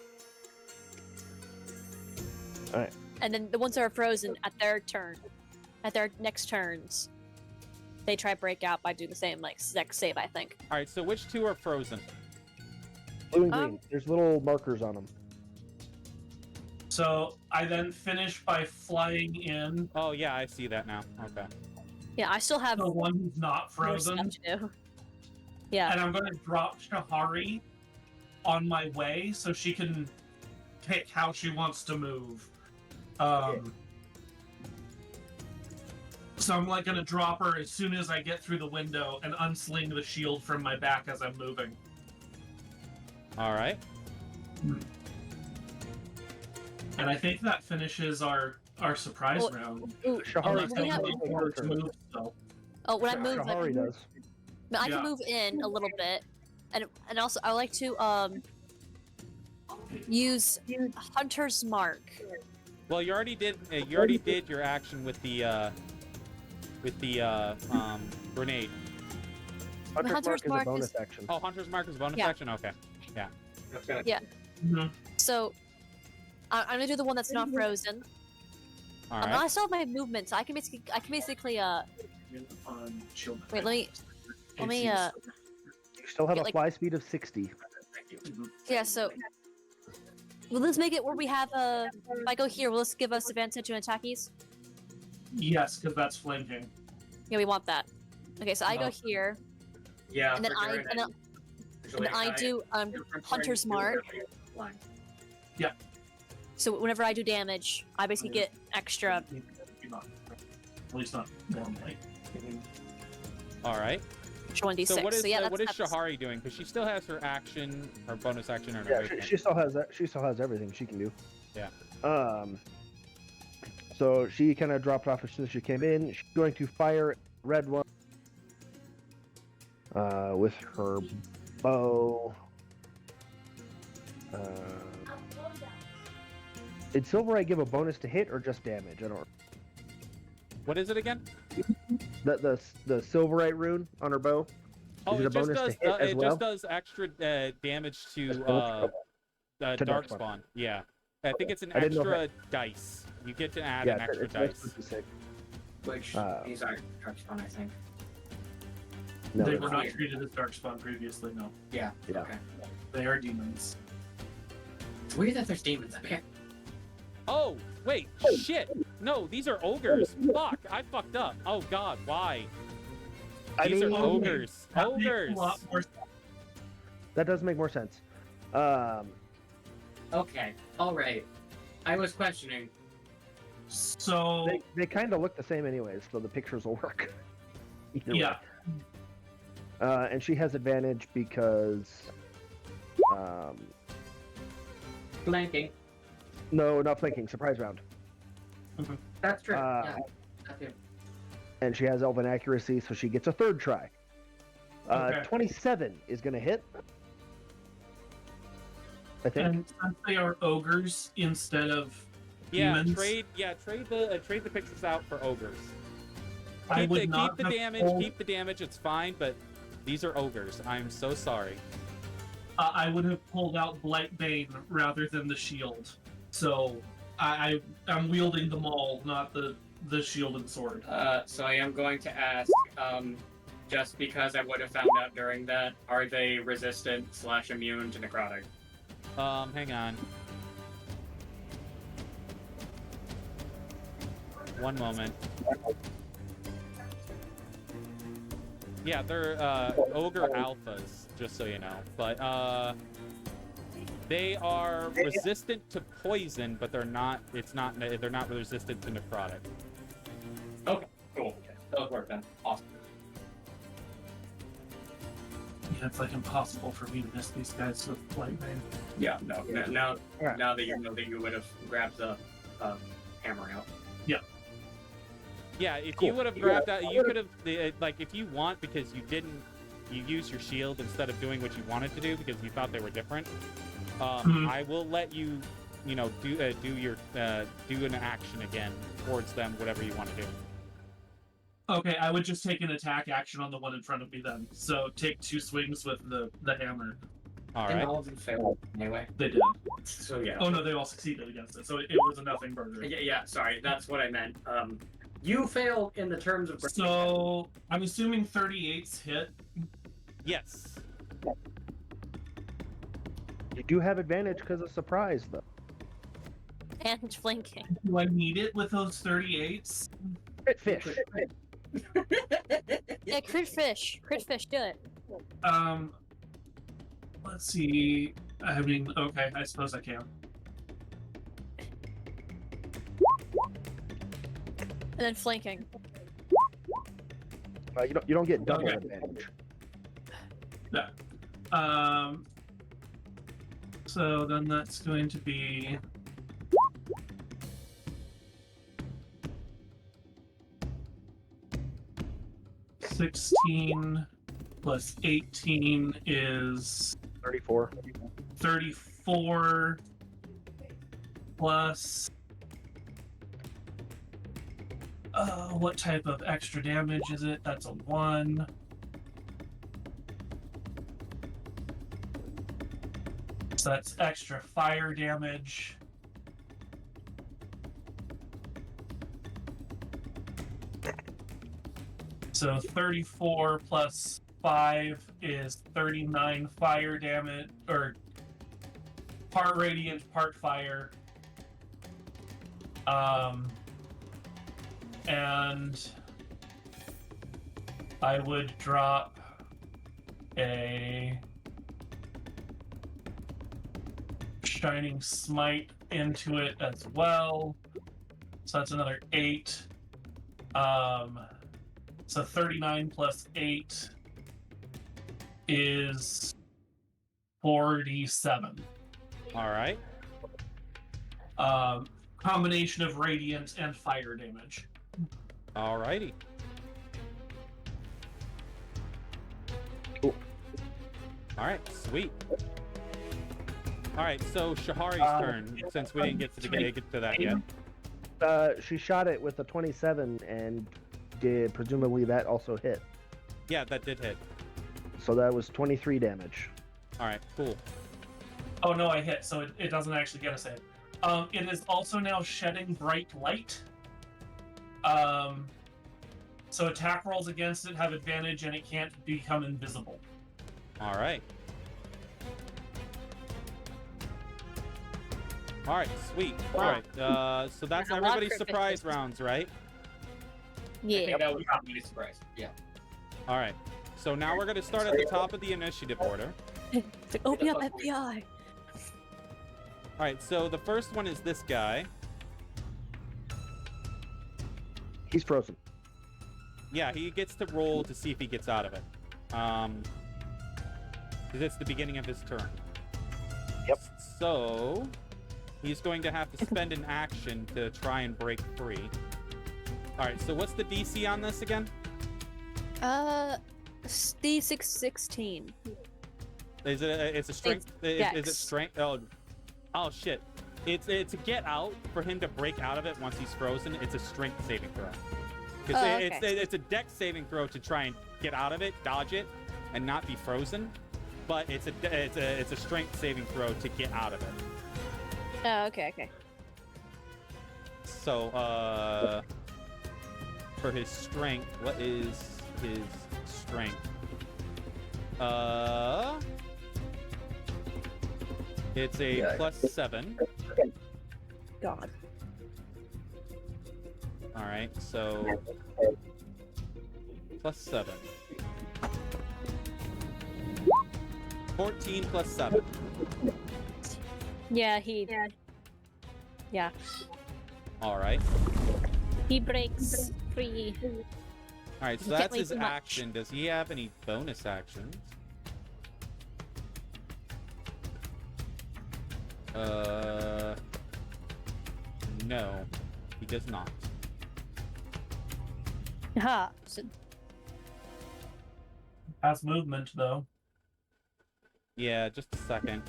And then the ones that are frozen at their turn, at their next turns, they try break out by doing the same like dex save, I think. All right. So which 2 are frozen? Blue and green. There's little markers on them. So I then finish by flying in Oh yeah, I see that now. Okay. Yeah, I still have the one who's not more stuff frozen, to do. Yeah. and I'm going to drop Shahari on my way so she can pick how she wants to move. So I'm like going to drop her as soon as I get through the window and unsling the shield from my back as I'm moving. All right. And I think that finishes our surprise Well, round. Ooh, Shahari Unless we have- I need her to move still. oh, when I move, I Shahari can, does. I Yeah. can move in a little bit, and also I like to use Hunter's Mark. Well, you already did your action with the grenade. Hunter's Hunter's Mark is Mark a bonus is- action. Oh, Hunter's Mark is bonus Yeah. action. Okay. That's gonna Yeah. Mhm. So I'm gonna do the one that's not frozen. All I right. still have my movement, so I can basically On shield wait, let me You still have get, a like- fly speed of 60. Thank you. yeah. So will this make it where we have if I go here, will this give us advantage on attackies? Yes, because that's flanking. Yeah, we want that. Okay, so I go No. here, Yeah. and then for Garen, and then I do you're preparing Hunter's to Mark. line. So whenever I do damage, I basically get extra. Not. At least not normally. All right. Extra 1d6. So what is yeah, that's, what is that's- Shahari doing? Because she still has her action, her bonus action, and her Yeah, movement. she still has that. She still has everything she can do. Yeah. So she kind of dropped off as soon as she came in. She's going to fire red one. With her bow. Did Silverite give a bonus to hit or just damage? I don't. What is it again? The Silverite rune on her bow. Oh, Is it a bonus to hit as it well? just does extra damage to To Darkspawn. Yeah. I think it's an I didn't know extra dice. You get to add Yeah, an extra it's dice. 56. Which these are Darkspawn, I think. No, They they're were not. not treated as Darkspawn previously, no. Yeah. Yeah. Okay. They are demons. It's weird that there's demons up here. Oh, wait, shit. No, these are ogres. Fuck, I fucked up. Oh god, why? I These mean, are ogres. That makes Ogres. a lot more sense. that does make more sense. Okay. All right. I was questioning. So, They kind of look the same anyways, so the pictures will work. Either way. yeah. And she has advantage because, Flanking. no, not flanking. Surprise round. That's true. Uh, Yeah. That's it. And she has elven accuracy, so she gets a third try. Okay. 27 is gonna hit. I think. And since they are ogres instead of Yeah, demons, trade the pictures out for ogres. I Keep would the, not keep the have damage, pulled- keep the damage, it's fine, but these are ogres. I'm so sorry. I would have pulled out Blightbane rather than the shield. So I'm wielding the maul, not the shield and sword. So I am going to ask, just because I would have found out during that, are they resistant / immune to necrotic? Hang on. One moment. Yeah, they're ogre alphas, just so you know. But they are resistant to poison, but they're not resistant to necrotic. Okay, cool. Okay. That'll work then. Awesome. Yeah, it's like impossible for me to miss these guys with Blightbane. Yeah, no. Now Alright. now that you know that you would have grabbed the hammer out. Yeah, if Cool. you would have grabbed that, you could have, like, if you want, because you use your shield instead of doing what you wanted to do because you thought they were different. I will let you, do an action again towards them, whatever you want to do. Okay, I would just take an attack action on the one in front of me then. So take 2 swings with the hammer. All And right. all of them failed anyway. They did. So yeah. Oh no, they all succeeded against it. So it was a nothing burger. Yeah, sorry, that's what I meant. You failed in the terms of. So I'm assuming 38's hit. Yes. You do have advantage because of surprise, though. And flanking. Do I need it with those 38s? Crit fish. Yeah, crit fish. Crit fish, do it. Let's see. I mean, okay, I suppose I can. And then flanking. You don't get double Okay. advantage. So then that's going to be 16 plus 18 is 34. 34 plus what type of extra damage is it? That's a 1. So that's extra fire damage. So 34 plus 5 is 39 fire damage, or part radiant, part fire. And I would drop a Shining Smite into it as well. So that's another 8. So 39 plus 8 is 47. All right. Combination of radiant and fire damage. All righty. Cool. All right, sweet. All right, so Shahari's turn, since we didn't get to that yet. She shot it with a 27, and presumably that also hit. Yeah, that did hit. So that was 23 damage. All right, cool. Oh no, I hit, so it doesn't actually get us hit. It is also now shedding bright light. So attack rolls against it have advantage, and it can't become invisible. All right. All right, sweet. All right, so that's There's a lot of everybody's crit surprise fishes. rounds, right? I Yeah. think that would probably be a surprise. Yeah. All right. So now we're going to start at the top of the initiative order. It's like, open up FBI. All right, so the first one is this guy. He's frozen. Yeah, he gets to roll to see if he gets out of it. Because it's the beginning of his turn. Yep. So he's going to have to spend an action to try and break free. All right, so what's the DC on this again? D6 16. Is it? It's a strength. Is it Dex. strength? Oh shit! It's a get out for him to break out of it once he's frozen. It's a strength saving throw. Because Oh, it's a dex saving throw to try and get out of it, dodge it, and not be frozen. But it's a strength saving throw to get out of it. Oh, okay. So for his strength, what is his strength? It's a +7. God. All right, so +7. 14 + 7. Yeah, Yeah. All right. He breaks free. All right, so You can't that's wait his too much. action. Does he have any bonus actions? No, he does not. Ha. So, Has movement though. Yeah, just a second.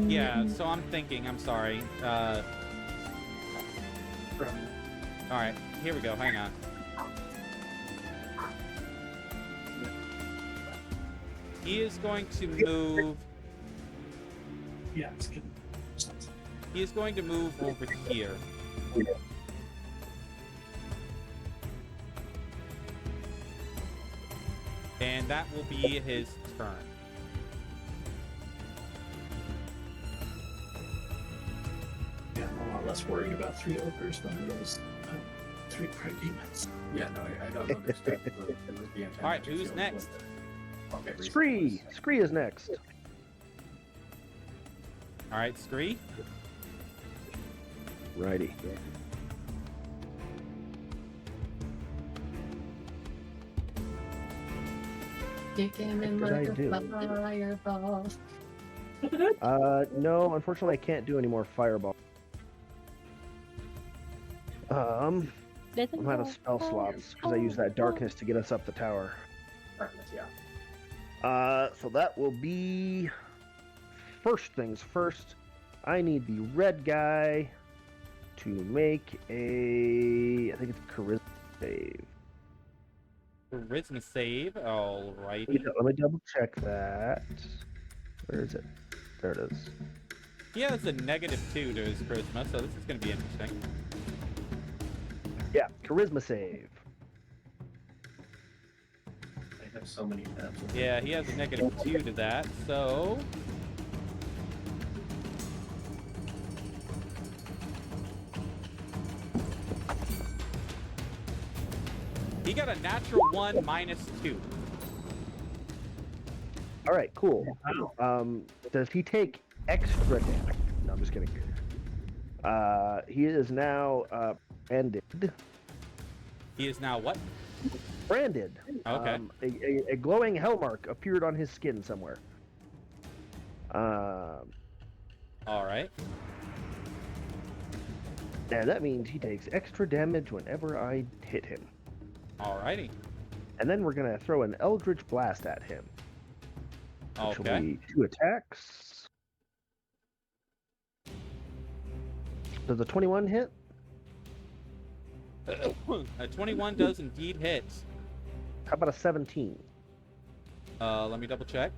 Yeah, so I'm thinking, I'm sorry. All right, here we go. Hang on. He is going to move. Yeah, it's good. He is going to move over here. And that will be his turn. Yeah, I'm a lot less worried about 3 ogres than it is 3 prey demons. Yeah, no, I don't understand. All right, who's next? Okay, Scree! Scree is next. All right, Scree. Righty. Kicking in What like did I a do? fireball. No, unfortunately, I can't do any more fireball. I'm out of spell slots because I use that darkness to get us up the tower. Darkness, yeah. So that will be first things first. I need the red guy to make a, I think it's a charisma save. Charisma save. All righty. Let me double check that. Where is it? There it is. He has a -2 to his charisma, so this is going to be interesting. Yeah, charisma save. I have so many tabs. Yeah, he has a -2 to that, so he got a natural 1 -2. All right, cool. Does he take extra damage? No, I'm just kidding. He is now branded. He is now what? Branded. Okay. A glowing hell mark appeared on his skin somewhere. All right. And that means he takes extra damage whenever I hit him. All righty. And then we're gonna throw an Eldritch Blast at him. Which will Okay. be 2 attacks. Does a 21 hit? A 21 does indeed hit. How about a 17? Let me double check.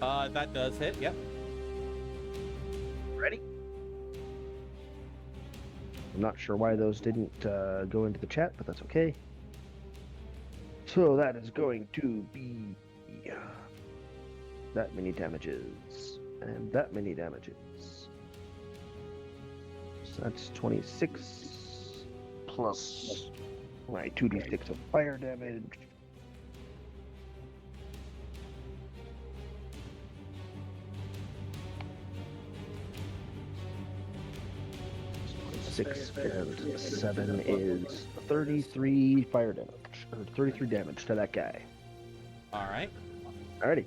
That does hit. Yep. Ready? I'm not sure why those didn't go into the chat, but that's okay. So that is going to be that many damages and that many damages. So that's 26 plus my 2d6 of fire damage. Six and 7 is 33 fire damage, or 33 damage to that guy. All right. Alrighty.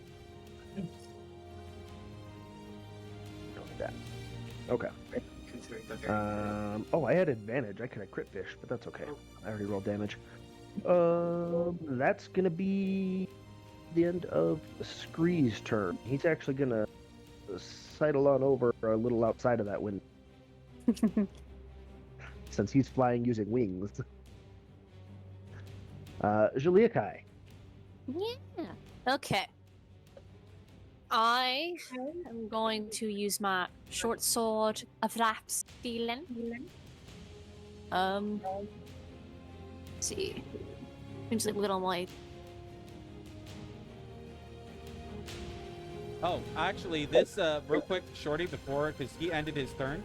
That. Okay. Considering the very Oh, I had advantage. I could have crit fish, but that's okay. I already rolled damage. That's gonna be the end of Scree's turn. He's actually gonna sidle on over a little outside of that window. Since he's flying using wings. Juliakai. Yeah. Okay. I am going to use my short sword of Rapstealing. Let's see. Seems like look on my. Oh, actually, this real quick, Shorty, before because he ended his turn.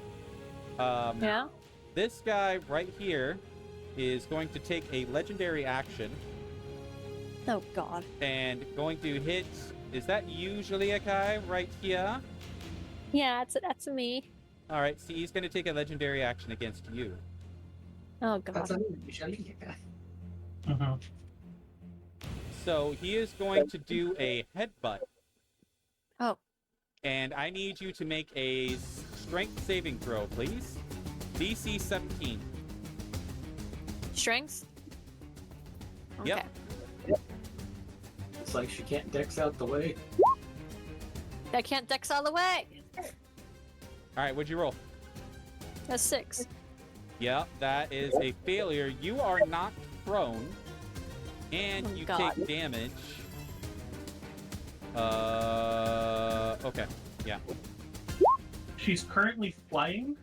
Yeah. This guy right here is going to take a legendary action Oh God. and going to hit. Is that usually a guy right here? Yeah, that's me. All right, see, he's going to take a legendary action against you. Oh That's God. unusually. Mhm. So he is going to do a headbutt. Oh. And I need you to make a strength saving throw, please. DC 17. Strength. Okay. Yep. It's like she can't dex out the way. I can't dex all the way. All right, what'd you roll? That's 6. Yeah, that is a failure. You are knocked prone, and Oh, you God. take damage. Okay, yeah. She's currently flying.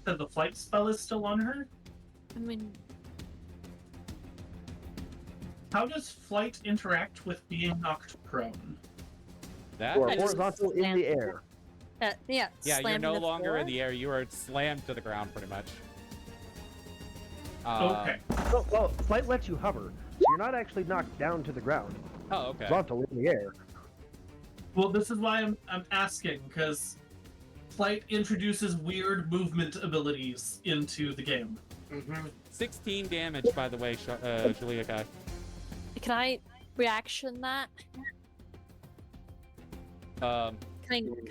So the flight spell is still on her. I mean, How does flight interact with being knocked prone? That Or I just horizontal in the air. yeah. yeah, you're slammed no the longer in floor. the air. You are slammed to the ground, pretty much. Okay. Well, flight lets you hover, so you're not actually knocked down to the ground. Oh, okay. Horizontal in the air. Well, this is why I'm asking, because flight introduces weird movement abilities into the game. Mm-hmm. 16 damage, by the way, Julia guy. Can I reaction that? Can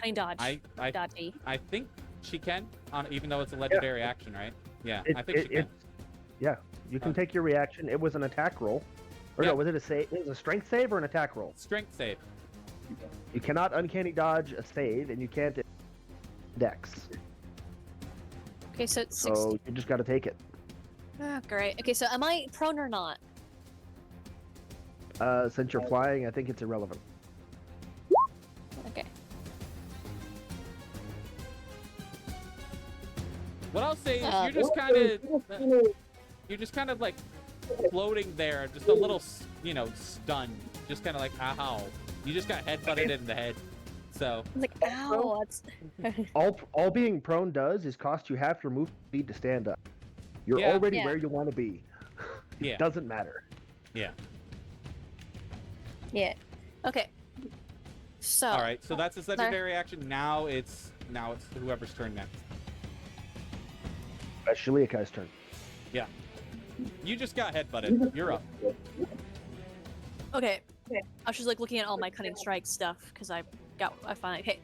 I dodge? I Dodgy. think she can, even though it's a legendary action, right? Yeah, I think she can. Yeah, you can take your reaction. It was an attack roll. Or Yeah. no, was it a save? It was a strength save or an attack roll? Strength save. You cannot uncanny dodge a save, and you can't dex. Okay, so it's So 16. you just got to take it. Oh, great. Okay, so am I prone or not? Since you're flying, I think it's irrelevant. Okay. What I'll say is you're just kind of like floating there, just a little, stunned, just kind of like, ow. You just got headbutted in the head. So, I was like, ow, that's... All being prone does is cost you half your move speed to stand up. You're Yeah. already Yeah. where you want to be. It Yeah. doesn't matter. yeah. Yeah. Okay. So... All right, so that's his legendary action. Now it's whoever's turn next. Shiliakai's turn. Yeah. You just got headbutted. You're up. Okay. I was just like looking at all my cutting strike stuff because I finally okay.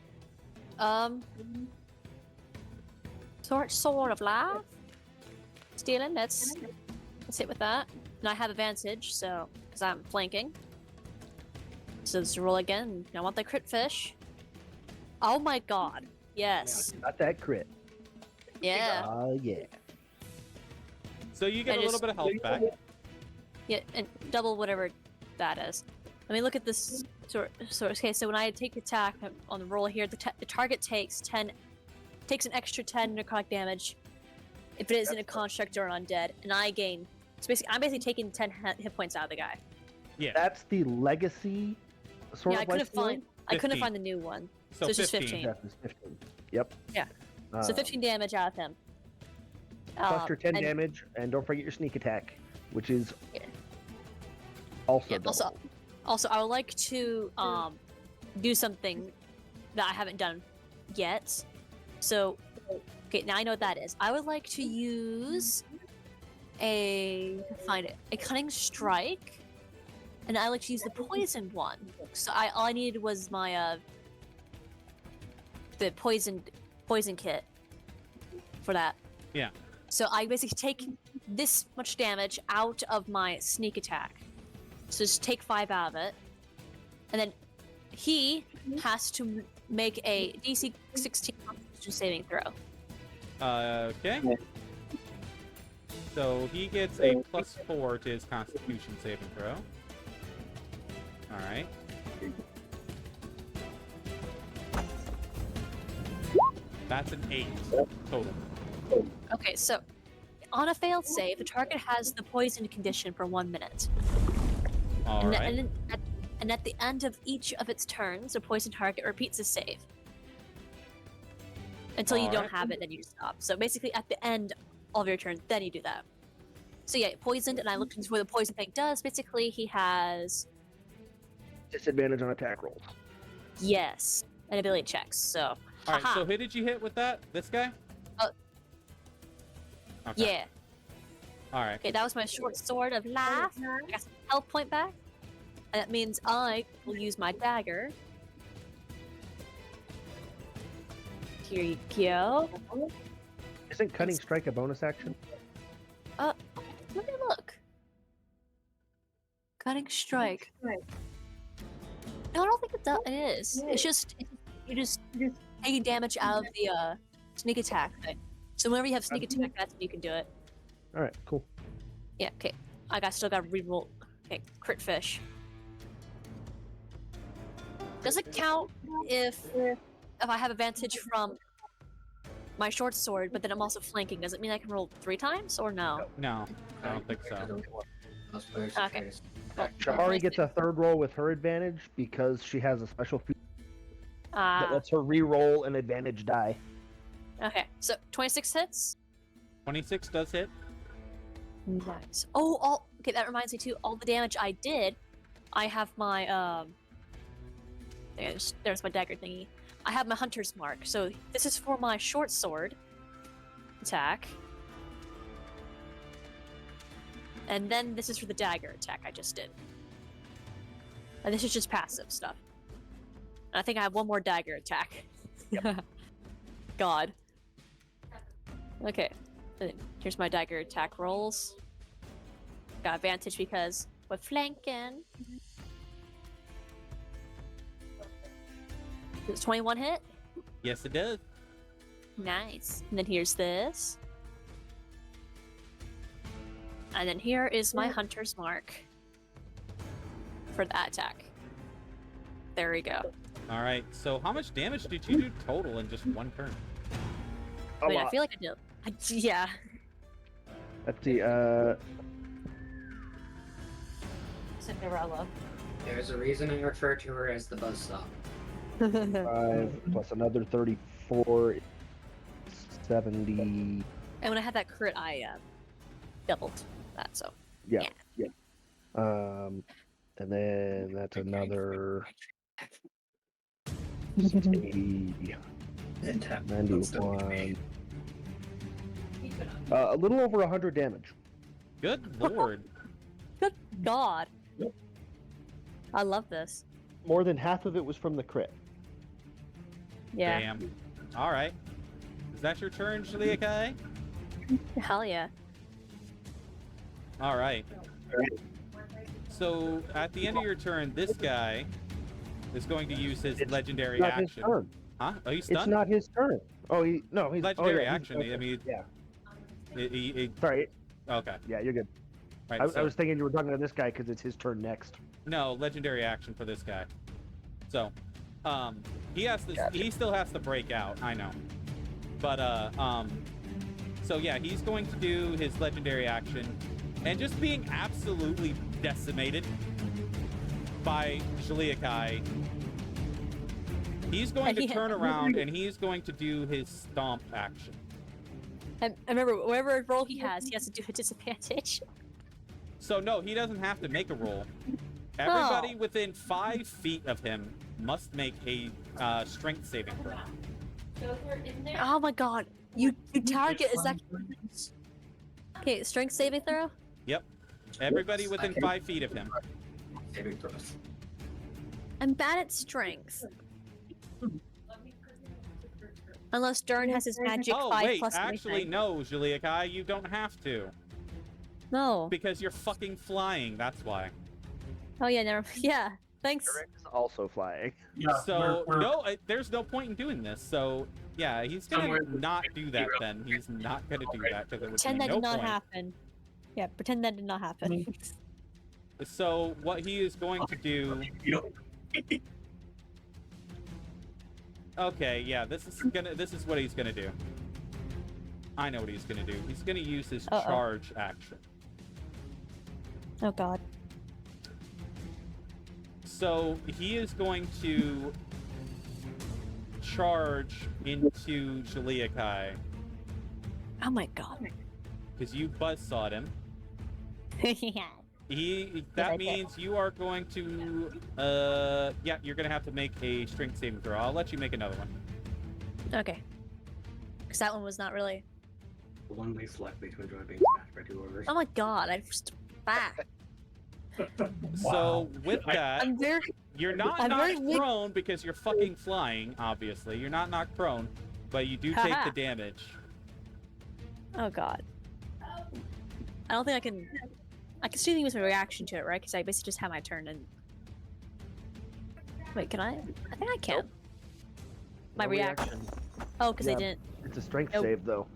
Sword of life. Stealing. Let's hit with that. And I have advantage, so because I'm flanking. So let's roll again. I want the crit fish. Oh my God! Yes. Got that crit. Yeah. Yeah. So you get I a little just- bit of health back. Yeah, and double whatever that is. Let me look at this sort. Okay, so when I take attack on the roll here, the target takes an extra 10 necrotic damage if it isn't a construct or an undead, and I gain. So basically, I'm basically taking 10 hit points out of the guy. Yeah. That's the legacy sort Yeah, I of couldn't life stealing? find. I couldn't 15. find the new one. So it's just 15. 15. Yeah, it's 15. Yep. Yeah. So 15 damage out of him. Plus your 10 and- damage, and don't forget your sneak attack, which is Yeah. also Yeah, double. also, I would like to do something that I haven't done yet. So, okay, now I know what that is. I would like to use a cunning strike, and I like to use the poisoned one. So all I needed was my the poison kit for that. Yeah. So I basically take this much damage out of my sneak attack. So just take 5 out of it, and then he has to make a DC 16 Constitution saving throw. Okay. So he gets a +4 to his Constitution saving throw. All right. That's an 8 total. Okay, so on a failed save, the target has the poisoned condition for 1 minute. All and, right. and at the end of each of its turns, the poisoned target repeats the save. Until you don't Alright. have it, then you stop. So basically, at the end of your turn, then you do that. So yeah, poisoned, and I looked into what the poison thing does. Basically, he has Disadvantage on attack rolls. yes, an ability checks. So All right. haha. So who did you hit with that? This guy? Uh, Okay. yeah. All right. Okay, that was my short sword of life. I got some health point back. And that means I will use my dagger. Here you go. Isn't cunning strike a bonus action? Let me look. Cutting strike. No, I don't think it is. It's just you're just taking damage out of the sneak attack thing. So whenever you have sneak attack, that's when you can do it. All right, cool. Yeah. Okay. Still got to reroll. Okay. Crit fish. Does it count if I have advantage from my short sword, but then I'm also flanking? Does it mean I can roll 3 times or no? No, I don't think so. Most players Okay. face- Shahari gets a third roll with her advantage because she has a special feature that Ah. lets her re-roll an advantage die. Okay. So 26 hits. 26 does hit. Nice. Oh, okay. That reminds me too. All the damage I did, I have my There's my dagger thingy. I have my hunter's mark. So this is for my short sword attack, and then this is for the dagger attack I just did. And this is just passive stuff. And I think I have one more dagger attack. God. Okay. Here's my dagger attack rolls. Got advantage because we're flanking. Does 21 hit? Yes, it does. Nice. And then here's this. And then here is my hunter's mark for that attack. There we go. All right. So how much damage did you do total in just one turn? A I mean, I lot. feel like I did. Yeah. Let's see. Cinderella. There's a reason I refer to her as the buzzsaw. 5 plus another 34, 70. And when I had that crit, I doubled that. So Yeah. And then that's another 80, Then tap. 91. A little over 100 damage. Good lord. good God, I love this. More than half of it was from the crit. Yeah. Damn. All right. Is that your turn, Shaliakai? Hell yeah. All right. So at the end of your turn, this guy is going to use his It's legendary not action. his turn. Huh? Oh, he's It's stunned? not his turn. Oh, he's Legendary yeah, action. I mean, yeah. okay. Sorry. Yeah, you're good. Right. I so, was thinking you were talking to this guy because it's his turn next. no, legendary action for this guy. So, he has to. Gotcha. He still has to break out. I know. But so yeah, he's going to do his legendary action, and just being absolutely decimated by Shaliakai, he's going to turn around and he's going to do his stomp action. And remember, whatever roll he has to do a disadvantage. So no, he doesn't have to make a roll. Everybody within 5 feet of him must make a strength saving throw. Those are in there. Oh my god. You target is that... Okay, strength saving throw? Yep. Everybody within 5 feet of him. Saving throws. I'm bad at strength. Unless Dern has his magic Oh 5 wait, plus actually anything. no, Juliakai, you don't have to. No. Because you're fucking flying, that's why. Oh yeah, never. Yeah. Thanks. Eric is also flying. Yeah, So we're- no, there's no point in doing this. So yeah, he's gonna Somewhere not do that. zero. Then he's not gonna do that because it would Pretend be that no did not point. happen. Yeah, pretend that did not happen. So what he is going to do? You know, Okay, yeah, this is what he's gonna do. I know what he's gonna do. He's gonna use his Uh-oh. charge action. Oh god. So he is going to charge into Juliakai Oh my god. because you buzzsawed him. Yeah. That I did. means you are going to yeah, you're gonna have to make a strength saving throw. I'll let you make another one. Okay. Because that one was not really. The one least likely to enjoy being smashed by two ogres. Oh my god, I'm just back. So with that, I'm very. you're not I'm very knocked weak. prone because you're fucking flying, obviously. You're not knocked prone, but you do take Haha. the damage. Oh god. I don't think I can. I can still use my reaction to it, right? Because I basically just have my turn and. Wait, can I? I think I can. My No reaction. Oh, because I Yeah. didn't. It's a strength Nope. save though.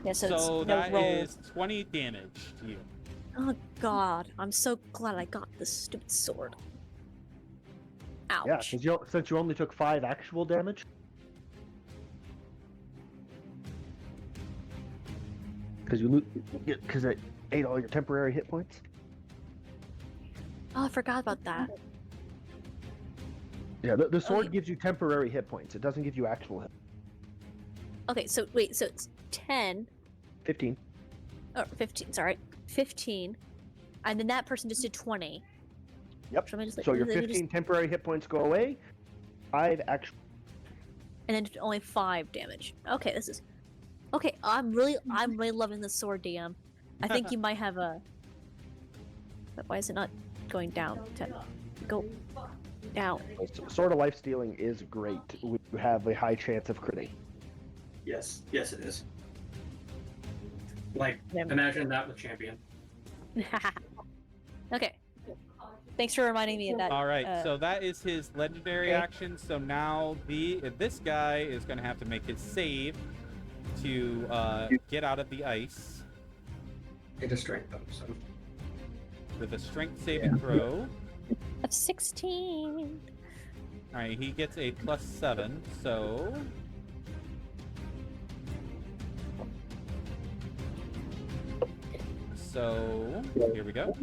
Yeah, so, So it's no that roll. is 20 damage to you. Oh god, I'm so glad I got this stupid sword. Ouch. Yeah, since you only took 5 actual damage. Because because it ate all your temporary hit points. Oh, I forgot about that. Yeah, the sword Okay. gives you temporary hit points. It doesn't give you actual hit. Okay, so wait, so it's 10 15. or 15, sorry. 15. And then that person just did 20. Yep. So, let me just, So your let me just- 15 temporary hit points go away. 5 actual. and then only 5 damage. Okay, this is. Okay, I'm really loving this sword, DM. I think you might have a. But why is it not going down? Go down. Sword of Life Stealing is great. We have a high chance of critting. Yes, yes it is. Like, Never- imagine that with champion. Okay. Thanks for reminding me of that. All right, uh, so that is his legendary okay. action. So now this guy is going to have to make his save to get out of the ice It is strength though, so. with a strength saving throw. Of 16. All right, he gets a +7, so here we go.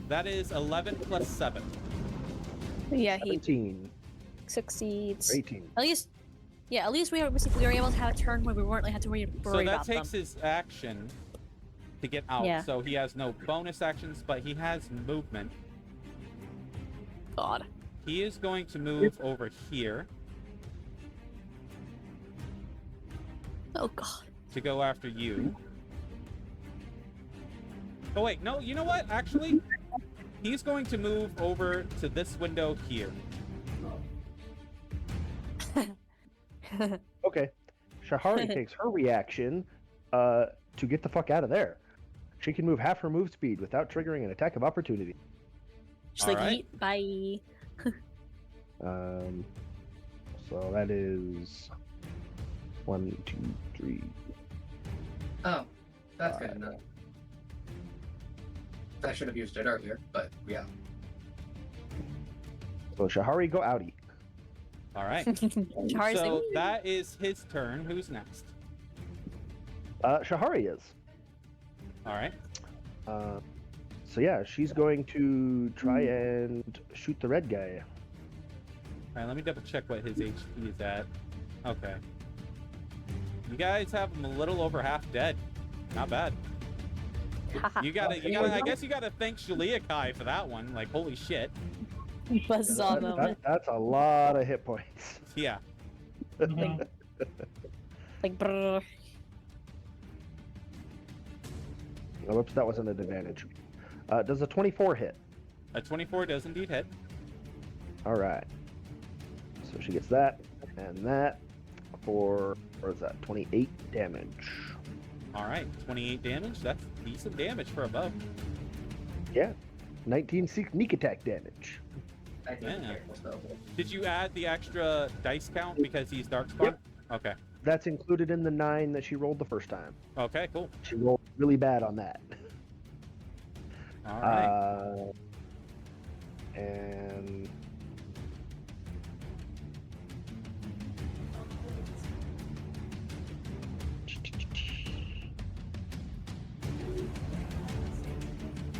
That is 11 plus 7. Yeah, he 17. succeeds. 18. At least, yeah, at least we were able to have a turn where we weren't like had to worry So that about takes them. his action to get out. Yeah. So he has no bonus actions, but he has movement. God. He is going to move over here Oh god. to go after you. Oh wait, no, you know what? Actually, he's going to move over to this window here. Okay. Shahari takes her reaction to get the fuck out of there. She can move half her move speed without triggering an attack of opportunity. Just like Alright. eat, bye. So that is 1, 2, 3. Oh, that's good enough. I should have used it earlier, but yeah. So Shahari, go outie. All right. Shahari's So like, that is his turn. Who's next? Shahari is. All right. So yeah, she's going to try and shoot the red guy. All right. Let me double check what his HP is at. Okay. You guys have him a little over half dead. Not bad. You gotta, I guess you gotta thank Shalia Kai for that one. Like, holy shit. Buzzsaw moment. That's a lot of hit points. Yeah. Mhm. Like, brrr. Oh, whoops, that wasn't an advantage. Does a 24 hit? A 24 does indeed hit. All right. So she gets that and that for, what is that, 28 damage. All right, 28 damage. That's decent damage for a bow. Yeah. 19 sneak attack damage. I think Yeah. be careful, though. Did you add the extra dice count because he's Darkspawn? Yep. Okay. That's included in the 9 that she rolled the first time. Okay, cool. She rolled really bad on that. All right. And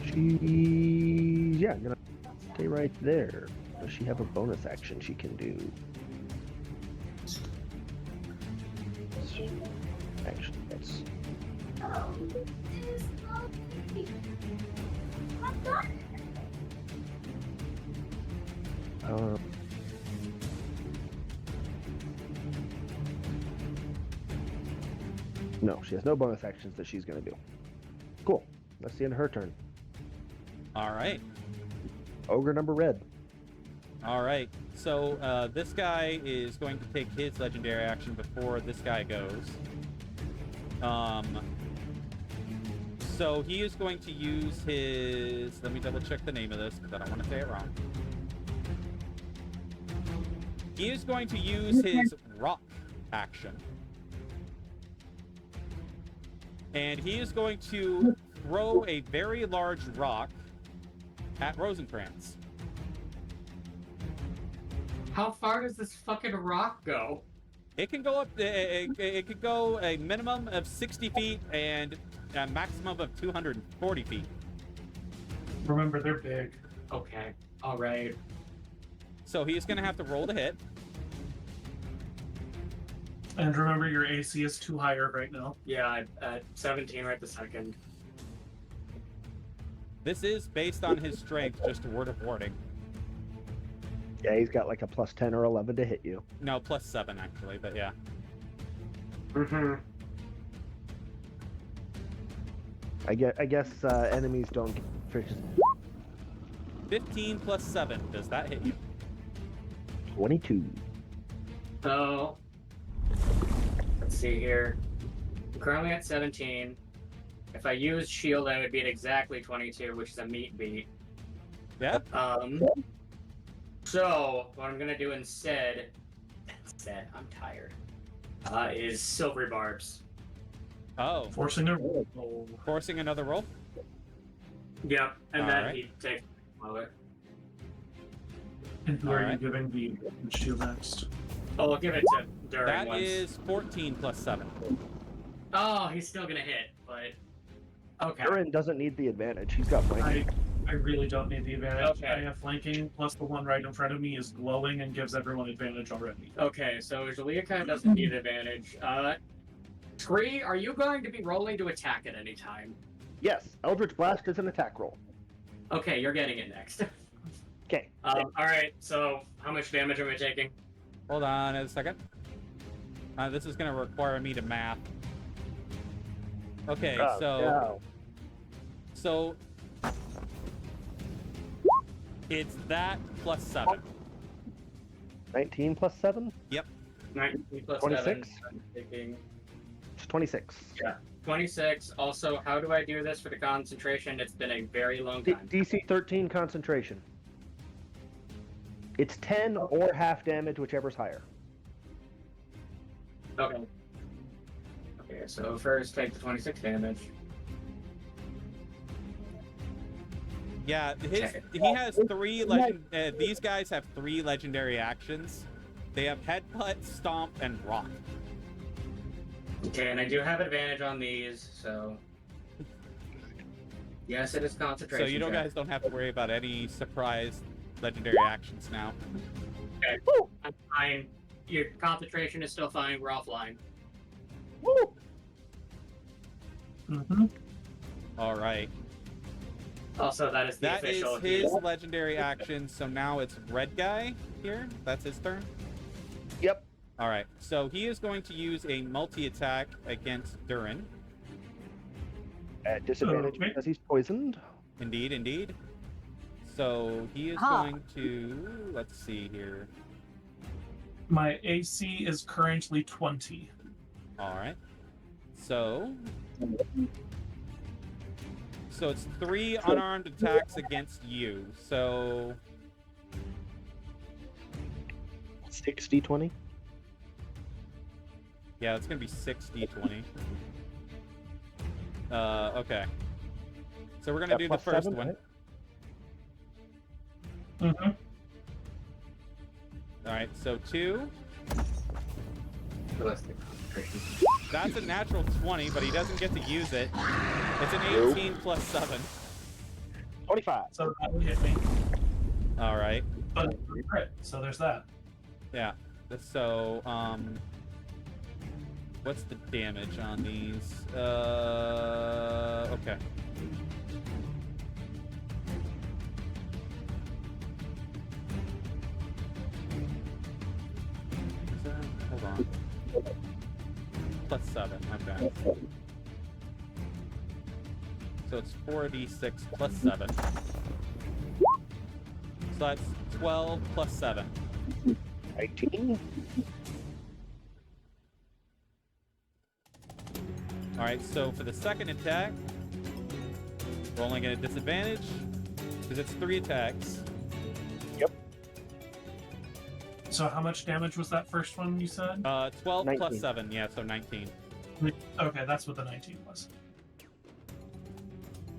she's, yeah, gonna stay right there. Does she have a bonus action she can do? Actually, that's no, she has no bonus actions that she's gonna do. Cool. That's the end of her turn. All right. Ogre number red. All right. So this guy is going to take his legendary action before this guy goes. So he is going to use his. Let me double check the name of this because I don't want to say it wrong. He is going to use his rock action. And he is going to throw a very large rock at Rosencrantz. How far does this fucking rock go? It can go up. It could go a minimum of 60 feet and a maximum of 240 feet. Remember, they're big. Okay. All right. So he's going to have to roll to hit. And remember, your AC is too higher right now. Yeah, at 17 right this second. This is based on his strength. Just a word of warning. Yeah, he's got like a plus 10 or 11 to hit you. No, plus 7 actually, but yeah. Mm-hmm. I guess enemies don't get fishes. 15 plus 7. Does that hit you? 22. So, let's see here. I'm currently at 17. If I use shield, I would be at exactly 22, which is a meat beat. Yeah. So what I'm gonna do instead, I'm tired, is silvery barbs. Oh, Forcing a roll. forcing another roll. Yep, and then Alright. he takes it. And who are you Alright. giving the shield next? Oh, I'll give it to Durin That once. is 14 plus 7. Oh, he's still gonna hit, but okay. Durin doesn't need the advantage. He's got flanking. I really don't need the advantage. Okay. I have flanking, plus the one right in front of me is glowing and gives everyone advantage already. Okay, so Jalia kind of doesn't need advantage. Scree, are you going to be rolling to attack at any time? Yes, Eldritch Blast is an attack roll. Okay, you're getting it next. Okay. Alright, so how much damage am I taking? Hold on a second. This is going to require me to math. Okay, Oh, so no. so it's that plus 7. 19 plus 7? 19 plus 26? 7. I'm taking It's 26. 26. Also, how do I do this for the concentration? It's been a very long time. DC 13 concentration. It's 10 or half damage, whichever's higher. Okay. Okay, so first take the 26 damage. Yeah, Okay. he has 3 these guys have 3 legendary actions. They have Headbutt, Stomp, and Rock. Okay, and I do have advantage on these, so... Yes, it is concentration. So you check. guys don't have to worry about any surprise legendary actions now. Okay. I'm fine. Your concentration is still fine. We're offline. Woo! Mm-hmm. All right. Also, that is the That is official. his legendary action. So now it's red guy here. That's his turn. Yep. All right. So he is going to use a multi-attack against Durin. At disadvantage Okay. because he's poisoned. Indeed, indeed. So he is Ah. going to, let's see here. My AC is currently 20. All right. So it's 3 unarmed attacks against you. So 60-20. yeah, it's gonna be 6d20. Okay. So we're gonna do the plus first 7, one. right? Mm-hmm. All right. So 2. Ballistic concentration. That's a natural 20, but he doesn't get to use it. It's an 18 plus 7. 25. So that would hit me. All right. But it's a crit, so there's that. Yeah. So, what's the damage on these? Okay. Hold on. Plus 7, okay. So it's 4d6 plus 7. So that's 12 plus 7. 19. Alright, so for the second attack, rolling at a disadvantage, because it's 3 attacks. So how much damage was that first one you said? 12 plus 19. 7, yeah, so 19. Okay, that's what the 19 was.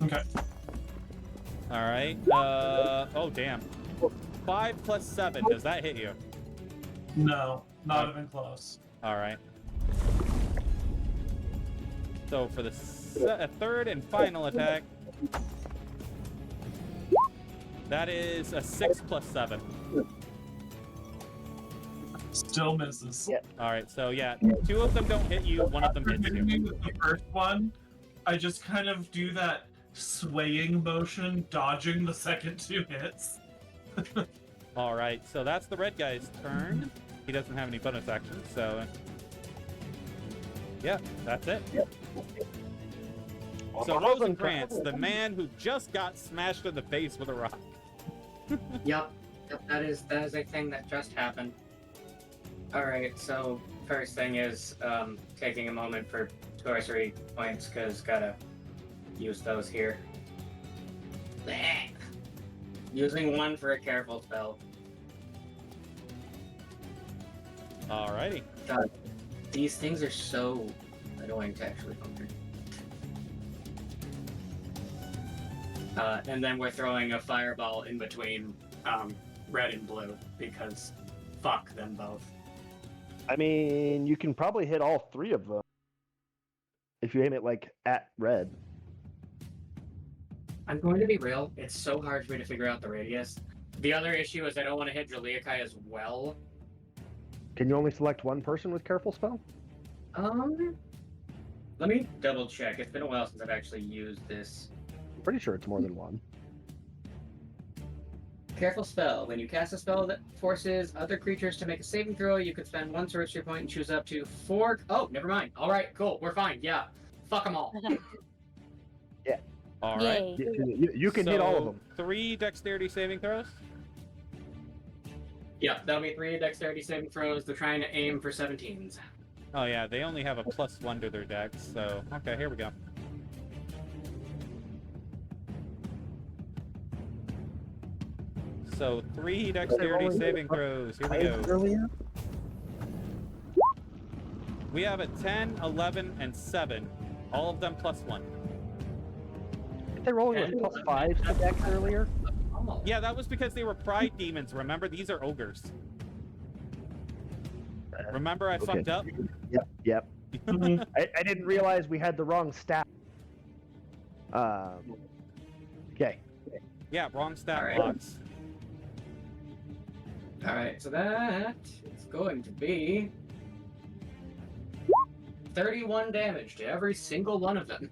Okay. Alright, oh damn. 5 plus 7, does that hit you? No, not even close. Alright. So for the third and final attack, that is a 6 plus 7. Still misses. Yeah. Alright, so yeah, 2 of them don't hit you, 1 of them hits you. With the first one, I just kind of do that swaying motion, dodging the second 2 hits. Alright, so that's the red guy's turn. He doesn't have any bonus actions, so... yeah, that's it. So Rosencrantz, the man who just got smashed in the face with a rock. Yep, that is a thing that just happened. Alright, so first thing is taking a moment for sorcery points, because gotta use those here. Blech. Using 1 for a careful spell. Alrighty. God, these things are so annoying to actually conquer. And then we're throwing a fireball in between red and blue, because fuck them both. I mean, you can probably hit all 3 of them if you aim it like at red. I'm going to be real, it's so hard for me to figure out the radius. The other issue is I don't want to hit Juliakai as well. Can you only select one person with careful spell? Let me double check. It's been a while since I've actually used this. I'm pretty sure it's more than one. Careful spell. When you cast a spell that forces other creatures to make a saving throw, you could spend 1 sorcery point and choose up to 4. Oh, never mind. All right, cool. We're fine. Yeah. Fuck them all. Alright. Yay. You can hit all of them. 3 dexterity saving throws? Yeah, that'll be 3 dexterity saving throws. They're trying to aim for 17s. Oh yeah, they only have a +1 to their dex, so... okay, here we go. So 3 dexterity saving throws. Here we go. Earlier? We have a 10, 11, and 7. All of them +1. Did they roll with +5 to dex earlier? Oh. Yeah, that was because they were pride demons. Remember, these are ogres. Remember I fucked up? Yep. I didn't realize we had the wrong stat. Okay. Yeah, wrong stat Alright. blocks. Alright, so that is going to be 31 damage to every single one of them.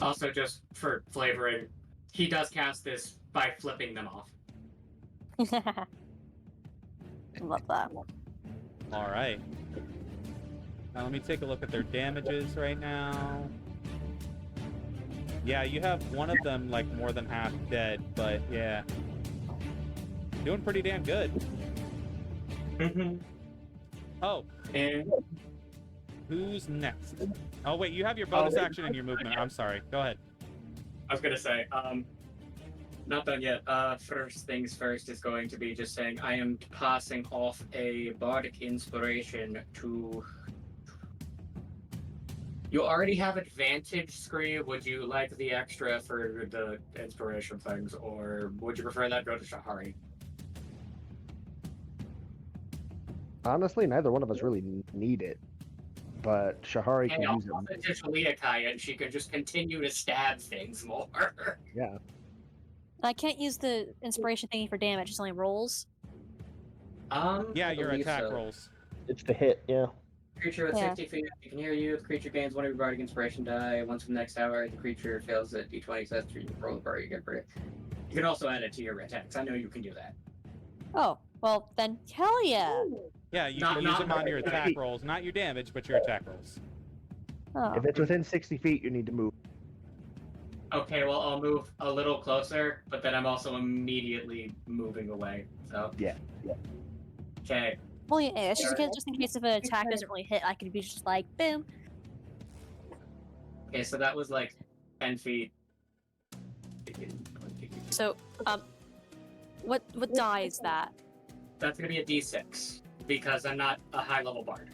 Also, just for flavoring, he does cast this by flipping them off. Love that. All right. Now let me take a look at their damages right now. Yeah, you have one of them like more than half dead, but yeah. Doing pretty damn good. Oh, And who's next? Oh wait, you have your bonus action and your movement. I'm sorry. Go ahead. I was gonna say, not done yet. First things first is going to be just saying I am passing off a bardic inspiration to. You already have advantage, Scree. Would you like the extra for the inspiration things, or would you prefer that go to Shahari? Honestly, neither one of us really need it, but Shahari Hey, can I'll use pass it. it to Shaliakai, and she can just continue to stab things more. Yeah. I can't use the inspiration thingy for damage. It's only rolls. Yeah, I your believe attack so. rolls. It's the hit, yeah. Creature at Yeah. 60 feet, you can hear you. The creature gains one of your bardic inspiration die. Once from the next hour, the creature fails at d20 sets. You roll the bardic again for it. You can also add it to your attacks. I know you can do that. Oh, well then, hell yeah. Yeah, you Not- can use not- them on your attack rolls, not your damage, but your attack rolls. Oh. If it's within 60 feet, you need to move. Okay, well, I'll move a little closer, but then I'm also immediately moving away. So. Yeah. Okay. Well, yeah, it's just in case if an attack doesn't really hit, I could be just like, boom. Okay, so that was like 10 feet. So, what die is that? That's gonna be a d6 because I'm not a high level bard.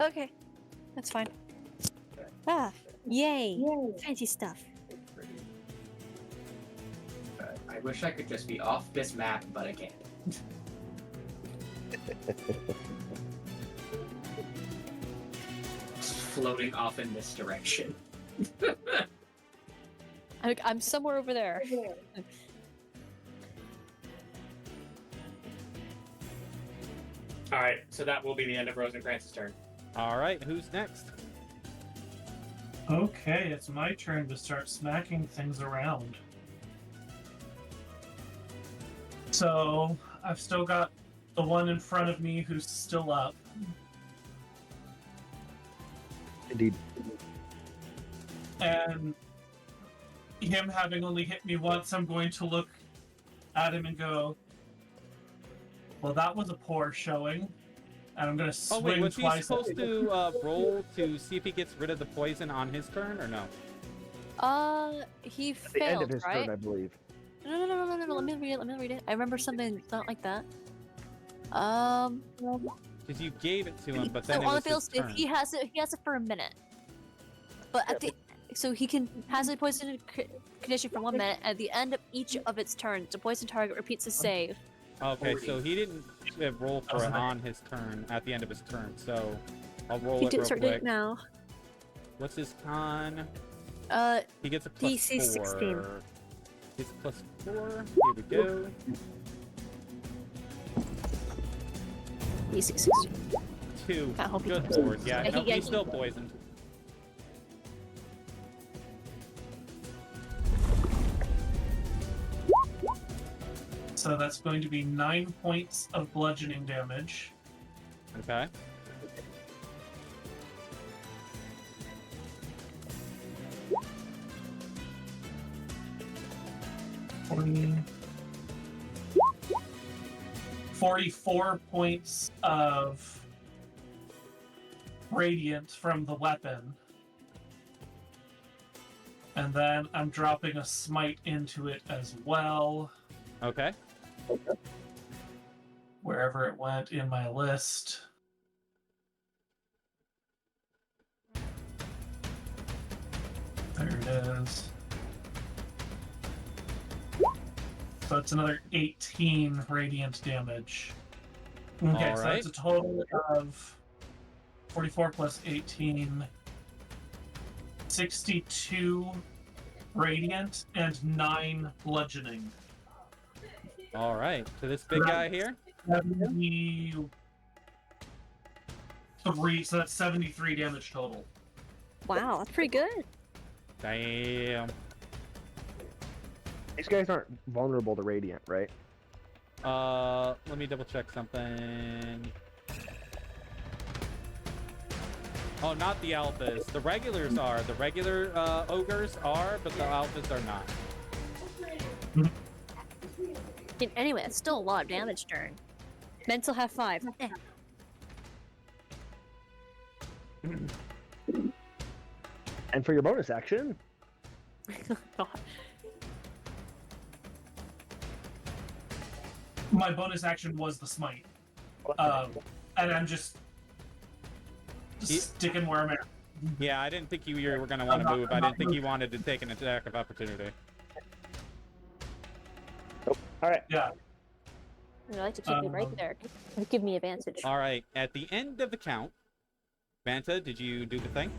Okay, that's fine. Ah, yay! Fancy stuff. I wish I could just be off this map, but I can't. Floating off in this direction. I'm somewhere over there. Alright, so that will be the end of Rosencrantz's turn. All right, who's next? Okay, it's my turn to start smacking things around. So, I've still got the one in front of me who's still up. Indeed. And him having only hit me once, I'm going to look at him and go, well, that was a poor showing. And I'm going to Oh swing wait, was he twice. supposed to roll to see if he gets rid of the poison on his turn or no? He At the end of failed, his right? turn, I believe. No. Let me read it. I remember something not like that. Because you gave it to him, but then So it on the was fail his save, turn. he has it for a minute. But at the so he can has a poison condition for 1 minute. At the end of each of its turns, the poison target repeats the save. Okay, so he didn't roll for it on his turn at the end of his turn. So I'll roll it real Start doing quick. it now. What's his con? Uh, He gets a plus DC 4. 16. It's plus 4. Here we go. DC 16. 2. I hope he Good keeps lord. Yeah, Yeah, no, he- he's still poisoned. So that's going to be 9 points of bludgeoning damage. Okay. Mm. 44 points of radiant from the weapon. And then I'm dropping a smite into it as well, Okay. wherever it went in my list. There it is. So it's another 18 radiant damage. Okay, so Alright. that's a total of 44 plus 18, 62 radiant, and 9 bludgeoning. All right. To this big guy here. 73, so that's 73 damage total. Wow, that's pretty good. Damn. These guys aren't vulnerable to radiant, right? Let me double check something. Oh, not the alphas. The regulars are. The regular ogres are, but the alphas are not. Anyway, it's still a lot of damage turn. Mental have 5. Eh. And for your bonus action, God. My bonus action was the smite. And I'm just sticking where I'm at. Yeah, I didn't think you were going to want to move. I didn't think you wanted to take an attack of opportunity. all right. Yeah. I like to keep it right there. Give me advantage. All right. At the end of the count, Vanta, did you do the thing?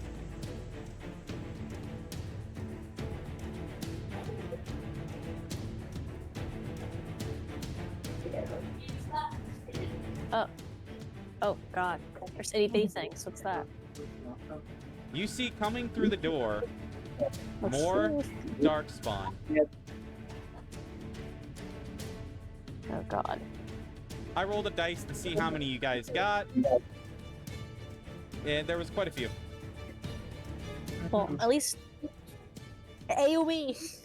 Oh God, there's itty bitty things. What's that? You see coming through the door Oh, more shit. dark spawn. Oh God. I rolled a dice to see how many you guys got, and there was quite a few. Well, at least AOE.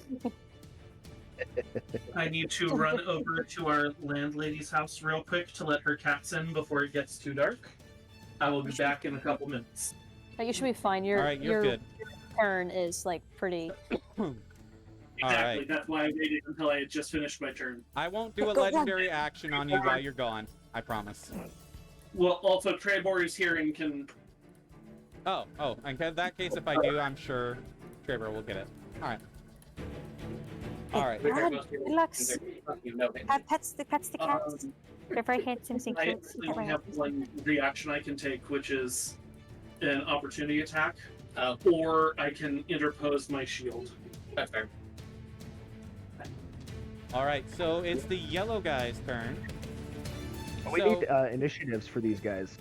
I need to run over to our landlady's house real quick to let her cats in before it gets too dark. I will be back in a couple minutes. No, you should be fine. Your All right, you're good. turn is like pretty. Exactly. right. That's why I waited until I had just finished my turn. I won't do a Go on. legendary action on you while you're gone. I promise. Well, also Trebor is here and can. Oh, in that case, if I do, I'm sure Trevor will get it. All right. All right. God, relax. Pets the cats. They're very handsome and I cute. actually only have one reaction I can take, which is an opportunity attack, or I can interpose my shield. That's fair. All right. So it's the yellow guy's turn. We need initiatives for these guys.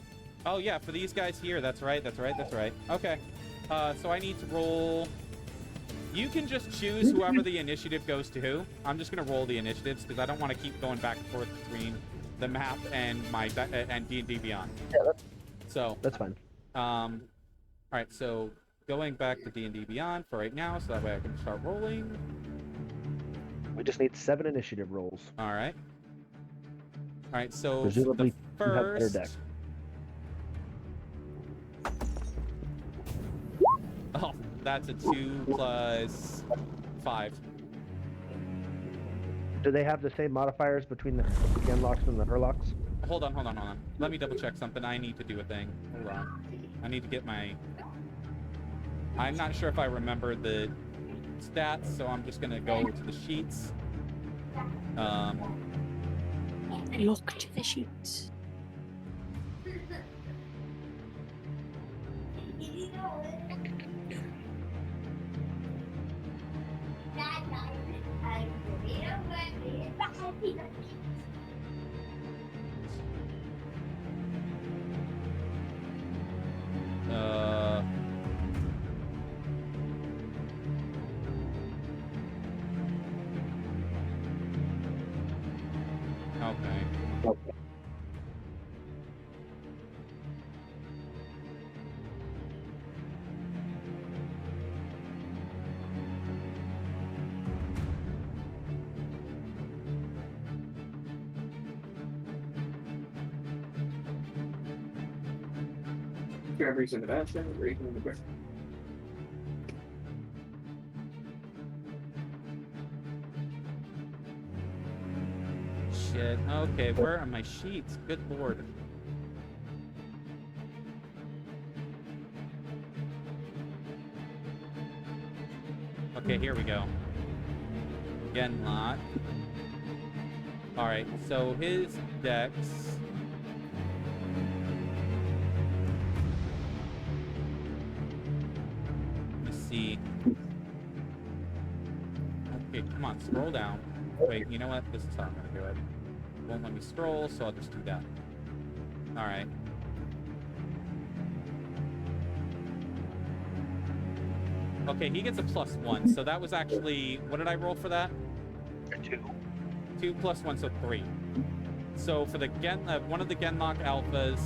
Oh yeah, for these guys here. That's right. Okay. So I need to roll. You can just choose whoever the initiative goes to who. I'm just gonna roll the initiatives because I don't want to keep going back and forth between the map and and D&D Beyond. Yeah, so that's fine. all right. So going back to D&D Beyond for right now, so that way I can start rolling. We just need 7 initiative rolls. All right. All right. So Presumably, the you have better first. deck. Oh, that's a 2 plus 5. Do they have the same modifiers between the Genlocks and the Herlocks? Hold on. Let me double check something. I need to do a thing. Hold on. I need to get my... I'm not sure if I remember the stats, so I'm just gonna go to the sheets. Look to the sheets. Okay. Trevor's in the bathroom, Regan in the bathroom. Shit. Okay, where are my sheets? Good lord. Okay, here we go. Genlock. Alright, so his dex... Let me see. Okay, come on, scroll down. Wait, you know what? This is how I'm gonna do it. Won't let me scroll, so I'll just do that. Alright. Okay, he gets a +1, so that was actually... What did I roll for that? 2. 2 + 1, so 3. So for the one of the Genlock alphas,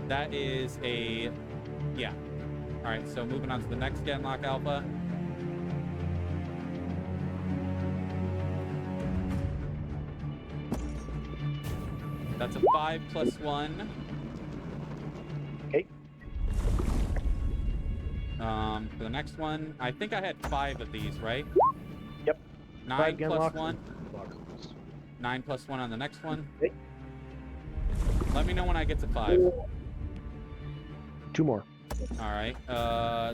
that is a... Yeah. Alright, so moving on to the next Genlock alpha. That's a 5 + 1. Okay. For the next one, I think I had 5 of these, right? Yep. 9 5 + Genlocks 1. and 9 + 1 on the next one. Okay. Let me know when I get to 5. 2 more. Alright.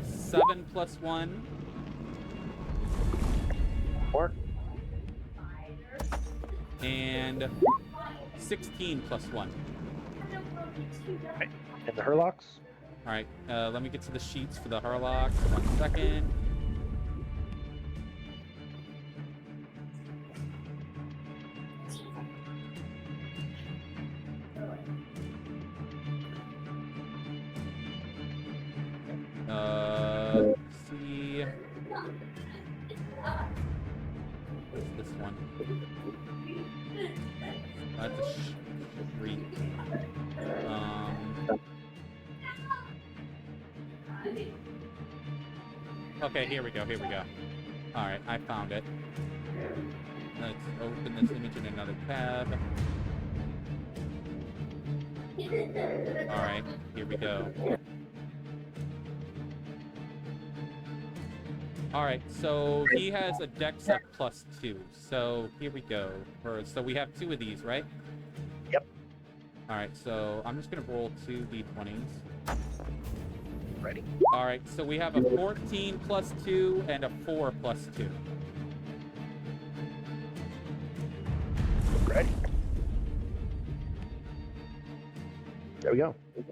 7 + 1. 4. And 16 + 1. And the Herlocks. Alright, let me get to the sheets for the Harlocks. 1 second. Let's see. What's this one? That's a street. Okay, here we go, here we go. Alright, I found it. Let's open this image in another tab. Alright, here we go. Alright, so he has a dex up +2. So here we go. So we have 2 of these, right? Yep. Alright, so I'm just gonna roll 2 d20s. Ready? Alright, so we have a 14 + 2 and a 4 + 2. Ready? There we go. He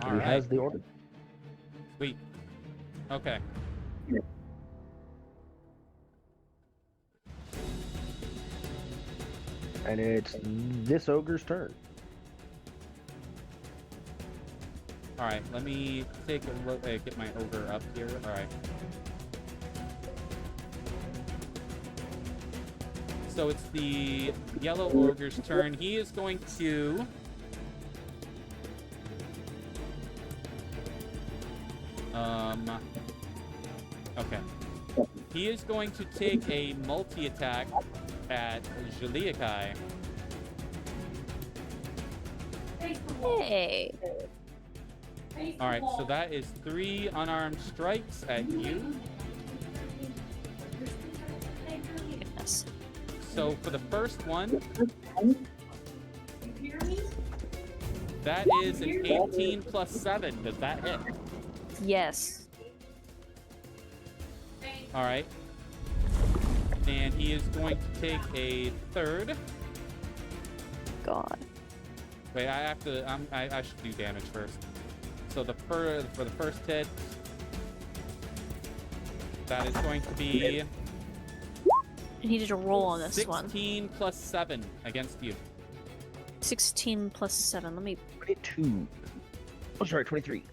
Alright, has the order. sweet. Okay. And it's this ogre's turn. Alright, let me take a look, get my ogre up here. Alright. So it's the yellow ogre's turn. He is going to... Okay. He is going to take a multi-attack at Jaliakai. Hey. Alright, so that is 3 unarmed strikes at you. Goodness. So for the first one, that is an 18 + 7. Does that hit? Yes. Alright. And he is going to take a third. God. Wait, I have to. I should do damage first. So for the first hit, that is going to be I needed a roll on this one. 16 + 7 against you. 16 + 7. Let me. 22. Oh, sorry, 23.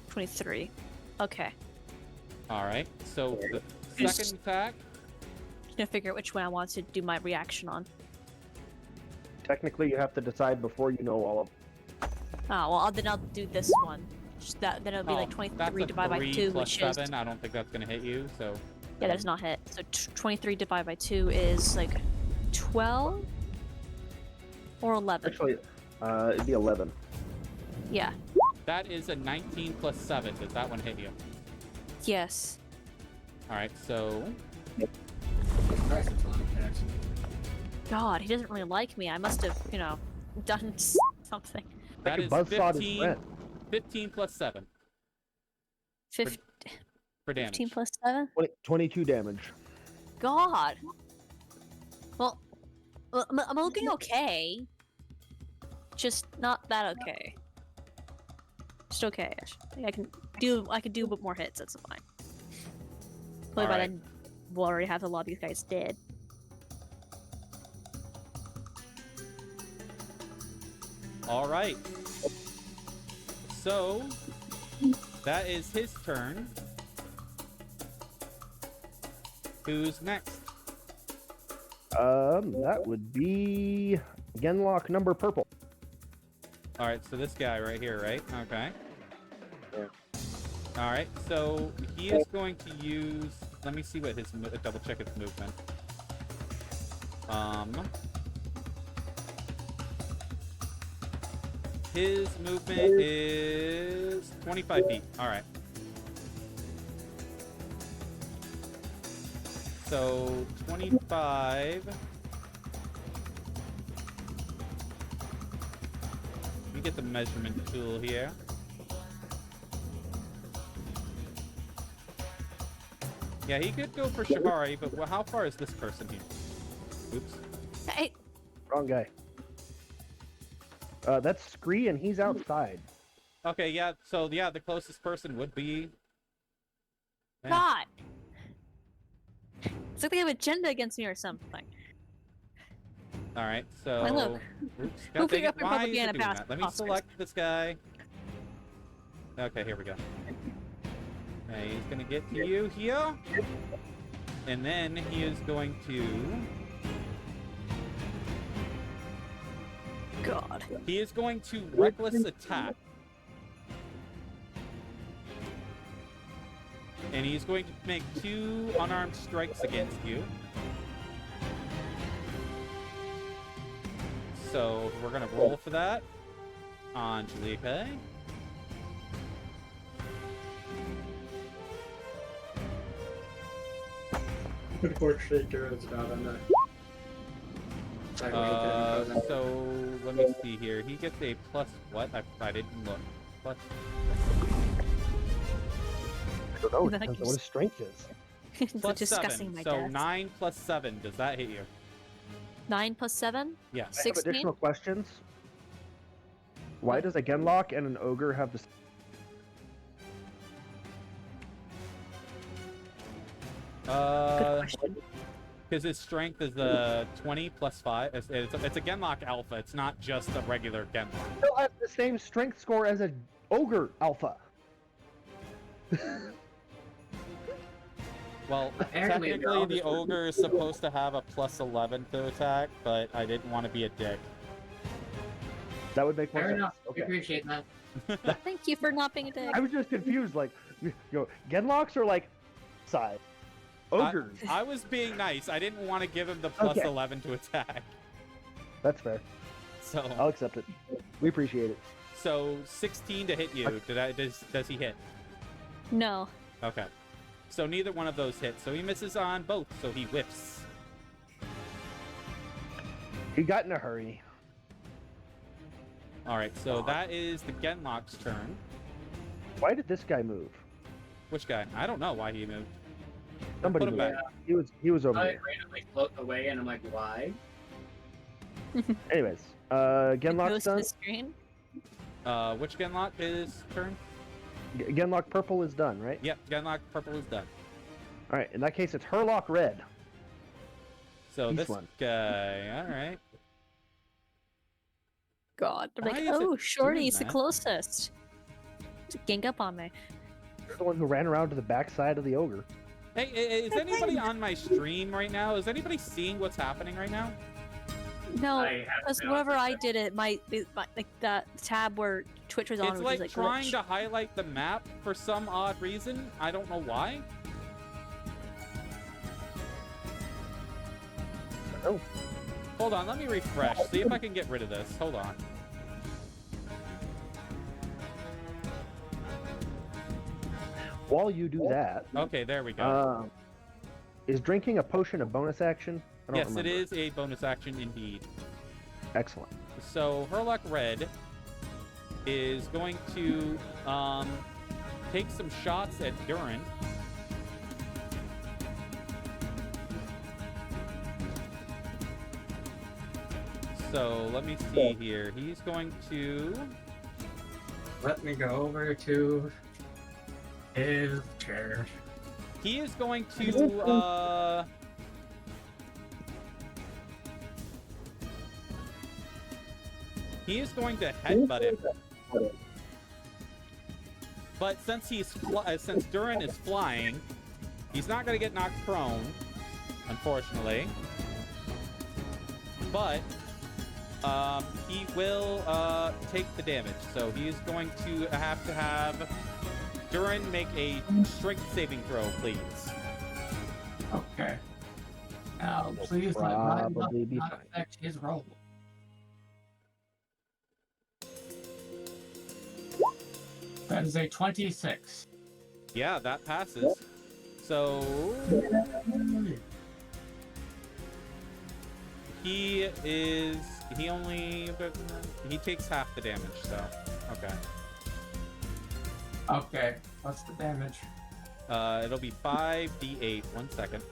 23. Okay. All right. So the Just- second attack. Gonna figure out which one I want to do my reaction on. Technically, you have to decide before you know all of them. Oh well, then I'll do this one. Just that, then it'll be like that's 23 a divided by 3 2, + which 7. is I don't think that's gonna hit you. So yeah, that does not hit. So 23 divided by 2 is like 12 or 11. Actually, it'd be 11. Yeah. that is a 19 + 7. Does that one hit you? Yes. All right. So Christ, it's a lot of attacks. God, he doesn't really like me. I must have, done something. that your is buzzsaw is 15. red. 15 + 7 15 for damage. + 7? 22 damage. God. Well, I'm looking okay. Just not that okay. Just okay-ish. I can do a bit more hits. That's fine. Hopefully by Alright. then, we'll already have a lot of you guys dead. All right. So that is his turn. Who's next? That would be Genlock number purple. All right, so this guy right here, right? Okay. Yeah. All right, so he is going to use. Let me see what his double check his movement. His movement is 25 feet. All right. So 25. Let me get the measurement tool here. Yeah, he could go for Shahari, but how far is this person here? Oops. Hey, Wrong guy. That's Scree, and he's outside. Okay, yeah, so yeah, the closest person would be... Yeah. God! It's like they have an agenda against me or something. Alright, so... Hey, look. Oops, Who God dang picked it, up your why is it propaganda doing pass that? Let me posters? select this guy. Okay, here we go. Okay, he's gonna get to you here. And then he is going to... God. He is going to reckless attack. And he's going to make 2 unarmed strikes against you. So we're gonna roll for that on Jalika. Unfortunately, Duro's not on that. So let me see here. He gets a plus what? I didn't look. Plus. I don't know. Then I Depends can on what his strength is. It's Plus discussing 7. my So death. 9 plus 7. Does that hit you? 9 plus 7? Yeah. I have 16? additional questions. Why does a Genlock and an ogre have the? Good question. Because his strength is 20 plus 5. It's a Genlock Alpha. It's not just a regular Genlock. Still has the same strength score as a ogre alpha. Well, Apparently, technically the ogre is supposed to have a plus 11 to attack, but I didn't want to be a dick. That would make more Fair sense. enough. We Okay. appreciate that. Thank you for not being a dick. I was just confused. Like, Genlocks are like size. Ogres. I was being nice. I didn't want to give him the plus Okay. 11 to attack. That's fair. So I'll accept it. We appreciate it. so 16 to hit you. Does he hit? No. Okay. So neither one of those hits. So he misses on both. So he whiffs. He got in a hurry. All right. So that is the Genlock's turn. Why did this guy move? Which guy? I don't know why he moved. Somebody Put him moved. back. He was over I there. randomly float away, and I'm like, why? Anyways, It Genlock's goes to done. the screen. Which Genlock is turn? Genlock purple is done, right? Yep. Genlock purple is done. All right. In that case, it's Herlock red. So East this one. guy. All right. God. I'm Why like, is it oh, doing Shorty's the that? closest. Just gang up on me. You're the one who ran around to the backside of the ogre. Hey, is anybody on my stream right now? Is anybody seeing what's happening right now? No, I have because no whenever I idea. did it, my like that tab where Twitch was on It's was like like trying glitch. to highlight the map for some odd reason. I don't know why. Oh. Hold on, let me refresh. See if I can get rid of this. Hold on. While you do that, Okay, there we go. is drinking a potion a bonus action? I don't Yes, remember. it is a bonus action indeed. Excellent. So Herlock Red is going to take some shots at Durin. So let me see here. He's going to. Let me go over to his chair. He is going to, he is going to headbutt him. But since since Durin is flying, he's not going to get knocked prone, unfortunately. But he will take the damage. So he's going to have Durin make a strength saving throw, please. Okay. Now, please let my luck Probably be not fine. affect his roll. That is a 26. Yeah, that passes. So he takes half the damage, so okay. Okay, what's the damage? It'll be 5d8. 1 second.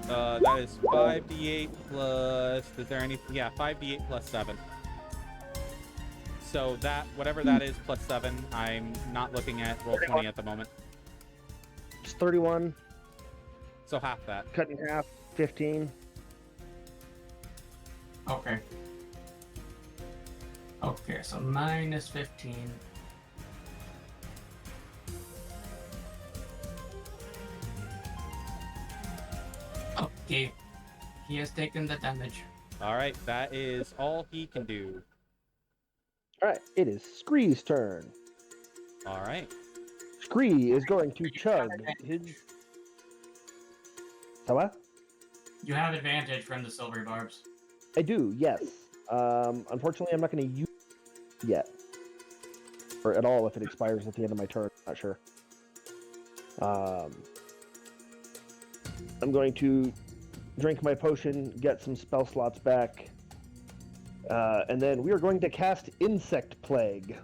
That is 5d8 plus. Is there any? Yeah, 5d8 plus 7. So that whatever that is plus 7, I'm not looking at roll 20 at the moment. It's 31, So half that. cut in half, 15. Okay. Okay, so minus 15. Okay. He has taken the damage. All right, that is all he can do. Alright, it is Scree's turn. All right. Scree is going to chug his... So what? You have advantage from the silvery barbs. I do, yes. Unfortunately, I'm not going to use it yet. Or at all if it expires at the end of my turn. Not sure. I'm going to drink my potion, get some spell slots back. And then we are going to cast Insect Plague.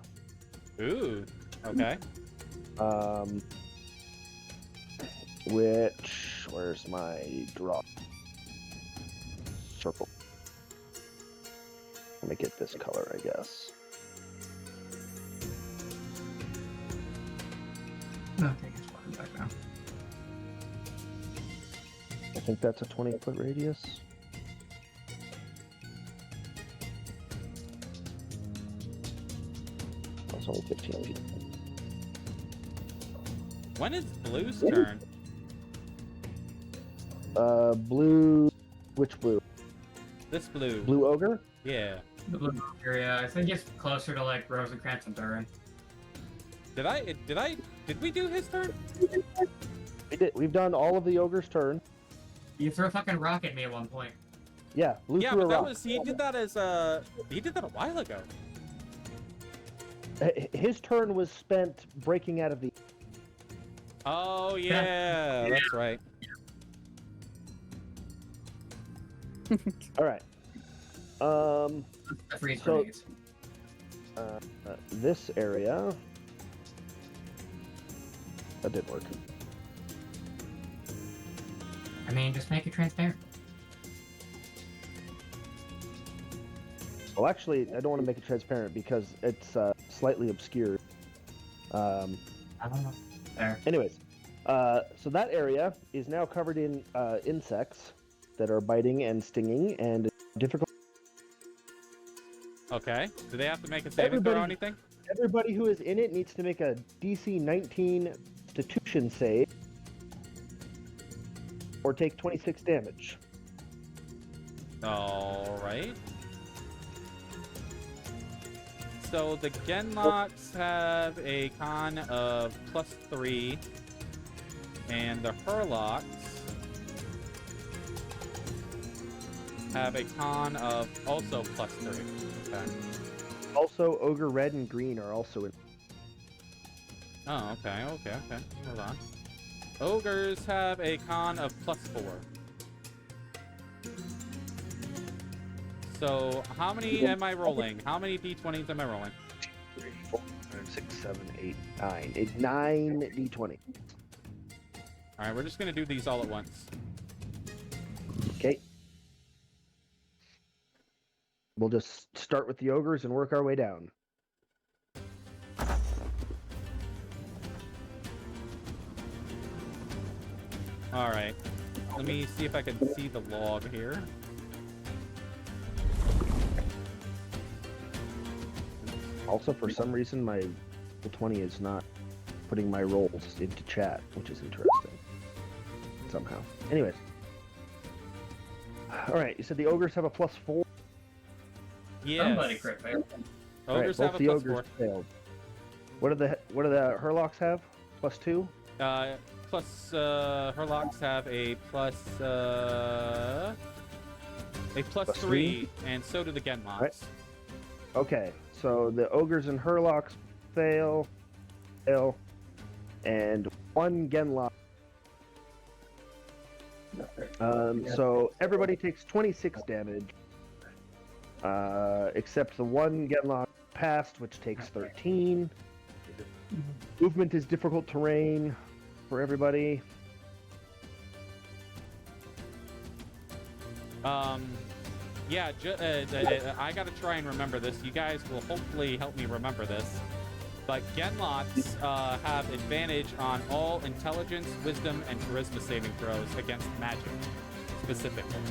Ooh. Okay. Where's my draw? Circle. Let me get this color, I guess. No, I think it's working back now. I think that's a 20-foot radius. That's only 15 feet. When is Blue's turn? Blue. Which blue? This Blue. Blue ogre? Yeah. The blue area, I think it's closer to like Rosencrantz and Durin. Did we do his turn? We did. We've done all of the ogre's turn. You threw a fucking rock at me at one point. Yeah, blue Yeah, threw but a that rock. was he did that a while ago. His turn was spent breaking out of the. Oh yeah, that's right. All right. Freeze So- grenades. This area. That didn't work. I mean, just make it transparent. Well, actually, I don't want to make it transparent because it's slightly obscured. I don't know. There. Anyways, so that area is now covered in insects that are biting and stinging and difficult. Okay. Do they have to make a saving throw or anything? Everybody who is in it needs to make a DC 19 Constitution save or take 26 damage. All right. So the Genlocks have a con of +3, and the Hurlocks have a con of also +3. Okay. Also, Ogre Red and Green are also in. Oh, okay. Hold on. Ogres have a con of +4. So, how many am I rolling? How many d20s am I rolling? 3, 4, 5, 6, 7, 8, 9. It's 9 d20. Alright, we're just gonna do these all at once. Okay. we'll just start with the ogres and work our way down. All right. Let me see if I can see the log here. Also, for some reason, my 20 is not putting my rolls into chat, which is interesting. Somehow. Anyways. Alright, you said the ogres have a +4? Yes. Somebody crit fail. Ogres both have a the +4. ogres failed. What do the Hurlocks have? +2? Plus, Herlocks have a +3, and so do the Genlocks. Right. Okay, so the ogres and Hurlocks fail, and one Genlock. So everybody takes 26 damage, except the one Genlock passed, which takes 13. Movement is difficult terrain for everybody. Yeah, I gotta try and remember this. You guys will hopefully help me remember this. But Genlocks have advantage on all intelligence, wisdom, and charisma saving throws against magic, specifically.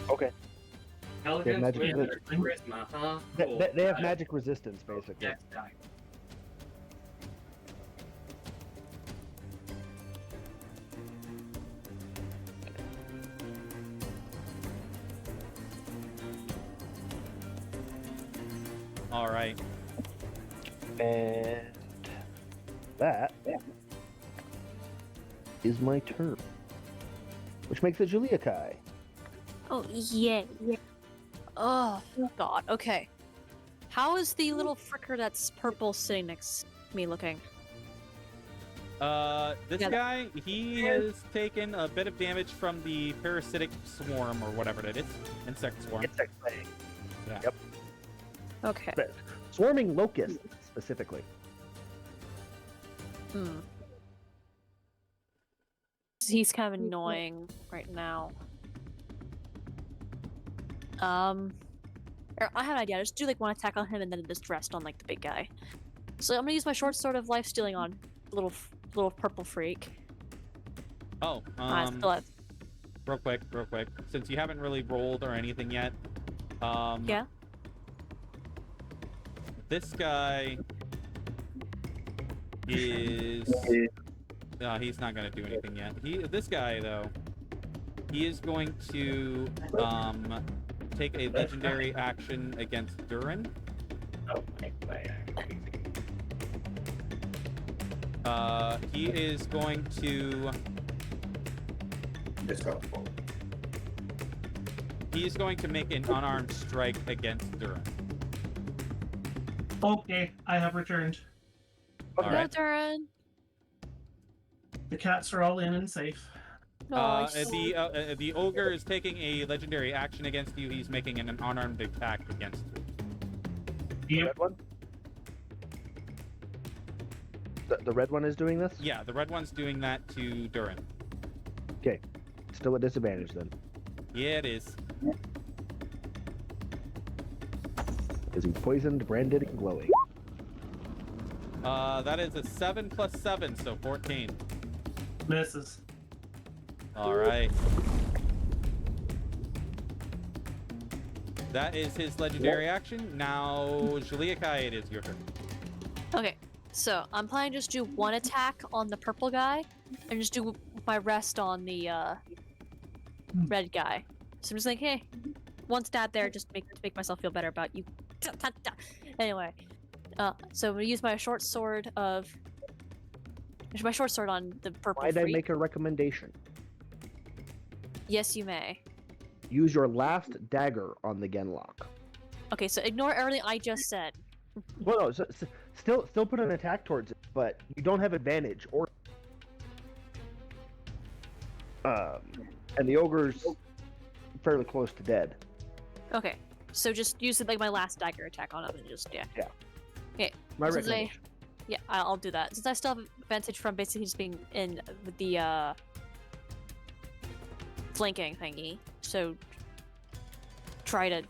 Okay. Intelligence, magic wisdom, resistance. charisma, huh? Cool. They have magic resistance, basically. Next time. All right. And that is my turn. Which makes it Julia Kai. Oh, yeah. Oh, God. Okay. How is the little fricker that's purple sitting next to me looking? This Yeah. guy, he has taken a bit of damage from the parasitic swarm, or whatever it is. Insect swarm. Insect plague. Yeah. Yep. Okay. Swarming locusts, specifically. He's kind of annoying right now. I have an idea. Just do like one attack on him and then just rest on like the big guy. So I'm gonna use my short sword of life stealing on the little purple freak. Oh, real quick, since you haven't really rolled or anything yet, yeah. This guy is... No, he's not going to do anything yet. This guy, though, he is going to take a legendary action against Durin. He is going to... He is going to make an unarmed strike against Durin. Okay, I have returned. All right. Durin. The cats are all in and safe. The ogre is taking a legendary action against you. He's making an unarmed attack against you. The red one? The red one is doing this? Yeah, the red one's doing that to Durin. Okay. Still a disadvantage then. Yeah, it is. Is he poisoned, branded, and glowing? That is a 7 plus 7, so 14. Misses. All right. That is his legendary action. Now, Julia-Kai, it is your turn. Okay, so I'm planning to just do one attack on the purple guy and just do my rest on the red guy. So I'm just like, hey, one stat there just to make myself feel better about you. Anyway, so I'm gonna use my short sword on the purple Might I freak. make a recommendation? Yes, you may. Use your last dagger on the Genlock. Okay, so ignore everything I just said. Well, no, still put an attack towards it, but you don't have advantage. Or and the ogre's fairly close to dead. Okay, so just use it like my last dagger attack on him and just yeah. Okay. My Since recommendation. Yeah, I'll do that. Since I still have advantage from basically just being in with the flanking thingy, so try to.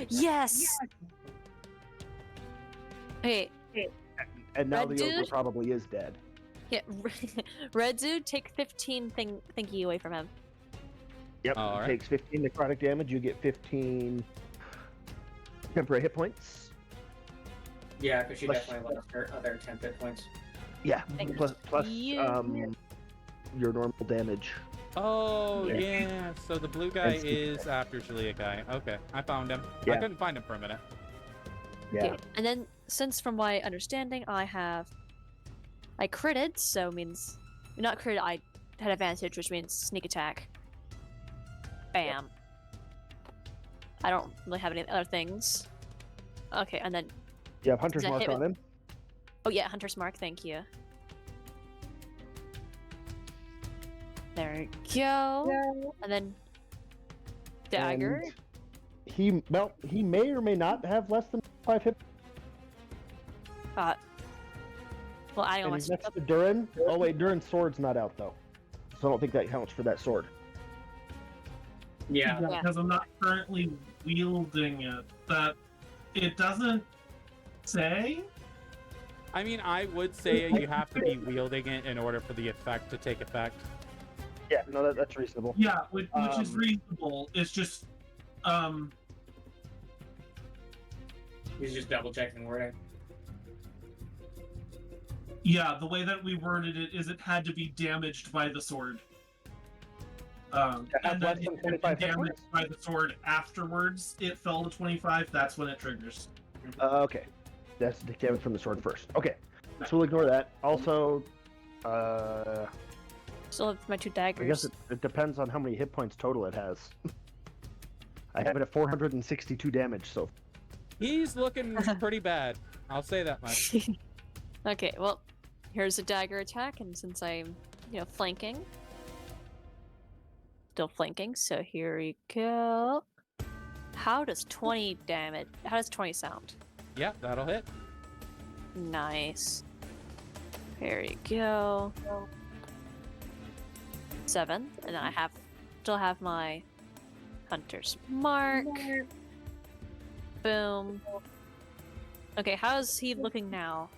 Yes. Okay. And now Red the ogre dude? probably is dead. Yeah. Red dude, take 15 thingy away from him. Yep, All it right. takes 15 necrotic damage. You get 15 temporary hit points. Yeah, because she Plus- definitely lost her other 10 hit points. Yeah, Thank plus you. your normal damage. Oh, Yeah. yeah. So the blue guy And Steve is after Shiliakai. Okay, I found him. I Yeah. couldn't find him for a minute. Yeah. Okay. And then, since from my understanding, I critted, so means not critted. I had advantage, which means sneak attack. Bam. I don't really have any other things. Okay, and then You have Hunter's Does that Mark hit on with- him. oh yeah, Hunter's Mark. Thank you. There we go. And then dagger. And he may or may not have less than 5 hit. Well, adding all And my he's stuff. next to Durin. Oh wait, Durin's sword's not out though, so I don't think that counts for that sword. Yeah. Yeah. Because I'm not currently wielding it. That it doesn't say. I mean, I would say you have to be wielding it in order for the effect to take effect. Yeah, no, that's reasonable. Yeah, which is Um, reasonable. It's just, He's just double checking wording. yeah, the way that we worded it is it had to be damaged by the sword. have And less then than if 25 hit damaged points? by the sword afterwards, it fell to 25. That's when it triggers. Okay, that's the damage from the sword first. Okay, so we'll ignore that. Also, Still have my 2 I daggers. guess it depends on how many hit points total it has. I have it at 462 damage, so He's looking pretty bad. I'll say that much. Okay, well, here's a dagger attack, and since I'm, flanking, still flanking, so here we go. How does 20 sound? Yeah, that'll hit. Nice. Here you go. 7, and then I still have my Hunter's Mark. Boom. Okay, how's he looking now?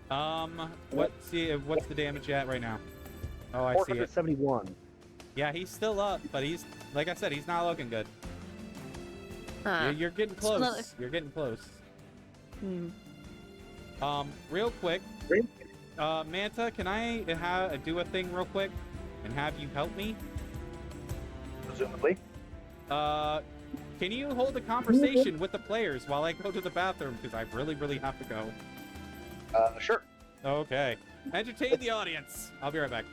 What's the damage at right now? Oh, I see it. 471. Yeah, he's still up, but he's, like I said, he's not looking good. You're getting Still close. not- You're getting close. Hmm. Real quick, Manta, can I do a thing real quick and have you help me? Presumably. Can you hold a conversation with the players while I go to the bathroom? Because I really, really have to go. Sure. Okay. Entertain the audience. I'll be right back.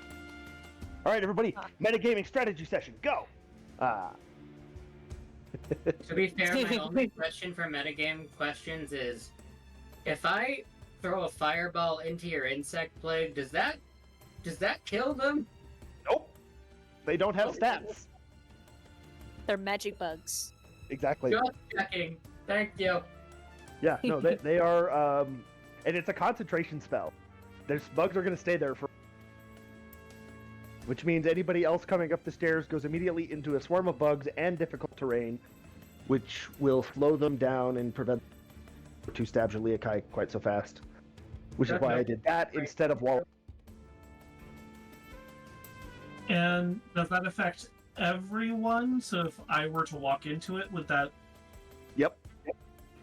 All right, everybody. Metagaming strategy session. Go. To be fair, my only question for metagame questions is, if I throw a fireball into your insect plague, does that kill them? Nope. They don't have stats. They're magic bugs. Exactly. Just checking. Thank you. Yeah. No, they are. And it's a concentration spell. There's bugs are going to stay there for. Which means anybody else coming up the stairs goes immediately into a swarm of bugs and difficult terrain, which will slow them down and prevent to stab Jaliakai quite so fast. Which is why I did that instead of wall. And does that affect everyone? So if I were to walk into it, would that? Yep.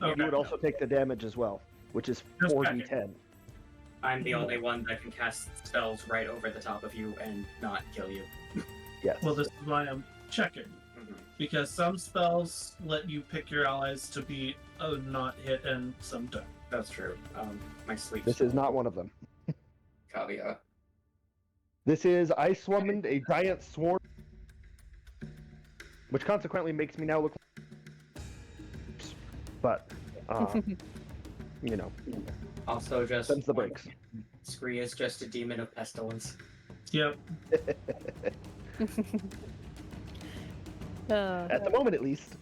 Okay. You would also take the damage as well, which is Just 4d10. I'm the only one that can cast spells right over the top of you and not kill you. Yes. Well, this is why I'm checking. Mhm. Because some spells let you pick your allies to be not hit, and some don't. That's true. My sleep. This is not one of them. Caveat. This is I summoned a giant swarm, which consequently makes me now look. But, you know, Also, just sends the brakes. Scree is just a demon of pestilence. Yep. At the moment, at least.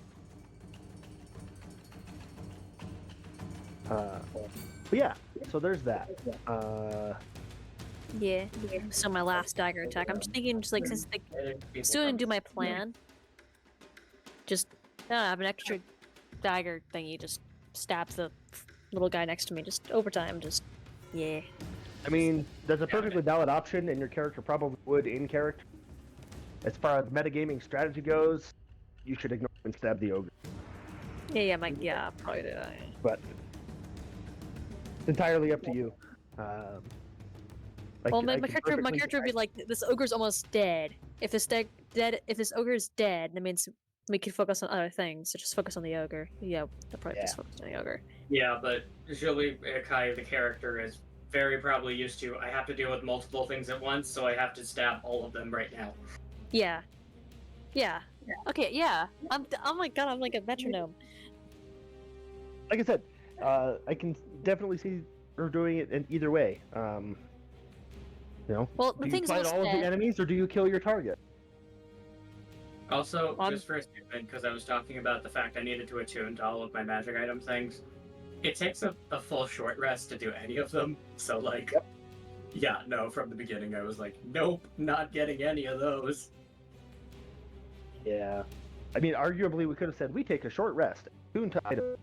But yeah, so there's that. Yeah. So my last dagger attack. I'm just thinking, since still didn't do my plan. Just No, I have an extra dagger thingy. Just stabs the little guy next to me. Just over time. Just yeah. I mean, that's a perfectly valid option, and your character probably would in character. As far as metagaming strategy goes, you should ignore and stab the ogre. Yeah, I'll probably do that. But it's entirely up to you. Well, my I can character perfectly- would be like, this ogre's almost dead. If this ogre is dead, that means we can focus on other things. So just focus on the ogre. Yeah, they'll probably just focus on the ogre. Yeah, but Julie Kai, the character, is very probably used to, I have to deal with multiple things at once, so I have to stab all of them right now. Yeah. Okay, yeah. Oh my god, I'm like a metronome. Like I said, I can definitely see her doing it in either way. You know, Well, do the you thing's fight almost all of the dead. enemies, or do you kill your target? Also, just for a statement, because I was talking about the fact I needed to attune to all of my magic item things, it takes a full short rest to do any of them. So, like, yeah, no, from the beginning I was like, nope, not getting any of those. Yeah. I mean, arguably, we could have said we take a short rest, tune to item,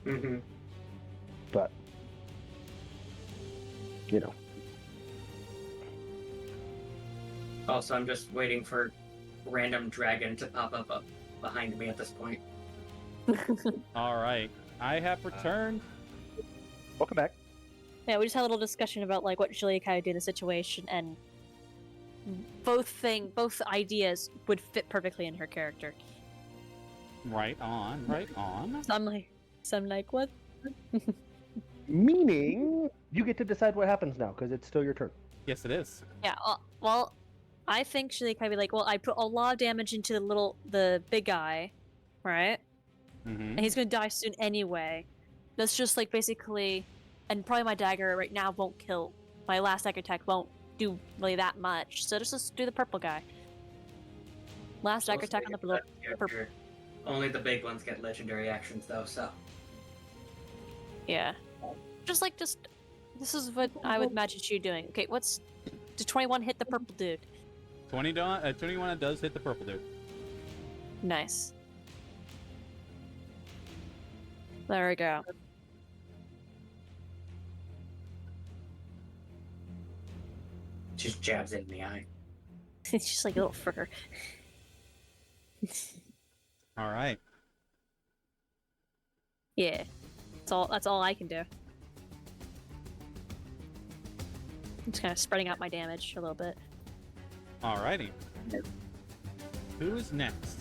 Mm-hmm. but you know. Also, I'm just waiting for random dragon to pop up behind me at this point. All right. I have returned. Welcome back. Yeah, we just had a little discussion about like what Julia kind of did in the situation, and both ideas would fit perfectly in her character. Right on. So I'm like, what? Meaning, you get to decide what happens now, because it's still your turn. Yes, it is. Yeah. Well, I think Julia kind of be like, well, I put a lot of damage into the big guy, right? Mm-hmm. And he's gonna die soon anyway. That's just like basically, and probably my dagger right now won't kill. My last dagger attack won't do really that much. So just do the purple guy. Last dagger attack on the blue. Purple. Only the big ones get legendary actions, though, so. Yeah. This is what I would imagine you doing. Okay, does 21 hit the purple dude? 21 does hit the purple dude. Nice. There we go. Just jabs it in the eye. It's just like a little fricker. All right. Yeah. That's all I can do. I'm just kind of spreading out my damage a little bit. All righty. Who's next?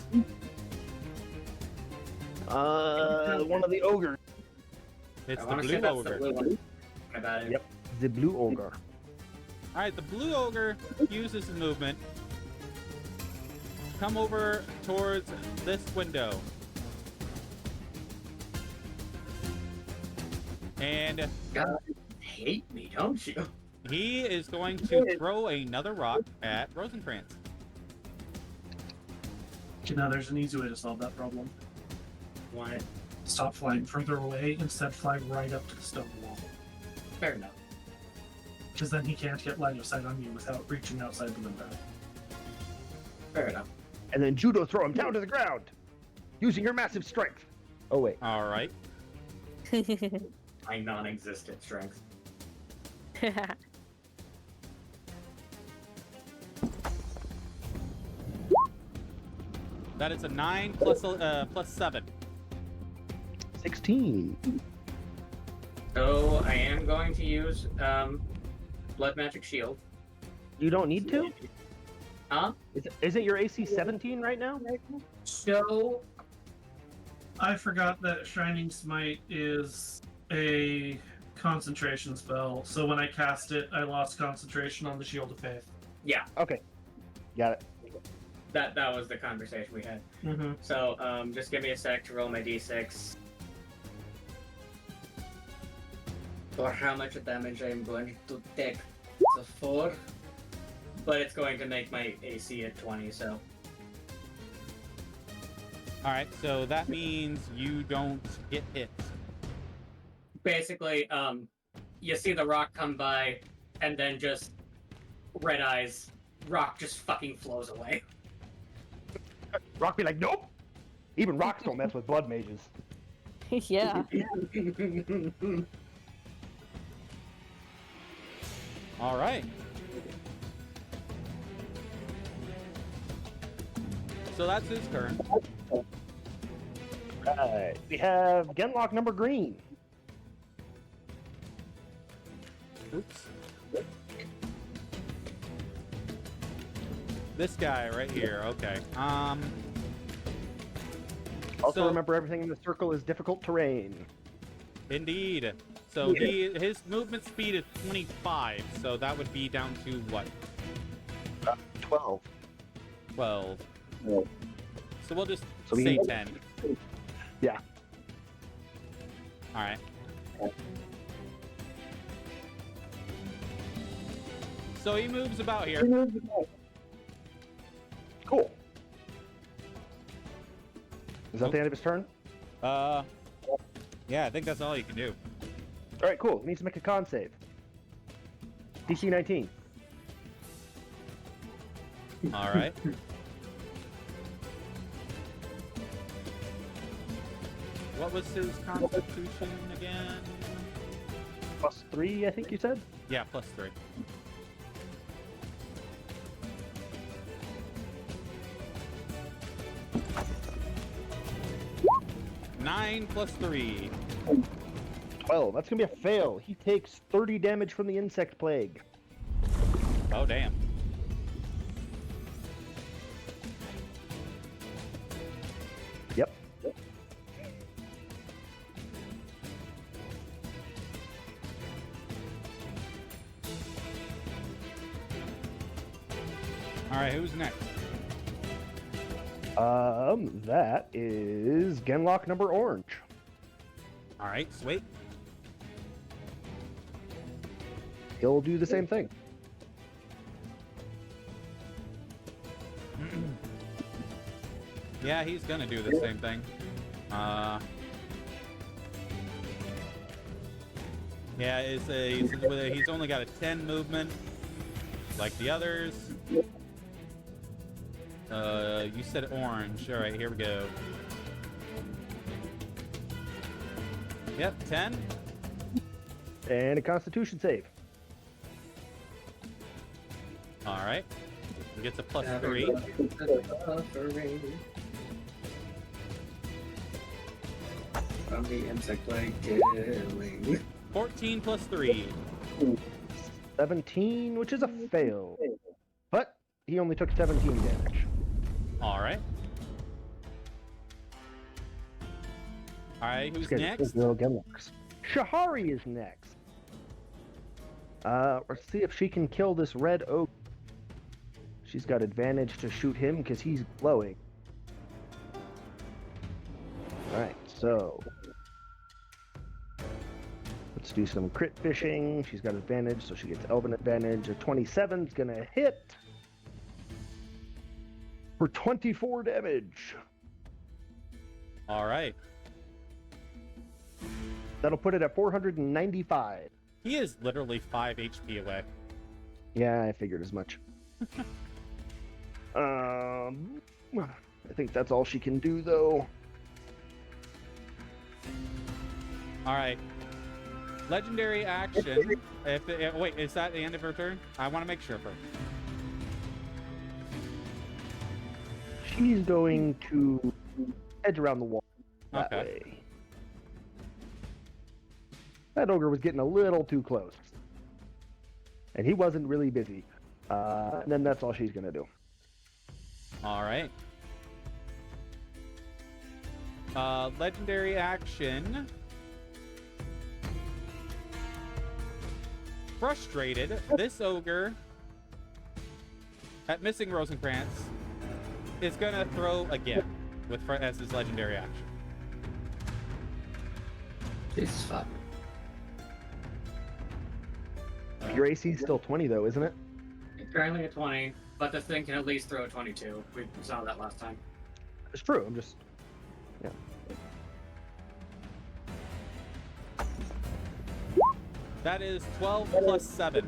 One of the ogres. It's I the wanna say blue that's ogre. the blue one. About it. Yep, the blue ogre. All right, the blue ogre uses his movement. Come over towards this window. And God, you hate me, don't you? he is going to throw another rock at Rosencrantz. Now, there's an easy way to solve that problem. Why? Stop flying further away, instead fly right up to the stone wall. Fair enough. Because then he can't get line of sight on you without reaching outside the window. Fair enough. And then judo throw him down to the ground, using your massive strength. Oh wait. All right. My non-existent strength. That is a 9 plus 7. 16. So I am going to use Blood Magic Shield. You don't need to? Huh? Isn't your AC 17 right now? So I forgot that Shining Smite is a concentration spell, so when I cast it, I lost concentration on the Shield of Faith. yeah, Okay. Got it. that was the conversation we had. Mm-hmm. So just give me a sec to roll my d6. For how much damage I'm going to take. So 4. But it's going to make my AC at 20, so. All right, so that means you don't get hit. Basically, you see the rock come by, and then just red eyes, rock just fucking flows away. Rock be like, nope. Even rocks don't mess with blood mages. Yeah. All right. So that's his turn. Right. We have Genlock number green. Oops. This guy right here. Okay. Also So- remember, everything in the circle is difficult terrain. Indeed. So his movement speed is 25. So that would be down to what? 12. 12. Yeah. So we'll just So we say need- 10. Yeah. All right. So he moves about here. Cool. Is that the end of his turn? Yeah, I think that's all you can do. All right, cool. He needs to make a con save. DC 19. All right. What was his constitution again? +3, I think you said? Yeah, +3. Nine plus 3. 12. That's going to be a fail. He takes 30 damage from the insect plague. Oh, damn. Yep. All right, who's next? That is Genlock number orange. All right, sweet. He'll do the same thing. Yeah, he's gonna do the same thing. Yeah, he's only got a 10 movement, like the others. You said orange. All right, here we go. Yep, 10. And a constitution save. All right. He gets a +3. From the insect plague killing. 14 plus 3. 17, which is a fail. But he only took 17 damage. All right. All right, who's Good. next? Little Genlocks. Shahari is next. Let's see if she can kill this red oak. She's got advantage to shoot him because he's glowing. Alright, so let's do some crit fishing. She's got advantage, so she gets elven advantage. A 27's gonna hit for 24 damage. All right. That'll put it at 495. He is literally 5 HP away. Yeah, I figured as much. I think that's all she can do, though. All right. Legendary action. Wait, is that the end of her turn? I want to make sure first. She's going to edge around the wall that Okay. way. That ogre was getting a little too close. And he wasn't really busy. And then that's all she's going to do. All right. Legendary action. Frustrated, this ogre at missing Rosencrantz is gonna throw again as his legendary action. Jesus fuck. Your AC is still 20, though, isn't it? It's currently at 20, but this thing can at least throw a 22. We saw that last time. It's true. I'm just... Yeah. That is 12 plus 7.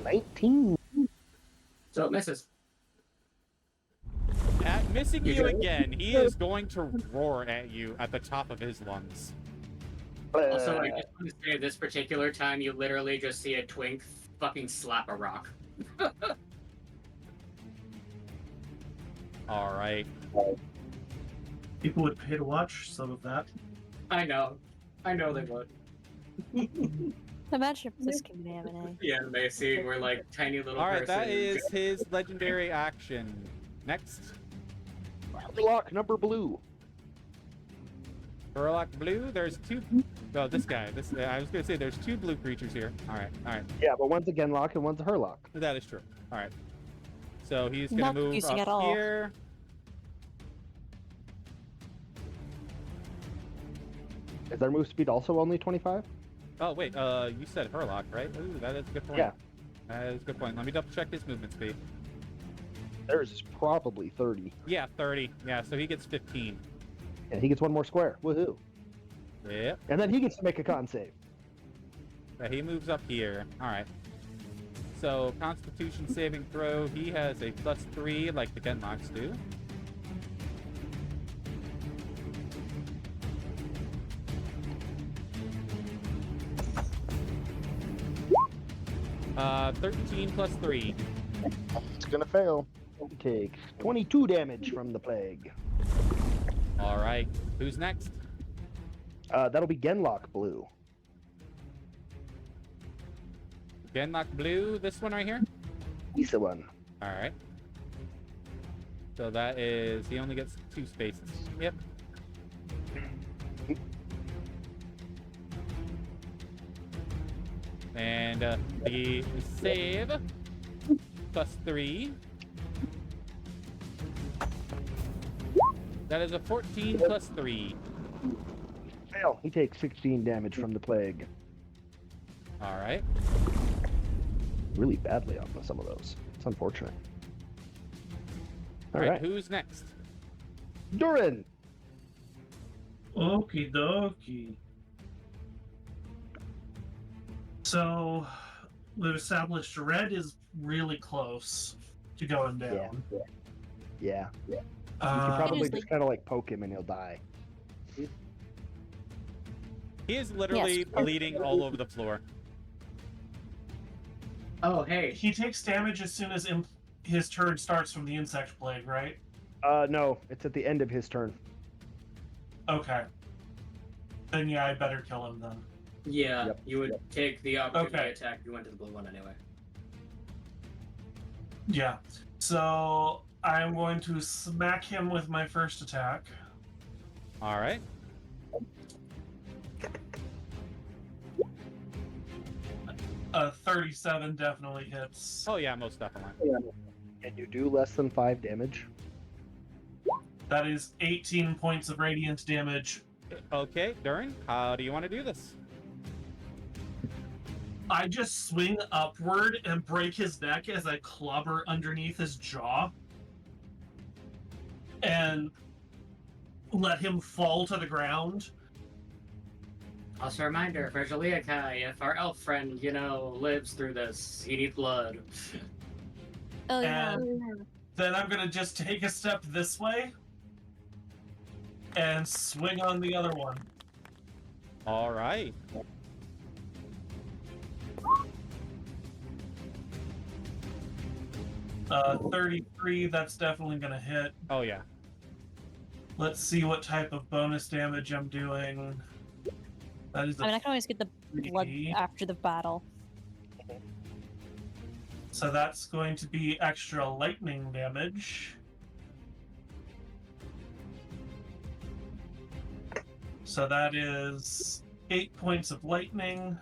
19. So it misses. At missing you again. He is going to roar at you at the top of his lungs. Also, I just want to say, this particular time, you literally just see a twink fucking slap a rock. All right. People would pay to watch some of that. I know they would. Imagine if this can be anime. The anime scene where, like, tiny little All right, person... that is his legendary action. Next. Lock number blue. Burlock blue. There's two. Oh, this guy. I was gonna say there's two blue creatures here. All right. Yeah, but one's a Genlock and one's a Herlock. That is true. All right. So he's gonna Not move confusing at up all. here. Is their move speed also only 25? Oh wait, you said Herlock, right? Ooh, that is a good point. Yeah. That is a good point. Let me double check his movement speed. Theirs is probably 30. Yeah, 30. Yeah, so he gets 15. And he gets one more square. Woohoo. Yep. And then he gets to make a con save. So he moves up here. All right. So Constitution saving throw. He has a +3, like the Genlocks do. Uh, 13 +3. It's gonna fail. He takes 22 damage from the plague. All right. Who's next? That'll be Genlock blue. Genlock blue. This one right here. He's the one. All right. So that is, he only gets 2 spaces. Yep. And the save +3. That is a 14 +3. Fail. He takes 16 damage from the plague. All right. Really badly on some of those. It's unfortunate. All right. Who's next? Durin! Okie dokie. So, we've established red is really close to going down. Yeah. You Uh, can probably It is just kind of like poke him and he'll die. He is literally Yes. bleeding all over the floor. Oh, hey. he takes damage as soon as his turn starts from the insect plague, right? No, it's at the end of his turn. Okay. Then yeah, I better kill him then. Yeah, Yep. you would take the opportunity Okay. attack if you went to the blue one anyway. Yeah. So I'm going to smack him with my first attack. All right. A 37 definitely hits. Oh yeah, most definitely. And you do less than 5 damage. That is 18 points of radiant damage. Okay, Durin, how do you want to do this? I just swing upward and break his neck as I clobber underneath his jaw. And let him fall to the ground. Also a reminder for Jaliakai, if our elf friend, lives through this, he needs blood. Oh yeah. And then I'm gonna just take a step this way and swing on the other one. All right. Uh, 33, that's definitely gonna hit. Oh yeah. Let's see what type of bonus damage I'm doing. That is I mean, I can always get the blood 3. after the battle. So that's going to be extra lightning damage. So that is 8 points of lightning,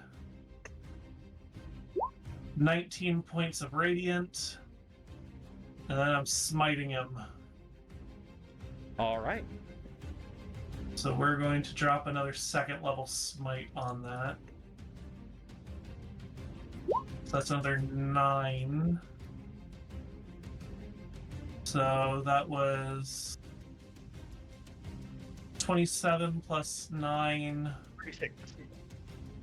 19 points of radiant, and then I'm smiting him. All right. So we're going to drop another 2nd level smite on that. So that's another 9. So that was 27 plus 9. 36.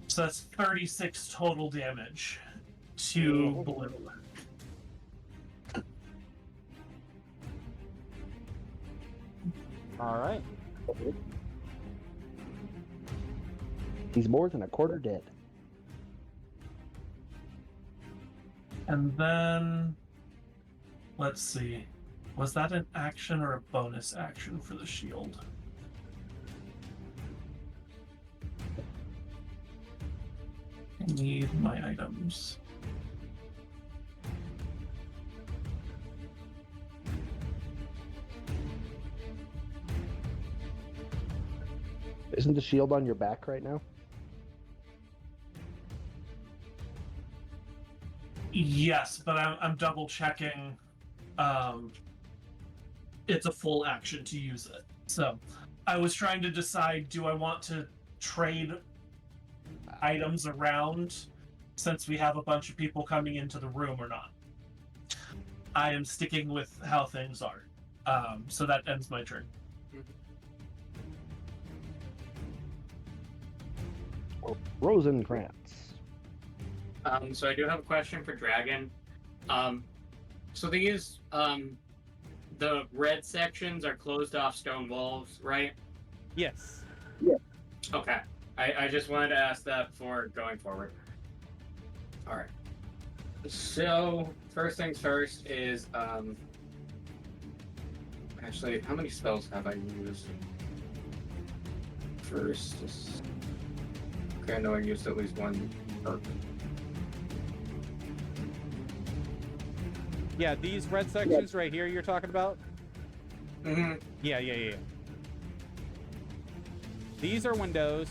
So that's 36 total damage to blue. All right. He's more than a quarter dead. And then, let's see. Was that an action or a bonus action for the shield? I need my items. Isn't the shield on your back right now? Yes, but I'm double checking. It's a full action to use it. So I was trying to decide, do I want to trade items around since we have a bunch of people coming into the room or not? I am sticking with how things are. So that ends my turn. Rosencrantz. So I do have a question for Dragon. So these, the red sections are closed off stone walls, right? Yes. Okay. I just wanted to ask that before going forward. Alright. So, first things first is, actually, how many spells have I used? First is... Okay, I know I used at least one. Yeah, these red sections right here you're talking about? Mm-hmm. Yeah. These are windows.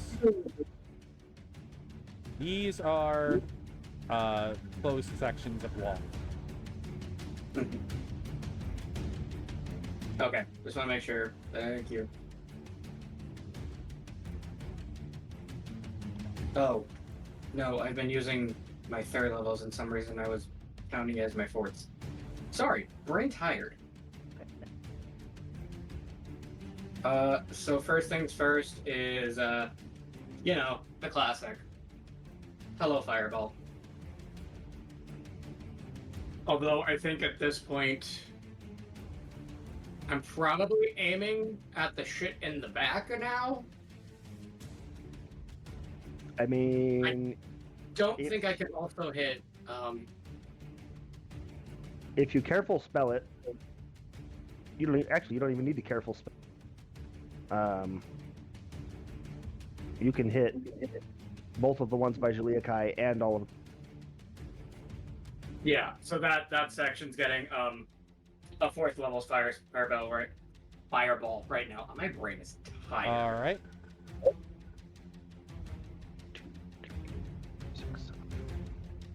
These are closed sections of wall. Okay, just want to make sure. Thank you. Oh, no, I've been using my third levels, and some reason I was counting as my fourths. Sorry, brain tired. So first things first is, you know, the classic. Hello, Fireball. Although I think at this point, I'm probably aiming at the shit in the back now. I mean, Don't think I can also hit, if you careful spell it, you don't even need to careful spell. You can hit both of the ones by Jaliakai and all of them. Yeah, so that section's getting a fourth level fireball right now. My brain is tired. All right. 6, 7,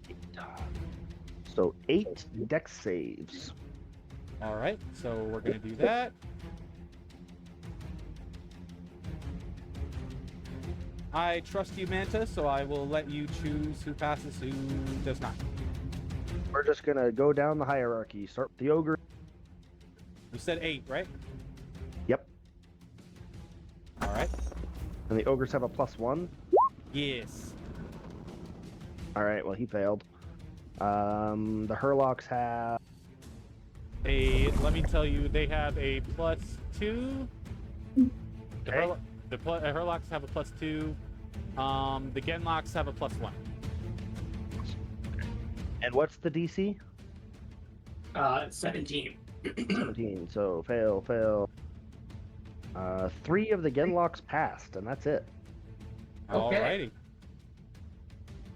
8. So 8 dex saves. All right. So we're gonna do that. I trust you, Manta, so I will let you choose who passes, who does not. We're just gonna go down the hierarchy. Start with the ogre. You said 8, right? Yep. All right. And the ogres have a +1. Yes. All right. Well, he failed. The Hurlocks have. Let me tell you, they have a +2. Okay. The Hurlocks have a +2. The Genlocks have a +1. And what's the DC? 17. 17. So fail. 3 of the Genlocks passed, and that's it. Okay. Alrighty.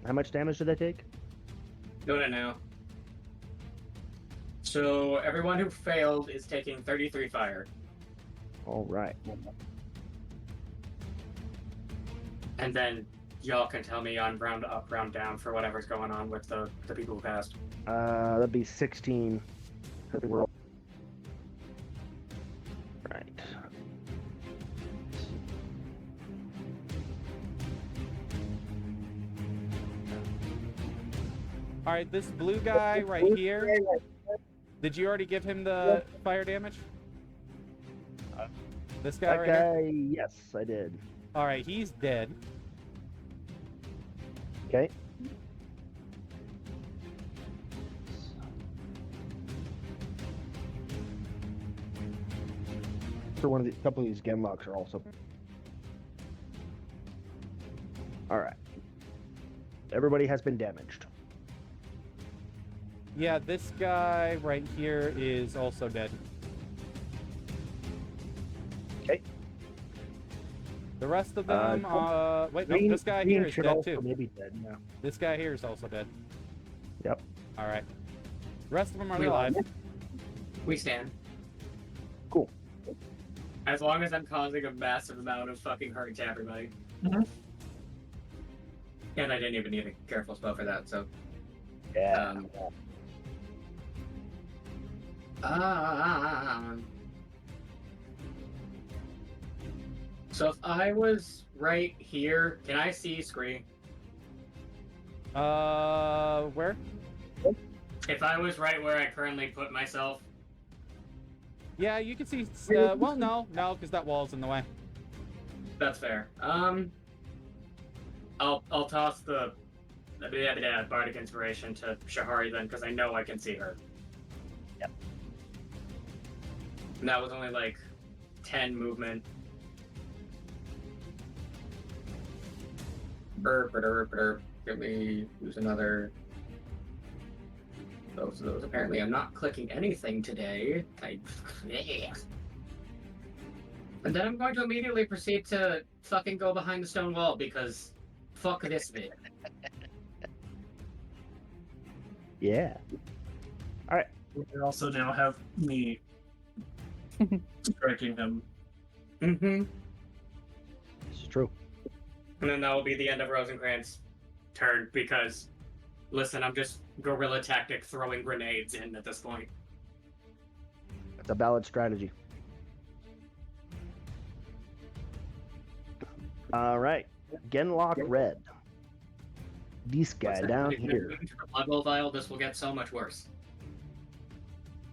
How much damage did they take? No. So everyone who failed is taking 33 fire. All right. And then y'all can tell me on round up, round down for whatever's going on with the people who passed. That'd be 16. Right. All right, this blue guy right here. Did you already give him the fire damage? This guy That right guy, here? yes, I did. All right, he's dead. Okay. For one of the couple of these Genlocks are also. All right. Everybody has been damaged. Yeah, this guy right here is also dead. Okay. The rest of them, wait, no, Green- this guy Green here is should dead also too. maybe dead. Yeah. This guy here is also dead. Yep. All right. The rest of them are We alive. We stand. Cool. As long as I'm causing a massive amount of fucking hurt to everybody. Mhm. And I didn't even need a careful spell for that, so. Yeah. So if I was right here, can I see Scree? Where? If I was right where I currently put myself, Yeah, you can see. Well, no, because that wall's in the way. that's fair. I'll toss the bardic inspiration to Shahari then, because I know I can see her. Yep. And that was only like 10 movement. Let me use another. Those. Apparently, I'm not clicking anything today. And then I'm going to immediately proceed to fucking go behind the stone wall because fuck this bit. Yeah. We also now have me striking him. Mm-hmm. This is true. And then that will be the end of Rosencrantz' turn because, listen, I'm just guerrilla tactic throwing grenades in at this point. It's a valid strategy. All right. Genlock Red. This guy down If you're here. moving to the Blood Bowl vial, this will get so much worse.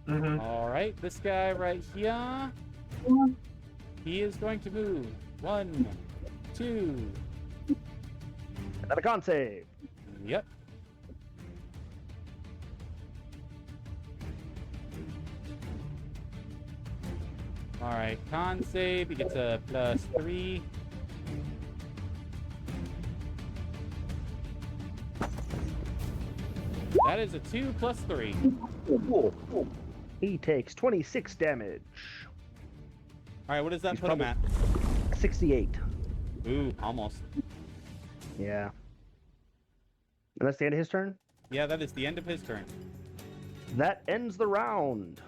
Mm-hmm. All right, this guy right here. He is going to move. 1, 2. Another con save. Yep. All right, con save. He gets a +3. That is a 2 + 3. Cool. He takes 26 damage. All right, what does that He's put him at? 68. Ooh, almost. Yeah. And that's the end of his turn? Yeah, that is the end of his turn. That ends the round.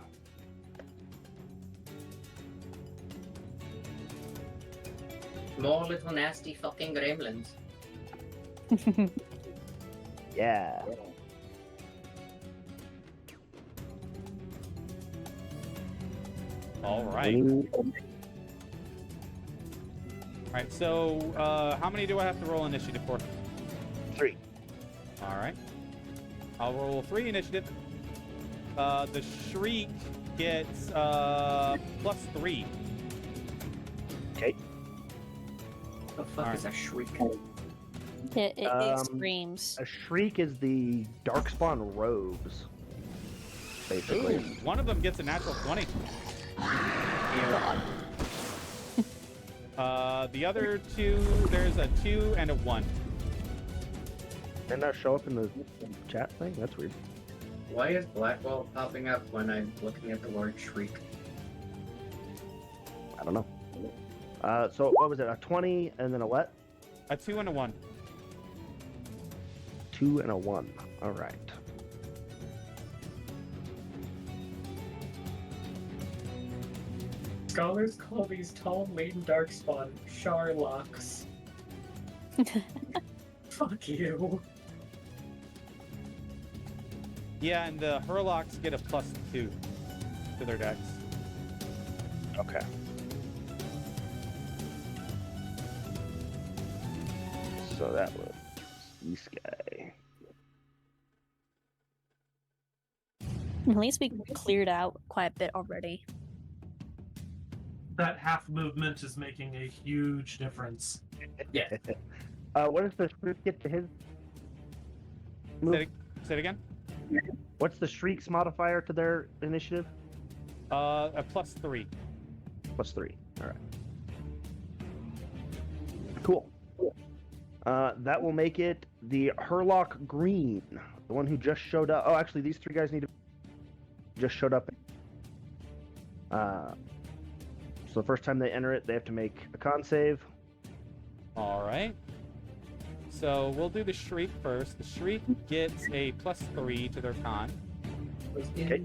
More little nasty fucking gremlins. Yeah. All right. All right, so how many do I have to roll initiative for? 3. All right. I'll roll 3 initiative. The shriek gets +3. Okay. The fuck is a shriek? It screams. A shriek is the darkspawn robes. Basically. Ooh, one of them gets a natural 20. The other 2, there's a 2 and a 1. Didn't that show up in the chat thing? That's weird. Why is Blackwell popping up when I'm looking at the word shriek? I don't know. So what was it? A 20 and then a what? A 2 and a 1. 2 and a 1. All right. Scholars call these tall maiden darkspawn Sharlocks. Fuck you. Yeah, and the Hurlocks get a +2 to their dex. Okay. So that was this guy. At least we cleared out quite a bit already. That half movement is making a huge difference. Yeah. What does the shriek get to his move? Say it again. What's the shriek's modifier to their initiative? A +3. Plus 3. All right. Cool. That will make it the Herlock Green, the one who just showed up. Oh, actually, these 3 guys need to just showed up. So the first time they enter it, they have to make a con save. All right. So we'll do the Shriek first. The Shriek gets a plus 3 to their con. Okay.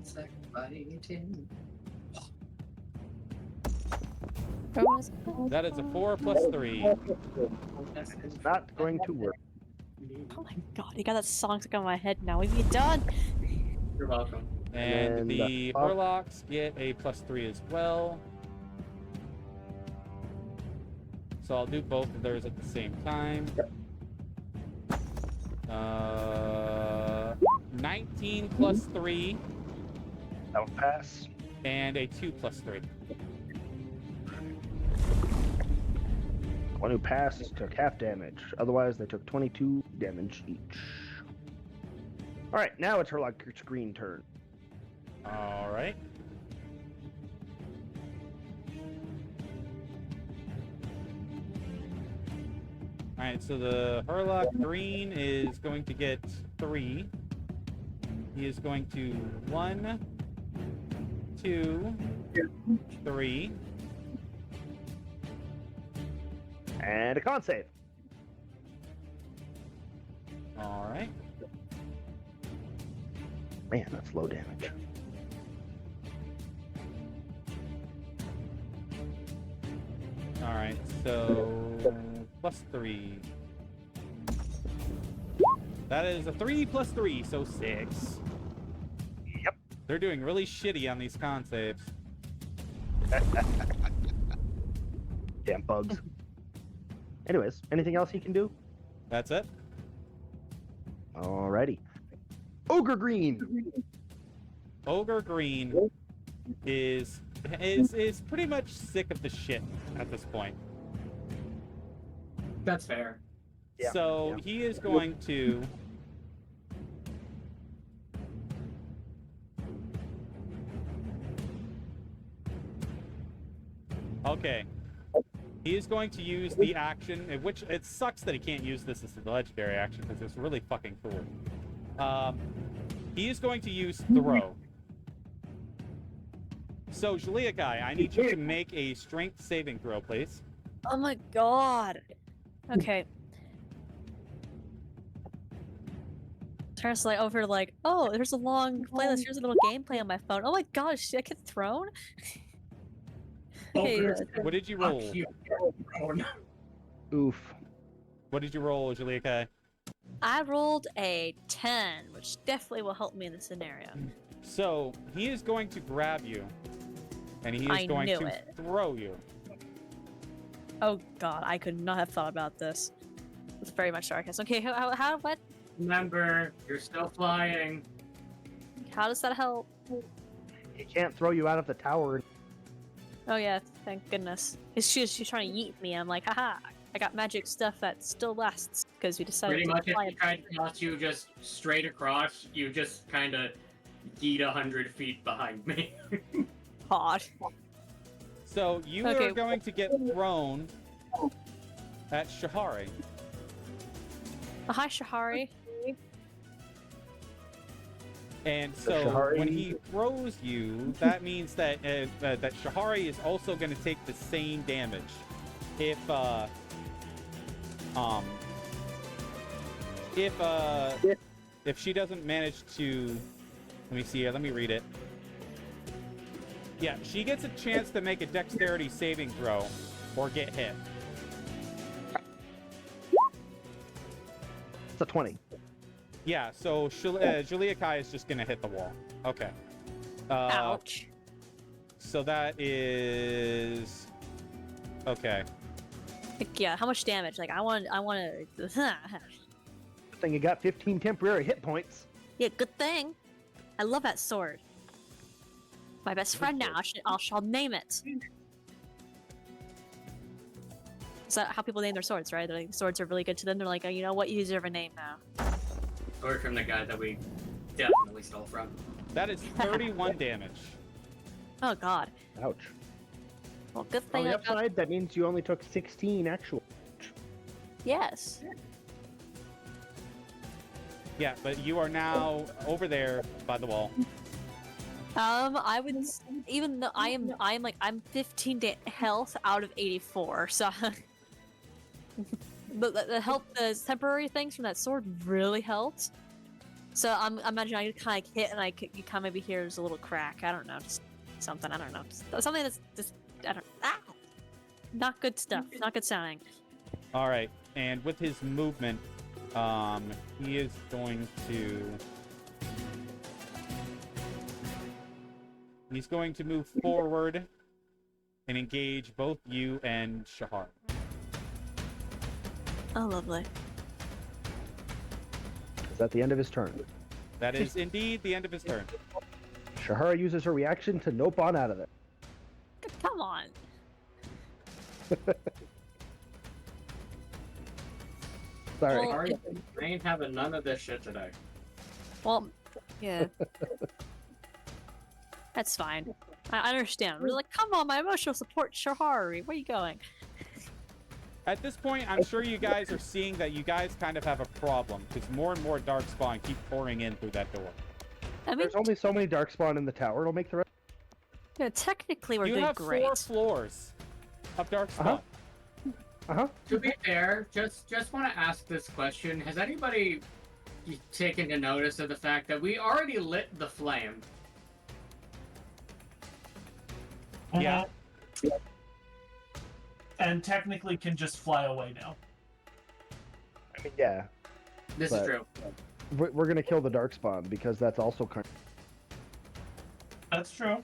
That is a 4 plus 3. It's not going to work. Oh my god, you got that song stuck on my head now. What have you done? You're welcome. And And the Horlocks get a plus 3 as well. So I'll do both of theirs at the same time. 19 plus 3 That will pass. and a 2 plus 3. One who passed took half damage. Otherwise, they took 22 damage each. All right, now it's Herlock Green turn. All right. All right, so the Herlock Green is going to get 3. He is going to 1, 2, 3. And a con save. All right. Man, that's low damage. All right, so plus 3. That is a 3 plus 3, so 6. Yep. They're doing really shitty on these con saves. Damn bugs. Anyways, anything else he can do? That's it. Alrighty. Ogre Green. Ogre Green is pretty much sick of the shit at this point. That's fair. Yeah, So yeah. he is going to Okay. He is going to use the action, which it sucks that he can't use this as the legendary action because it's really fucking cool. He is going to use throw. So, Juliakai, I need you to make a strength saving throw, please. Oh my god. Okay. Turns like over like, oh, there's a long playlist. Here's a little gameplay on my phone. Oh my gosh, did I get thrown? Hey, What did you roll? Oof. What did you roll, Juliakai? I rolled a 10, which definitely will help me in this scenario. So, he is going to grab you, and he is I going knew to it. throw you. Oh god, I could not have thought about this. It's very much sarcasm. Okay, what? Remember, you're still flying. How does that help? He can't throw you out of the tower. Oh yeah, thank goodness. She's trying to yeet me. I'm like, haha, I got magic stuff that still lasts because we decided Pretty to much if fly he tried to toss you just straight across, you just kind of yeet 100 feet behind me. hard. So, you Okay. are going to get thrown at Shahari. Oh, hi, Shahari. And So so Shahari- when he throws you, that means that that Shahari is also going to take the same damage. If she doesn't manage to, let me see here. Let me read it. Yeah, she gets a chance to make a dexterity saving throw or get hit. It's a 20. Yeah, so Julia Kai is just gonna hit the wall. Okay. Ouch. So that is okay. Like, yeah, how much damage? Like, I want to. Good thing you got 15 temporary hit points. Yeah, good thing. I love that sword. My best friend now. I shall name it. Is that how people name their swords, right? They're like, swords are really good to them. They're like, oh, you know what? You deserve a name now. Or from the guy that we definitely stole from. That is 31 damage. Oh god. Ouch. Well, good On thing the I got... upside, that means you only took 16 actual. Yes. Yeah, but you are now over there by the wall. I would even though I'm 15 health out of 84, so but the temporary things from that sword really helped. So I'm imagining I kind of hit and you kind of maybe hear there's a little crack. I don't know, just something. I don't know, something that's just not good stuff, not good sounding. All right, and with his movement, he is going to. He's going to move forward and engage both you and Shahar. Oh, lovely. Is that the end of his turn? That is indeed the end of his turn. Shahara uses her reaction to nope on out of there. Come on. Sorry. Well, Sorry, I ain't having none of this shit today. Well, yeah. That's fine. I understand. We're like, come on, my emotional support, Shahari. Where are you going? At this point, I'm sure you guys are seeing that you guys kind of have a problem because more and more darkspawn keep pouring in through that door. I mean, There's only so many darkspawn in the tower. It'll make the rest. yeah, technically we're You doing have great. 4 floors of darkspawn. To be fair, just want to ask this question: has anybody taken to notice of the fact that we already lit the flame? Yeah. And technically can just fly away now. I mean, yeah. This is But- true. We're gonna kill the darkspawn because that's also kind. That's true.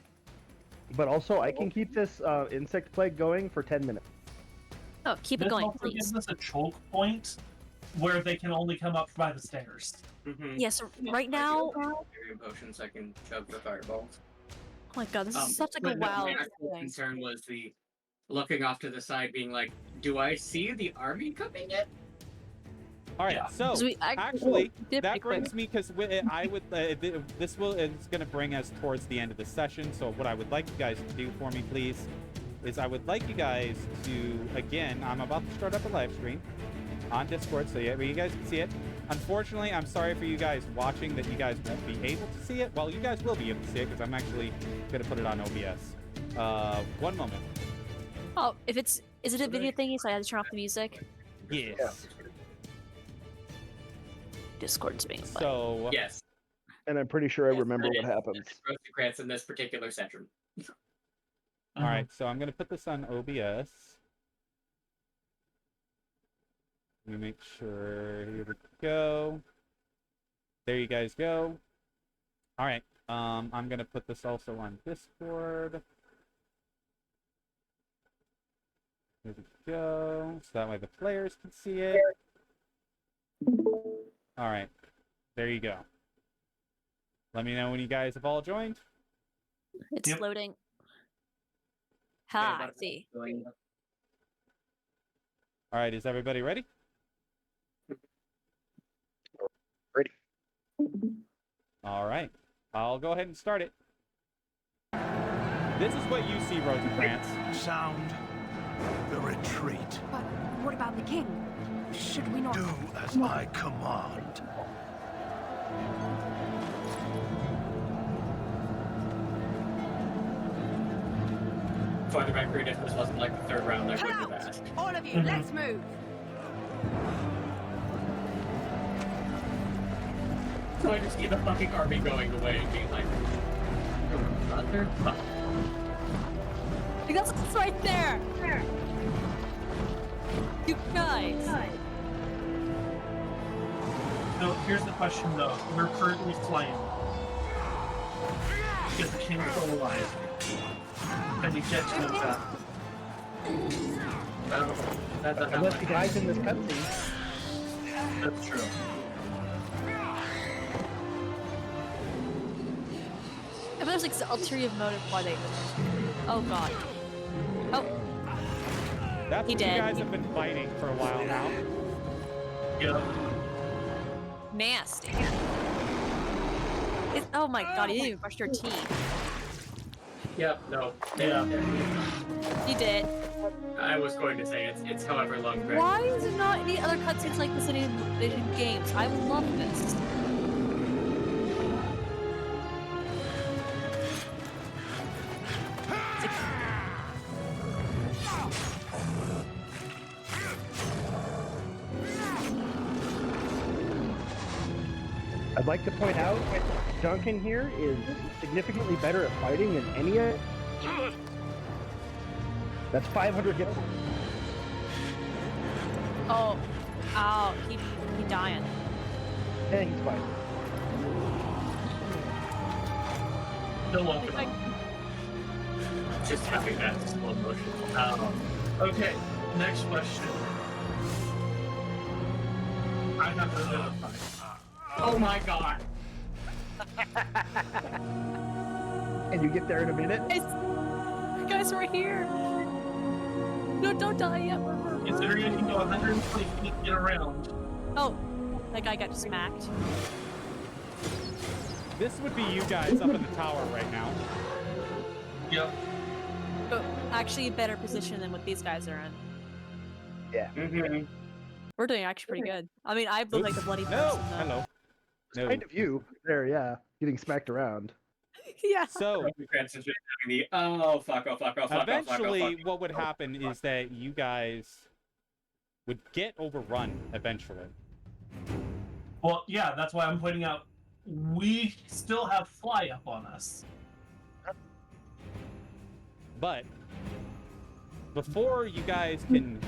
But also, I can keep this insect plague going for 10 minutes. Oh, keep it This going, also please. gives us a choke point where they can only come up by the stairs. Mm-hmm. Yes, right now. Oh Potions I can chug the fireballs. my god, this is such like a but no, wow my actual thing. concern was the looking off to the side, being like, "Do I see the army coming in?" All right, Yeah. so 'Cause we actually, did that pretty quick. brings me because I would this will is going to bring us towards the end of the session. So what I would like you guys to do for me, please, is I would like you guys to again. I'm about to start up a live stream on Discord, so you guys can see it. Unfortunately, I'm sorry for you guys watching that you guys won't be able to see it. Well, you guys will be able to see it because I'm actually going to put it on OBS. One moment. Oh, is it a video thingy? So I had to turn off the music. Yes. Discord's being funny. So Yes. And I'm pretty sure I Yes, remember that what is- happens. that's Rosencrantz in this particular section. all right, so I'm going to put this on OBS. Let me make sure. Here we go. There you guys go. All right. I'm gonna put this also on Discord. Here we go. So that way the players can see it. All right. There you go. Let me know when you guys have all joined. It's Yep. loading. Yeah, Ha, I but- see. All right. Is everybody ready? Ready. All right. I'll go ahead and start it. This is what you see, Rosencrantz. Sound the retreat. But what about the king? Should we not? Do as I command. For the record, if this wasn't like the third round, I Cut wouldn't have out! asked. All of you, Mhm. let's move. So I just see the fucking army going away and being like, motherfucker. Because it's right there! You guys! So here's the question though. We're currently flying. Is the king still alive? Can we get to him fast? That's not how Unless the much- guys in this cutscene. That's true. If there's like an ulterior motive why they... Oh god. Oh, That's He what did. you guys have been fighting for a while now. Yeah. nasty. Oh my god, you didn't even brush your teeth. Yep, no. Yeah. You did. I was going to say it's however long. Greg. Why is there not any other cutscenes like this in games? I would love this. I'd like to point out Duncan here is significantly better at fighting than any of. That's 500 hit points. Oh, ow, he dying. Yeah, he's fine. Still walking Like, on. Just having that slow motion. Okay, next question. I have to identify. Oh my god. And you get there in a minute. you guys were here. No, don't die yet. Considering you can go 120 feet to get around. Oh, that guy got smacked. This would be you guys up in the tower right now. Yep. But actually a better position than what these guys are in. Yeah. Mm-hmm. We're doing actually pretty good. I mean, I look like a bloody No! person though. Hello. No. Kind of you there, yeah, getting smacked around. Yeah. So, Francis just having the oh fuck, oh fuck, oh fuck, eventually, oh fuck, oh fuck. what would happen is that you guys would get overrun eventually. Well, yeah, that's why I'm pointing out we still have fly up on us. But before you guys can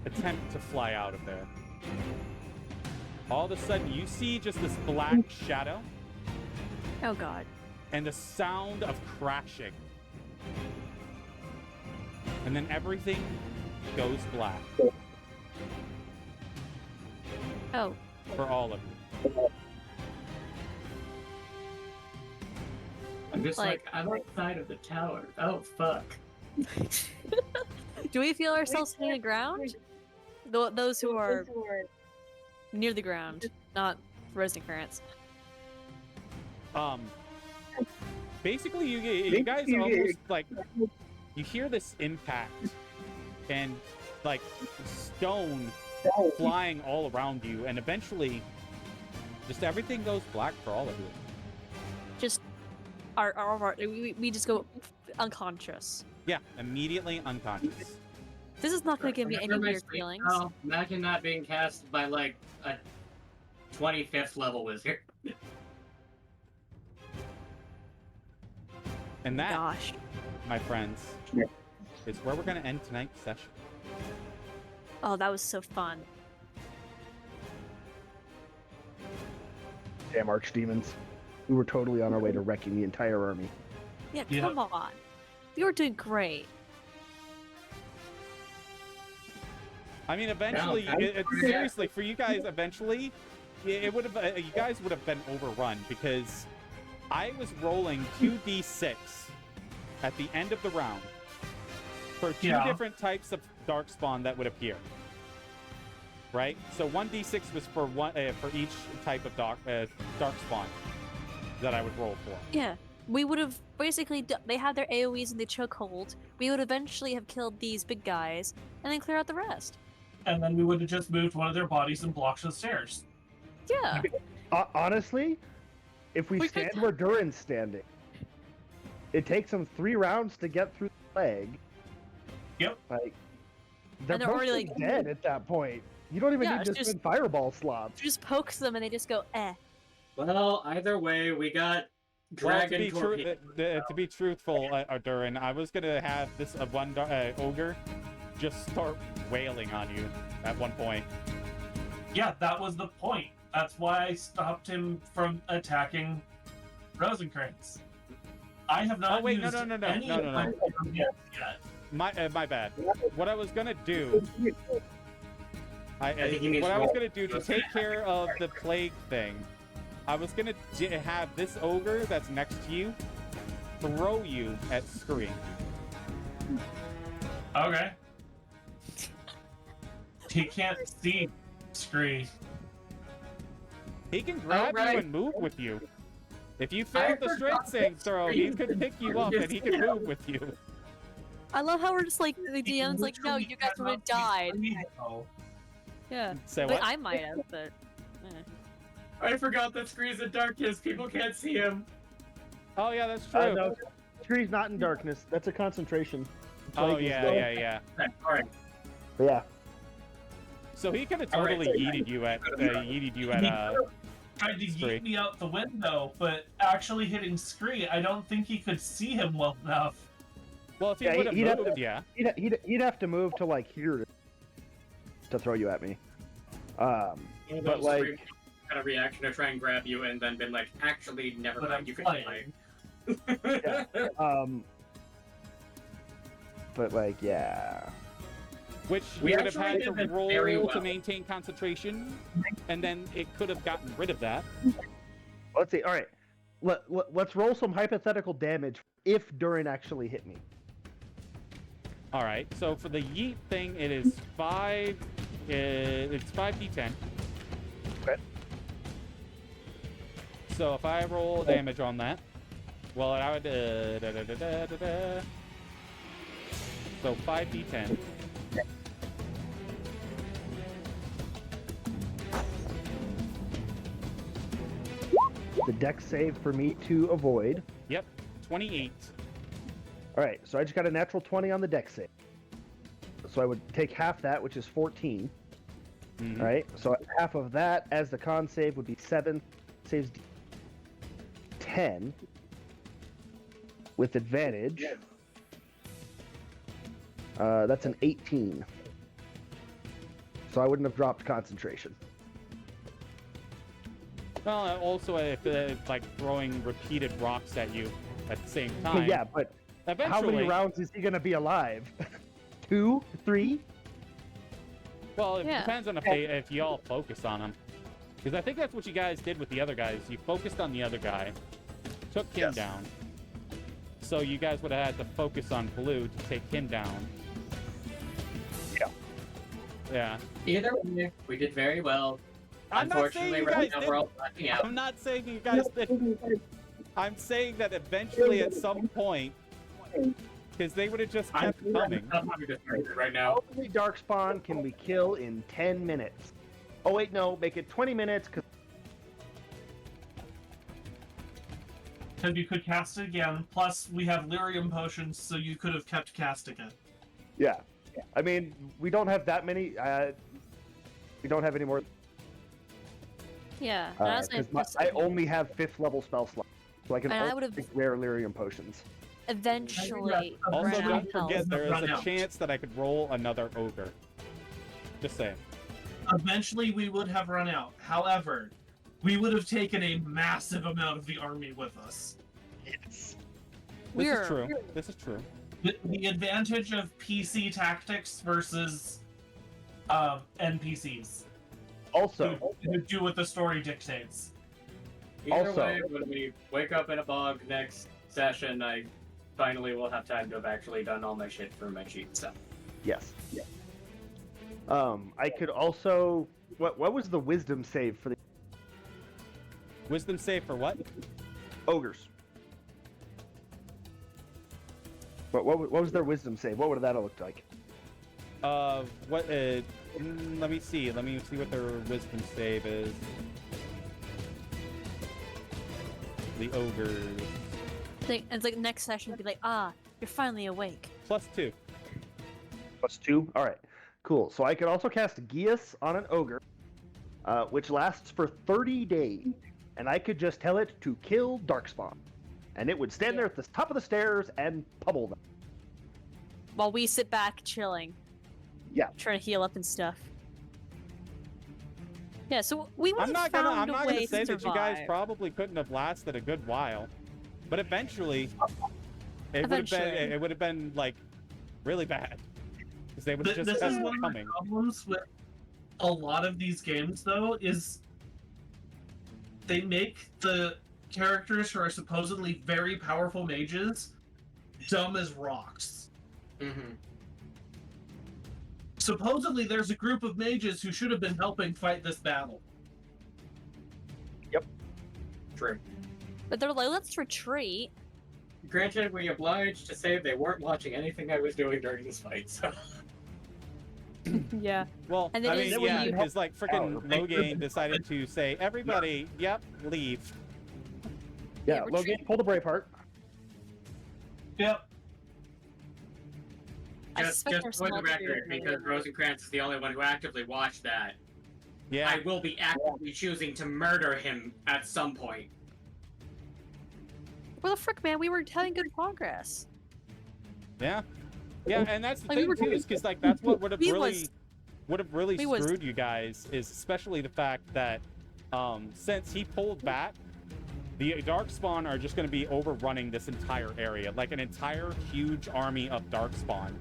attempt to fly out of there, all of a sudden you see just this black shadow Oh god. and the sound of crashing. And then everything goes black Oh. for all of you. I'm just Like- I'm outside of the tower. Oh fuck. Do we feel ourselves hitting the ground? Those who are near the ground, not Rosencrantz. Basically, you guys almost like you hear this impact and like stone flying all around you, and eventually, just everything goes black for all of you. Just we just go unconscious. Yeah, immediately unconscious. This is not going to give me any Remember my weird screen feelings. now? Imagine not being cast by like a 25th level wizard. And that, Gosh. my friends, is where we're gonna end tonight's session. Oh, that was so fun. Damn archdemons. We were totally on our way to wrecking the entire army. Yeah, Yeah. come on. You were doing great. I mean, eventually, seriously, for you guys, eventually, it would have, you guys would have been overrun because I was rolling 2d6 at the end of the round for two different types of darkspawn that would appear. Right? So 1d6 was for for each type of darkspawn that I would roll for. Yeah. We would have basically, they had their AoEs and they choke hold. We would eventually have killed these big guys and then clear out the rest. And then we would have just moved one of their bodies and blocked the stairs. Yeah. Honestly, if we stand where Durin's standing, it takes them 3 rounds to get through the leg. Yep. Like, they're they're already, mostly dead at that point. You don't even Yeah, need to it's just- spend fireball slobs. Just pokes them and they just go, eh. Well, either way, we got Well, dragon torpedo. to be truthful, Durin, I was gonna have this one ogre just start wailing on you at one point. Yeah, that was the point. That's why I stopped him from attacking Rosencrantz. I have not Oh, wait, used no. any of my yet. My bad. What I was gonna do, I think he means what I was roll. gonna do to take care of the plague thing, I was gonna have this ogre that's next to you throw you at Scree. Okay. He can't see Scree. He can grab Alright. you and move with you. If you failed the strength saving throw, he could pick you up and he could move with you. I love how we're just like the DM's like, no, you guys would have died. Yeah, Say but what? I might have, but. I forgot that Scree's in darkness. People can't see him. Oh yeah, that's true. No, Tree's not in darkness. That's a concentration. Oh Plague is yeah, low. yeah. All right. But yeah. So he could have All right, totally so- yeeted you at Tried to Scree. yeet me out the window, but actually hitting Scree, I don't think he could see him well enough. Well, if he Yeah, would have he'd have moved, to- yeah. He'd have to move to like here to throw you at me. But like, Kind of reaction to try and grab you and then been like, actually, never But mind, I'm you can flying. fly. but like, yeah. Which We you would have actually had did to that very roll to well. maintain concentration, and then it could have gotten rid of that. Let's see. All right, let's roll some hypothetical damage if Durin actually hit me. All right. So for the yeet thing, it is 5. It's 5d10. Okay. So if I roll damage on that, well, I would. So 5d10. The dex save for me to avoid. Yep. 28. All right, so I just got a natural 20 on the dex save. So I would take half that, which is 14. Mhm. All right, so half of that as the con save would be 7. Saves 10 with advantage. That's an 18. So I wouldn't have dropped concentration. Well, also if it's like throwing repeated rocks at you at the same time. Yeah, but Eventually, how many rounds is he going to be alive? 2? 3? Well, it Yeah. depends on if you all focus on him. Because I think that's what you guys did with the other guys. You focused on the other guy, took him Yes. down. So you guys would have had to focus on Blue to take him down. Yeah. Yeah. Either way, we did very well. I'm not saying Unfortunately, you right guys now did. we're all blacking out. I'm not saying you guys did. I'm saying that eventually at some point, because they would have just kept coming. I'm not distracted right now. How many Darkspawn can we kill in 10 minutes? Oh, wait, no, make it 20 minutes. Because you could cast it again. Plus, we have lyrium potions, so you could have kept casting it. Yeah. I mean, we don't have that many. We don't have any more. Yeah, and I was gonna 'Cause I only have 5th level spell slots. So I can And I only would've- take rare lyrium potions. eventually Also, run out don't of health. forget there is Run a out. chance that I could roll another ogre. Just saying. Eventually, we would have run out. However, we would have taken a massive amount of the army with us. Yes. This We're- is true. This is true. The advantage of PC tactics versus NPCs Also, who do what the story dictates. Either Also- way, when we wake up in a bog next session, I finally will have time to have actually done all my shit for my cheat. So yes. I could also. What was the wisdom save for the Wisdom save for what? ogres? What was their wisdom save? What would that have looked like? What? Let me see. Let me see what their wisdom save is. The ogres. It's like next session, be like, you're finally awake. +2. +2? Alright. Cool. So I could also cast Geas on an ogre, which lasts for 30 days. And I could just tell it to kill Darkspawn. And it would stand there at the top of the stairs and pummel them. While we sit back chilling. Yeah. Trying to heal up and stuff. Yeah, so we would I'm not have gonna. found I'm a not way gonna say to that you guys survive. probably couldn't have lasted a good while, but eventually, it would have been like really bad because they would have just This kept is one of the coming. problems with a lot of these games, though, is they make the characters who are supposedly very powerful mages dumb as rocks. Supposedly, there's a group of mages who should have been helping fight this battle. true. But they're like, let's retreat. Granted, we obliged to say they weren't watching anything I was doing during this fight, so. Yeah. Well, And I then mean, is yeah, the- because like freaking Logain decided to say, everybody, yep, leave. Yeah, retreat. Logan, pull the Braveheart. Yep. I Just suspect for they're the small record, too. because Rosencrantz is the only one who actively watched that, Yeah. I will be actively choosing to murder him at some point. Where the frick, man? We were having good progress. Yeah. Yeah, and that's the Like, we thing were too, is because like that's what would have we really we was- screwed you guys, is especially the fact that since he pulled back, the Darkspawn are just going to be overrunning this entire area. Like an entire huge army of Darkspawn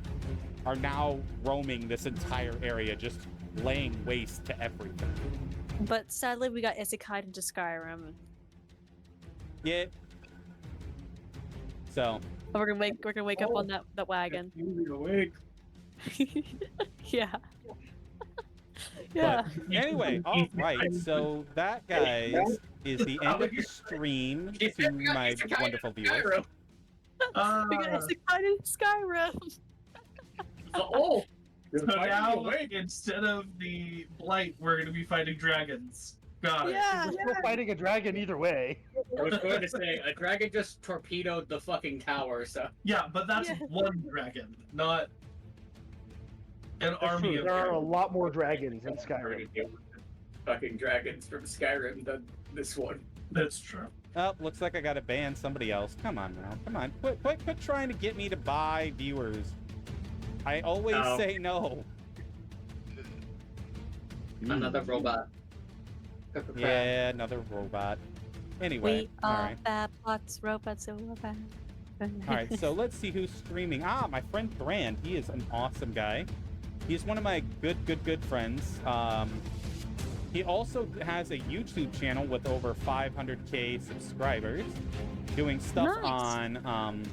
are now roaming this entire area, just laying waste to everything. But sadly, we got isekai into Skyrim. Yeah. So. We're gonna wake up on that wagon. Awake. Yeah. Yeah. But anyway, all right. So that, guys, is the end of the stream to my wonderful viewers. We got isekai in Skyrim. Oh! So now, instead of the blight, we're going to be fighting dragons. Got it. Yeah. We're still fighting a dragon either way. I was going to say, a dragon just torpedoed the fucking tower, so. Yeah, but that's Yeah. one dragon, not an That's army true, of there are a dragons. lot more dragons in Skyrim. Already deal with the fucking dragons from Skyrim than this one. That's true. Oh, looks like I gotta ban somebody else. Come on now. Come on. Quit trying to get me to buy viewers. I always No. say no. Another robot. Yeah, another robot. Anyway, We are alright. bad bots, robots, and we're bad. Alright, so let's see who's streaming. Ah, my friend Brand. He is an awesome guy. He's one of my good friends. He also has a YouTube channel with over 500k subscribers, doing stuff Nice. on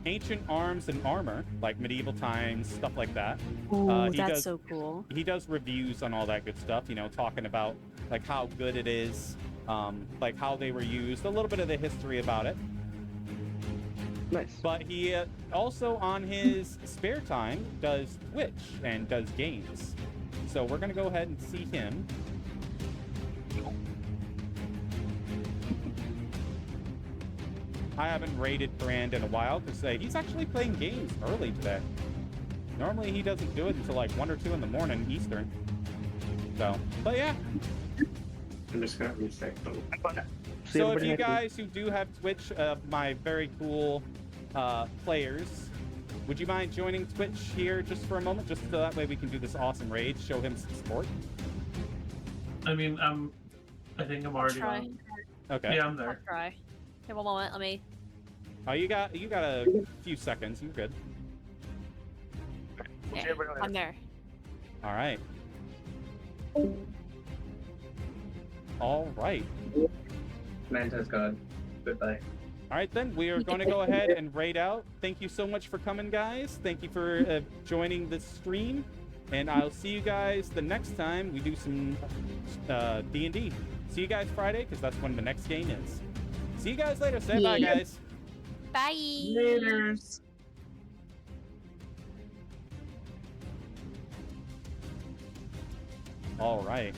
ancient arms and armor, like medieval times, stuff like that. Ooh, he that's does- so cool. He does reviews on all that good stuff, you know, talking about like how good it is, like how they were used, a little bit of the history about it. Nice. But he also, on his spare time, does Twitch and does games. So we're gonna go ahead and see him. I haven't raided Brand in a while because he's actually playing games early today. Normally he doesn't do it until like 1 or 2 in the morning Eastern. So, but yeah. I'm just gonna reset them. See So if everybody you next week. guys who do have Twitch, my very cool players, would you mind joining Twitch here just for a moment, just so that way we can do this awesome raid, show him some support? I mean, I think I'm already try. on. Okay. Yeah, I'm I'll there. try. Okay, one moment. Let me. Oh, you got a few seconds. You're good. Yeah, I'm there. All right. All right. Manta's God. Goodbye. All right, then we are going to go ahead and raid out. Thank you so much for coming, guys. Thank you for joining this stream, and I'll see you guys the next time we do some D&D. See you guys Friday, because that's when the next game is. See you guys later. Say bye, Yeah. guys. Bye. Laters. All right.